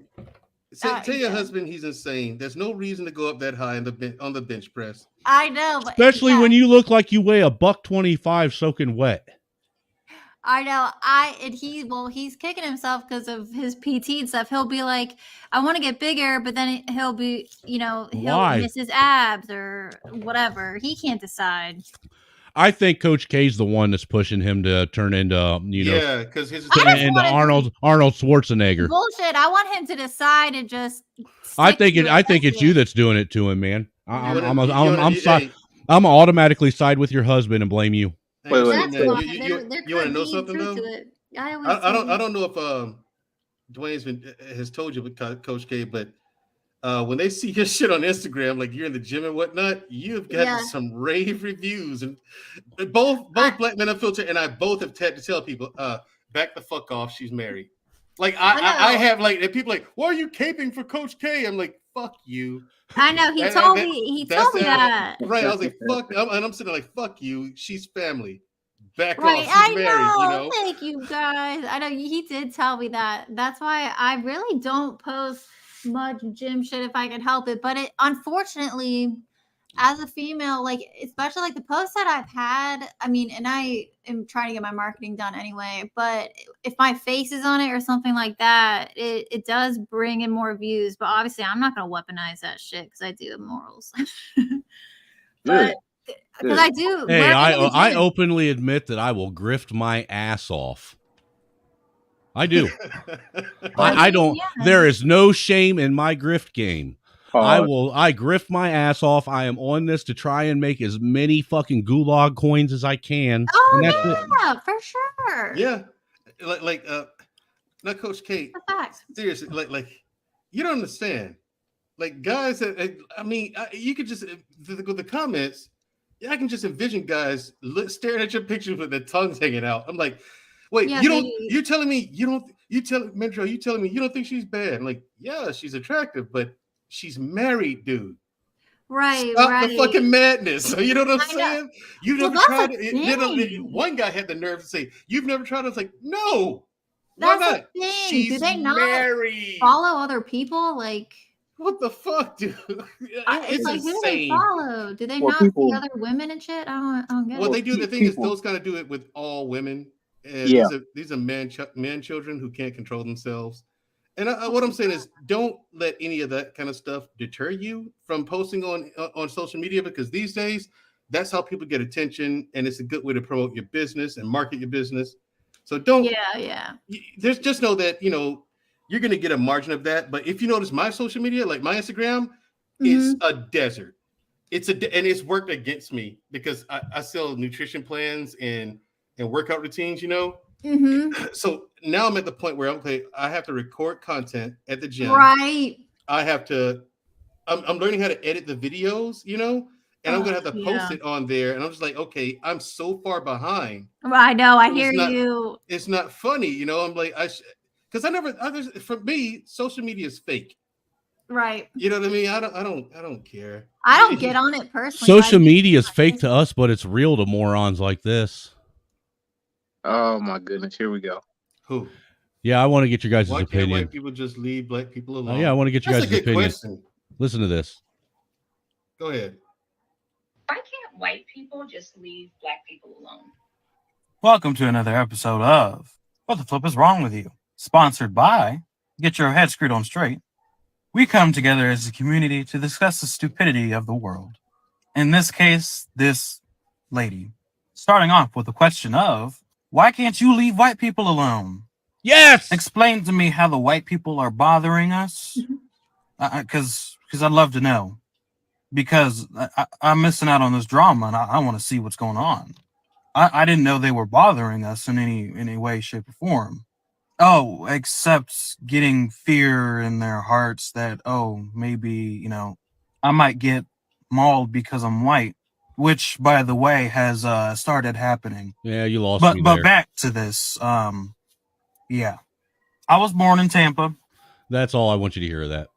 Tell your husband he's insane. There's no reason to go up that high on the bench press. I know, but Especially when you look like you weigh $125 soaking wet. I know. He's kicking himself because of his PT and stuff. He'll be like, I want to get bigger, but then he'll be, he'll miss his abs or whatever. He can't decide. I think Coach K's the one that's pushing him to turn into, because turn into Arnold Schwarzenegger. Bullshit. I want him to decide and just. I think it's you that's doing it to him, man. I'm automatically side with your husband and blame you. You want to know something though? I don't know if Dwayne has told you, Coach K, but when they see your shit on Instagram, like you're in the gym and whatnot, you've gotten some rave reviews, and both Black Men Unfiltered and I both have had to tell people, back the fuck off. She's married. Like I have like, and people like, why are you caping for Coach K? I'm like, fuck you. I know he told me that. Right. I was like, fuck, and I'm sitting like, fuck you. She's family. Back right. off. She's I married. Thank you guys. I know he did tell me that. That's why I really don't post much gym shit if I can help it. But unfortunately, as a female, like especially like the posts that I've had, I mean, and I am trying to get my marketing done anyway, but if my face is on it or something like that, it does bring in more views. But obviously I'm not going to weaponize that shit because I do have morals. But because I do. Hey, I openly admit that I will grift my ass off. I do. I don't. Yeah. There is no shame in my grift game. I grift my ass off. I am on this to try and make as many fucking gulag coins as I can. Oh, and that's it. For sure. Yeah. Like not Coach Kate. Seriously, like you don't understand. Like guys you could just the comments. Yeah, I can just envision guys staring at your pictures with their tongues hanging out. I'm like, wait, you're telling me you don't think she's bad? I'm like, yeah, she's attractive, but she's married, dude. Right, Stop the fucking madness. You know what I'm saying? You've never tried it. One guy had the nerve to say, you've never tried it. I was like, no. That's why not? The thing. She's Do they not married. follow other people? Like, what the fuck, dude? It's like, who do they follow? Do they not see other women and shit? I don't get it. Well, they do. The thing is, those kind of do it with all women. And these are man children who can't control themselves. And what I'm saying is, don't let any of that kind of stuff deter you from posting on social media, because these days, that's how people get attention, and it's a good way to promote your business and market your business. So don't. Yeah. There's just know that you're going to get a margin of that. But if you notice my social media, like my Instagram, it's a desert. And it's worked against me because I sell nutrition plans and workout routines. So now I'm at the point where I have to record content at the gym. Right. I'm learning how to edit the videos, and I'm going to have to post it on there. And I'm just like, okay, I'm so far behind. Well, I know. I hear you. It's not funny. I'm like, for me, social media is fake. Right. You know what I mean? I don't care. I don't get on it personally. Social media is fake to us, but it's real to morons like this. Oh my goodness, here we go. Who? Yeah, I want to get your guys' opinion. Why can't white people just leave black people alone? Yeah, I want to get your guys' opinion. Question. Listen to this. Go ahead. Why can't white people just leave black people alone? Welcome to another episode of What the Flip is Wrong with You? Sponsored by Get Your Head Screwed On Straight. We come together as a community to discuss the stupidity of the world. In this case, this lady. Starting off with the question of, why can't you leave white people alone? Yes! Explain to me how the white people are bothering us. Because I'd love to know. Because I'm missing out on this drama and I want to see what's going on. I didn't know they were bothering us in any way, shape, or form. Oh, except getting fear in their hearts that, maybe, I might get mauled because I'm white, which, by the way, has started happening. Yeah, you lost me But there. back to this. Yeah. I was born in Tampa. That's all I want you to hear of that.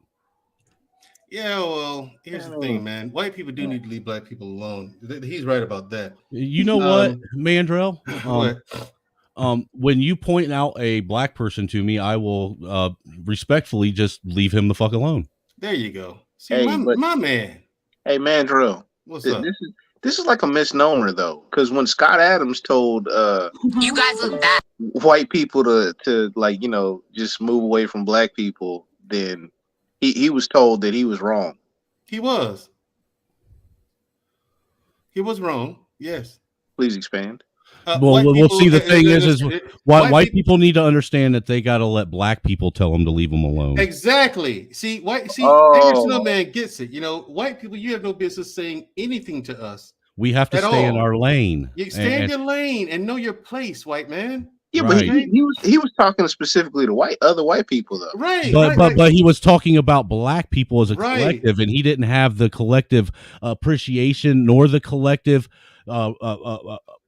Yeah, well, here's the thing, man. White people do need to leave black people alone. He's right about that. You know what, Mandrell? What? When you point out a black person to me, I will respectfully just leave him the fuck alone. There you go. See, Hey, my man. Hey, Mandrell. What's up? This is like a misnomer though, because when Scott Adams told you guys look bad, white people to like, you know, just move away from black people, then he was told that he was wrong. He was wrong. Yes. Please expand. We'll see. The thing is white people need to understand that they got to let black people tell them to leave them alone. Exactly. See, Snowman gets it. You know, white people, you have no business saying anything to us. We have to stay in our lane. You stay in your lane and know your place, white man. Yeah, right. But he was talking specifically to other white people though. Right. But he was talking about black people as a collective, and he didn't have the collective appreciation nor the collective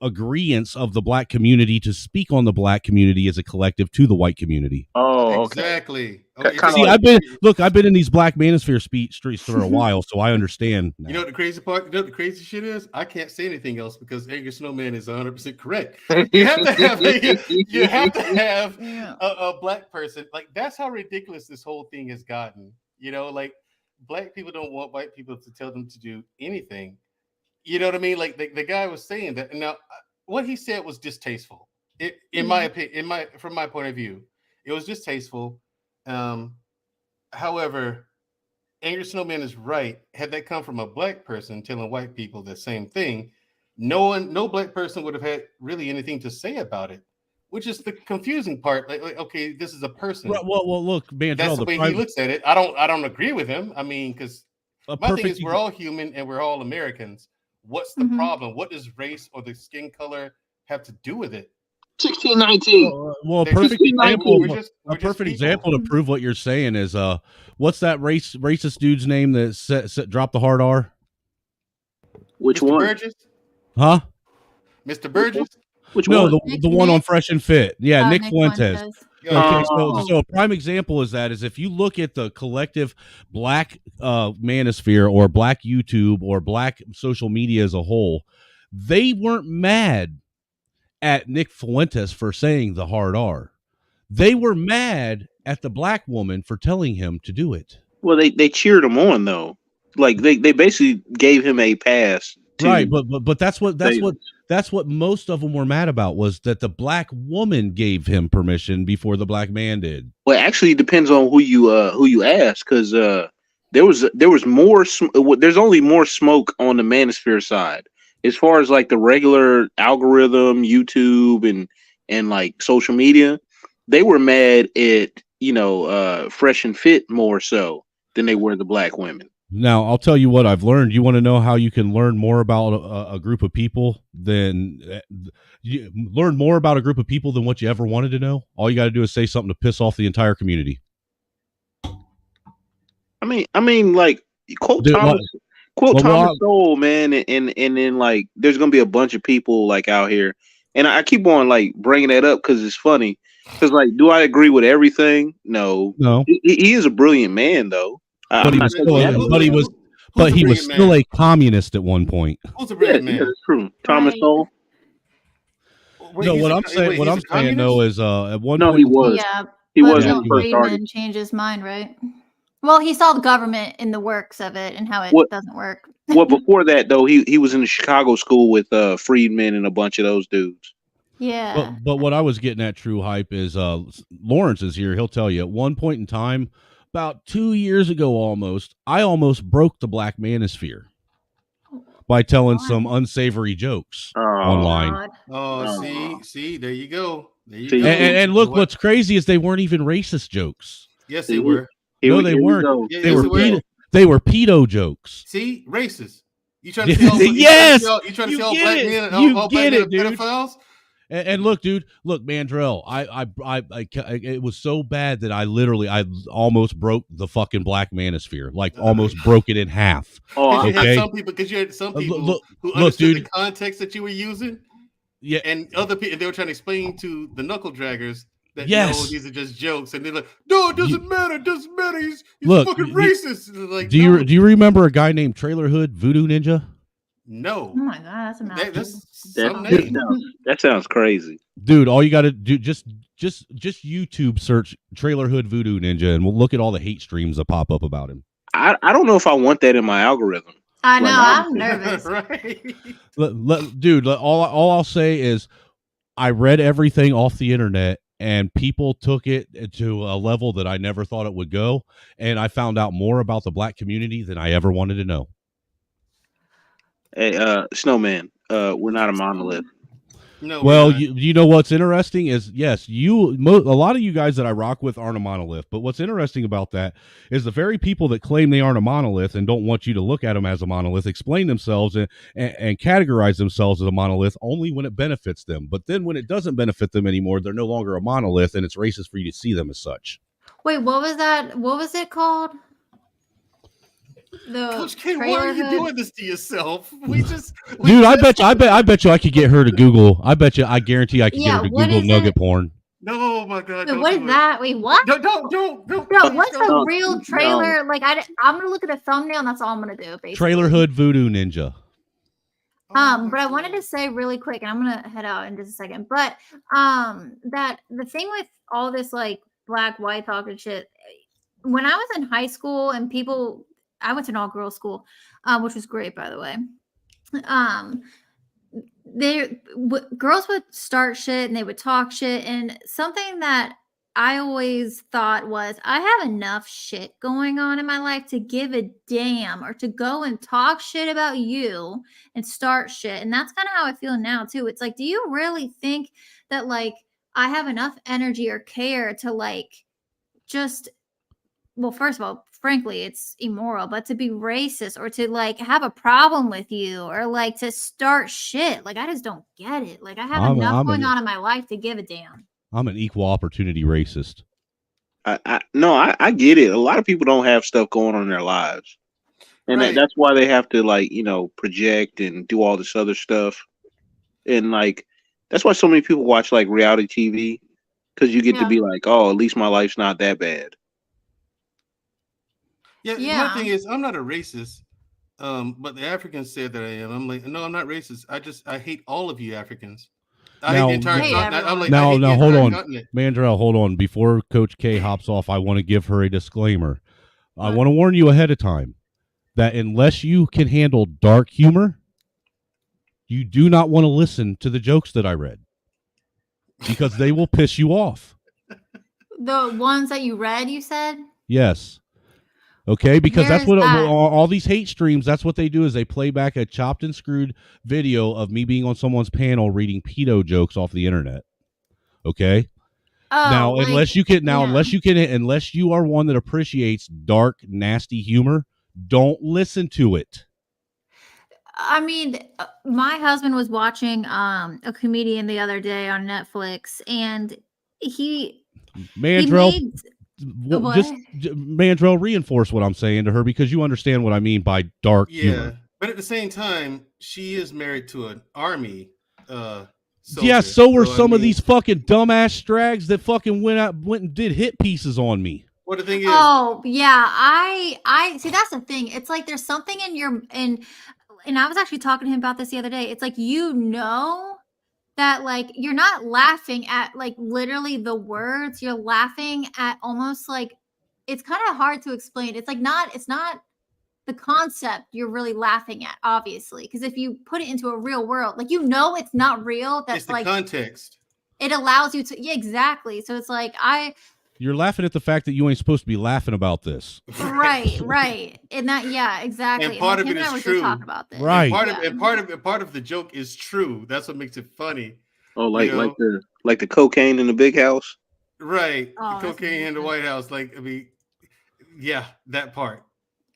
agreeance of the black community to speak on the black community as a collective to the white community. Oh, okay. Exactly. Okay. See, I've been in these black manosphere streets for a while, so I understand now. You know what the crazy part? You know what the crazy shit is? I can't say anything else because Angry Snowman is 100% correct. You have to have a black person. Like, that's how ridiculous this whole thing has gotten. You know, like, black people don't want white people to tell them to do anything. You know what I mean? Like the guy was saying that. Now, what he said was distasteful. In my opinion, from my point of view, it was distasteful. However, Angry Snowman is right. Had that come from a black person telling white people the same thing, no black person would have had really anything to say about it. Which is the confusing part. Like okay, this is a person. Well, look, man, that's the way he looks at it. I don't agree with him. I mean, because my thing is, we're all human and we're all Americans. What's the problem? What does race or the skin color have to do with it? 1619. Well, a perfect example to prove what you're saying is what's that racist dude's name that dropped the hard R? Which Mr. one? Burgess? Huh? Mr. Burgess? Which one? The one on Fresh and Fit. Yeah, Nick Fuentes. Okay, Oh. so a prime example is if you look at the collective black manosphere or black YouTube or black social media as a whole, they weren't mad at Nick Fuentes for saying the hard R. They were mad at the black woman for telling him to do it. Well, they cheered him on though. Like they basically gave him a pass. Right, but that's what most of them were mad about, was that the black woman gave him permission before the black man did. Well, actually, it depends on who you ask, because there was more. There's only more smoke on the manosphere side, as far as like the regular algorithm, YouTube and like social media. They were mad at Fresh and Fit more so than they were the black women. Now, I'll tell you what I've learned. You want to know how you can learn more about a group of people than what you ever wanted to know? All you got to do is say something to piss off the entire community. I mean, like quote Thomas Sowell, man, and then like there's gonna be a bunch of people like out here, and I keep on like bringing that up because it's funny. Because like, do I agree with everything? No. He is a brilliant man, though. But he was still a communist at one point. Who's a brilliant man? Yeah, that's true. Thomas Sowell. No, what I'm saying though is at one point he was. Yeah, he but was. Friedman changed his mind, right? Well, he saw the government in the works of it and how it doesn't work. Well, before that though, he was in the Chicago school with Friedman and a bunch of those dudes. Yeah. But what I was getting at, True Hype, is Lawrence is here. He'll tell you at one point in time, about 2 years ago I almost broke the black manosphere by telling some unsavory jokes online. Oh, see, there you go. And look, what's crazy is they weren't even racist jokes. Yes, they were. No, they weren't. They were pedo jokes. See, racist. You trying to tell yes, you trying to tell black men and all get black it, men are dude. pedophiles? And look, dude, Mandrell, I it was so bad that I almost broke the fucking black manosphere, like almost broke it in half. Because you had some people who understood the context that you were using. Yeah, and other people, they were trying to explain to the knuckle draggers that Yes. no, these are just jokes, and they're like, no, it doesn't matter. It doesn't matter. He's Look, fucking racist. Like, do you remember a guy named Trailer Hood Voodoo Ninja? No. Oh my god, that's a mouthful. That's some That name. that sounds crazy. Dude, all you got to do just YouTube search Trailer Hood Voodoo Ninja, and we'll look at all the hate streams that pop up about him. I don't know if I want that in my algorithm. I know, Like, I'm nervous. Right. Dude, all I'll say is I read everything off the internet, and people took it to a level that I never thought it would go, and I found out more about the black community than I ever wanted to know. Hey, Snowman, we're not a monolith. No. Well, you know what's interesting is, yes, a lot of you guys that I rock with aren't a monolith, but what's interesting about that is the very people that claim they aren't a monolith and don't want you to look at them as a monolith explain themselves and categorize themselves as a monolith only when it benefits them. But then when it doesn't benefit them anymore, they're no longer a monolith, and it's racist for you to see them as such. Wait, what was that? What was it called? Coach K, why are you doing this to yourself? Dude, I bet you I could get her to Google. I guarantee I could get her to Google nugget porn. No, my God. Wait, what is that? Wait, what? Don't. No, what's a real trailer? Like, I'm gonna look at the thumbnail, and that's all I'm gonna do. Basically. Trailer Hood Voodoo Ninja. But I wanted to say really quick, and I'm gonna head out in just a second. But that the thing with all this like black white talk and shit. When I was in high school, and I went to an all-girls school, which was great, by the way. Girls would start shit and they would talk shit, and something that I always thought was, I have enough shit going on in my life to give a damn or to go and talk shit about you and start shit. And that's kind of how I feel now too. It's like, do you really think that like I have enough energy or care to like just, well, first of all, frankly, it's immoral, but to be racist or to like have a problem with you or like to start shit, like I just don't get it. Like I have enough going on in my life to give a damn. I'm an equal opportunity racist. I get it. A lot of people don't have stuff going on in their lives, and that's why they have to like project and do all this other stuff, and like that's why so many people watch like reality TV, because you get to be like, oh, at least my life's not that bad. Yeah. My thing is, I'm not a racist, but the Africans said that I am. I'm like, no, I'm not racist. I hate all of you Africans. Now, hold on, Mandrell, hold on. Before Coach K hops off, I want to give her a disclaimer. I want to warn you ahead of time that unless you can handle dark humor, you do not want to listen to the jokes that I read because they will piss you off. The ones that you read, you said? Yes. Okay, because that's what all these hate streams, that's what they do is they play back a chopped and screwed video of me being on someone's panel reading pedo jokes off the internet. Okay? Now, unless you are one that appreciates dark, nasty humor, don't listen to it. I mean, my husband was watching a comedian the other day on Netflix, and Mandrell, reinforce what I'm saying to her because you understand what I mean by dark humor. But at the same time, she is married to an army soldier. Yeah, so were some of these fucking dumbass strags that fucking went and did hit pieces on me. Well, the thing is, oh yeah, I see. That's the thing. It's like there's something in and I was actually talking to him about this the other day. It's like that like you're not laughing at like literally the words, you're laughing at almost like it's kind of hard to explain. It's like it's not the concept you're really laughing at, obviously, because if you put it into a real world, like it's not real. That's it's the like context. It allows you to exactly. So it's like you're laughing at the fact that you ain't supposed to be laughing about this. Right. And that exactly. And part of it is true. Talk about this. Right. And part of the joke is true. That's what makes it funny. Oh, like the cocaine in the big house. Right. The cocaine in the White House. Like, I mean, yeah, that part.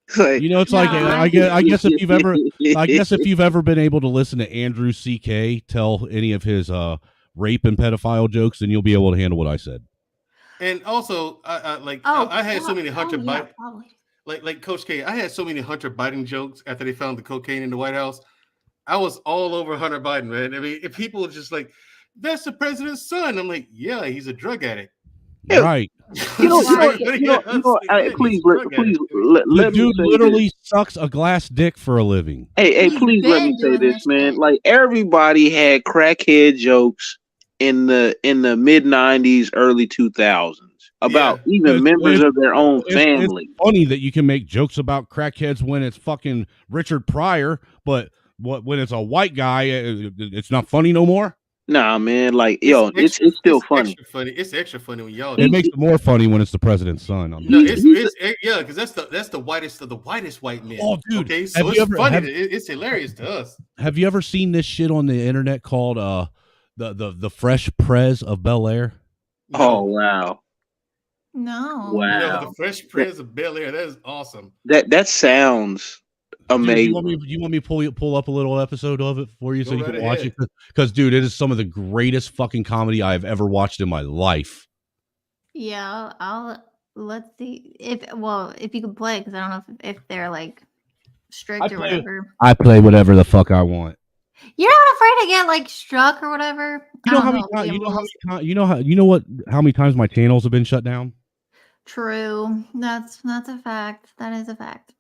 It's like I guess if you've ever been able to listen to Andrew CK tell any of his rape and pedophile jokes, then you'll be able to handle what I said. And also, I had so many Hunter Biden, like Coach K. I had so many Hunter Biden jokes after they found the cocaine in the White House. I was all over Hunter Biden, man. I mean, if people just like, that's the president's son. I'm like, yeah, he's a drug addict. Right. Please, let the me dude say literally this. sucks a glass dick for a living. Hey, please let me say this, man. Like everybody had crackhead jokes in the mid '90s, early 2000s about even members of their own family. It's funny that you can make jokes about crackheads when it's fucking Richard Pryor, but when it's a white guy, it's not funny no more. Nah, man. Like, it's still funny. Extra funny. It's extra funny when y'all. It makes it more funny when it's the president's son. No, because that's the whitest of the whitest white men. Oh, dude. Okay, so it's funny. It's hilarious to us. Have you ever seen this shit on the internet called the Fresh Prez of Bel Air? Oh wow. No. Wow. No, the Fresh Prince of Bel Air. That is awesome. That sounds amazing. Dude, you want me to pull up a little episode of it for you so you can watch ahead. it? Because, dude, it is some of the greatest fucking comedy I have ever watched in my life. Yeah, let's see if you can play, because I don't know if they're like strict or whatever. I play whatever the fuck I want. You're not afraid to get like struck or whatever? You know how many times my channels have been shut down? True. That's a fact. That is a fact.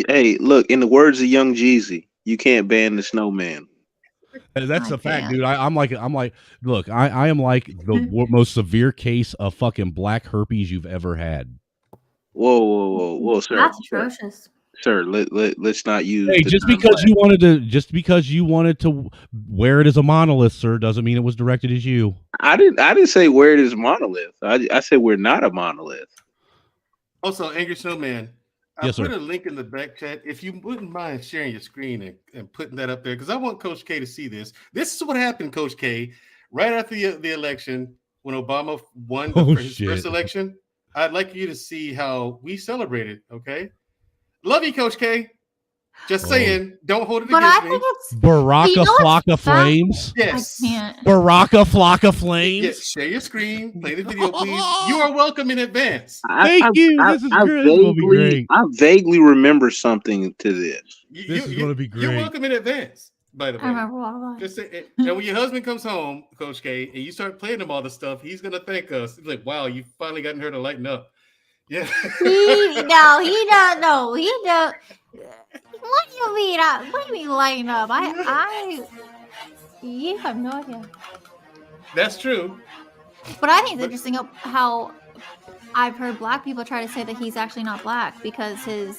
Hey, look, in the words of Young Jeezy, you can't ban the snowman. That's a fact, dude. I'm like, look, I am like the most severe case of fucking black herpes you've ever had. Whoa, sir. That's atrocious. Sir, let's not use. Hey, just because you wanted to wear it as a monolith, sir, doesn't mean it was directed at you. I didn't say wear it as a monolith. I said we're not a monolith. Also, Angry Snowman, I Yes, put sir. a link in the back chat. If you wouldn't mind sharing your screen and putting that up there, because I want Coach K to see this. This is what happened, Coach K, right after the election when Obama won his first election. I'd like you to see how we celebrated. Okay. Love you, Coach K. Just saying, don't hold it against me. Baraka Flocka Flames. Yes. Baraka Flocka Flames. Yes. Share your screen. Play the video, please. You are welcome in advance. Thank you. This is great. This is gonna be great. I vaguely remember something to this. This is gonna be great. You're welcome in advance. By the way, I remember all of that. just say, and when your husband comes home, Coach K, and you start playing him all the stuff, he's gonna thank us. He's like, "Wow, you finally gotten her to lighten up." Yeah. He don't know. He don't. What do you mean? What do you mean lighten up? You have no idea. That's true. But I think it's interesting how I've heard black people try to say that he's actually not black because his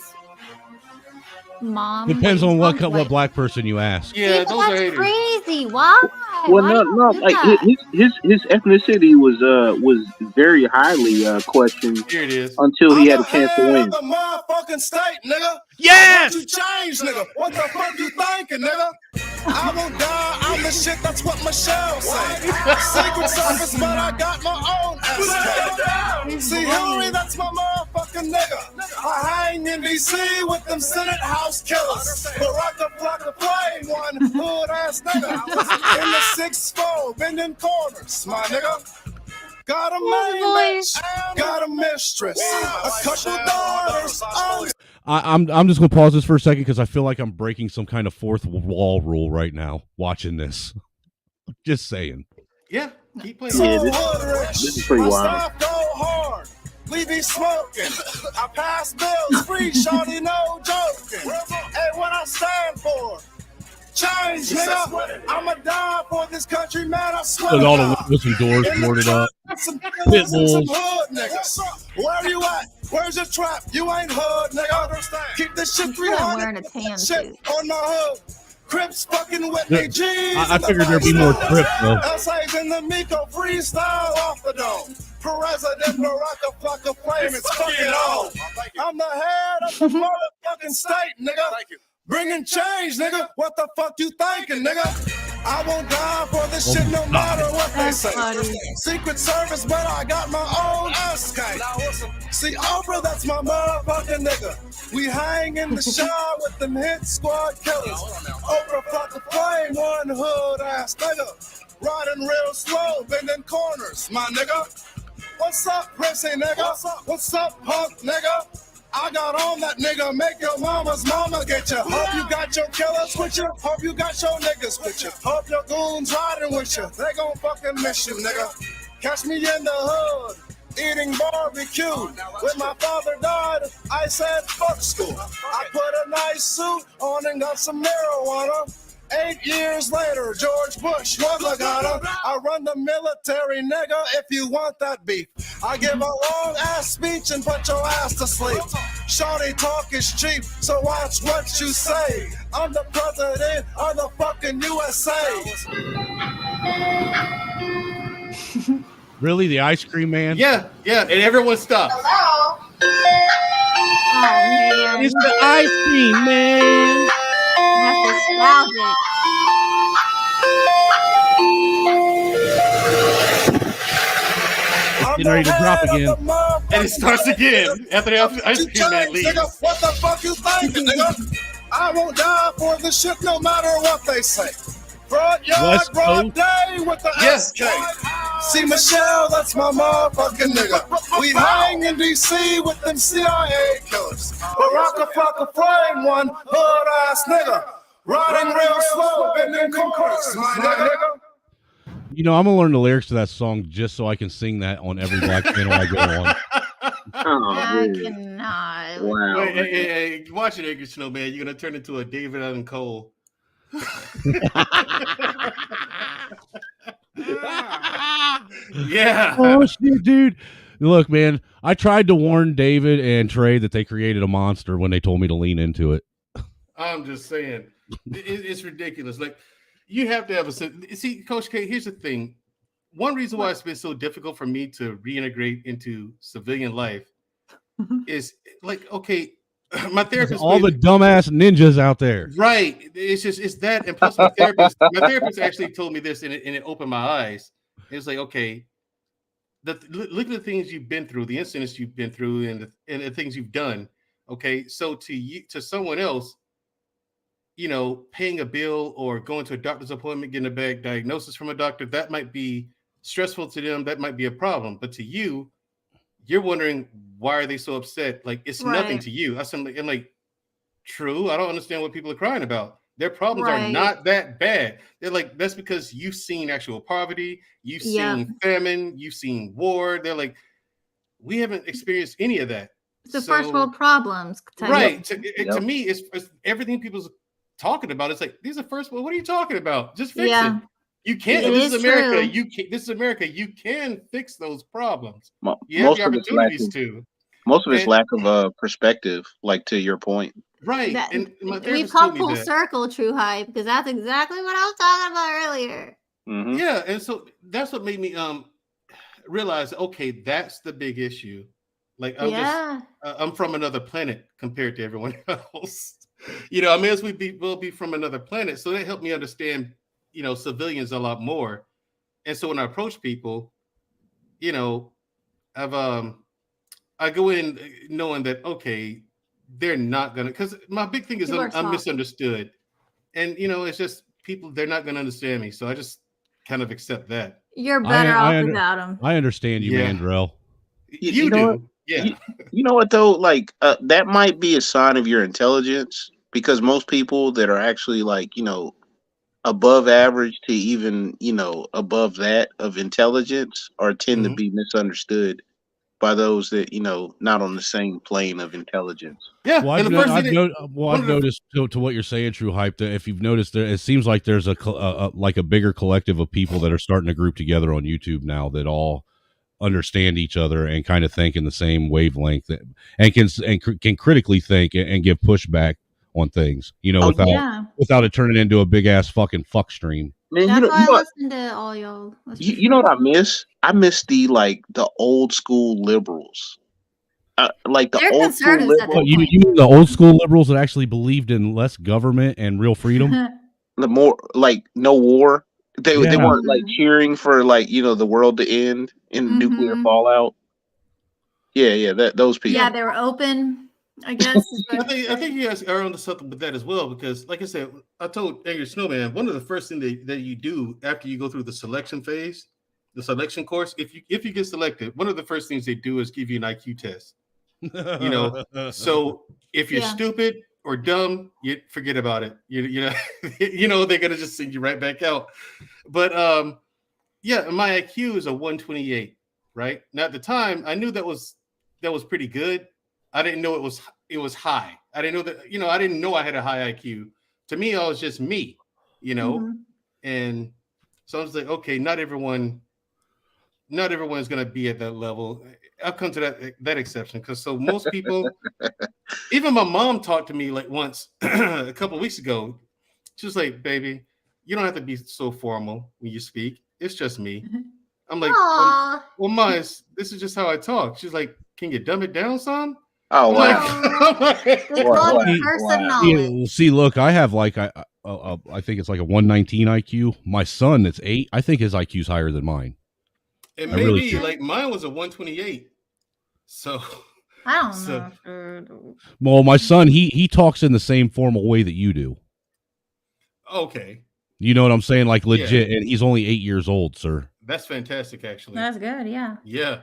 mom. Depends on what black person you ask. Yeah, those are haters. Crazy. Why? Well, no. Like his ethnicity was very highly questioned. Here it is. Until he had a chance to win. The motherfucking state, nigga. Yes. What you change, nigga? What the fuck you thinking, nigga? I won't die. I'm the shit. That's what Michelle said. Secret Service, but I got my own ass. See, Hillary, that's my motherfucking nigga. I hang in D.C. with them Senate House killers. Baraka Flocka Flame, one hood ass nigga. In the 6'4", bending corners, my nigga. Got a main bitch, got a mistress, a couple daughters. I'm just gonna pause this for a second because I feel like I'm breaking some kind of fourth wall rule right now watching this. Just saying. Yeah, keep playing. Yeah, this is pretty wild. Go hard. We be smoking. I pass bills free, shorty, no joking. Hey, what I stand for? Change, nigga. I'ma die for this country, man. I swear. With all the windows and doors boarded up. Pit bulls. Where you at? Where's your trap? You ain't hood, nigga. Keep this shit 300 shit on my hood. Crips fucking with me, G's. I figured there'd be more Crips, though. Essays in the Miko freestyle off the dome. President Baraka Flocka Flame, it's fucking on. I'm the head of the motherfucking state, nigga. Thank you. Bringing change, nigga. What the fuck you thinking, nigga? I won't die for this shit no matter what they say. Secret Service, but I got my own SK. See, Oprah, that's my motherfucking nigga. We hang in the shower with them hit squad killers. Oprah Flocka Flame, one hood ass nigga. Riding real slow, bending corners, my nigga. What's up, prissy nigga? What's up, punk nigga? I got on that nigga, make your mama's mama get you. Hope you got your killers with you. Hope you got your niggas with you. Hope your goons riding with you. They gon' fucking miss you, nigga. Catch me in the hood, eating barbecue. When my father died, I said fuck school. I put a nice suit on and got some marijuana. 8 years later, George Bush was a gunner. I run the military, nigga, if you want that beef. I give a long-ass speech and put your ass to sleep. Shorty talk is cheap, so watch what you say. I'm the president of the fucking USA. Really? The ice cream man? Yeah, and everyone stops. Oh man, It's the ice cream man. that's nostalgic. Getting ready to drop again. And it starts again after the ice cream man leaves. Nigga, what the fuck you thinking, nigga? I won't die for this shit no matter what they say. Broad yard, West broad Coast. day with the SK. See Michelle, that's my motherfucking nigga. We hang in DC with them CIA killers. Baraka flame one hood ass nigga. Riding real slow in them cars, my nigga. You know, I'm gonna learn the lyrics to that song just so I can sing that on every Black channel I go on. I cannot. Wow. Hey, watch it, Angry Snowman. You're gonna turn into a David Allen Cole. Yeah. Oh shit, dude. Look, man, I tried to warn David and Trey that they created a monster when they told me to lean into it. I'm just saying, it's ridiculous. Like, you have to have a see, Coach K. Here's the thing. One reason why it's been so difficult for me to reintegrate into civilian life is like, okay, my therapist, all the dumbass ninjas out there, right? It's that, and plus my therapist actually told me this, and it opened my eyes. It's like, okay, look at the things you've been through, the incidents you've been through, and the things you've done. Okay, so to someone else, you know, paying a bill or going to a doctor's appointment, getting a bad diagnosis from a doctor, that might be stressful to them. That might be a problem. But to you, you're wondering, why are they so upset? Like, it's nothing to you. I'm like, true. I don't understand what people are crying about. Their problems are not that bad. They're like, that's because you've seen actual poverty. You've seen famine. You've seen war. They're like, we haven't experienced any of that. It's the first world problems. Right. To me, it's everything people's talking about. It's like, these are first world. What are you talking about? Just fix it. You can't. This is America. True. This is America. You can fix those problems. You have the opportunities to. Most of it's lack of perspective, like to your point. Right. And we've come full circle, True Hype, because that's exactly what I was talking about earlier. Mm-hmm. Yeah, and so that's what made me realize, okay, that's the big issue. Like, I'm from another planet compared to everyone else. You know, I mean, we'll be from another planet. So that helped me understand, you know, civilians a lot more. And so when I approach people, you know, I go in knowing that, okay, they're not gonna, because my big thing is I'm misunderstood. And you know, it's just people, they're not gonna understand me. So I just kind of accept that. You're better off without them. I understand you, Mandrell. You do. Yeah. You know what though? Like that might be a sign of your intelligence, because most people that are actually like, you know, above average to even, you know, above that of intelligence tend to be misunderstood by those that, you know, not on the same plane of intelligence. Yeah. Well, I've noticed to what you're saying, True Hype, that if you've noticed, it seems like there's a bigger collective of people that are starting to group together on YouTube now that all understand each other and kind of think in the same wavelength and can critically think and give pushback on things, you know, without it turning into a big ass fucking fuck stream. Man, that's why I listen to all y'all. You know what I miss? I miss the old school liberals. Like the They're old school liberals. You mean the old school liberals that actually believed in less government and real freedom? The more like no war. They weren't like cheering for like, you know, the world to end in nuclear fallout. Yeah, those people. Yeah, they were open, I guess. I think you guys are onto something with that as well, because like I said, I told Angry Snowman, one of the first things that you do after you go through the selection phase, the selection course, if you get selected, one of the first things they do is give you an IQ test. You know, so if you're stupid or dumb, you forget about it. You know, you know, they're gonna just send you right back out. But yeah, my IQ is a 128, right? Now at the time, I knew that was pretty good. I didn't know it was high. I didn't know that, you know, I didn't know I had a high IQ. To me, I was just me, you know, and so I was like, okay, not everyone's gonna be at that level. I've come to that exception because so most people, even my mom talked to me like once a couple of weeks ago. She was like, "Baby, you don't have to be so formal when you speak. It's just me." I'm like, "Well, Ma, this is just how I talk." She's like, "Can you dumb it down some?" Oh, wow. They call it person knowledge. See, look, I have like I think it's like a 119 IQ. My son, that's 8. I think his IQ is higher than mine. It may be like mine was a 128. So I don't know. Well, my son, he talks in the same formal way that you do. Okay. You know what I'm saying? Like legit, and he's only 8 years old, sir. That's fantastic, actually. That's good, yeah. Yeah.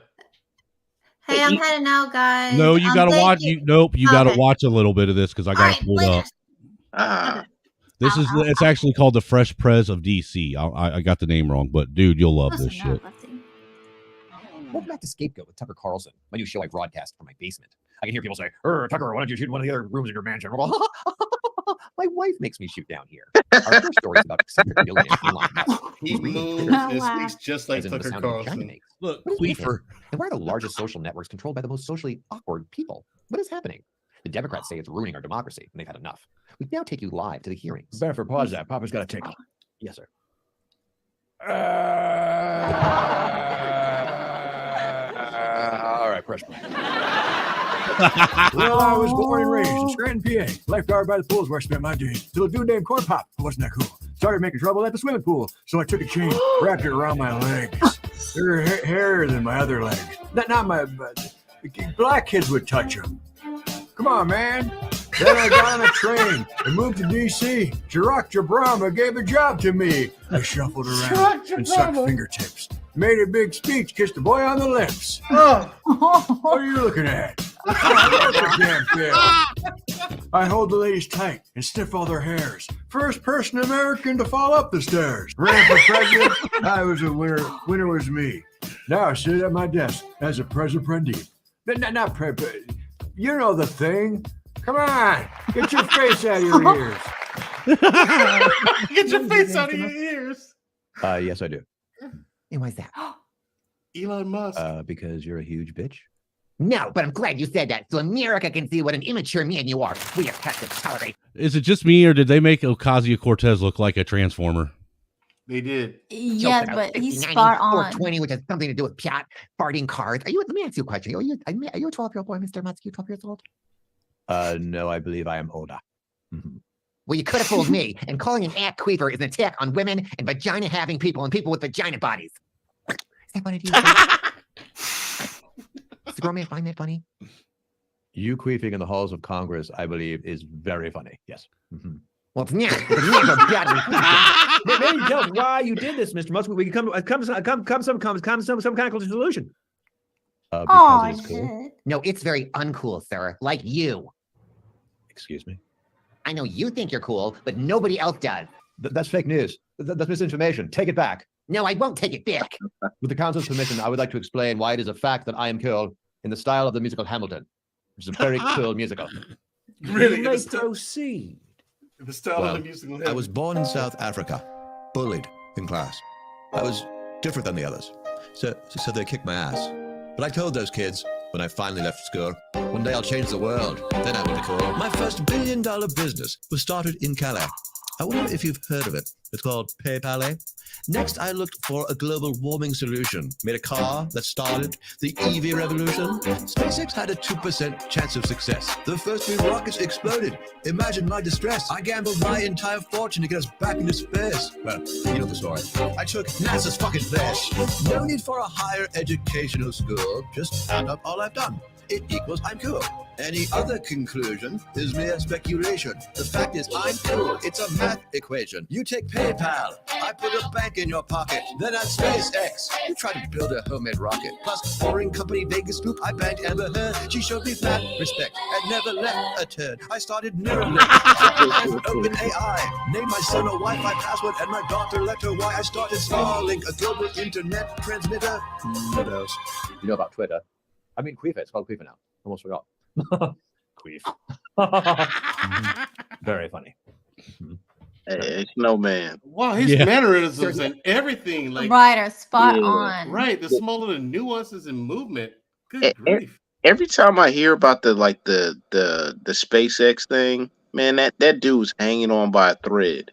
Hey, I'm heading out, guys. No, you gotta watch. You gotta watch a little bit of this because I got All to pull it up. This is it's actually called the Fresh Prez of DC. I got the name wrong, but dude, you'll love this shit. Welcome back to Scapegoat with Tucker Carlson, my new show I broadcast from my basement. I can hear people say, Tucker, why don't you shoot one of the other rooms in your mansion? My wife makes me shoot down here. Our first story is about eccentric billionaire Elon Musk. He moves and speaks just like Tucker Carlson. Look, Queefer. And why are the largest social networks controlled by the most socially awkward people? What is happening? The Democrats say it's ruining our democracy, and they've had enough. We now take you live to the hearings. Better pause that. Papa's got a ticket. Yes, sir. All right, press play. Well, I was born and raised in Scranton, PA. Lifeguard by the pool is where I spent my days. Till a dude named Corn Pop wasn't that cool. Started making trouble at the swimming pool, so I took a chain, wrapped it around my legs. They're hairier than my other legs. Not my... black kids would touch them. Come on, man. Then I got on a train and moved to D.C. Barack Obama gave a job to me. I shuffled around and sucked fingertips. Made a big speech, kissed a boy on the lips. What are you looking at? I hold the ladies tight and sniff all their hairs. First person American to fall up the stairs. Ran for president. I was a winner. Winner was me. Now I sit at my desk as a president. Not you know the thing. Come on, get your face out of your ears. Get your face out of your ears. Yes, I do. And why's that? Elon Musk. Because you're a huge bitch. No, but I'm glad you said that, so America can see what an immature man you are. We have to tolerate. Is it just me, or did they make Ocasio-Cortez look like a transformer? They did. Yeah, but he's spot on. 420, which has something to do with Piat farting cards. Let me ask you a question. Are you a 12-year-old boy, Mr. Musk? You 12 years old? No, I believe I am older. Well, you could have fooled me. And calling an act queefer is an attack on women and vagina-having people and people with vagina bodies. Is that funny to you? Does the grown man find that funny? You queefing in the halls of Congress, I believe, is very funny. Yes. Well, it's not. Maybe tell us why you did this, Mr. Musk. We can come some kind of solution. Because it's cool. No, it's very uncool, sir. Like you. Excuse me. I know you think you're cool, but nobody else does. That's fake news. That's misinformation. Take it back. No, I won't take it back. With the council's permission, I would like to explain why it is a fact that I am cool in the style of the musical Hamilton, which is a very cool musical. Really? You may proceed. The style of the musical Hamilton. I was born in South Africa, bullied in class. I was different than the others, so they kicked my ass. But I told those kids when I finally left school, one day I'll change the world. Then I went to cool. My first $1 billion business was started in Calais. I wonder if you've heard of it. It's called PayPal. Next, I looked for a global warming solution. Made a car that started the EV revolution. SpaceX had a 2% chance of success. The first 3 rockets exploded. Imagine my distress. I gambled my entire fortune to get us back into space. Well, you know the story. I took NASA's fucking flesh. No need for a higher educational school. Just add up all I've done. it equals I'm cool. Any other conclusion is mere speculation. The fact is I'm cool. It's a math equation. You take PayPal, I put a bank in your pocket. Then at SpaceX, you try to build a homemade rocket. Plus, boring company Vegas scoop, I banked Amber Heard. She showed me mad respect and never left a turd. I started Neuralink, open AI. Named my son a Wi-Fi password and my daughter letter Y. I started Starlink, a global internet transmitter. What else? You know about Twitter? I mean, Queefer. It's called Queefer now. Almost forgot. Queef. Very funny. Hey, Snowman. Wow, his mannerisms and everything, like Right, spot on. Right, the smaller nuances and movement. Good grief. Every time I hear about the SpaceX thing, man, that dude's hanging on by a thread.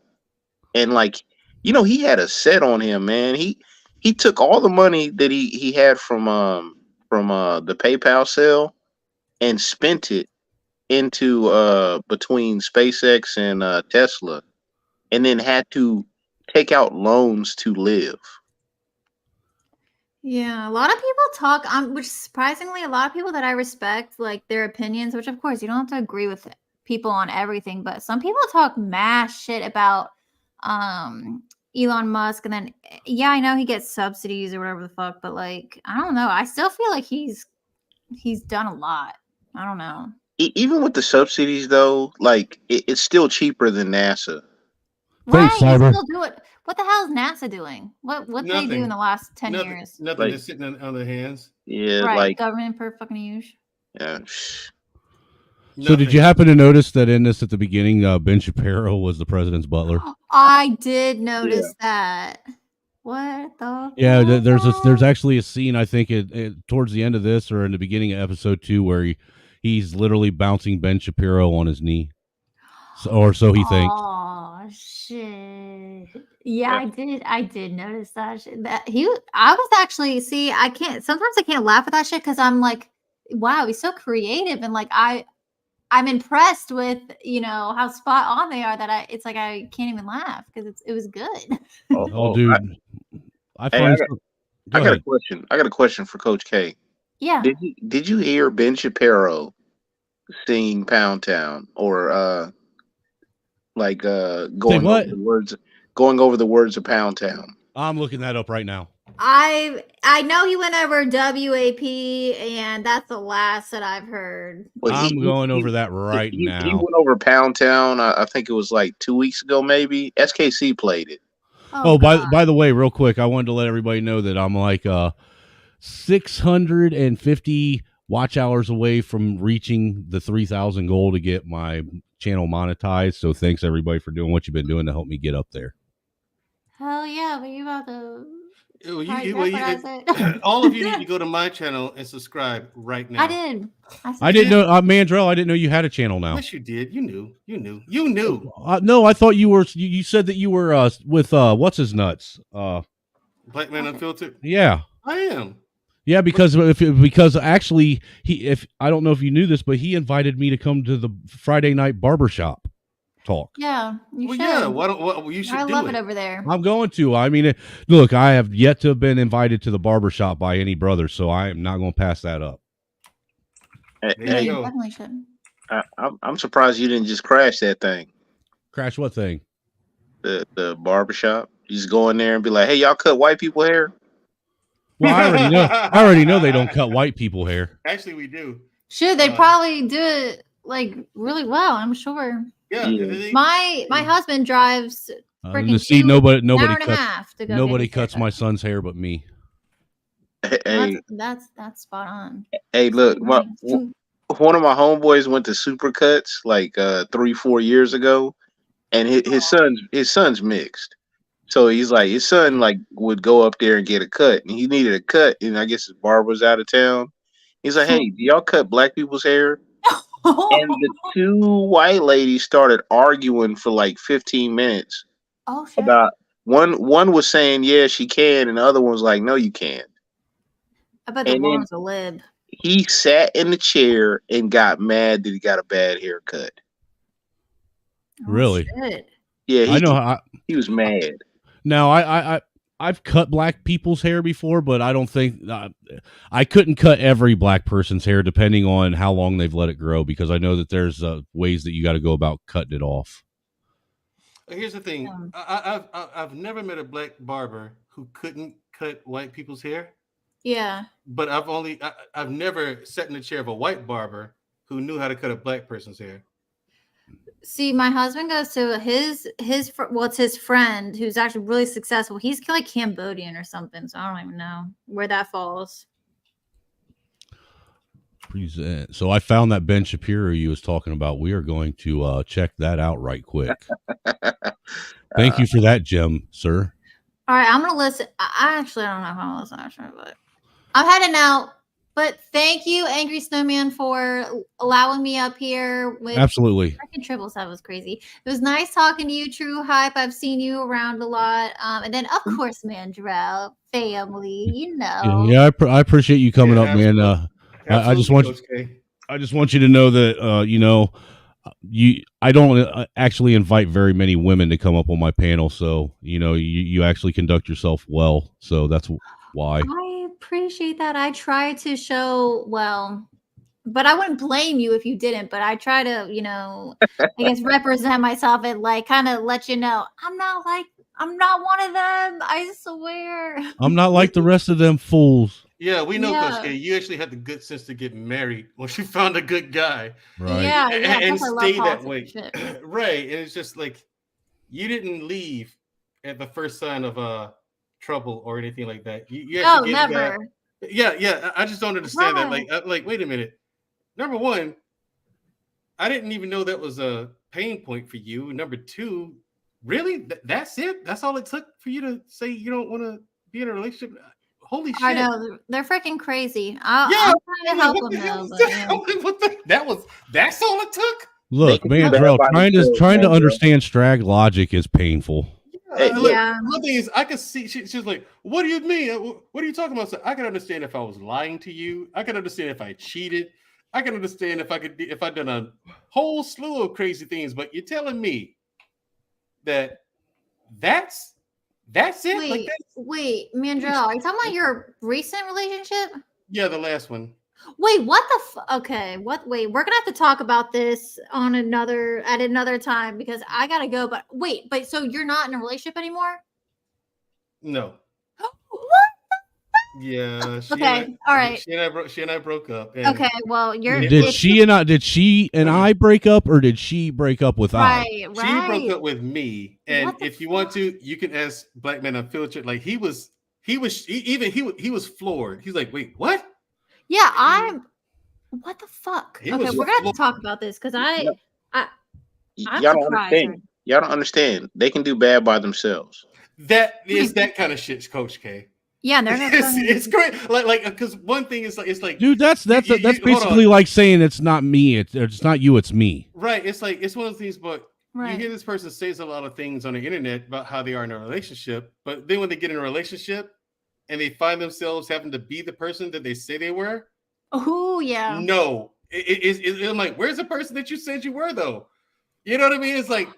And like, you know, he had a set on him, man. He took all the money that he had from the PayPal sale and spent it into between SpaceX and Tesla, and then had to take out loans to live. Yeah, a lot of people talk, which surprisingly, a lot of people that I respect, like their opinions, which of course you don't have to agree with people on everything, but some people talk mass shit about Elon Musk, and then yeah, I know he gets subsidies or whatever the fuck, but like I don't know, I still feel like he's done a lot. I don't know. Even with the subsidies, though, like it's still cheaper than NASA. Right, you still do it. What the hell is NASA doing? What did they do in the last 10 years? Nothing is sitting on their hands. Yeah, Right, like government per fucking use. yeah. So did you happen to notice that in this at the beginning, Ben Shapiro was the president's butler? I did notice that. What the? Yeah, there's actually a scene, I think, towards the end of this or in the beginning of episode 2 where he's literally bouncing Ben Shapiro on his knee, or so he thinks. Oh shit! Yeah, I did notice that shit. I was actually sometimes I can't laugh at that shit because I'm like, wow, he's so creative, and like I'm impressed with how spot on they are that it's like I can't even laugh because it was good. Oh, dude. I got a question. I got a question for Coach K. Yeah. Did you hear Ben Shapiro sing Pound Town or going over the words of Pound Town? I'm looking that up right now. I know he went over WAP, and that's the last that I've heard. I'm going over that right now. He went over Pound Town. I think it was like 2 weeks ago, maybe. SKC played it. Oh, by the way, real quick, I wanted to let everybody know that I'm like 650 watch hours away from reaching the 3,000 goal to get my channel monetized. So thanks everybody for doing what you've been doing to help me get up there. Hell yeah, but you about to... all of you need to go to my channel and subscribe right now. I did. I didn't know, Mandrell. I didn't know you had a channel now. Yes, you did. You knew. No, I thought you were. You said that you were with what's his nuts? Black Man Unfiltered. Yeah, I am. Yeah, because actually I don't know if you knew this, but he invited me to come to the Friday night barbershop talk. Yeah, you should. Yeah, you should. I love it over there. I'm going to. I mean, look, I have yet to have been invited to the barbershop by any brother, so I am not going to pass that up. Yeah, you definitely should. I'm surprised you didn't just crash that thing. Crash what thing? The barbershop. You just go in there and be like, "Hey, y'all cut white people hair." Well, I already know they don't cut white people hair. Actually, we do. Should they probably do it like really well? I'm sure. Yeah. My husband drives freaking see nobody nobody cuts my son's hair but me. Hey, that's spot on. Hey, look, one of my homeboys went to Supercuts like 3-4 years ago, and his son's mixed. So he's like, his son like would go up there and get a cut, and he needed a cut, and I guess his barber was out of town. He's like, "Hey, do y'all cut black people's hair?" And the two white ladies started arguing for like 15 minutes. Oh shit. About one was saying, "Yeah, she can," and the other one was like, "No, you can't." I bet the one was a lib. He sat in the chair and got mad that he got a bad haircut. Really? Shit. Yeah, I know. He was mad. No, I I've cut black people's hair before, but I don't think I couldn't cut every black person's hair depending on how long they've let it grow, because I know that there's ways that you got to go about cutting it off. Here's the thing. I've never met a black barber who couldn't cut white people's hair. Yeah. But I've never sat in the chair of a white barber who knew how to cut a black person's hair. See, my husband goes to it's his friend who's actually really successful. He's like Cambodian or something, so I don't even know where that falls. Present. So I found that Ben Shapiro you was talking about. We are going to check that out right quick. Thank you for that, Jim, sir. All right, I'm gonna listen. I actually don't know if I'm gonna listen, actually, but I'm heading out. But thank you, Angry Snowman, for allowing me up here. With Absolutely. Freaking Tribbles, that was crazy. It was nice talking to you, True Hype. I've seen you around a lot. And then, of course, Mandrell, family, you know. Yeah, I appreciate you coming up, man. I just want you to know that I don't actually invite very many women to come up on my panel, so you actually conduct yourself well. So that's why. I appreciate that. I try to show but I wouldn't blame you if you didn't. But I try to, I guess represent myself and like kind of let you know I'm not one of them. I swear. I'm not like the rest of them fools. Yeah, we know, Coach K. You actually had the good sense to get married once you found a good guy, right? Yeah, and stay that way, right? And it's just like you didn't leave at the first sign of trouble or anything like that. You actually gave never. The guy, yeah. I just don't understand that. Like, wait a minute. Number one, I didn't even know that was a pain point for you. Number two, really, that's it? That's all it took for you to say you don't want to be in a relationship? Holy shit! I know they're freaking crazy. I'm trying to help them though. That's all it took. Look, Mandrell, trying to understand Strag logic is painful. One thing is, I could see she's like, "What do you mean? What are you talking about?" So I can understand if I was lying to you. I can understand if I cheated. I can understand if I'd done a whole slew of crazy things. But you're telling me that that's it? Wait, Mandrell, are you talking about your recent relationship? Yeah, the last one. Wait, what the okay, wait, we're gonna have to talk about this at another time because I gotta go. But wait, so you're not in a relationship anymore? No. What? Yeah. Okay. All right. She and I broke up. Okay. Well, Did she and I break up, or did she break up with I? She broke up with me. And if you want to, you can ask Black Man Unfiltered. Like he was floored. He's like, wait, what? Yeah, what the fuck? Okay, we're gonna have to talk about this because y'all don't understand. Y'all don't understand. They can do bad by themselves. That is that kind of shit, Coach K. Yeah, they're not. It's great. Like because one thing is it's like, dude, that's basically like saying it's not me. It's not you. It's me. Right. It's like it's one of those things, but right. You hear this person says a lot of things on the internet about how they are in a relationship, but then when they get in a relationship and they find themselves having to be the person that they say they were. Oh yeah. No, I'm like, where's the person that you said you were though? You know what I mean? It's like,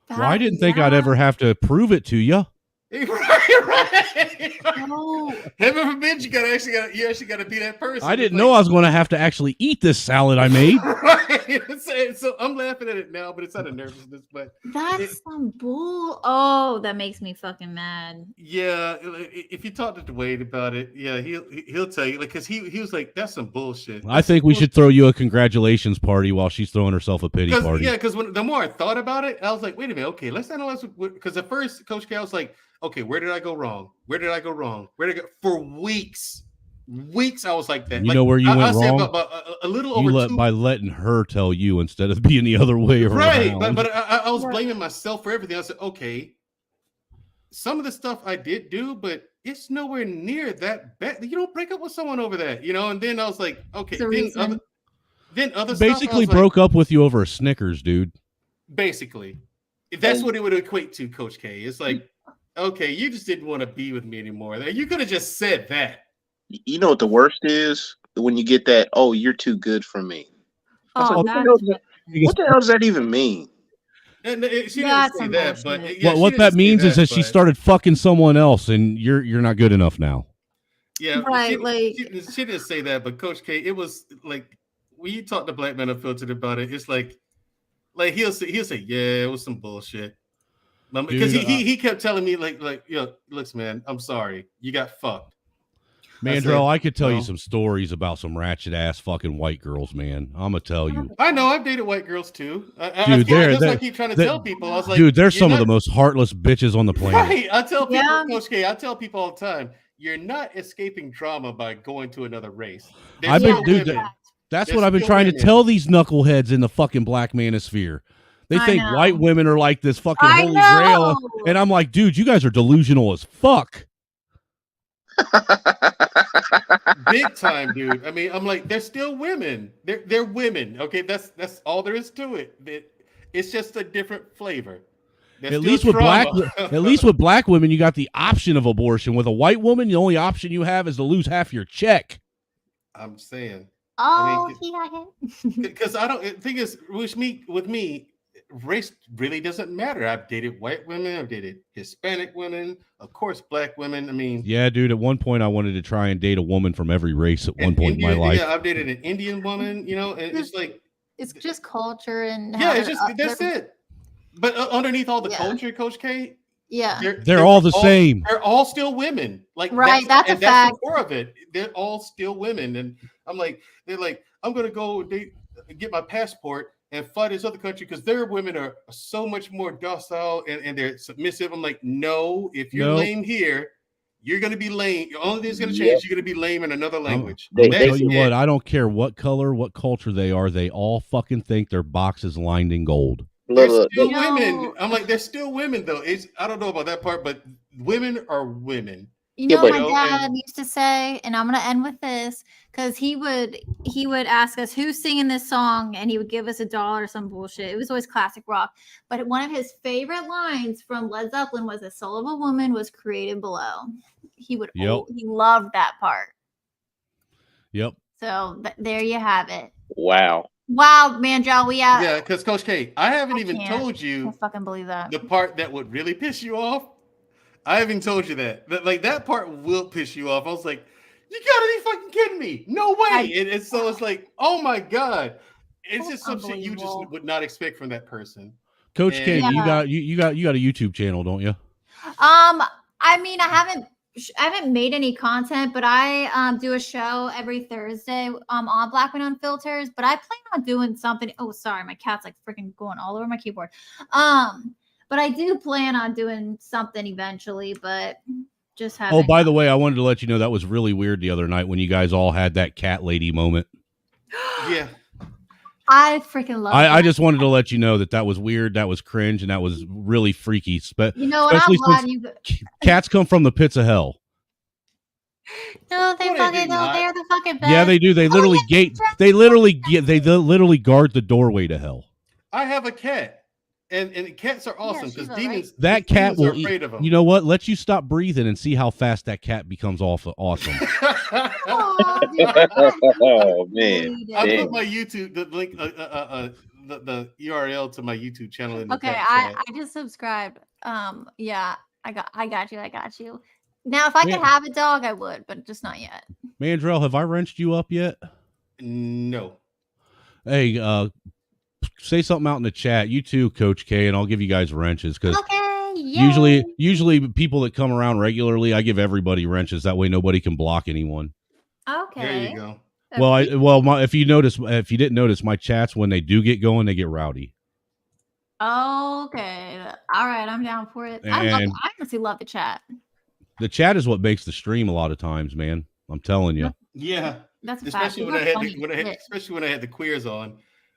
well, I didn't think I'd ever have to prove it to you. Right. No. Heaven forbid you actually got to be that person. I didn't know I was going to have to actually eat this salad I made. Right. So I'm laughing at it now, but it's out of nervousness. But that's some bull. Oh, that makes me fucking mad. Yeah, if you talk to Dwayne about it, yeah, he'll tell you, like, because he was like, that's some bullshit. I think we should throw you a congratulations party while she's throwing herself a pity party. Yeah, because the more I thought about it, I was like, wait a minute, okay, let's analyze. Because at first, Coach K, I was like, okay, where did I go wrong? For weeks, I was like that. You know where you went wrong? About a little over by letting her tell you instead of being the other way around. Right, but I was blaming myself for everything. I said, okay, some of the stuff I did do, but it's nowhere near that bad. You don't break up with someone over that, And then I was like, okay, then other basically stuff, broke up with you over a Snickers, dude. Basically, that's what it would equate to, Coach K. It's like, okay, you just didn't want to be with me anymore. You could have just said that. You know what the worst is? When you get that, oh, you're too good for me. Oh, what the hell does that even mean? And she That's didn't say some that, but bullshit. yeah, what that means is that she but- started fucking someone else, and you're not good enough now. Yeah, Right, she didn't say that, but Coach K, it was like when you talk to Black Men Unfiltered about it, it's like he'll say, yeah, it was some bullshit. Because he kept telling me like looks, man, I'm sorry, you got fucked. Mandrell, I could tell you some stories about some ratchet ass fucking white girls, man. I'm gonna tell you. I know I've dated white girls too. Dude, that's what I keep trying to tell people. I was like, dude, they're some of the most heartless bitches on the planet. Right. I tell people, Coach K, I tell people all the time, you're not escaping drama by going to another race. That's what I've been trying to tell these knuckleheads in the fucking black manosphere. They think white women are like this fucking holy grail, and I'm like, dude, you guys are delusional as fuck. Big time, dude. I mean, I'm like, they're still women. They're women. Okay, that's all there is to it. It's just a different flavor. At least with black women, you got the option of abortion. With a white woman, the only option you have is to lose half your check. I'm saying. Oh, he got hit. Because I don't. The thing is, with me, race really doesn't matter. I've dated white women. I've dated Hispanic women. Of course, black women. I mean, yeah, dude. At one point, I wanted to try and date a woman from every race. At one point in my life, yeah, I've dated an Indian woman. You know, and it's like it's just culture and it's just that's it. But underneath all the culture, Coach K, they're all the same. They're all still women. Like right, that's a fact. That's the core of it. They're all still women, and I'm like, they're like, I'm gonna go get my passport and fly to this other country because their women are so much more docile and they're submissive. I'm like, no, if you're lame here, you're gonna be lame. The only thing's gonna change. You're gonna be lame in another language. I'll tell you what, I don't care what color, what culture they are. They all fucking think their box is lined in gold. They're still women. I'm like, they're still women though. I don't know about that part, but women are women. You know, my dad used to say, and I'm gonna end with this because he would ask us who's singing this song, and he would give us $1 or some bullshit. It was always classic rock. But one of his favorite lines from Led Zeppelin was, "The soul of a woman was created below." He loved that part. Yep. So there you have it. Wow. Wow, Mandrell, yeah, because Coach K, I haven't even told you. I fucking believe that. The part that would really piss you off. I haven't told you that. Like that part will piss you off. I was like, you gotta be fucking kidding me. No way. And so it's like, oh my God. It's just some shit you just would not expect from that person. Coach K, you got a YouTube channel, don't you? I mean, I haven't made any content, but I do a show every Thursday on Black Men Unfiltered. But I plan on doing something. Oh, sorry, my cat's like freaking going all over my keyboard. But I do plan on doing something eventually, but just haven't. Oh, by the way, I wanted to let you know that was really weird the other night when you guys all had that cat lady moment. Yeah. I freaking love it. I just wanted to let you know that was weird, that was cringe, and that was really freaky. You know what? I'm glad you. Cats come from the pits of hell. No, they're the fucking best. Yeah, they do. They literally They literally guard the doorway to hell. I have a cat. And cats are awesome because demons. That cat will eat. Afraid of them. You know what? Let you stop breathing and see how fast that cat becomes awesome. Oh man! I put my YouTube link, the URL to my YouTube channel in the Okay, I just subscribed. Yeah, I got you. Now, if I could have a dog, I would, but just not yet. Mandrell, have I wrenched you up yet? No. Hey, say something out in the chat. You too, Coach K, and I'll give you guys wrenches because usually people that come around regularly, I give everybody wrenches. That way, nobody can block anyone. Okay. There you go. If you didn't notice, my chats when they do get going, they get rowdy. Okay. All right, I'm down for it. I honestly love the chat. The chat is what makes the stream a lot of times, man. I'm telling you. Yeah. That's especially when I had the queers on.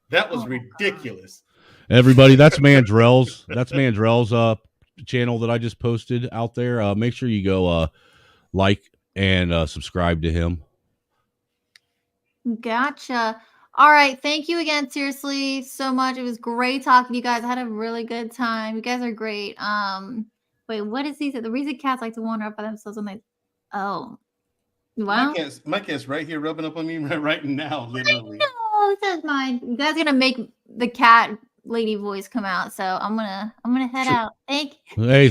That was ridiculous. Everybody, that's Mandrell's. Channel that I just posted out there. Make sure you go like and subscribe to him. Gotcha. All right. Thank you again, seriously, so much. It was great talking to you guys. I had a really good time. You guys are great. Wait, what is these? The reason cats like to wander up by themselves when they wow. My cat's right here rubbing up on me right now, literally. No, that's mine. You guys are gonna make the cat lady voice come out. So I'm gonna head Sure. out. Thanks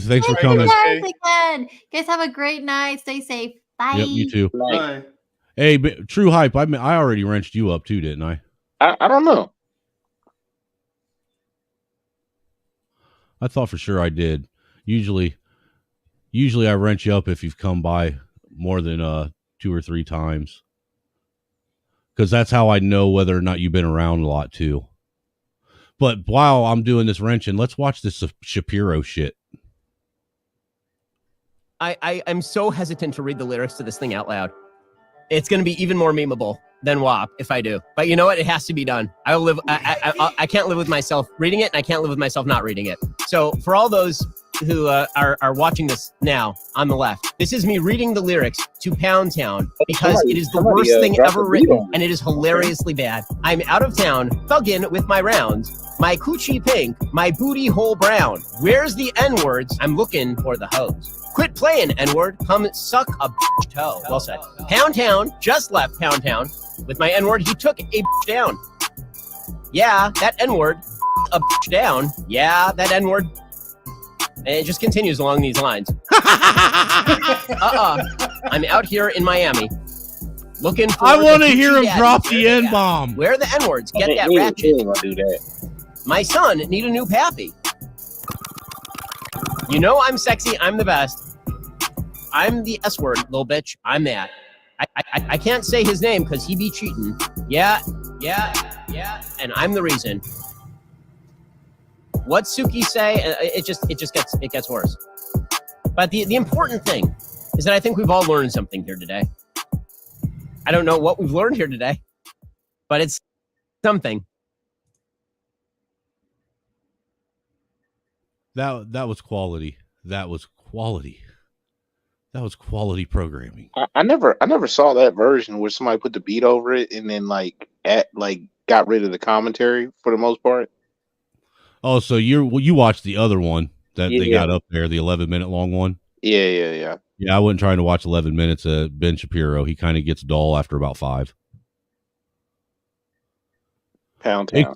Thanks for you coming. guys again. You guys have a great night. Stay safe. Bye. Yep, you too. Bye. Hey, True Hype, I already wrenched you up too, didn't I? I don't know. I thought for sure I did. Usually I wrench you up if you've come by more than 2 or 3 times. Because that's how I know whether or not you've been around a lot too. But while I'm doing this wrenching, let's watch this Shapiro shit. I'm so hesitant to read the lyrics to this thing out loud. It's going to be even more memeable than WAP if I do. But you know what? It has to be done. I can't live with myself reading it, and I can't live with myself not reading it. So for all those who are watching this now on the left, this is me reading the lyrics to Pound Town because it is the worst thing ever written, and it is hilariously bad. I'm out of town, thuggin' with my rounds. My coochie pink, my booty hole brown. Where's the N-words? I'm looking for the hose. Quit playing, N-word. Come suck a bitch toe. Well said. Pound Town just left Pound Town. With my N-word, he took a bitch down. Yeah, that N-word a bitch down. Yeah, that N-word. And it just continues along these lines. I'm out here in Miami. Looking for I want to hear him drop the N-bomb. Where are the N-words? Get that ratchet. Do that. My son need a new pappy. You know I'm sexy. I'm the best. I'm the S-word, little bitch. I'm that. I can't say his name because he be cheating. Yeah. And I'm the reason. What Suki say? It gets worse. But the important thing is that I think we've all learned something here today. I don't know what we've learned here today, but it's something. That was quality. That was quality. That was quality programming. I never saw that version where somebody put the beat over it and then got rid of the commentary for the most part. Oh, so you watched the other one that they got up there, the 11-minute long one? Yeah. Yeah, I wasn't trying to watch 11 minutes of Ben Shapiro. He kind of gets dull after about 5. Pound Town.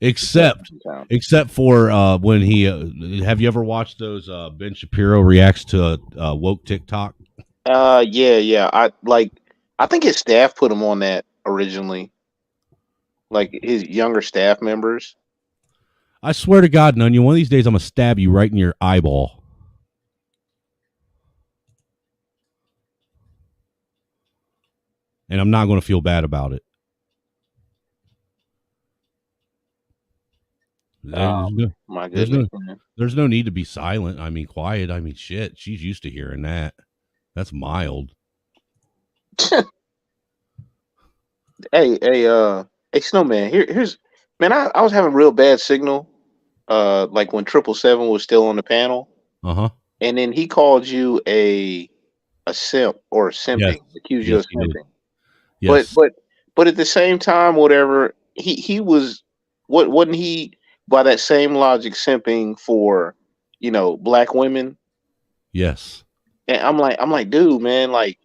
Except for when he have you ever watched those Ben Shapiro reacts to woke TikTok? Yeah. I think his staff put him on that originally. Like his younger staff members. I swear to God, Nunya, one of these days I'm gonna stab you right in your eyeball. And I'm not gonna feel bad about it. My goodness. There's no need to be silent. I mean, quiet. I mean, shit. She's used to hearing that. That's mild. Hey, Snowman. Here's man. I was having real bad signal. Like when 777 was still on the panel. And then he called you a simp or simping. Yes. Accused you of simping. Yes. But at the same time, whatever he was, wasn't he? By that same logic, simping for, black women. Yes. And I'm like, dude, man, like,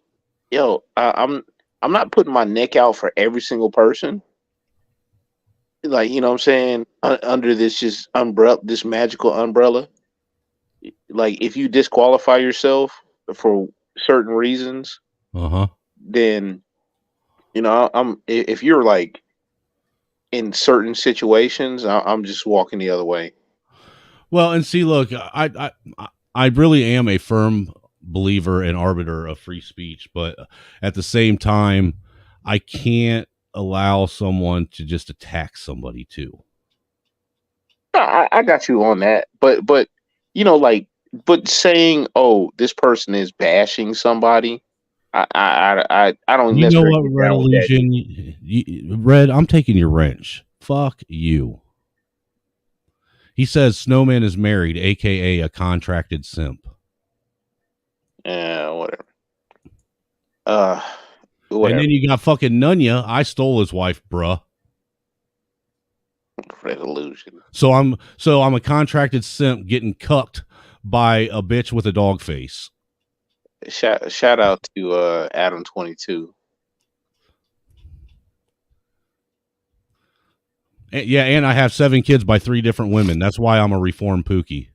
yo, I'm not putting my neck out for every single person. Like, you know what I'm saying? Under this just umbrella, this magical umbrella. Like, if you disqualify yourself for certain reasons, then, if you're like, in certain situations, I'm just walking the other way. Well, and see, look, I really am a firm believer and arbiter of free speech, but at the same time, I can't allow someone to just attack somebody too. I got you on that, but but saying, oh, this person is bashing somebody, I don't. You know what, Red Illusion? Red, I'm taking your wrench. Fuck you. He says Snowman is married, aka a contracted simp. Whatever. And then you got fucking Nunya. I stole his wife, bruh. Red Illusion. So I'm a contracted simp getting cucked by a bitch with a dog face. Shout out to Adam 22. Yeah, and I have 7 kids by 3 different women. That's why I'm a reformed Pookie.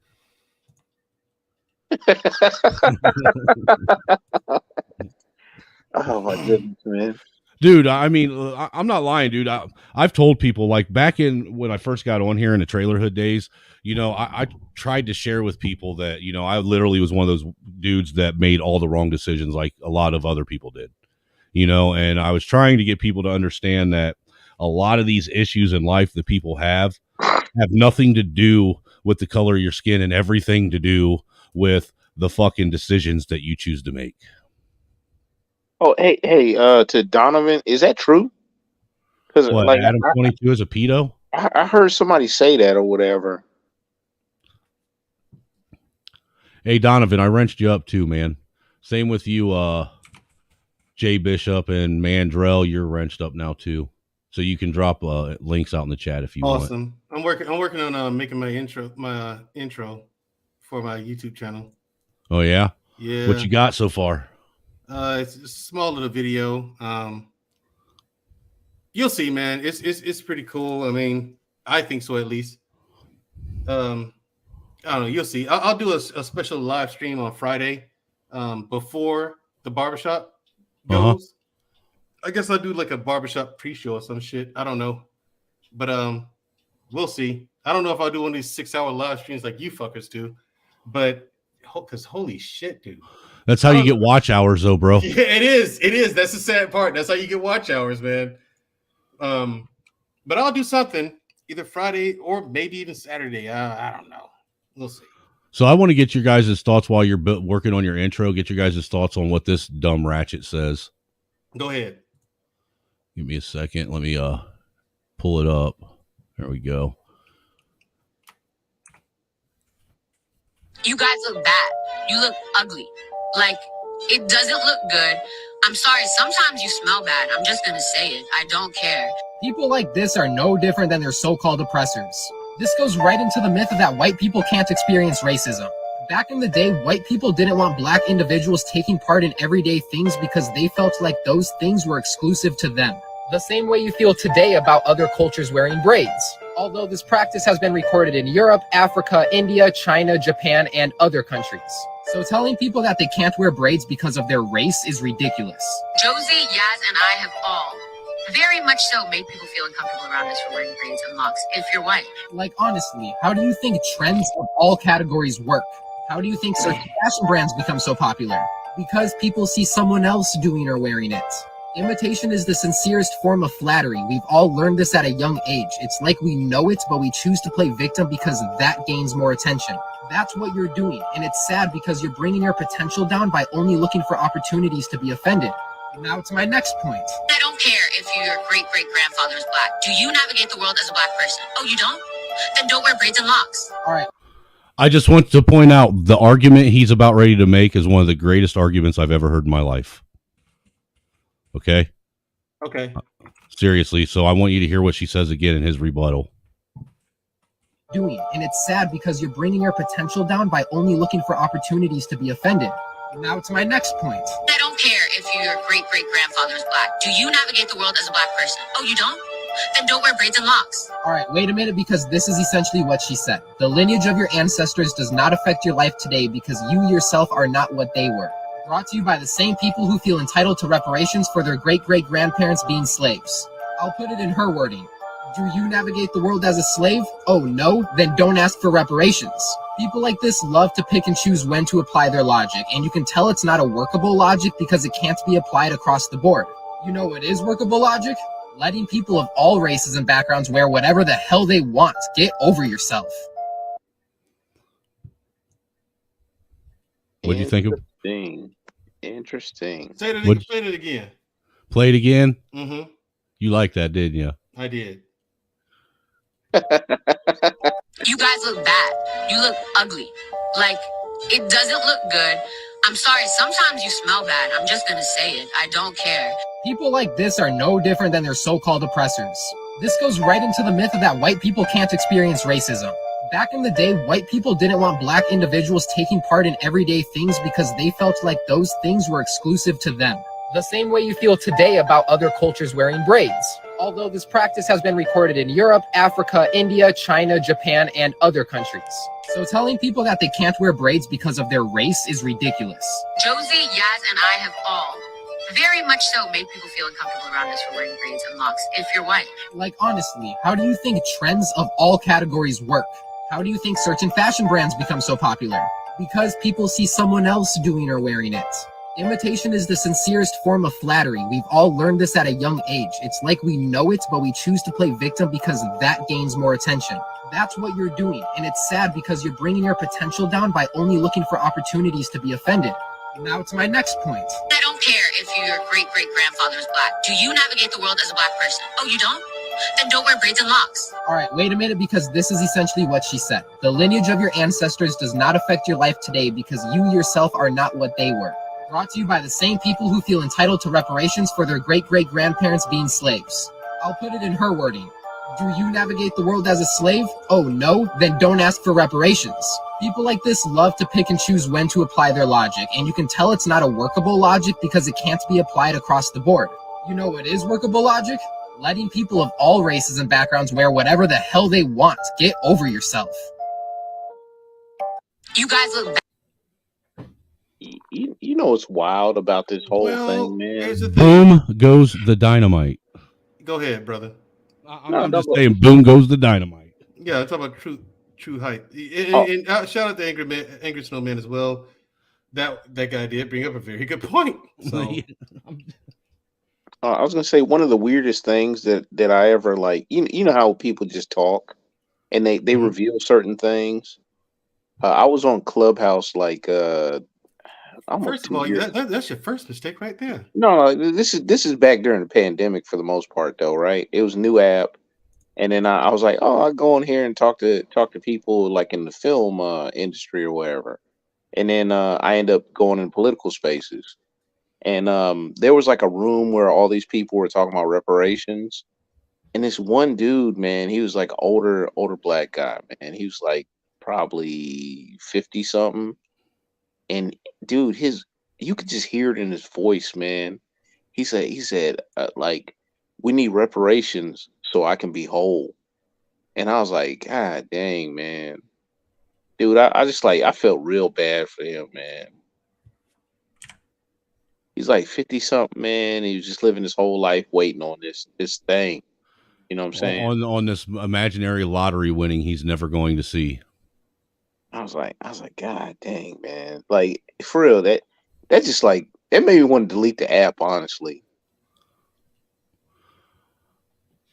Oh my goodness, man. Dude, I mean, I'm not lying, dude. I've told people, like, back in when I first got on here in the trailer hood days, you know, I tried to share with people that, you know, I literally was one of those dudes that made all the wrong decisions like a lot of other people did, you know, and I was trying to get people to understand that a lot of these issues in life that people have nothing to do with the color of your skin and everything to do with the fucking decisions that you choose to make. Oh, hey, to Donovan, is that true? Because What, like Adam 22 is a pedo? I heard somebody say that or whatever. Hey, Donovan, I wrenched you up too, man. Same with you, Jay Bishop and Mandrell. You're wrenched up now too, so you can drop links out in the chat if you want. Awesome. I'm working on making my intro for my YouTube channel. Oh yeah. Yeah. What you got so far? It's a small little video. You'll see, man. It's pretty cool. I mean, I think so at least. I don't know. You'll see. I'll do a special live stream on Friday, before the barbershop goes. I guess I'll do like a barbershop pre-show or some shit. I don't know, but we'll see. I don't know if I'll do one of these 6-hour live streams like you fuckers do, but because holy shit, dude. That's how you get watch hours, though, bro. Yeah, it is. It is. That's the sad part. That's how you get watch hours, man. But I'll do something either Friday or maybe even Saturday. I don't know. We'll see. So I want to get your guys' thoughts while you're working on your intro. Get your guys' thoughts on what this dumb ratchet says. Go ahead. Give me a second. Let me pull it up. There we go. You guys look bad. You look ugly. Like, it doesn't look good. I'm sorry, sometimes you smell bad. I'm just gonna say it. I don't care. People like this are no different than their so-called oppressors. This goes right into the myth that white people can't experience racism. Back in the day, white people didn't want black individuals taking part in everyday things because they felt like those things were exclusive to them. The same way you feel today about other cultures wearing braids. Although this practice has been recorded in Europe, Africa, India, China, Japan, and other countries. So telling people that they can't wear braids because of their race is ridiculous. Josie, Yaz, and I have all very much so made people feel uncomfortable around us for wearing braids and locks if you're white. Like, honestly, how do you think trends of all categories work? How do you think certain fashion brands become so popular? Because people see someone else doing or wearing it. Imitation is the sincerest form of flattery. We've all learned this at a young age. It's like we know it, but we choose to play victim because that gains more attention. That's what you're doing, and it's sad because you're bringing your potential down by only looking for opportunities to be offended. Now to my next point. I don't care if your great-great-grandfather is black. Do you navigate the world as a black person? Oh, you don't? Then don't wear braids and locks. All right. I just want to point out the argument he's about ready to make is one of the greatest arguments I've ever heard in my life. Okay? Okay. Seriously, so I want you to hear what she says again in his rebuttal. Doing, and it's sad because you're bringing your potential down by only looking for opportunities to be offended. Now to my next point. I don't care if your great-great-grandfather is black. Do you navigate the world as a black person? Oh, you don't? Then don't wear braids and locks. All right, wait a minute, because this is essentially what she said. The lineage of your ancestors does not affect your life today because you yourself are not what they were. Brought to you by the same people who feel entitled to reparations for their great-great-grandparents being slaves. I'll put it in her wording. Do you navigate the world as a slave? Oh no? Then don't ask for reparations. People like this love to pick and choose when to apply their logic, and you can tell it's not a workable logic because it can't be applied across the board. You know what is workable logic? Letting people of all races and backgrounds wear whatever the hell they want. Get over yourself. What'd you think of? Interesting. Say it again. Play it again? Mm-hmm. You liked that, didn't you? I did. You guys look bad. You look ugly. Like, it doesn't look good. I'm sorry, sometimes you smell bad. I'm just gonna say it. I don't care. People like this are no different than their so-called oppressors. This goes right into the myth that white people can't experience racism. Back in the day, white people didn't want black individuals taking part in everyday things because they felt like those things were exclusive to them. The same way you feel today about other cultures wearing braids. although this practice has been recorded in Europe, Africa, India, China, Japan, and other countries. So telling people that they can't wear braids because of their race is ridiculous. Josie, Yaz, and I have all very much so made people feel uncomfortable around us for wearing braids and locks if you're white. Like, honestly, how do you think trends of all categories work? How do you think certain fashion brands become so popular? Because people see someone else doing or wearing it. Imitation is the sincerest form of flattery. We've all learned this at a young age. It's like we know it, but we choose to play victim because that gains more attention. That's what you're doing, and it's sad because you're bringing your potential down by only looking for opportunities to be offended. Now to my next point. I don't care if your great-great-grandfather is black. Do you navigate the world as a black person? Oh, you don't? Then don't wear braids and locks. All right, wait a minute, because this is essentially what she said. The lineage of your ancestors does not affect your life today because you yourself are not what they were. Brought to you by the same people who feel entitled to reparations for their great-great-grandparents being slaves. I'll put it in her wording. Do you navigate the world as a slave? Oh no? Then don't ask for reparations. People like this love to pick and choose when to apply their logic, and you can tell it's not a workable logic because it can't be applied across the board. You know what is workable logic? Letting people of all races and backgrounds wear whatever the hell they want. Get over yourself. You guys look bad. You know what's wild about this whole thing, man? Here's the thing. Boom goes the dynamite. Go ahead, brother. I'm just saying, boom goes the dynamite. Yeah, I'm talking about true height. And shout out to Angry Snowman as well. That guy did bring up a very good point. So I was gonna say one of the weirdest things that I ever like. You know how people just talk and they reveal certain things. I was on Clubhouse like first of all, that's your first mistake right there. No, this is back during the pandemic for the most part, though, right? It was a new app, and then I was like, oh, I go in here and talk to people like in the film industry or whatever, and then I end up going in political spaces, and there was like a room where all these people were talking about reparations, and this one dude, man, he was like older black guy, man, he was like probably 50 something. And dude, you could just hear it in his voice, man. He said, like, we need reparations so I can be whole. And I was like, God dang, man. Dude, I just like, I felt real bad for him, man. He's like 50 something, man. He was just living his whole life waiting on this thing. You know what I'm saying? On this imaginary lottery winning he's never going to see. I was like, God dang, man. Like, for real, that just like, that made me want to delete the app, honestly.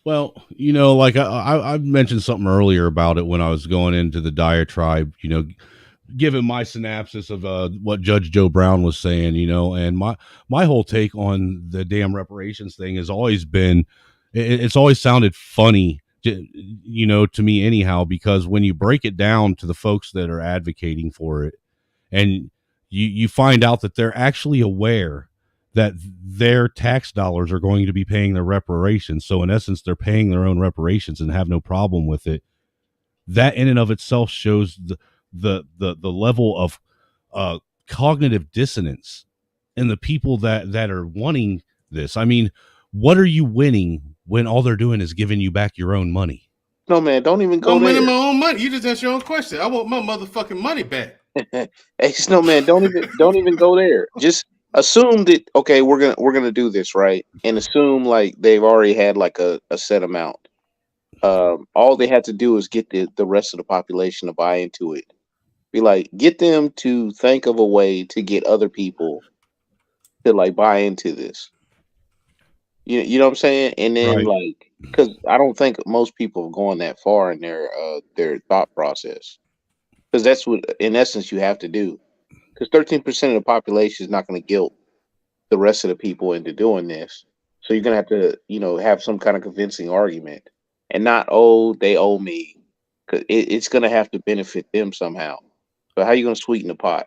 Well, you know, like I mentioned something earlier about it when I was going into the diatribe, you know, giving my synopsis of what Judge Joe Brown was saying, you know, and my whole take on the damn reparations thing has always been, it's always sounded funny, you know, to me anyhow, because when you break it down to the folks that are advocating for it, and you find out that they're actually aware that their tax dollars are going to be paying their reparations. So in essence, they're paying their own reparations and have no problem with it. That in and of itself shows the level of cognitive dissonance in the people that are wanting this. I mean, what are you winning when all they're doing is giving you back your own money? No, man, don't even go I'm there. winning my own money. You just asked your own question. I want my motherfucking money back. Hey, Snowman, don't even go there. Just assume that, okay, we're gonna do this, right? And assume like they've already had like a set amount. All they had to do is get the rest of the population to buy into it. Be like, get them to think of a way to get other people to like buy into this. You know what I'm saying? And then Right. like, because I don't think most people have gone that far in their thought process. Because that's what, in essence, you have to do. Because 13% of the population is not going to guilt the rest of the people into doing this. So you're going to have to, you know, have some kind of convincing argument, and not, oh, they owe me. Because it's going to have to benefit them somehow. So how are you going to sweeten the pot?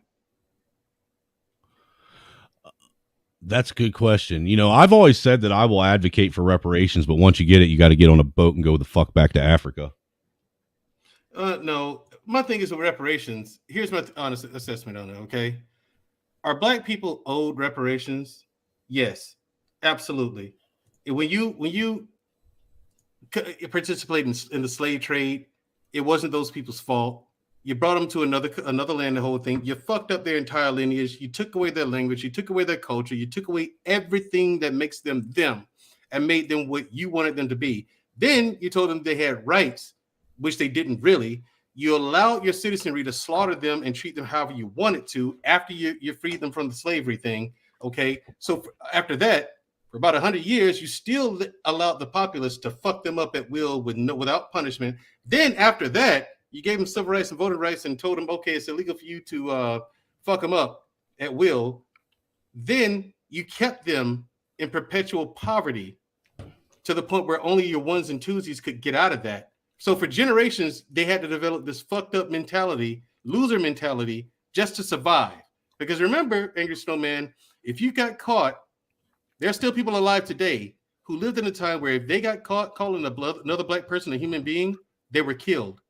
That's a good question. You know, I've always said that I will advocate for reparations, but once you get it, you got to get on a boat and go the fuck back to Africa. No, my thing is with reparations. Here's my honest assessment on it. Okay, are black people owed reparations? Yes, absolutely. And when you participated in the slave trade. It wasn't those people's fault. You brought them to another land, the whole thing. You fucked up their entire lineage. You took away their language. You took away their culture. You took away everything that makes them them and made them what you wanted them to be. Then you told them they had rights, which they didn't really. You allowed your citizenry to slaughter them and treat them however you wanted to after you freed them from the slavery thing. Okay, so after that, for about 100 years, you still allowed the populace to fuck them up at will without punishment. Then after that, you gave them civil rights and voting rights and told them, okay, it's illegal for you to fuck them up at will. Then you kept them in perpetual poverty to the point where only your ones and twosies could get out of that. So for generations, they had to develop this fucked up mentality, loser mentality, just to survive. Because remember, Angry Snowman, if you got caught, there are still people alive today who lived in a time where if they got caught calling another black person a human being, they were killed.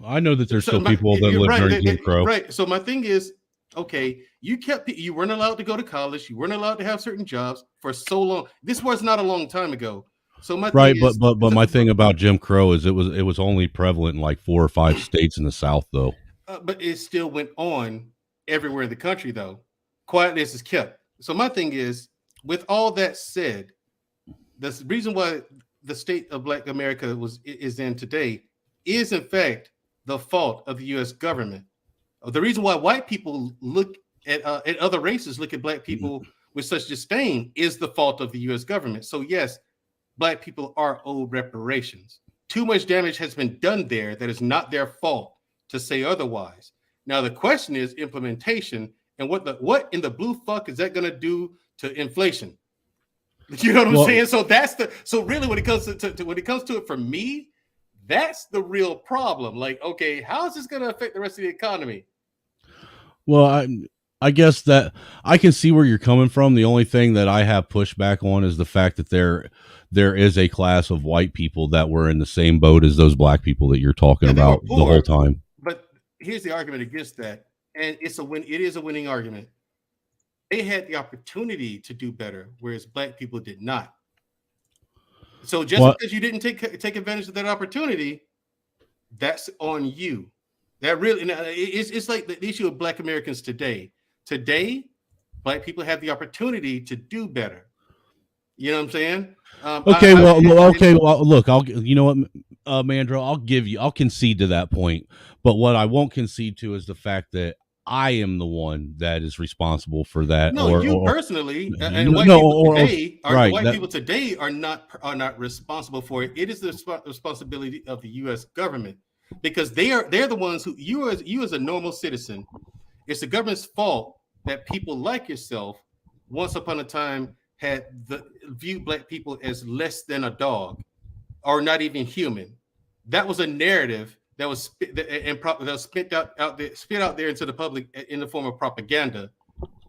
I know that there's still people that live during Jim Crow. Right. So my thing is, okay, you weren't allowed to go to college. You weren't allowed to have certain jobs for so long. This was not a long time ago. So my right, thing but my thing about Jim Crow is it was only prevalent in like 4 or 5 states in the South, though. But it still went on everywhere in the country, though. Quietness is kept. So my thing is, with all that said, the reason why the state of Black America is in today is in fact the fault of the U.S. government. The reason why white people look at other races, look at Black people with such disdain, is the fault of the U.S. government. So yes, Black people are owed reparations. Too much damage has been done there that is not their fault to say otherwise. Now the question is implementation, and what in the blue fuck is that going to do to inflation? You know what I'm saying? So really when it comes to it for me, that's the real problem. Like, okay, how is this going to affect the rest of the economy? Well, I guess that I can see where you're coming from. The only thing that I have pushback on is the fact that there is a class of white people that were in the same boat as those black people that you're talking about the whole time. But here's the argument against that, and it is a winning argument. They had the opportunity to do better, whereas black people did not. So just because you didn't take advantage of that opportunity, that's on you. That really, it's like the issue of Black Americans today. Today, Black people have the opportunity to do better. You know what I'm saying? Look, you know what, Mandro, I'll concede to that point. But what I won't concede to is the fact that I am the one that is responsible for that. No, personally, and white people today are not responsible for it. It is the responsibility of the U.S. government, because they're the ones who you as a normal citizen. It's the government's fault that people like yourself once upon a time had viewed black people as less than a dog or not even human. That was a narrative that was spit out there into the public in the form of propaganda.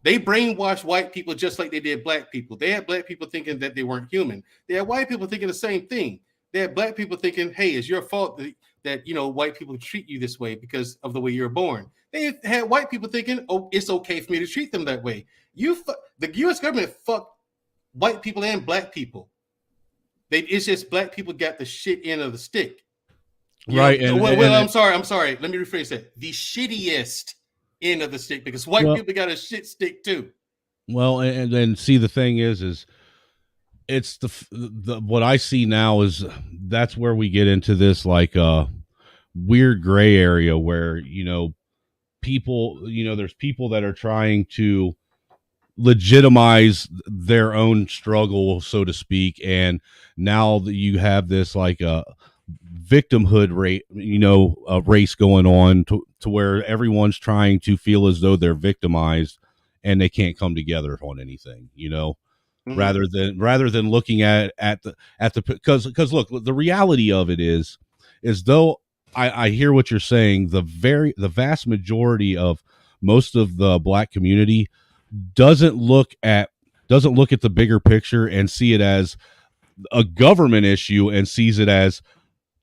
They brainwashed white people just like they did black people. They had black people thinking that they weren't human. They had white people thinking the same thing. They had black people thinking, hey, it's your fault that white people treat you this way because of the way you're born. They had white people thinking, oh, it's okay for me to treat them that way. The U.S. government fucked white people and black people. It's just black people got the shit end of the stick. Right. I'm sorry. Let me rephrase that. The shittiest end of the stick, because white people got a shit stick too. Well, and then see, the thing is it's the what I see now is that's where we get into this like weird gray area where, people, there's people that are trying to legitimize their own struggle, so to speak. And now that you have this like victimhood rate, race going on to where everyone's trying to feel as though they're victimized and they can't come together on anything, mm-hmm. rather than looking at the because look, the reality of it is though I hear what you're saying, the vast majority of most of the black community doesn't look at the bigger picture and see it as a government issue and sees it as,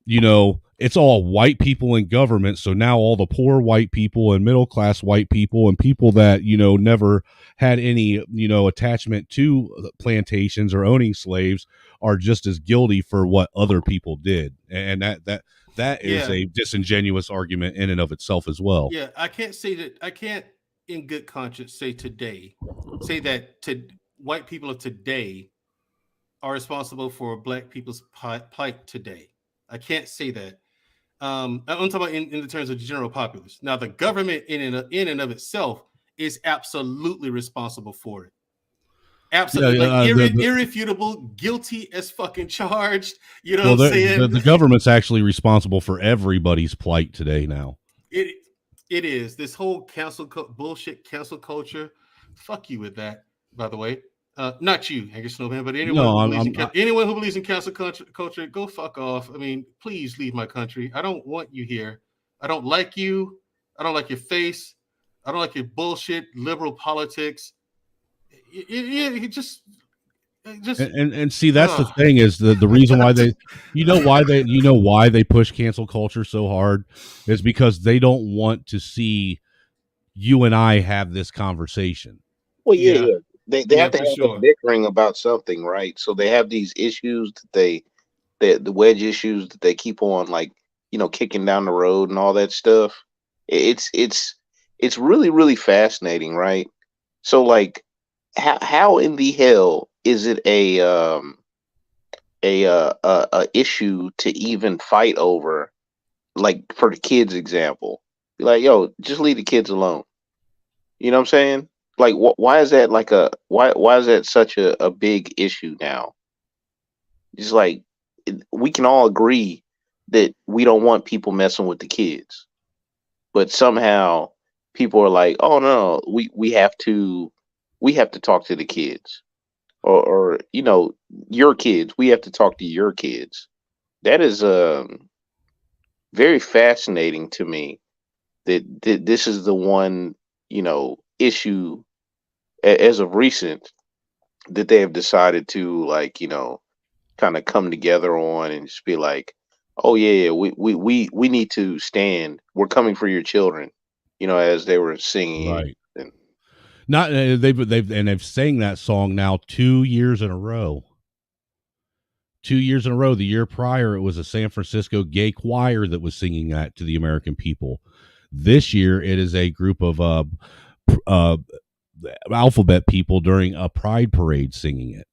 it's all white people in government. So now all the poor white people and middle class white people and people that, never had any, attachment to plantations or owning slaves are just as guilty for what other people did, and that is Yeah. a disingenuous argument in and of itself as well. Yeah, I can't in good conscience say that white people of today are responsible for black people's plight today. I can't say that. I'm talking about in the terms of the general populace. Now, the government in and of itself is absolutely responsible for it. Absolutely, irrefutable, guilty as fucking charged. You know what I'm saying? The government's actually responsible for everybody's plight today now. It is this whole bullshit cancel culture. Fuck you with that, by the way. Not you, Angus Snowman, but anyone who believes in cancel culture, go fuck off. I mean, please leave my country. I don't want you here. I don't like you. I don't like your face. I don't like your bullshit liberal politics. Just and see, that's the thing, is the reason why why they push cancel culture so hard is because they don't want to see you and I have this conversation. Well, yeah. They have to have them bickering about something, right? So they have these issues the wedge issues that they keep on, like, kicking down the road and all that stuff. It's really, really fascinating, right? So, like, how in the hell is it a issue to even fight over, like, for the kids example? Be like, yo, just leave the kids alone. You know what I'm saying? Like, why is that why is that such a big issue now? It's like, we can all agree that we don't want people messing with the kids, but somehow people are like, oh no, we have to talk to the kids, or your kids, we have to talk to your kids. That is very fascinating to me, that this is the one issue as of recent that they have decided to, like, kind of come together on and just be like, oh yeah, we need to stand. We're coming for your children, as they were singing. Right. They've sang that song now 2 years in a row. 2 years in a row. The year prior, it was a San Francisco gay choir that was singing that to the American people. This year, it is a group of alphabet people during a pride parade singing it.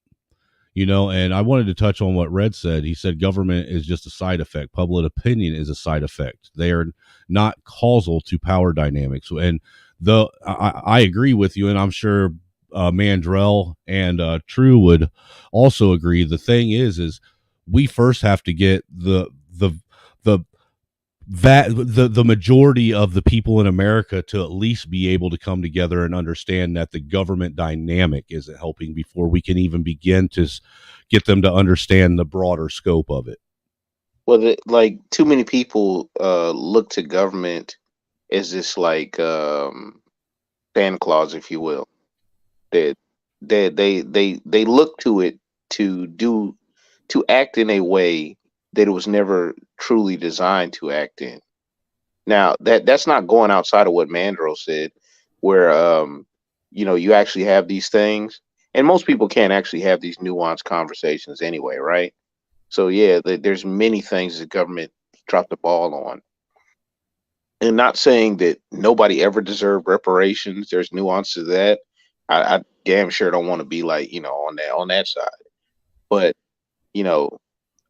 And I wanted to touch on what Red said. He said government is just a side effect. Public opinion is a side effect. They are not causal to power dynamics. And I agree with you, and I'm sure Mandrell and True would also agree. The thing is we first have to get the majority of the people in America to at least be able to come together and understand that the government dynamic isn't helping before we can even begin to get them to understand the broader scope of it. Well, like, too many people look to government as this, like, Santa Claus, if you will. That they look to it to act in a way that it was never truly designed to act in. Now, that's not going outside of what Mandro said, where you actually have these things, and most people can't actually have these nuanced conversations anyway, right? So yeah, there's many things the government dropped the ball on. And not saying that nobody ever deserved reparations. There's nuance to that. I damn sure don't want to be like, on that side. But,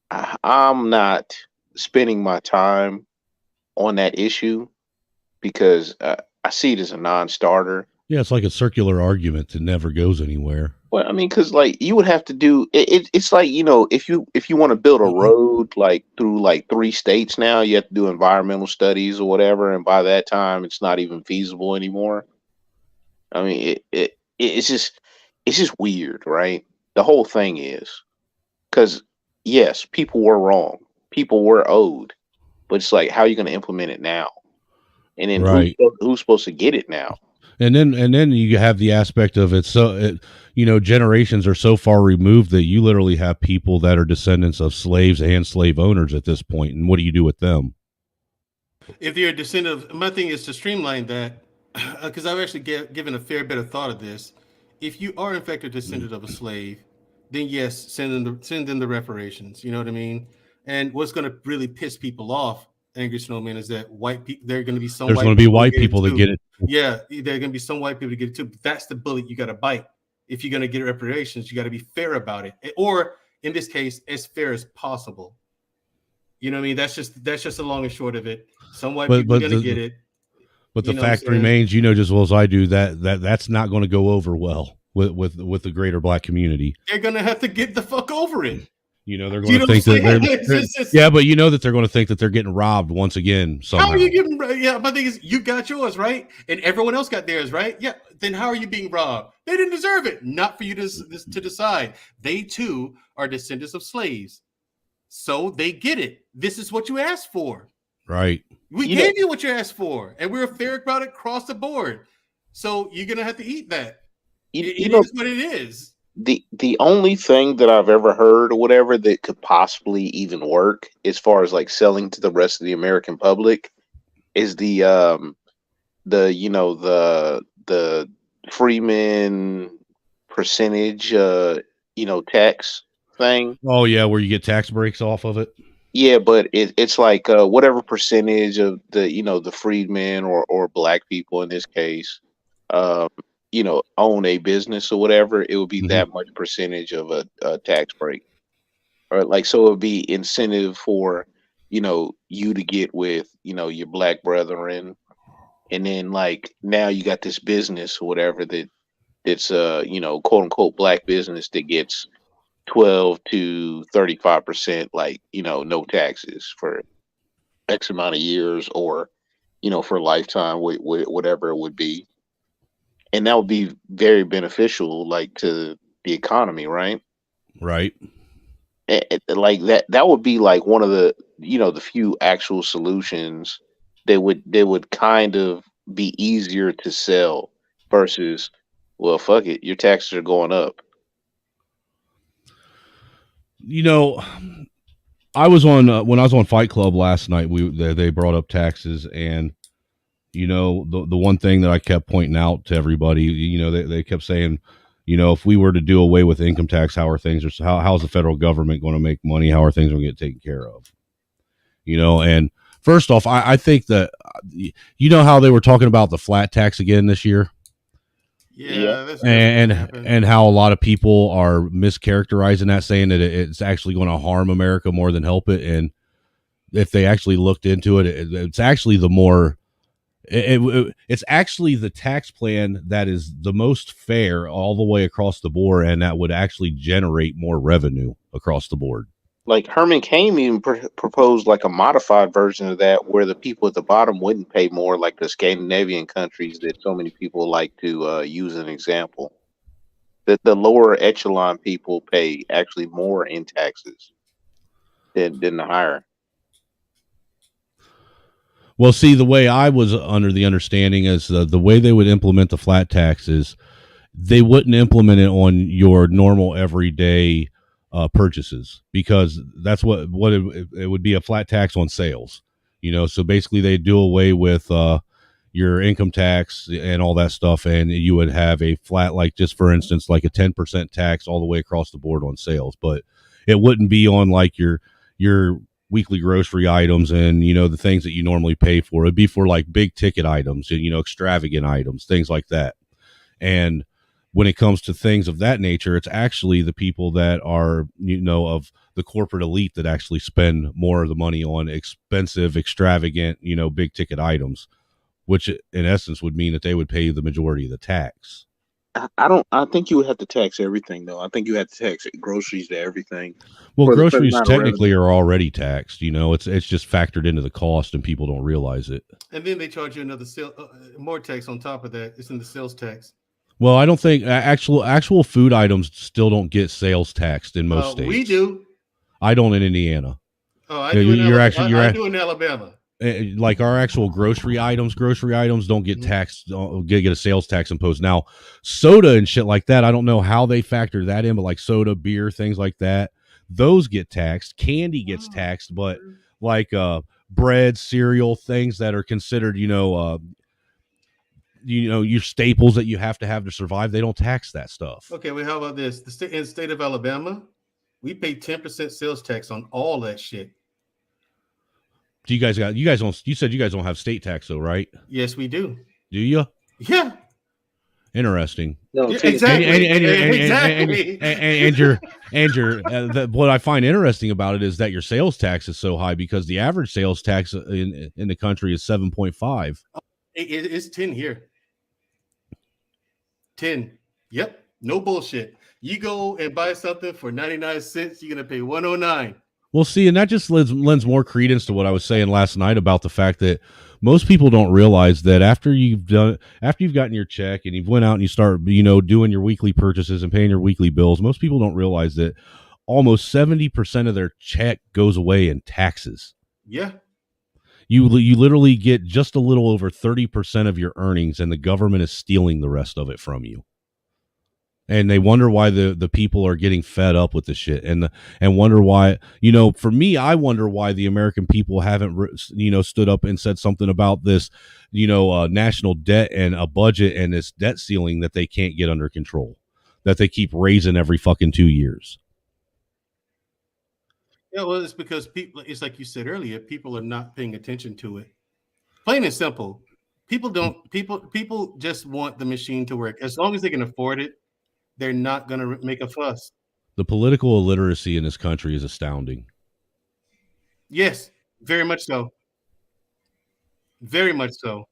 I'm not spending my time on that issue because I see it as a non-starter. Yeah, it's like a circular argument that never goes anywhere. Well, I mean, because, like, you would have to do it. It's like, if you want to build a road, like, through, like, 3 states now, you have to do environmental studies or whatever, and by that time, it's not even feasible anymore. I mean, it's just weird, right? The whole thing is, because yes, people were wrong, people were owed, but it's like, how are you going to implement it now? And then right. who's supposed to get it now? And then you have the aspect of it. So, generations are so far removed that you literally have people that are descendants of slaves and slave owners at this point. And what do you do with them? If you're a descendant of, my thing is to streamline that, because I've actually given a fair bit of thought of this. If you are in fact a descendant of a slave, then yes, send them the reparations. You know what I mean? And what's going to really piss people off, Angry Snowman, is that white people. There are going to be some There's white going to be people white people that get it. Yeah, there are going to be some white people to get it too. But that's the bullet you got to bite. If you're going to get reparations, you got to be fair about it, or in this case, as fair as possible. You know what I mean? That's just the long and short of it. Some white people are going to get it. But the fact remains, you know just as well as I do, that's not going to go over well with the greater black community. They're going to have to get the fuck over it. You know, they're going to think that yeah, but you know that they're going to think that they're getting robbed once again somehow. How are you getting? Yeah, my thing is, you got yours, right? And everyone else got theirs, right? Yeah. Then how are you being robbed? They didn't deserve it. Not for you to decide. They too are descendants of slaves, so they get it. This is what you asked for. Right. We gave you what you asked for, and we were fair about it across the board. So you're gonna have to eat that. It is what it is. The only thing that I've ever heard or whatever that could possibly even work as far as like selling to the rest of the American public is the Freeman percentage tax thing. Oh yeah, where you get tax breaks off of it. Yeah, but it's like whatever percentage of the freedmen or black people in this case own a business or whatever, it would be that much percentage of a tax break. Or like, so it would be incentive for, you to get with, your black brethren. And then like, now you got this business or whatever that's quote unquote black business that gets 12 to 35%, like, no taxes for X amount of years or, for a lifetime, whatever it would be. And that would be very beneficial, like to the economy, right? Right. Like that would be like one of the, the few actual solutions that would kind of be easier to sell versus, well, fuck it, your taxes are going up. I was on when I was on Fight Club last night. They brought up taxes, and the one thing that I kept pointing out to everybody, they kept saying, if we were to do away with income tax, how are things? How's the federal government going to make money? How are things going to get taken care of? And first off, I think that how they were talking about the flat tax again this year. Yeah, and how a lot of people are mischaracterizing that, saying that it's actually going to harm America more than help it. And if they actually looked into it, it's actually it's actually the tax plan that is the most fair all the way across the board, and that would actually generate more revenue across the board. Like Herman Cain even proposed like a modified version of that, where the people at the bottom wouldn't pay more, like the Scandinavian countries that so many people like to use as an example. That the lower echelon people pay actually more in taxes than the higher. Well, see, the way I was under the understanding is the way they would implement the flat taxes, they wouldn't implement it on your normal everyday purchases, because that's what it would be, a flat tax on sales. So basically they do away with your income tax and all that stuff, and you would have a flat, like just for instance, like a 10% tax all the way across the board on sales, but it wouldn't be on like your weekly grocery items and the things that you normally pay for. It'd be for like big ticket items and extravagant items, things like that. And when it comes to things of that nature, it's actually the people that are of the corporate elite that actually spend more of the money on expensive, extravagant, big ticket items, which in essence would mean that they would pay the majority of the tax. I think you would have to tax everything, though. I think you have to tax groceries to everything. Well, groceries technically are already taxed. It's just factored into the cost, and people don't realize it. And then they charge you another more tax on top of that. It's in the sales tax. Well, I don't think actual food items still don't get sales taxed in most states. We do. I don't in Indiana. Oh, I do. I do in Alabama. Like our actual grocery items don't get taxed, get a sales tax imposed. Now, soda and shit like that, I don't know how they factor that in, but like soda, beer, things like that, those get taxed. Candy gets taxed, but like bread, cereal, things that are considered, your staples that you have to survive. They don't tax that stuff. Okay, well, how about this? In the state of Alabama, we pay 10% sales tax on all that shit. Do you guys don't? You said you guys don't have state tax though, right? Yes, we do. Do you? Yeah. Interesting. No, Yeah, exactly. What I find interesting about it is that your sales tax is so high because the average sales tax in the country is 7.5. It's 10 here. 10. Yep. No bullshit. You go and buy something for 99 cents, you're gonna pay 109. Well, see, and that just lends more credence to what I was saying last night about the fact that most people don't realize that after you've gotten your check and you've went out and you start, doing your weekly purchases and paying your weekly bills, most people don't realize that almost 70% of their check goes away in taxes. Yeah. You literally get just a little over 30% of your earnings, and the government is stealing the rest of it from you. And they wonder why the people are getting fed up with the shit, and wonder why, for me, I wonder why the American people haven't, stood up and said something about this, national debt and a budget and this debt ceiling that they can't get under control, that they keep raising every fucking 2 years. Yeah, well, it's because people, it's like you said earlier, people are not paying attention to it. Plain and simple. People just want the machine to work. As long as they can afford it, they're not going to make a fuss. The political illiteracy in this country is astounding. Yes, very much so. Very much so.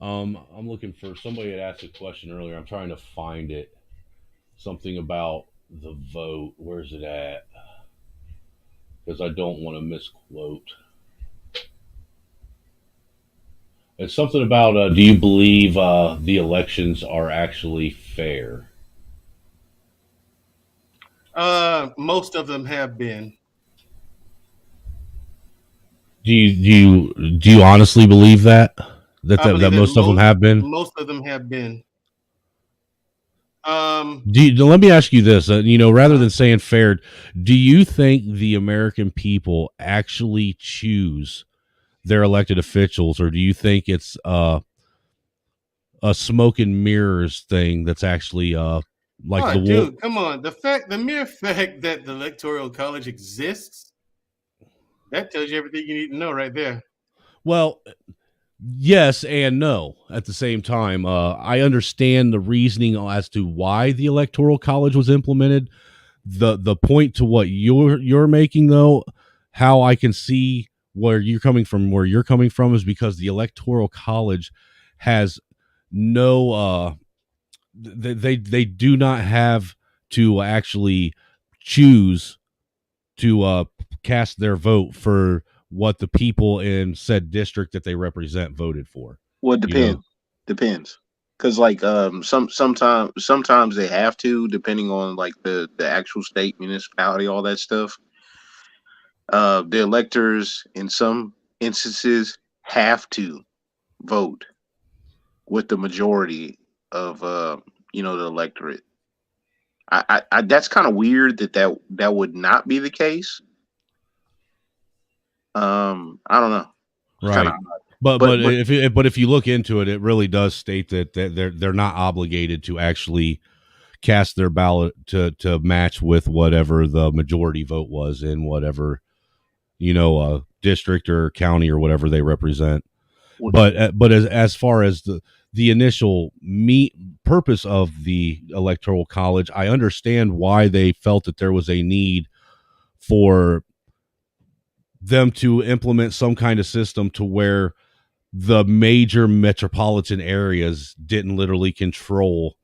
I'm looking for, somebody had asked a question earlier. I'm trying to find it. Something about the vote. Where's it at? Because I don't want to misquote. It's something about, do you believe the elections are actually fair? Most of them have been. Do you honestly believe that most of them have been? Most of them have been. Let me ask you this, rather than saying fair, do you think the American people actually choose their elected officials, or do you think it's a smoke and mirrors thing that's actually dude, come on. The mere fact that the Electoral College exists, that tells you everything you need to know right there. Well, yes and no at the same time. I understand the reasoning as to why the Electoral College was implemented. The point to what you're making, though, how I can see where you're coming from is because the Electoral College has no they do not have to actually choose to cast their vote for what the people in said district that they represent voted for. Well, it depends. Because sometimes they have to, depending on like the actual state, municipality, all that stuff. The electors in some instances have to vote with the majority of the electorate. I that's kind of weird that would not be the case. I don't know. Right. But if you look into it, it really does state that they're not obligated to actually cast their ballot to match with whatever the majority vote was in whatever district or county or whatever they represent. But as far as the initial purpose of the Electoral College, I understand why they felt that there was a need for them to implement some kind of system to where the major metropolitan areas didn't literally control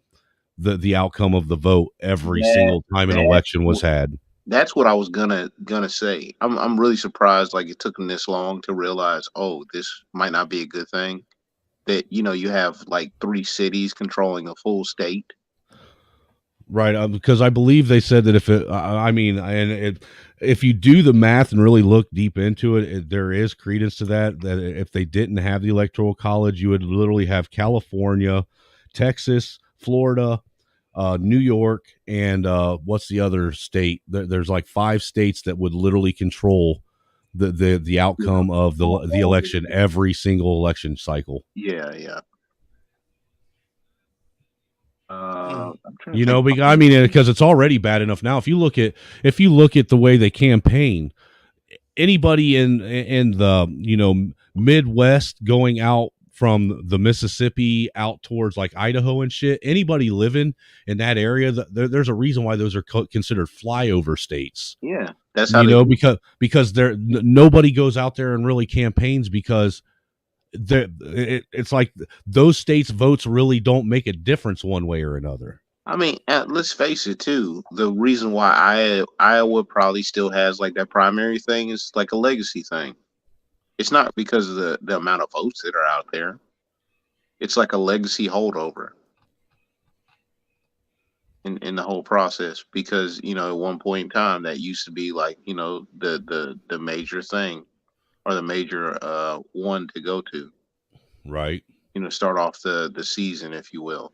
the outcome of the vote every single time an election was had. That's what I was gonna say. I'm really surprised like it took them this long to realize, oh, this might not be a good thing. That you have like 3 cities controlling a full state. Right, because I believe they said that if you do the math and really look deep into it, there is credence to that if they didn't have the Electoral College, you would literally have California, Texas, Florida, New York, and what's the other state? There's like 5 states that would literally control the outcome of the election every single election cycle. Yeah. You know, I mean, because it's already bad enough now. If you look at the way they campaign, anybody in the Midwest going out from the Mississippi out towards like Idaho and shit, anybody living in that area, there's a reason why those are considered flyover states. Yeah, that's how they because nobody goes out there and really campaigns because it's like those states' votes really don't make a difference one way or another. I mean, let's face it too. The reason why Iowa probably still has like that primary thing is like a legacy thing. It's not because of the amount of votes that are out there. It's like a legacy holdover in the whole process because, at one point in time that used to be like, the major thing or the major one to go to. Right. Start off the season, if you will.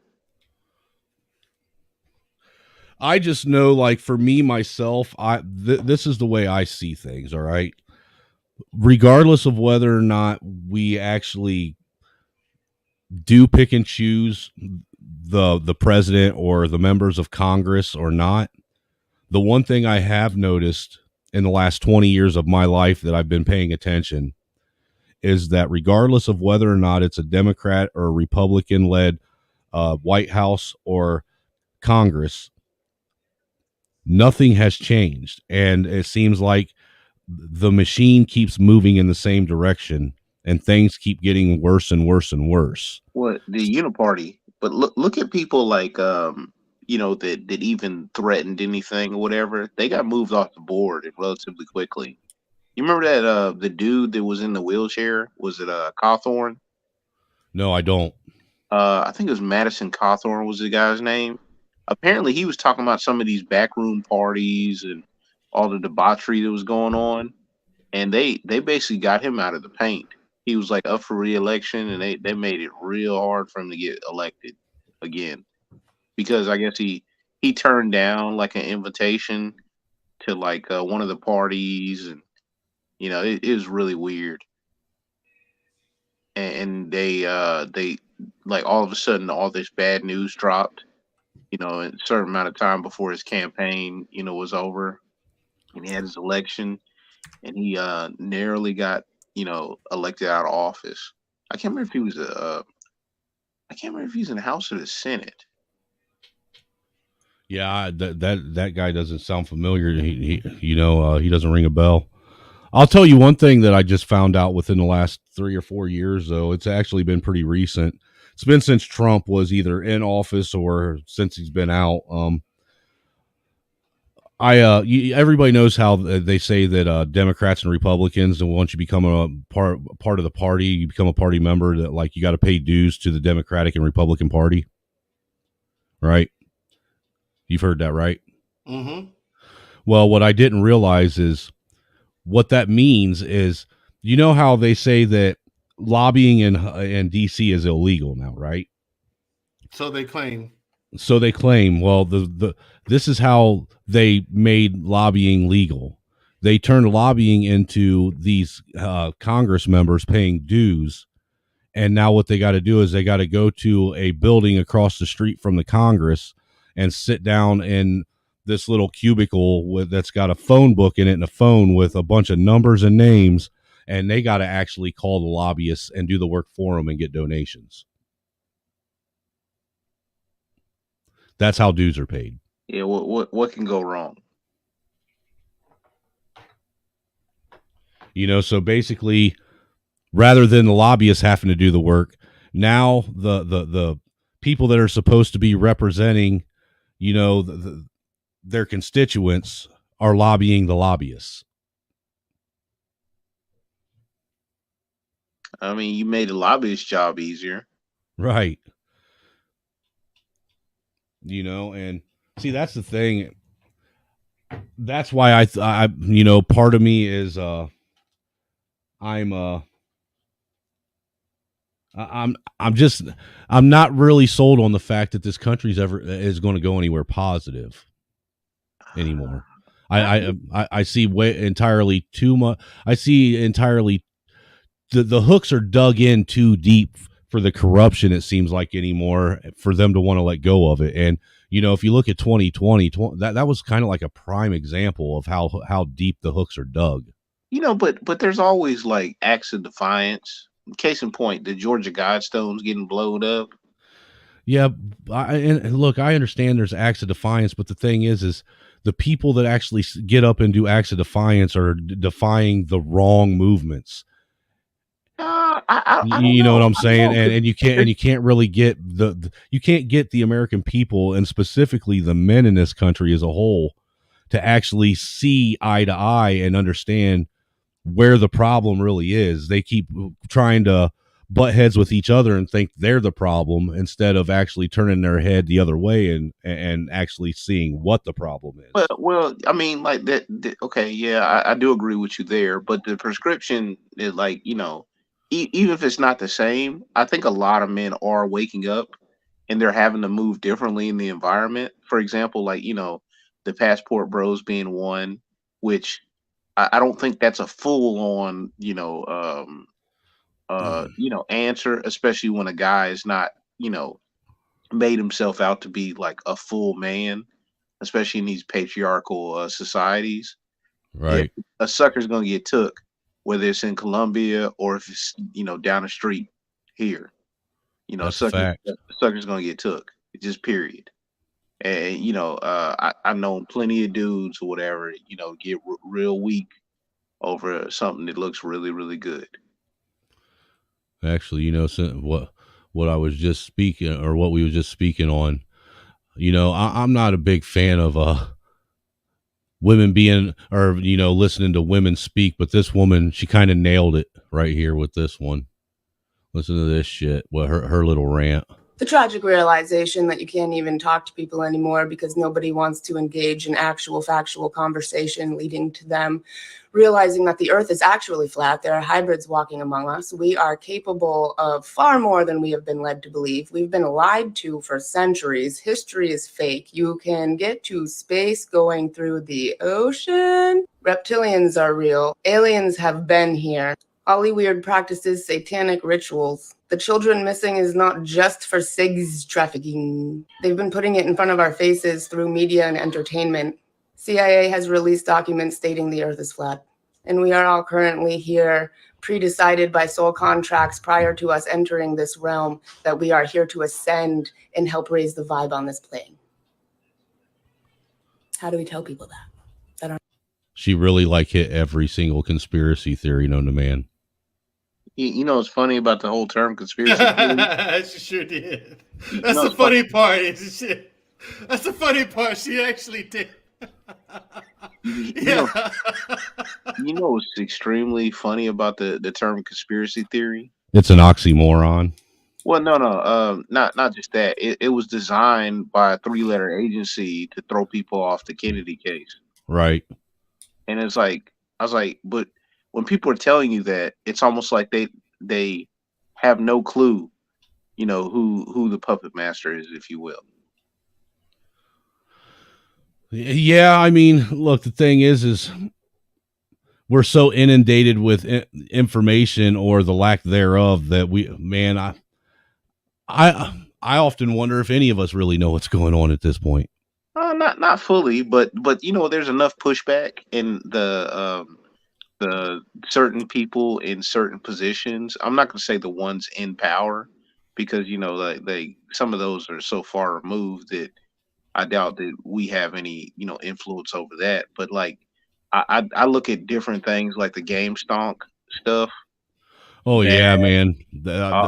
I just know, like, for me, myself, this is the way I see things, all right? Regardless of whether or not we actually do pick and choose the president or the members of Congress or not, the one thing I have noticed in the last 20 years of my life that I've been paying attention is that regardless of whether or not it's a Democrat or a Republican-led White House or Congress, nothing has changed, and it seems like the machine keeps moving in the same direction, and things keep getting worse and worse and worse. What the Uniparty? But look at people like that even threatened anything or whatever. They got moved off the board relatively quickly. You remember that the dude that was in the wheelchair? Was it Cawthorn? No, I don't. I think it was Madison Cawthorn was the guy's name. Apparently, he was talking about some of these backroom parties and all the debauchery that was going on, and they basically got him out of the paint. He was like up for re-election, and they made it real hard for him to get elected again because I guess he turned down like an invitation to like one of the parties, and it was really weird. And they like all of a sudden all this bad news dropped. In a certain amount of time before his campaign, was over, and he had his election, and he narrowly got, elected out of office. I can't remember if he was in the House or the Senate. Yeah, that guy doesn't sound familiar. He doesn't ring a bell. I'll tell you one thing that I just found out within the last 3 or 4 years, though. It's actually been pretty recent. It's been since Trump was either in office or since he's been out. Everybody knows how they say that Democrats and Republicans, and once you become a part of the party, you become a party member, that like you got to pay dues to the Democratic and Republican Party, right? You've heard that, right? Mm-hmm. Well, what I didn't realize is what that means is, how they say that lobbying in DC is illegal now, right? So they claim. Well, this is how they made lobbying legal. They turned lobbying into these Congress members paying dues, and now what they got to do is they got to go to a building across the street from the Congress and sit down in this little cubicle that's got a phone book in it and a phone with a bunch of numbers and names, and they got to actually call the lobbyists and do the work for them and get donations. That's how dues are paid. Yeah, what can go wrong? So basically, rather than the lobbyists having to do the work, now the people that are supposed to be representing, their constituents are lobbying the lobbyists. I mean, you made the lobbyist job easier. Right. And see, that's the thing. That's why I part of me is I'm not really sold on the fact that this country's is going to go anywhere positive anymore. I see entirely too much. I see entirely the hooks are dug in too deep for the corruption, it seems like, anymore, for them to want to let go of it. And if you look at 2020, that was kind of like a prime example of how deep the hooks are dug. But there's always like acts of defiance. Case in point, the Georgia Guidestones getting blown up. Yeah, and look, I understand there's acts of defiance, but the thing is the people that actually get up and do acts of defiance are defying the wrong movements. I You know what I'm saying? And you can't really get you can't get the American people, and specifically the men in this country as a whole, to actually see eye to eye and understand where the problem really is. They keep trying to butt heads with each other and think they're the problem, instead of actually turning their head the other way and actually seeing what the problem is. Well, I mean, like that. Okay, yeah, I do agree with you there. But the prescription is like, even if it's not the same, I think a lot of men are waking up and they're having to move differently in the environment. For example, like, the passport bros being one, which I don't think that's a full on, answer, especially when a guy is not, made himself out to be like a full man, especially in these patriarchal societies. Right. Yeah, a sucker's gonna get took, whether it's in Colombia or if it's down the street here. That's a fact. Sucker's gonna get took. Just period. And I've known plenty of dudes or whatever, get real weak over something that looks really, really good. Actually, what I was just speaking, or what we were just speaking on, I'm not a big fan of women being, or listening to women speak, but this woman, she kind of nailed it right here with this one. Listen to this shit. What her little rant. The tragic realization that you can't even talk to people anymore because nobody wants to engage in actual factual conversation, leading to them realizing that the earth is actually flat. There are hybrids walking among us. We are capable of far more than we have been led to believe. We've been lied to for centuries. History is fake. You can get to space going through the ocean. Reptilians are real. Aliens have been here. All weird practices, satanic rituals. The children missing is not just for sex trafficking. They've been putting it in front of our faces through media and entertainment. CIA has released documents stating the earth is flat. And we are all currently here, pre-decided by soul contracts prior to us entering this realm, that we are here to ascend and help raise the vibe on this plane. How do we tell people that? She really hit every single conspiracy theory known to man. What's funny about the whole term conspiracy theory? She sure did. That's the funny part. That's the funny part. She actually did. What's extremely funny about the term conspiracy theory? It's an oxymoron. Well, no, not just that. It was designed by a 3-letter agency to throw people off the Kennedy case. Right. And it's like, I was like, but when people are telling you that, it's almost like they have no clue, who the puppet master is, if you will. Yeah, I mean, look, the thing is we're so inundated with information, or the lack thereof, that I often wonder if any of us really know what's going on at this point. Not fully, but there's enough pushback in the certain people in certain positions. I'm not going to say the ones in power, because some of those are so far removed that I doubt that we have any influence over that. But I look at different things like the game stonk stuff. Oh yeah, man.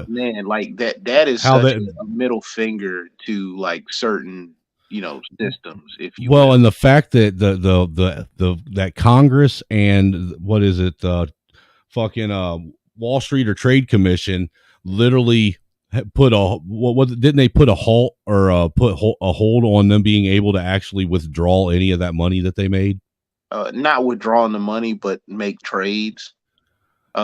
Man, like that is such a middle finger to certain systems, if you will. And the fact that that Congress and what is it, Wall Street or Trade Commission literally put didn't they put a halt, or put a hold on them being able to actually withdraw any of that money that they made? Not withdrawing the money, but make trades.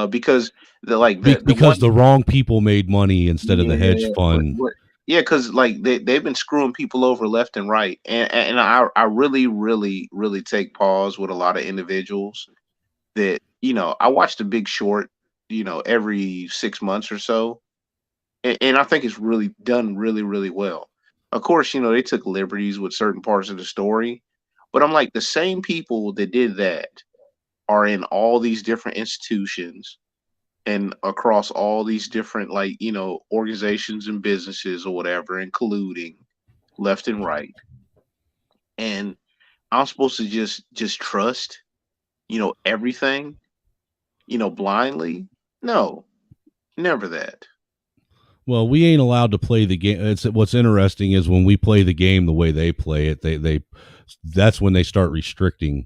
Because the wrong people made money instead of the hedge fund. Yeah, because they've been screwing people over left and right, and I really, really, really take pause with a lot of individuals that I watch The Big Short, every 6 months or so, and I think it's really done really, really well. Of course, they took liberties with certain parts of the story, but I'm like, the same people that did that are in all these different institutions and across all these different, like, organizations and businesses or whatever, and colluding left and right. And I'm supposed to just trust, everything, blindly? No, never that. Well, we ain't allowed to play the game. It's what's interesting is when we play the game the way they play it, that's when they start restricting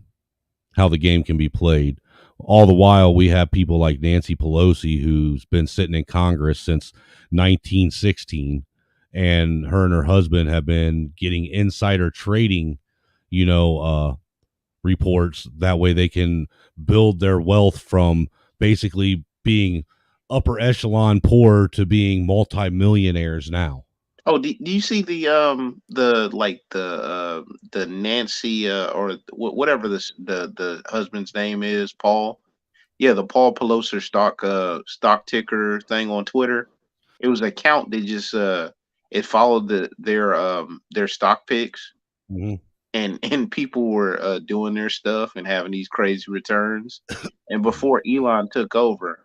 how the game can be played. All the while, we have people like Nancy Pelosi, who's been sitting in Congress since 1916, and her and her husband have been getting insider trading, reports. That way they can build their wealth from basically being upper echelon poor to being multimillionaires now. Oh, do you see the Nancy or whatever the husband's name is, Paul? Yeah, the Paul Pelosi stock ticker thing on Twitter. It was an account that just it followed their stock picks, Mm-hmm. and people were doing their stuff and having these crazy returns. And before Elon took over,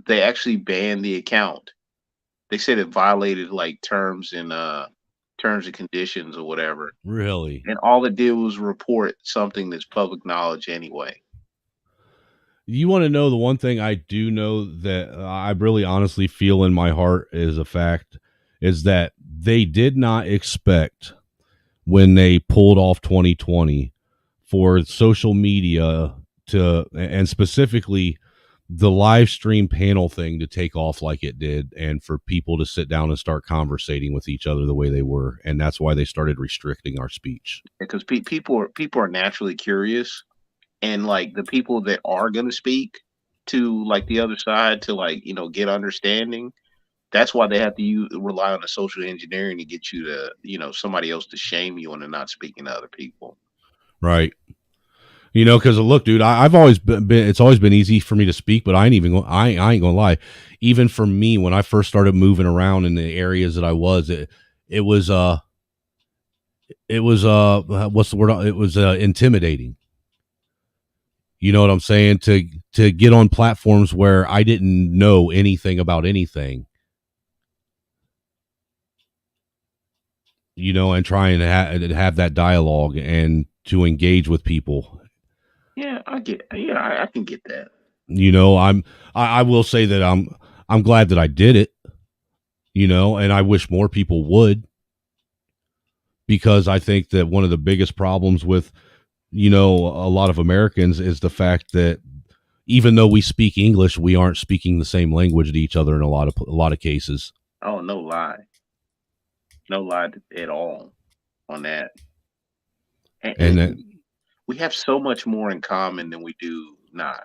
they actually banned the account. They said it violated like terms and conditions or whatever. Really? And all it did was report something that's public knowledge anyway. You want to know the one thing I do know that I really honestly feel in my heart is a fact, is that they did not expect, when they pulled off 2020, for social media to, and specifically the live stream panel thing, to take off like it did, and for people to sit down and start conversating with each other the way they were. And that's why they started restricting our speech. Because people are naturally curious, and like the people that are going to speak to like the other side to like get understanding, that's why they have to rely on the social engineering to get you to somebody else to shame you into not speaking to other people. Right. Because look, dude, I've always been, it's always been easy for me to speak, but I ain't gonna lie. Even for me, when I first started moving around in the areas that I was, it was what's the word? It was intimidating. You know what I'm saying? To get on platforms where I didn't know anything about anything, and try and have that dialogue and to engage with people. Yeah, I can get that. I will say that I'm glad that I did it, and I wish more people would, because I think that one of the biggest problems with, a lot of Americans is the fact that even though we speak English, we aren't speaking the same language to each other in a lot of cases. Oh, no lie at all on that. And that, we have so much more in common than we do not.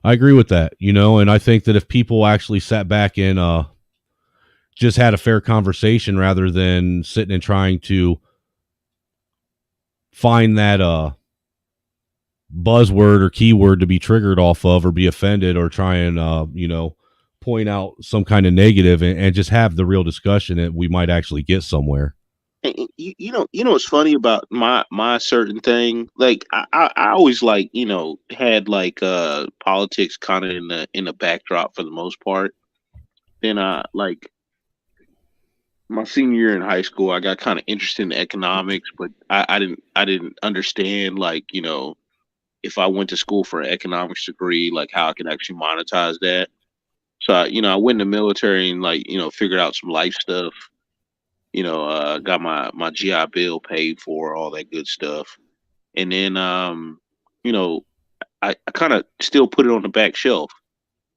I agree with that, and I think that if people actually sat back and just had a fair conversation rather than sitting and trying to find that buzzword or keyword to be triggered off of or be offended or try and point out some kind of negative and just have the real discussion, that we might actually get somewhere. And you know what's funny about my certain thing? Like I always like had like politics kind of in the backdrop for the most part. Then like my senior year in high school, I got kind of interested in economics, but I didn't understand, like, if I went to school for an economics degree, like how I could actually monetize that. So I went in the military and like figured out some life stuff. Got my GI Bill paid for, all that good stuff, and then I kind of still put it on the back shelf,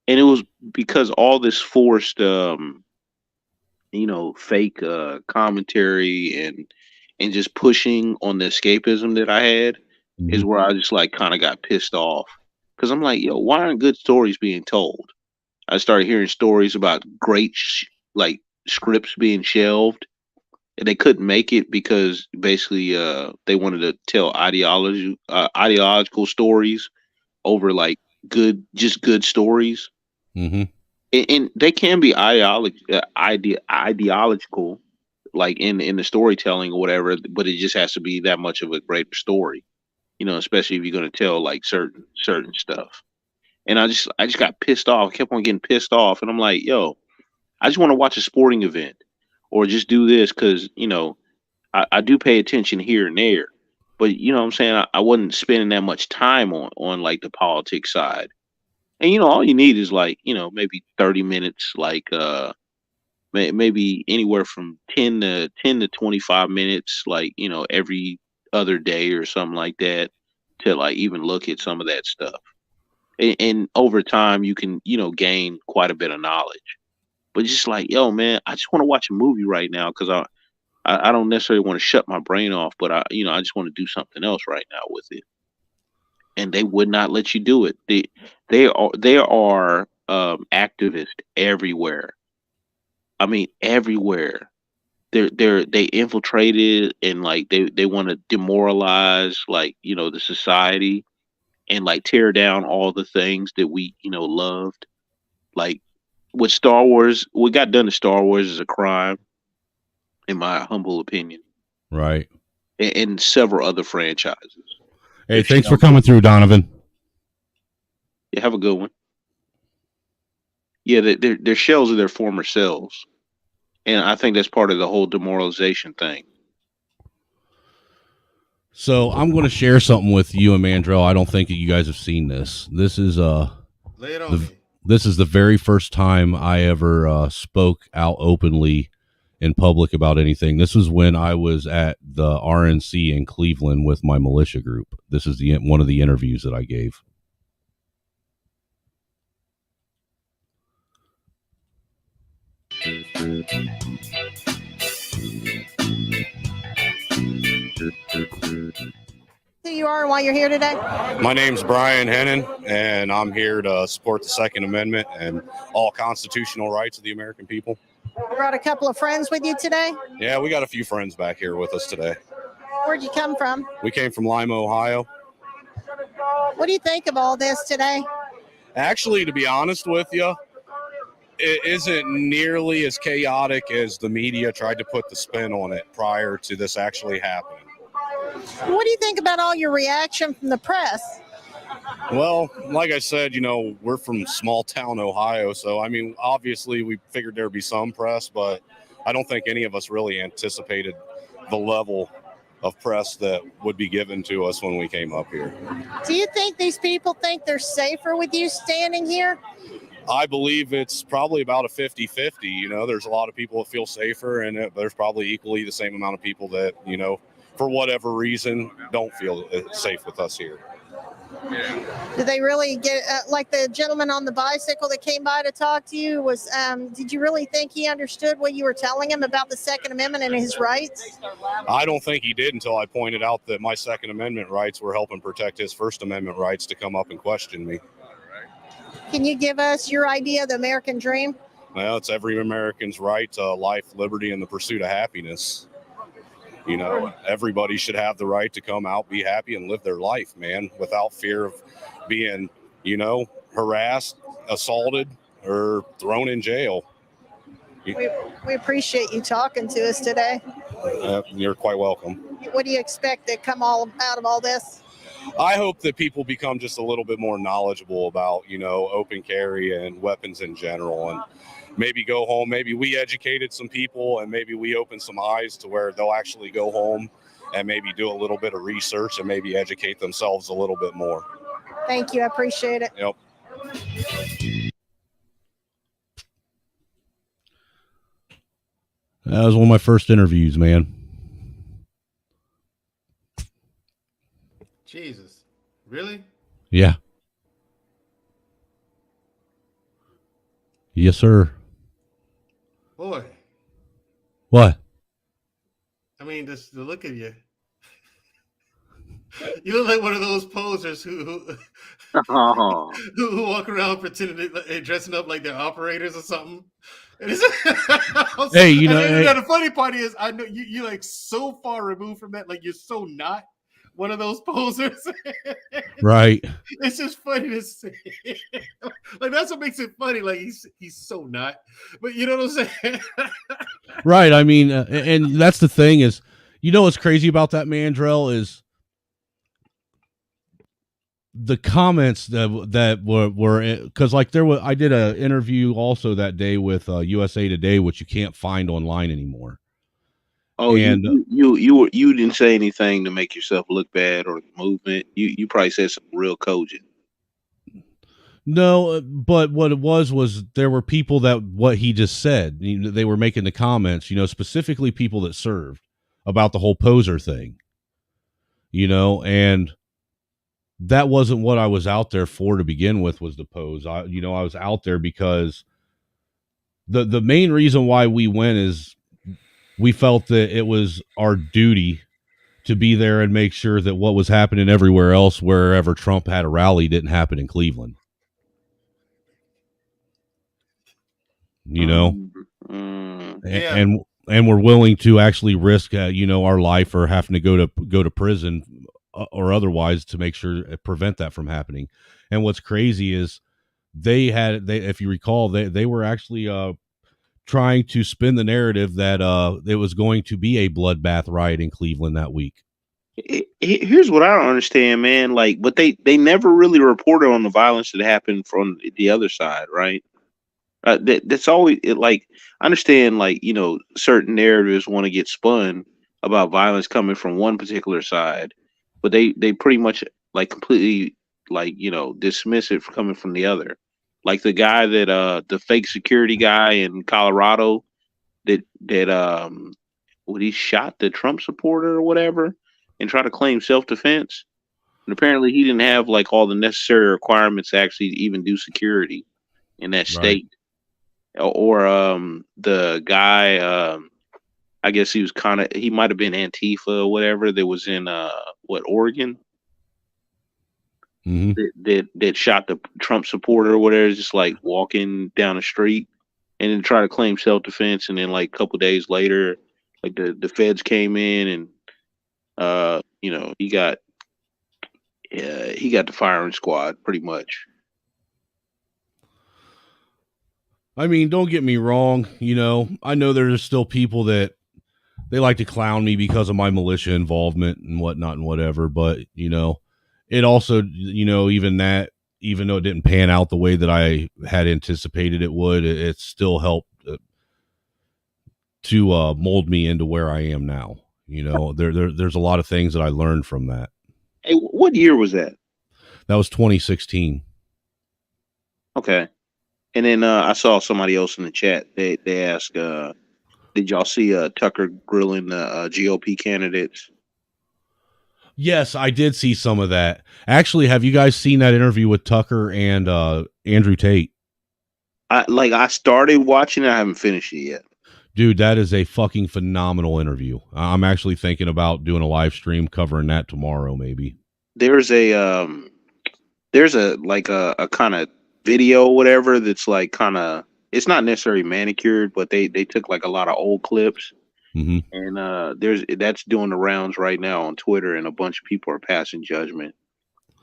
and it was because all this forced fake commentary and just pushing on the escapism that I had is where I just like kind of got pissed off, because I'm like, yo, why aren't good stories being told? I started hearing stories about great like scripts being shelved, and they couldn't make it because basically they wanted to tell ideological stories over like good stories. Mm-hmm. And they can be ideological, like in the storytelling or whatever. But it just has to be that much of a greater story, especially if you're going to tell like certain stuff. And I just got pissed off. I kept on getting pissed off, and I'm like, yo, I just want to watch a sporting event or just do this because I do pay attention here and there. But you know what I'm saying? I wasn't spending that much time on like the politics side. And all you need is like, maybe 30 minutes, like maybe anywhere from 10 to 25 minutes, like, every other day or something like that, to like even look at some of that stuff. And over time you can, gain quite a bit of knowledge. But just like, yo, man, I just want to watch a movie right now because I don't necessarily want to shut my brain off, but I just want to do something else right now with it. And they would not let you do it. They are activists everywhere. I mean, everywhere. They infiltrated, and like they want to demoralize, like, the society, and like tear down all the things that we loved. Like with Star Wars, what got done to Star Wars is a crime, in my humble opinion. Right. And several other franchises. Hey, thanks for coming through, Donovan. Yeah, have a good one. Yeah, they're shells of their former selves. And I think that's part of the whole demoralization thing. So I'm going to share something with you and Mandrell. I don't think that you guys have seen this. This is this is the very first time I ever spoke out openly in public about anything. This was when I was at the RNC in Cleveland with my militia group. This is one of the interviews that I gave. Who you are and why you're here today? My name's Brian Hennon, and I'm here to support the Second Amendment and all constitutional rights of the American people. You brought a couple of friends with you today. Yeah, we got a few friends back here with us today. Where'd you come from? We came from Lima, Ohio. What do you think of all this today? Actually, to be honest with you, it isn't nearly as chaotic as the media tried to put the spin on it prior to this actually happening. What do you think about all your reaction from the press? Well, like I said, we're from small town Ohio, so I mean, obviously we figured there'd be some press, but I don't think any of us really anticipated the level of press that would be given to us when we came up here. Do you think these people think they're safer with you standing here? I believe it's probably about a 50-50. There's a lot of people that feel safer, and there's probably equally the same amount of people that, for whatever reason, don't feel safe with us here. Did they really get, like the gentleman on the bicycle that came by to talk to you, did you really think he understood what you were telling him about the Second Amendment and his rights? I don't think he did until I pointed out that my Second Amendment rights were helping protect his First Amendment rights to come up and question me. Can you give us your idea of the American dream? Well, it's every American's right to life, liberty, and the pursuit of happiness. Everybody should have the right to come out, be happy, and live their life, man, without fear of being, harassed, assaulted, or thrown in jail. We appreciate you talking to us today. You're quite welcome. What do you expect to come out of all this? I hope that people become just a little bit more knowledgeable about, open carry and weapons in general, and maybe go home. Maybe we educated some people, and maybe we opened some eyes to where they'll actually go home and maybe do a little bit of research and maybe educate themselves a little bit more. Thank you. I appreciate it. Yep. That was one of my first interviews, man. Jesus. Really? Yeah. Yes, sir. Boy. What? I mean, just to look at you. You look like one of those posers who walk around pretending they're dressing up like they're operators or something. Hey, the funny part is, I know you're like so far removed from that, like you're so not one of those posers. Right. It's just funny to see. Like that's what makes it funny. Like he's so not, but you know what I'm saying? Right. I mean, and that's the thing is, you know what's crazy about that, Mandrell, is the comments that were because like I did an interview also that day with USA Today, which you can't find online anymore. Oh, and you didn't say anything to make yourself look bad or the movement. You probably said something real cogent. No, but what it was there were people that what he just said, they were making the comments, specifically people that served about the whole poser thing, and that wasn't what I was out there for to begin with, was the pose. I was out there because the main reason why we went is we felt that it was our duty to be there and make sure that what was happening everywhere else, wherever Trump had a rally, didn't happen in Cleveland. Yeah. And we're willing to actually risk, our life or having to go to prison or otherwise to make sure prevent that from happening. And what's crazy is they if you recall, they were actually trying to spin the narrative that it was going to be a bloodbath riot in Cleveland that week. Here's what I don't understand, man. Like, but they never really reported on the violence that happened from the other side, right? That's always like, I understand, like, certain narratives want to get spun about violence coming from one particular side, but they pretty much like completely like, dismiss it coming from the other. Like the guy that the fake security guy in Colorado that when he shot the Trump supporter or whatever and tried to claim self-defense. And apparently he didn't have like all the necessary requirements to actually even do security in that state. Or the guy, I guess he was he might have been Antifa or whatever, that was in Oregon. Mm-hmm. That shot the Trump supporter or whatever, just like walking down the street, and then try to claim self-defense, and then like a couple days later, like the feds came in and he got the firing squad pretty much. I mean, don't get me wrong. I know there's still people that they like to clown me because of my militia involvement and whatnot and whatever. But, it also, even though it didn't pan out the way that I had anticipated it would, it still helped to mold me into where I am now. There's a lot of things that I learned from that. Hey, what year was that? That was 2016. Okay. And then I saw somebody else in the chat. They asked, did y'all see Tucker grilling the GOP candidates? Yes, I did see some of that. Actually, have you guys seen that interview with Tucker and Andrew Tate? I started watching it. I haven't finished it yet. Dude, that is a fucking phenomenal interview. I'm actually thinking about doing a live stream covering that tomorrow, maybe. There's a kind of video or whatever that's like kind of, it's not necessarily manicured, but they took like a lot of old clips. Mm-hmm. And that's doing the rounds right now on Twitter, and a bunch of people are passing judgment.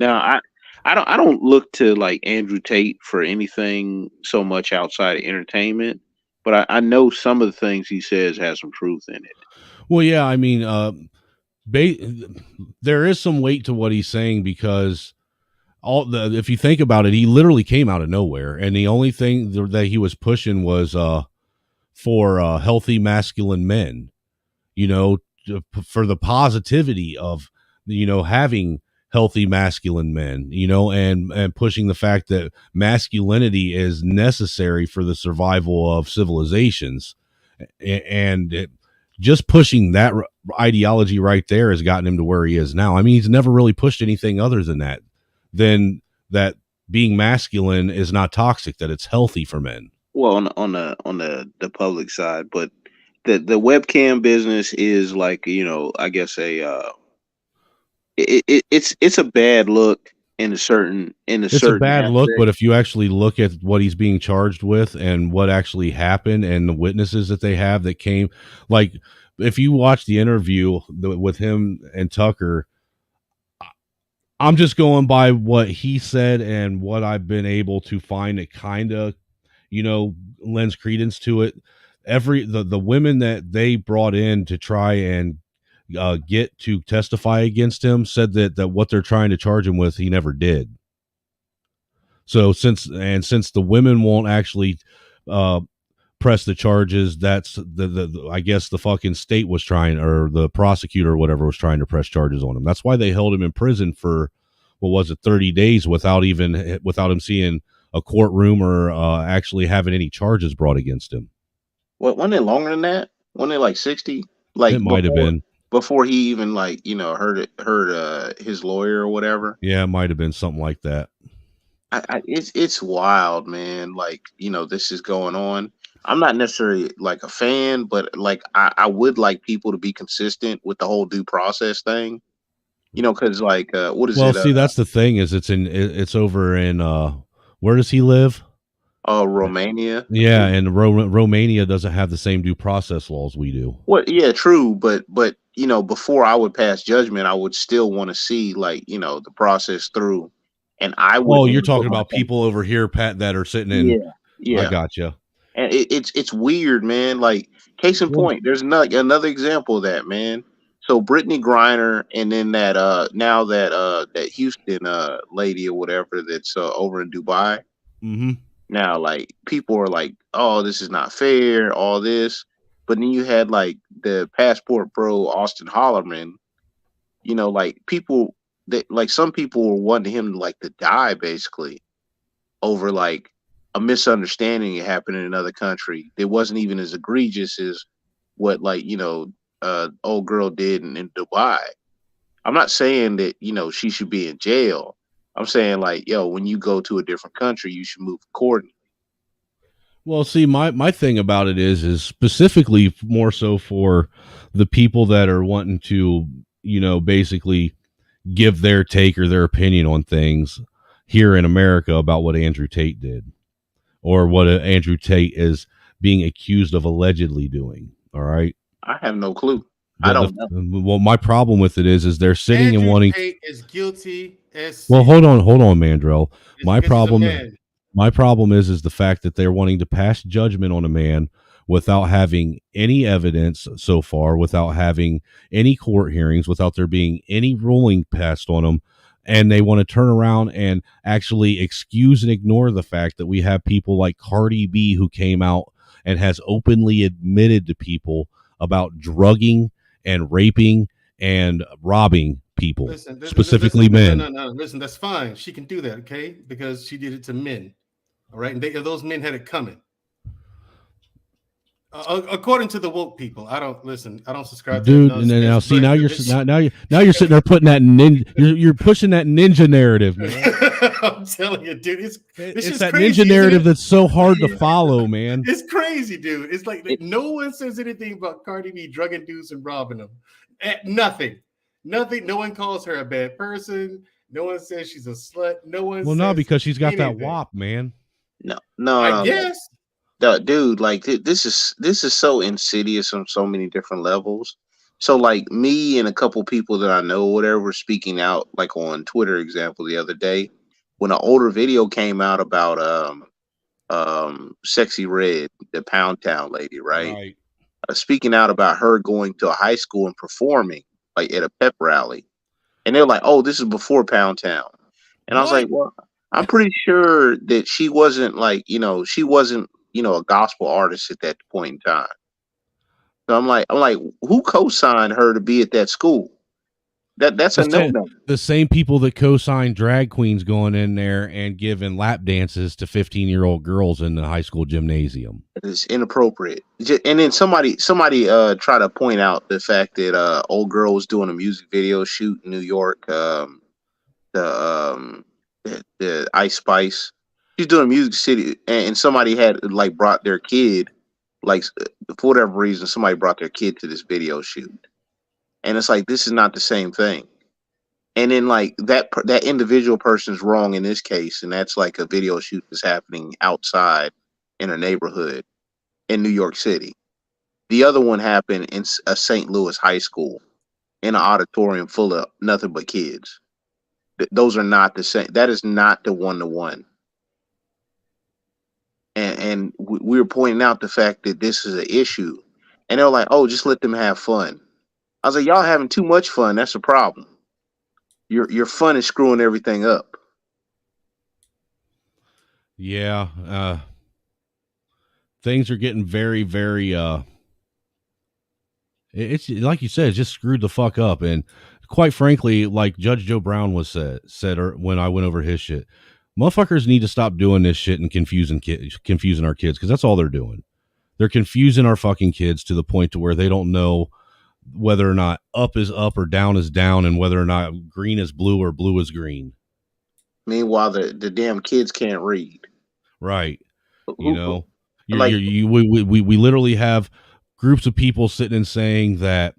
Now I don't look to like Andrew Tate for anything so much outside of entertainment, but I know some of the things he says has some truth in it. Well, yeah, I mean, there is some weight to what he's saying, because if you think about it, he literally came out of nowhere, and the only thing that he was pushing was for healthy masculine men, for the positivity of having healthy masculine men, and pushing the fact that masculinity is necessary for the survival of civilizations, and just pushing that ideology right there has gotten him to where he is now. I mean, he's never really pushed anything other than that being masculine is not toxic, that it's healthy for men. Well, on the public side, but the webcam business is like, I guess it's a bad look in a certain It's a bad look, but if you actually look at what he's being charged with and what actually happened and the witnesses that they have that came, like if you watch the interview with him and Tucker, I'm just going by what he said and what I've been able to find. It kind of, lends credence to it. The women that they brought in to try and get to testify against him said that what they're trying to charge him with, he never did. So since the women won't actually press the charges, that's the I guess the fucking state was trying, or the prosecutor or whatever was trying to press charges on him. That's why they held him in prison for, what was it, 30 days without him seeing a courtroom or actually having any charges brought against him. What, wasn't it longer than that? Wasn't it like 60? Like it might have been before he even heard his lawyer or whatever. Yeah, it might have been something like that. It's wild, man. Like, this is going on. I'm not necessarily like a fan, but like I would like people to be consistent with the whole due process thing. Because like what is it? Well, see, that's the thing, is it's over in where does he live? Romania. Yeah, and Romania doesn't have the same due process laws we do. Well, yeah, true, but before I would pass judgment, I would still want to see the process through. And I would. Oh, you're talking about people over here, Pat, that are sitting in. Yeah. I gotcha. And it's weird, man. Like, case in point, there's another example of that, man. So Brittany Griner, and then that that Houston lady or whatever that's over in Dubai. Mm-hmm. Now, like, people are like, "Oh, this is not fair," all this, but then you had like the passport bro Austin Hollerman. Like people that, like, some people were wanting him to die basically over like a misunderstanding that happened in another country. It wasn't even as egregious as what old girl did in Dubai. I'm not saying that she should be in jail. I'm saying, like, when you go to a different country, you should move accordingly. Well, see, my thing about it is specifically more so for the people that are wanting to, basically give their take or their opinion on things here in America about what Andrew Tate did, or what Andrew Tate is being accused of allegedly doing. All right. I have no clue. I don't know. Well, my problem with it is they're sitting Andrew and wanting. Tate is guilty as. Well, hold on, Mandrell. My problem is the fact that they're wanting to pass judgment on a man without having any evidence so far, without having any court hearings, without there being any ruling passed on them. And they want to turn around and actually excuse and ignore the fact that we have people like Cardi B, who came out and has openly admitted to people about drugging and raping and robbing people, specifically men. No, listen, that's fine. She can do that, okay? Because she did it to men. All right, and those men had it coming. According to the woke people, I don't subscribe to dude. And now see, now you're sitting there putting that you're pushing that ninja narrative, man. I'm telling you, dude, it's that crazy, ninja narrative that's so hard to follow, man. It's crazy, dude. It's like no one says anything about Cardi B drugging dudes and robbing them. Nothing. No one calls her a bad person. No one says she's a slut. No one. Well, no, because she's got that WAP, man. No, I guess. Dude, like, this is so insidious on so many different levels. So, like, me and a couple people that I know, whatever, were speaking out, like on Twitter, example, the other day, when an older video came out about Sexy Red, the Pound Town lady, right? Speaking out about her going to a high school and performing like at a pep rally, and they're like, "Oh, this is before Pound Town," and I was like, "Well, I'm pretty sure that she wasn't a gospel artist at that point in time." So I'm like, who co-signed her to be at that school? That's a no-no. The same people that co-signed drag queens going in there and giving lap dances to 15-year-old girls in the high school gymnasium. It's inappropriate. And then somebody try to point out the fact that old girl was doing a music video shoot in New York. The Ice Spice. She's doing Music City, and somebody had like brought their kid, like, for whatever reason, somebody brought their kid to this video shoot, and it's like, this is not the same thing. And then like that individual person's wrong in this case, and that's like a video shoot that's happening outside in a neighborhood in New York City. The other one happened in a St. Louis high school in an auditorium full of nothing but kids. those are not the same. That is not the one-to-one. And we were pointing out the fact that this is an issue, and they're like, "Oh, just let them have fun." I was like, "Y'all having too much fun. That's a problem. Your fun is screwing everything up." Yeah, things are getting very, very. It's like you said, it's just screwed the fuck up, and quite frankly, like Judge Joe Brown was said when I went over his shit. Motherfuckers need to stop doing this shit and confusing our kids, because that's all they're doing. They're confusing our fucking kids to the point to where they don't know whether or not up is up or down is down, and whether or not green is blue or blue is green. Meanwhile, the damn kids can't read. Right. Who- We literally have groups of people sitting and saying that,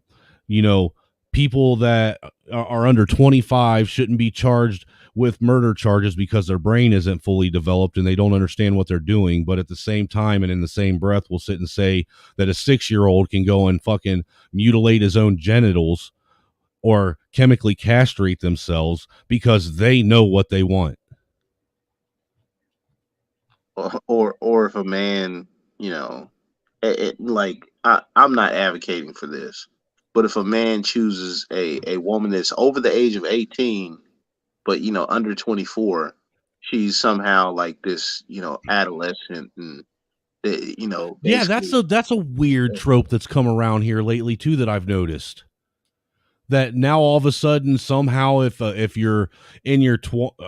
people that are under 25 shouldn't be charged with murder charges because their brain isn't fully developed and they don't understand what they're doing. But at the same time, and in the same breath, we'll sit and say that a 6-year-old can go and fucking mutilate his own genitals or chemically castrate themselves because they know what they want. Or if a man, I'm not advocating for this, but if a man chooses a woman that's over the age of 18, but under 24, she's somehow like this, adolescent, and Yeah, that's a weird trope that's come around here lately too, that I've noticed. That now all of a sudden, somehow, if you're in your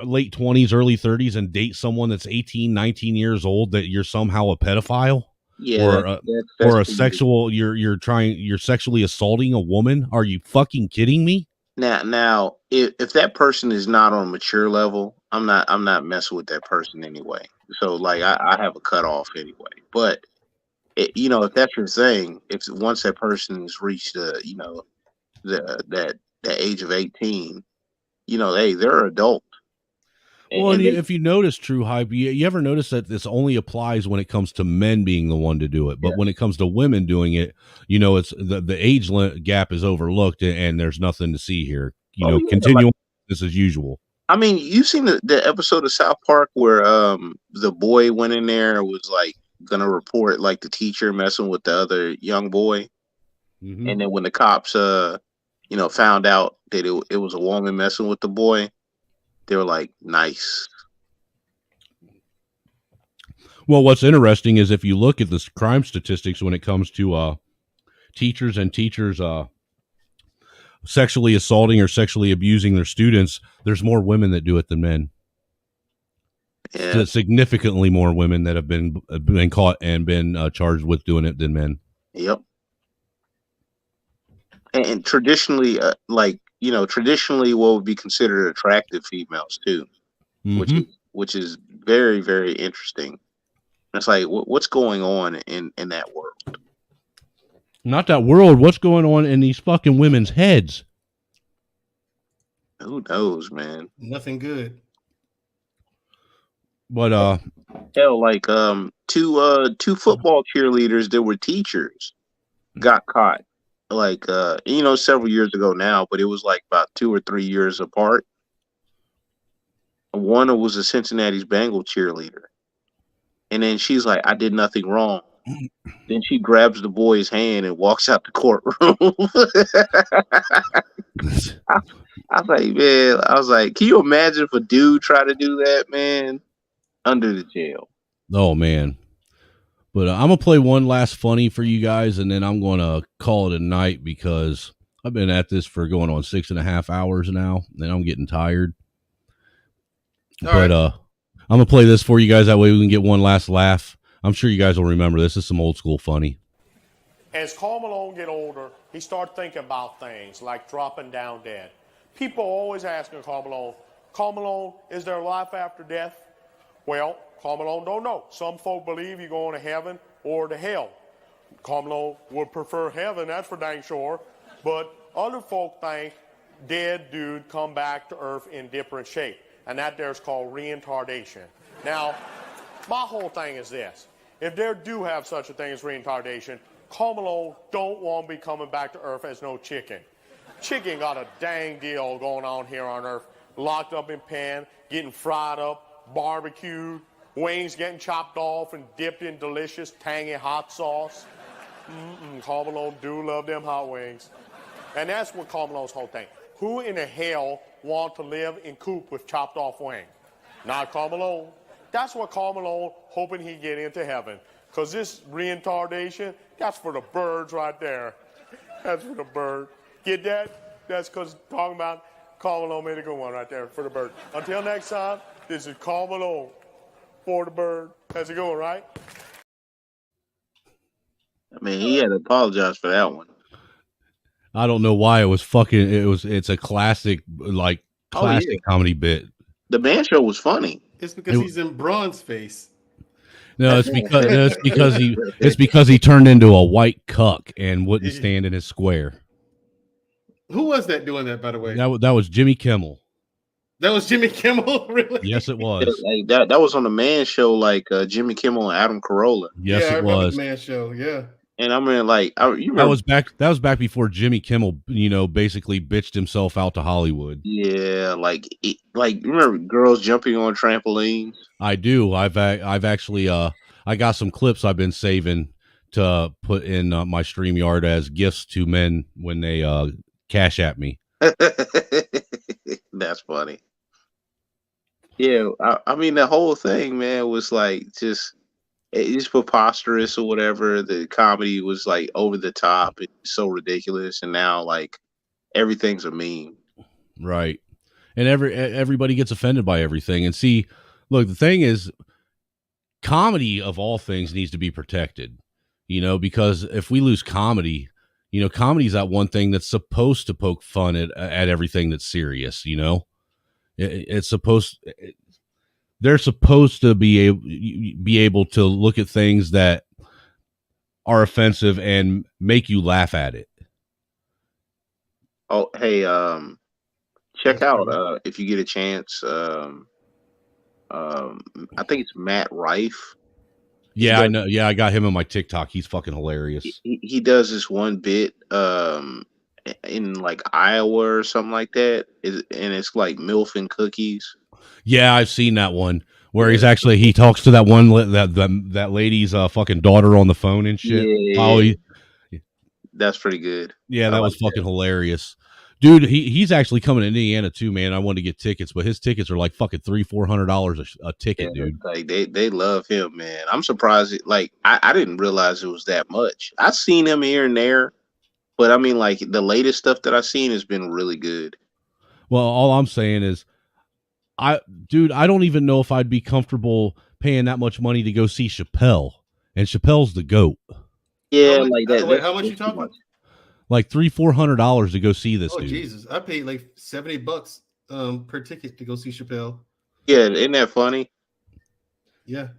late 20s, early 30s and date someone that's 18, 19 years old, that you're somehow a pedophile. Yeah, or a sexual, you're sexually assaulting a woman. Are you fucking kidding me? Now, if that person is not on a mature level, I'm not messing with that person anyway. So like I have a cutoff anyway. But if that's your thing, if once that person's reached that age of 18, hey, they're adult. Well, and if you notice, True Hype, you ever notice that this only applies when it comes to men being the one to do it, but when it comes to women doing it, it's the age gap is overlooked, and there's nothing to see here. Continue this as usual. I mean, you've seen the episode of South Park where the boy went in there and was like gonna report like the teacher messing with the other young boy, and then when the cops found out that it was a woman messing with the boy, they were like, nice. Well, what's interesting is if you look at the crime statistics when it comes to teachers sexually assaulting or sexually abusing their students, there's more women that do it than men. Yeah. Significantly more women that have been caught and been charged with doing it than men. Yep. And traditionally, traditionally what would be considered attractive females too, which is very, very interesting. It's like, what's going on in that world? Not that world. What's going on in these fucking women's heads? Who knows, man? Nothing good. But hell, like two football cheerleaders that were teachers got caught. Like several years ago now, but it was like about 2 or 3 years apart. One was a Cincinnati Bengals cheerleader, and then she's like, "I did nothing wrong." Then she grabs the boy's hand and walks out the courtroom. I was like, can you imagine if a dude tried to do that, man? Under the jail. Oh man. But I'm going to play one last funny for you guys, and then I'm going to call it a night because I've been at this for going on 6.5 hours now, and I'm getting tired. I'm going to play this for you guys. That way we can get one last laugh. I'm sure you guys will remember this. This is some old school funny. As Karl Malone get older, he started thinking about things like dropping down dead. People always asking Karl Malone, is there life after death? Well, Karl Malone don't know. Some folk believe you're going to heaven or to hell. Karl Malone would prefer heaven, that's for dang sure. But other folk think dead dude come back to earth in different shape. And that there's called reincarnation. Now, my whole thing is this. If there do have such a thing as reincarnation, Karl Malone don't want to be coming back to earth as no chicken. Chicken got a dang deal going on here on earth. locked up in pen, getting fried up, barbecued, wings getting chopped off and dipped in delicious, tangy hot sauce. Karl Malone do love them hot wings. And that's what Karl Malone's whole thing. Who in the hell want to live in coop with chopped off wing? Not Karl Malone. That's what Karl Malone hoping he get into heaven. Because this retardation, that's for the birds right there. That's for the bird. Get that? That's because talking about Karl Malone made a good one right there for the bird. Until next time, this is Karl Malone for the bird. That's a good one, right? I mean, he had to apologize for that one. I don't know why it's a classic, like classic comedy bit. The Man Show was funny. It's because he's in bronze face. No, it's because he turned into a white cuck and wouldn't stand in his square. Who was that doing that, by the way? That was Jimmy Kimmel. That was Jimmy Kimmel, really? Yes, it was. Like that was on the Man Show, like Jimmy Kimmel and Adam Carolla. Yes, I it was. The Man Show, yeah. And I mean, like, you remember that was back before Jimmy Kimmel, basically bitched himself out to Hollywood. Yeah, like you remember girls jumping on trampolines? I do. I've actually I got some clips I've been saving to put in my StreamYard as gifts to men when they cash at me. That's funny. Yeah, I mean the whole thing, man, was like it's preposterous or whatever. The comedy was like over the top, it's so ridiculous, and now like everything's a meme. Right. And everybody gets offended by everything. And see, look, the thing is, comedy of all things needs to be protected, because if we lose comedy, comedy is that one thing that's supposed to poke fun at everything that's serious, they're supposed to be able to look at things that are offensive and make you laugh at it. Oh, hey, check out if you get a chance. I think it's Matt Rife. Yeah, I know. Yeah, I got him on my TikTok. He's fucking hilarious. He does this one bit in like Iowa or something like that, and it's like MILF and cookies. Yeah, I've seen that one where he talks to that one that lady's fucking daughter on the phone and shit. Yeah, that's pretty good. Yeah, that was fucking hilarious. Dude, he's actually coming to Indiana too, man. I wanted to get tickets, but his tickets are like fucking $300-$400 a ticket, dude. Like they love him, man. I'm surprised. I didn't realize it was that much. I've seen him here and there, but I mean, like the latest stuff that I've seen has been really good. Well, all I'm saying is, I don't even know if I'd be comfortable paying that much money to go see Chappelle, and Chappelle's the GOAT. Yeah, like that. Wait, how much you talking? Like $300-$400 to go see this dude. Oh Jesus! I paid like $70 per ticket to go see Chappelle. Yeah, isn't that funny? Yeah.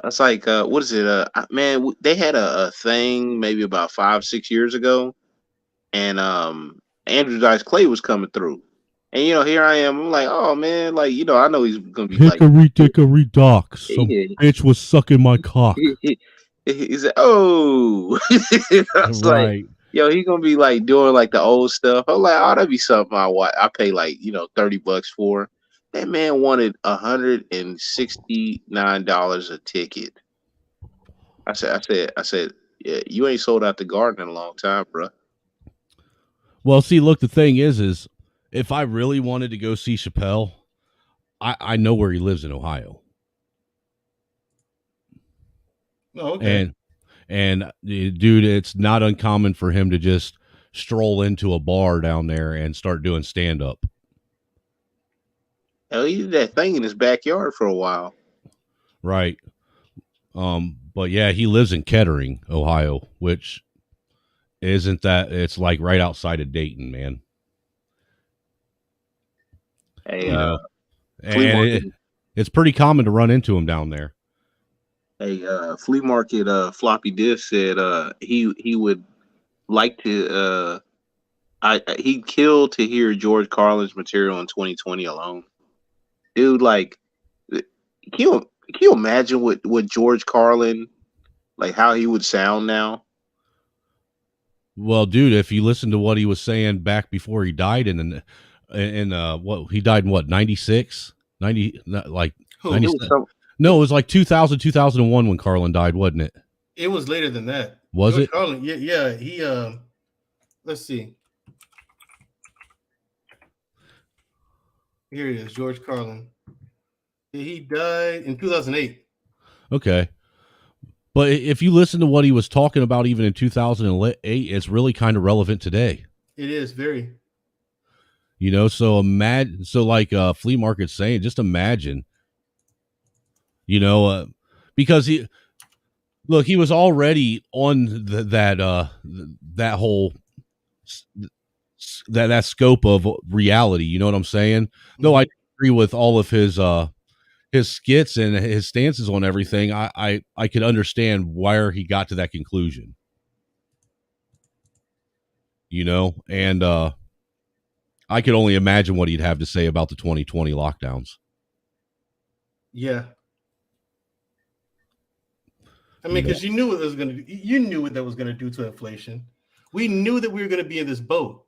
It's like what is it? Man, they had a thing maybe about 5-6 years ago, and Andrew Dice Clay was coming through, and here I am. I'm like, oh man, like I know he's gonna be Hickory dock. Some bitch was sucking my cock. He said, "Oh," I was like, "Yo, he gonna be like doing like the old stuff." I'm like, "Oh, that'd be something I pay like $30 for." That man wanted $169 a ticket. I said, "Yeah, you ain't sold out the Garden in a long time, bro." Well, see, look, the thing is if I really wanted to go see Chappelle, I know where he lives in Ohio. Oh, okay. And dude, it's not uncommon for him to just stroll into a bar down there and start doing stand up. Hell, he did that thing in his backyard for a while. Right. But yeah, he lives in Kettering, Ohio, which isn't that it's like right outside of Dayton, man. Hey, and it's pretty common to run into him down there. Hey, Flea Market Floppy Disk said he would like to he'd kill to hear George Carlin's material in 2020 alone. Dude, like can you imagine what George Carlin, like how he would sound now? Well, dude, if you listen to what he was saying back before he died And what he died in what 96, 90, like Who? 97. No, it was like 2000, 2001 when Carlin died, wasn't it? It was later than that. Was George it? Carlin, yeah. He let's see. Here it is, George Carlin. He died in 2008. Okay. But if you listen to what he was talking about even in 2008, it's really kind of relevant today. It is very. You know, so imagine, so like Flea Market's saying, just imagine, you know, because he was already on that whole that scope of reality. You know what I'm saying? Mm-hmm. Though I agree with all of his skits and his stances on everything, I could understand where he got to that conclusion. You know, and I could only imagine what he'd have to say about the 2020 lockdowns. Yeah. I mean, because you knew what it was going to. You knew what that was going to do to inflation. We knew that we were going to be in this boat.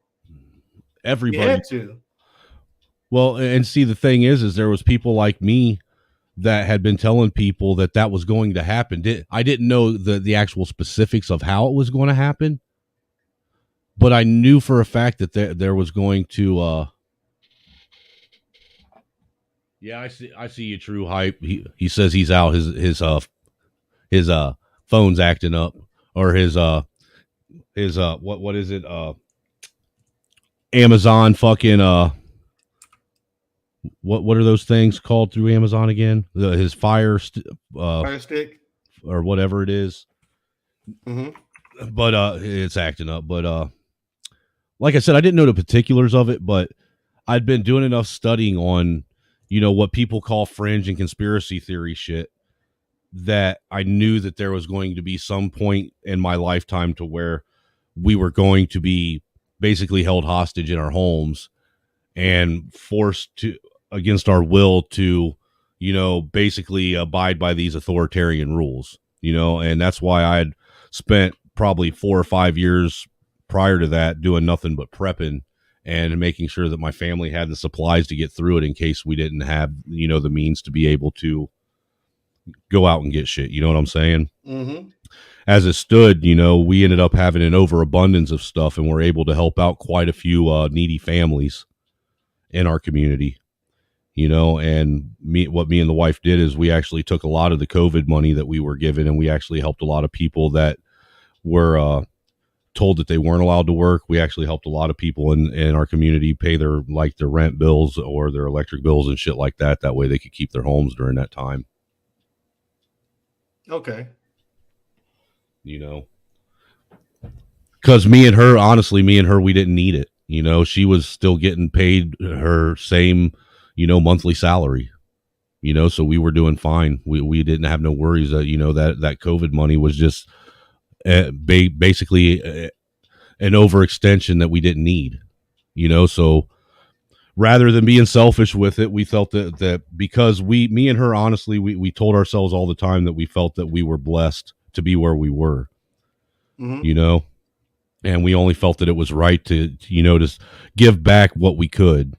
Everybody you had to. Well, and see, the thing is there was people like me that had been telling people that was going to happen. I didn't know the actual specifics of how it was going to happen, but I knew for a fact that there was going to. Yeah, I see you, True Hype. He says he's out. His phone's acting up, or his what is it? Amazon fucking what are those things called through Amazon again? His fire stick or whatever it is. Mm-hmm. But it's acting up. But like I said, I didn't know the particulars of it, but I'd been doing enough studying on, you know, what people call fringe and conspiracy theory shit, that I knew that there was going to be some point in my lifetime to where we were going to be basically held hostage in our homes and forced to, against our will, to, you know, basically abide by these authoritarian rules, you know. And that's why I'd spent probably 4 or 5 years prior to that doing nothing but prepping and making sure that my family had the supplies to get through it in case we didn't have, you know, the means to be able to go out and get shit. You know what I'm saying? Mm-hmm. As it stood, you know, we ended up having an overabundance of stuff, and we're able to help out quite a few needy families in our community, you know. And what me and the wife did is we actually took a lot of the COVID money that we were given, and we actually helped a lot of people that were told that they weren't allowed to work. We actually helped a lot of people in our community pay their rent bills or their electric bills and shit like that. That way they could keep their homes during that time. Okay. You know, because me and her, we didn't need it. You know, she was still getting paid her same, you know, monthly salary, you know, so we were doing fine. We didn't have no worries that, you know, that COVID money was just basically an overextension that we didn't need, you know. So rather than being selfish with it, we felt that because me and her, honestly, we told ourselves all the time that we felt that we were blessed to be where we were, mm-hmm. you know, and we only felt that it was right to, you know, just give back what we could,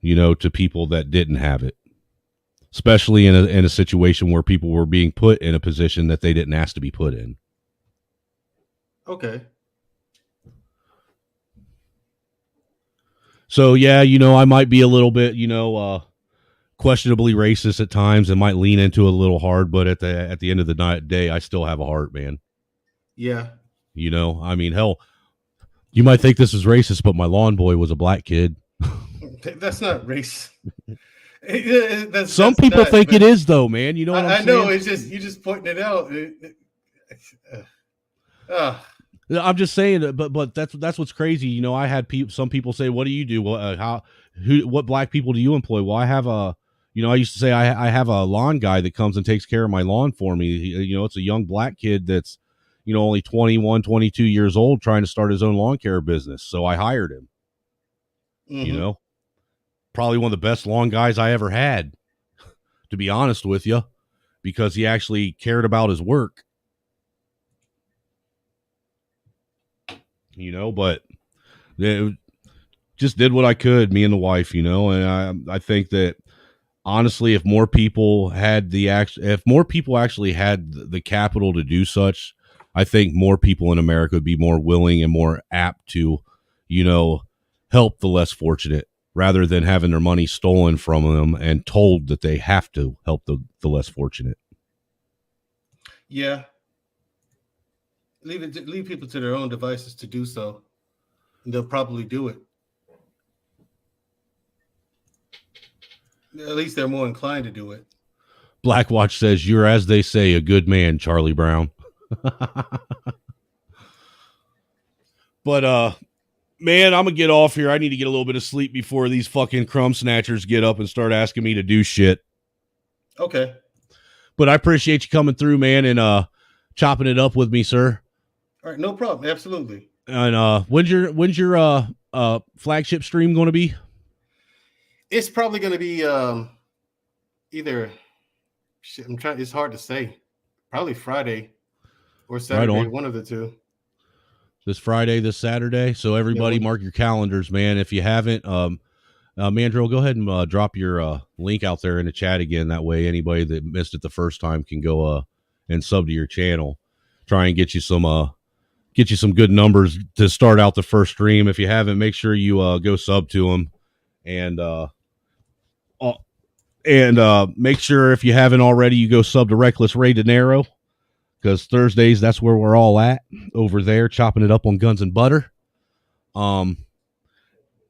you know, to people that didn't have it, especially in a situation where people were being put in a position that they didn't ask to be put in. Okay. So, yeah, you know, I might be a little bit, you know, questionably racist at times and might lean into it a little hard, but at the end of the day, I still have a heart, man. Yeah. You know, I mean, hell, you might think this is racist, but my lawn boy was a black kid. That's not race. Some people think it is, though, man. You know what I'm saying? I know. It's just, you just pointing it out. I'm just saying, but that's what's crazy. You know, I had some people say, "What do you do? What black people do you employ?" Well, I have I used to say I have a lawn guy that comes and takes care of my lawn for me. You know, it's a young black kid that's, you know, only 21, 22 years old, trying to start his own lawn care business. So I hired him. Mm-hmm. You know, probably one of the best lawn guys I ever had, to be honest with you, because he actually cared about his work. You know, but just did what I could, me and the wife, you know, and I think that honestly, if more people actually had the capital to do such, I think more people in America would be more willing and more apt to, you know, help the less fortunate rather than having their money stolen from them and told that they have to help the less fortunate. Yeah. Leave people to their own devices to do so, and they'll probably do it. At least they're more inclined to do it. Blackwatch says, "You're, as they say, a good man, Charlie Brown." But man, I'm gonna get off here. I need to get a little bit of sleep before these fucking crumb snatchers get up and start asking me to do shit. Okay. But I appreciate you coming through, man, and chopping it up with me, sir. All right, no problem. Absolutely. And when's your flagship stream going to be? It's probably going to be either. Shit, I'm trying. It's hard to say. Probably Friday or Saturday, Right on. one of the two. This Friday, this Saturday. So everybody, mark your calendars, man. If you haven't, Mandrill, go ahead and drop your link out there in the chat again. That way, anybody that missed it the first time can go and sub to your channel. Try and get you some good numbers to start out the first stream. If you haven't, make sure you go sub to them, and make sure if you haven't already, you go sub to Reckless Ray De Niro, because Thursdays, that's where we're all at over there, chopping it up on Guns and Butter.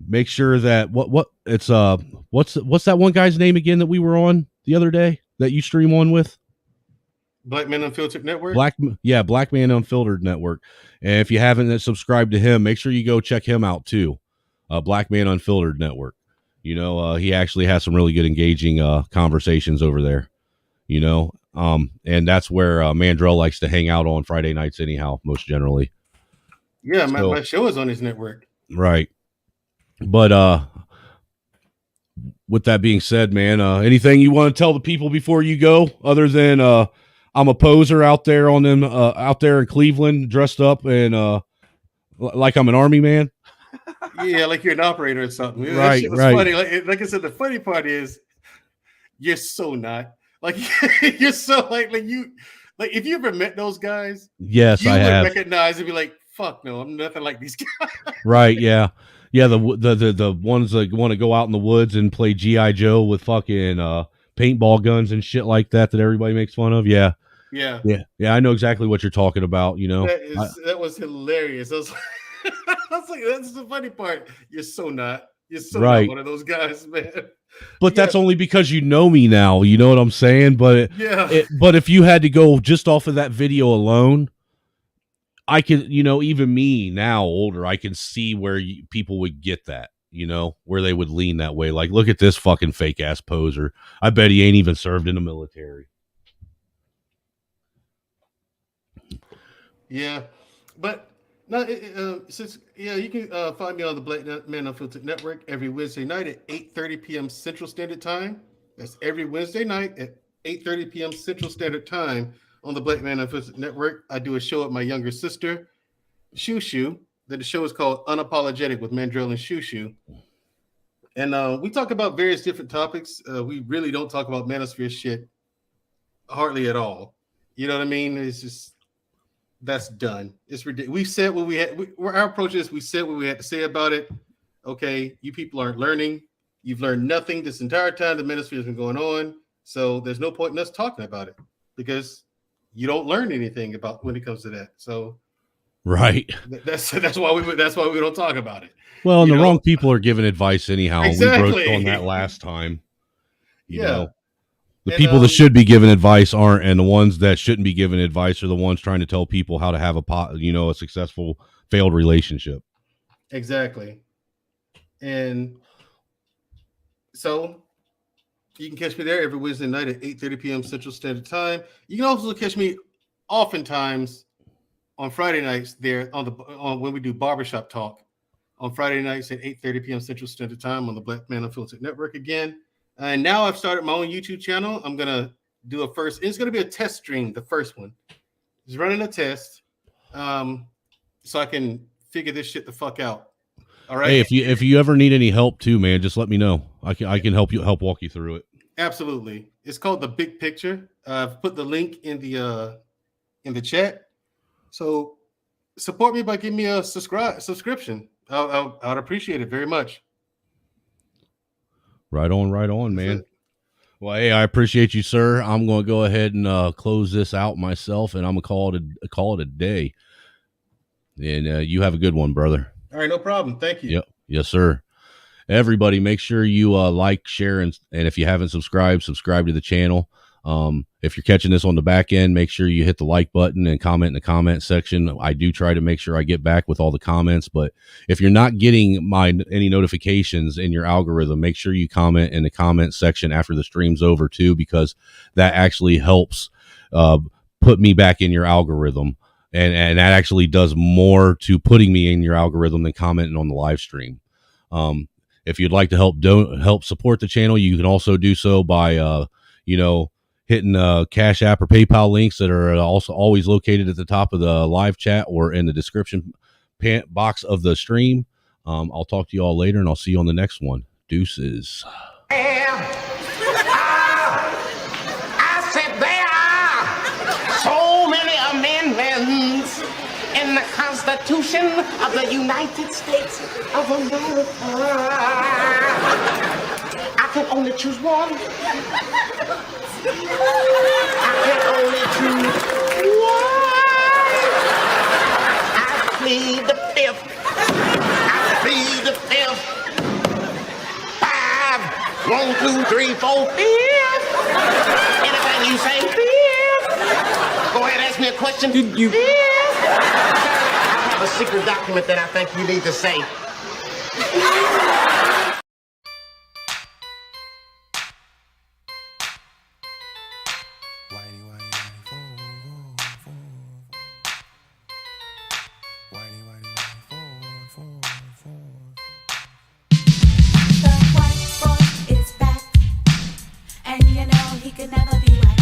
Make sure that what's that one guy's name again that we were on the other day that you stream on with? Black Man Unfiltered Network. Black Man Unfiltered Network. And if you haven't subscribed to him, make sure you go check him out too. Black Man Unfiltered Network. You know, he actually has some really good engaging conversations over there. You know, and that's where Mandrell likes to hang out on Friday nights anyhow, most generally. Yeah, my show is on his network. Right. But with that being said, man, anything you want to tell the people before you go, other than I'm a poser out there on them out there in Cleveland, dressed up and like I'm an army man. Yeah, like you're an operator or something. Right, That shit was right. funny. Like I said, the funny part is you're so not. Like you're so like you like if you ever met those guys, yes, you I would have. recognize and be like, fuck no, I'm nothing like these guys. Right, yeah. Yeah, the ones that want to go out in the woods and play G.I. Joe with fucking paintball guns and shit like that everybody makes fun of. Yeah. Yeah. I know exactly what you're talking about, you know. That was hilarious. I was like, that's the funny part. You're so not Right. one of those guys, man. But that's only because you know me now. You know what I'm saying? But but if you had to go just off of that video alone, I can, you know, even me now older, I can see where people would get that, you know, where they would lean that way. Like, look at this fucking fake ass poser. I bet he ain't even served in the military. Yeah, but no, you can find me on the Black Man Unfiltered Network every Wednesday night at 8:30 p.m. Central Standard Time. That's every Wednesday night at 8:30 p.m. Central Standard Time on the Black Man Unfiltered Network. I do a show with my younger sister, Shushu. That the show is called Unapologetic with Mandrill and Shushu. And we talk about various different topics. We really don't talk about manosphere shit hardly at all. You know what I mean? It's just that's done. It's ridiculous. We said what we had. Our approach is we said what we had to say about it. Okay, you people aren't learning. You've learned nothing this entire time the manosphere has been going on. So there's no point in us talking about it because you don't learn anything about when it comes to that. So right. That's why we don't talk about it. Well, and the wrong people are giving advice anyhow. Exactly. We broke on that last time. You know. The And, people that should be giving advice aren't, and the ones that shouldn't be giving advice are the ones trying to tell people how to have a successful failed relationship. Exactly. And so you can catch me there every Wednesday night at 8:30 p.m. Central Standard Time. You can also catch me oftentimes on Friday nights there on when we do barbershop talk on Friday nights at 8:30 p.m. Central Standard Time on the Black Man Unfiltered Network again. And now I've started my own YouTube channel. I'm going to do a first. It's going to be a test stream, the first one. Just running a test so I can figure this shit the fuck out. All right. Hey, if you ever need any help too, man, just let me know. I can help walk you through it. Absolutely. It's called The Big Picture. I've put the link in the chat. So support me by giving me a subscription. I'd appreciate it very much. Right on, man. Well, hey, I appreciate you, sir. I'm going to go ahead and close this out myself, and I'm going to call it a day. And you have a good one, brother. All right, no problem. Thank you. Yep. Yes, sir. Everybody, make sure you like, share, and if you haven't subscribed, subscribe to the channel. If you're catching this on the back end, make sure you hit the like button and comment in the comment section. I do try to make sure I get back with all the comments, but if you're not getting any notifications in your algorithm, make sure you comment in the comment section after the stream's over too, because that actually helps put me back in your algorithm. And that actually does more to putting me in your algorithm than commenting on the live stream. If you'd like to help support the channel, you can also do so by, hitting Cash App or PayPal links that are also always located at the top of the live chat or in the description box of the stream. I'll talk to you all later, and I'll see you on the next one. Deuces. I said there are so many amendments in the Constitution of the United States of America. I can only choose one. I can only choose one. I plead the fifth. I plead the fifth. 5, 1, 2, 3, 4, 5. Anything you say, 5. Go ahead, ask me a question. Fifth. I have a secret document that I think you need to say. And you know he could never be white.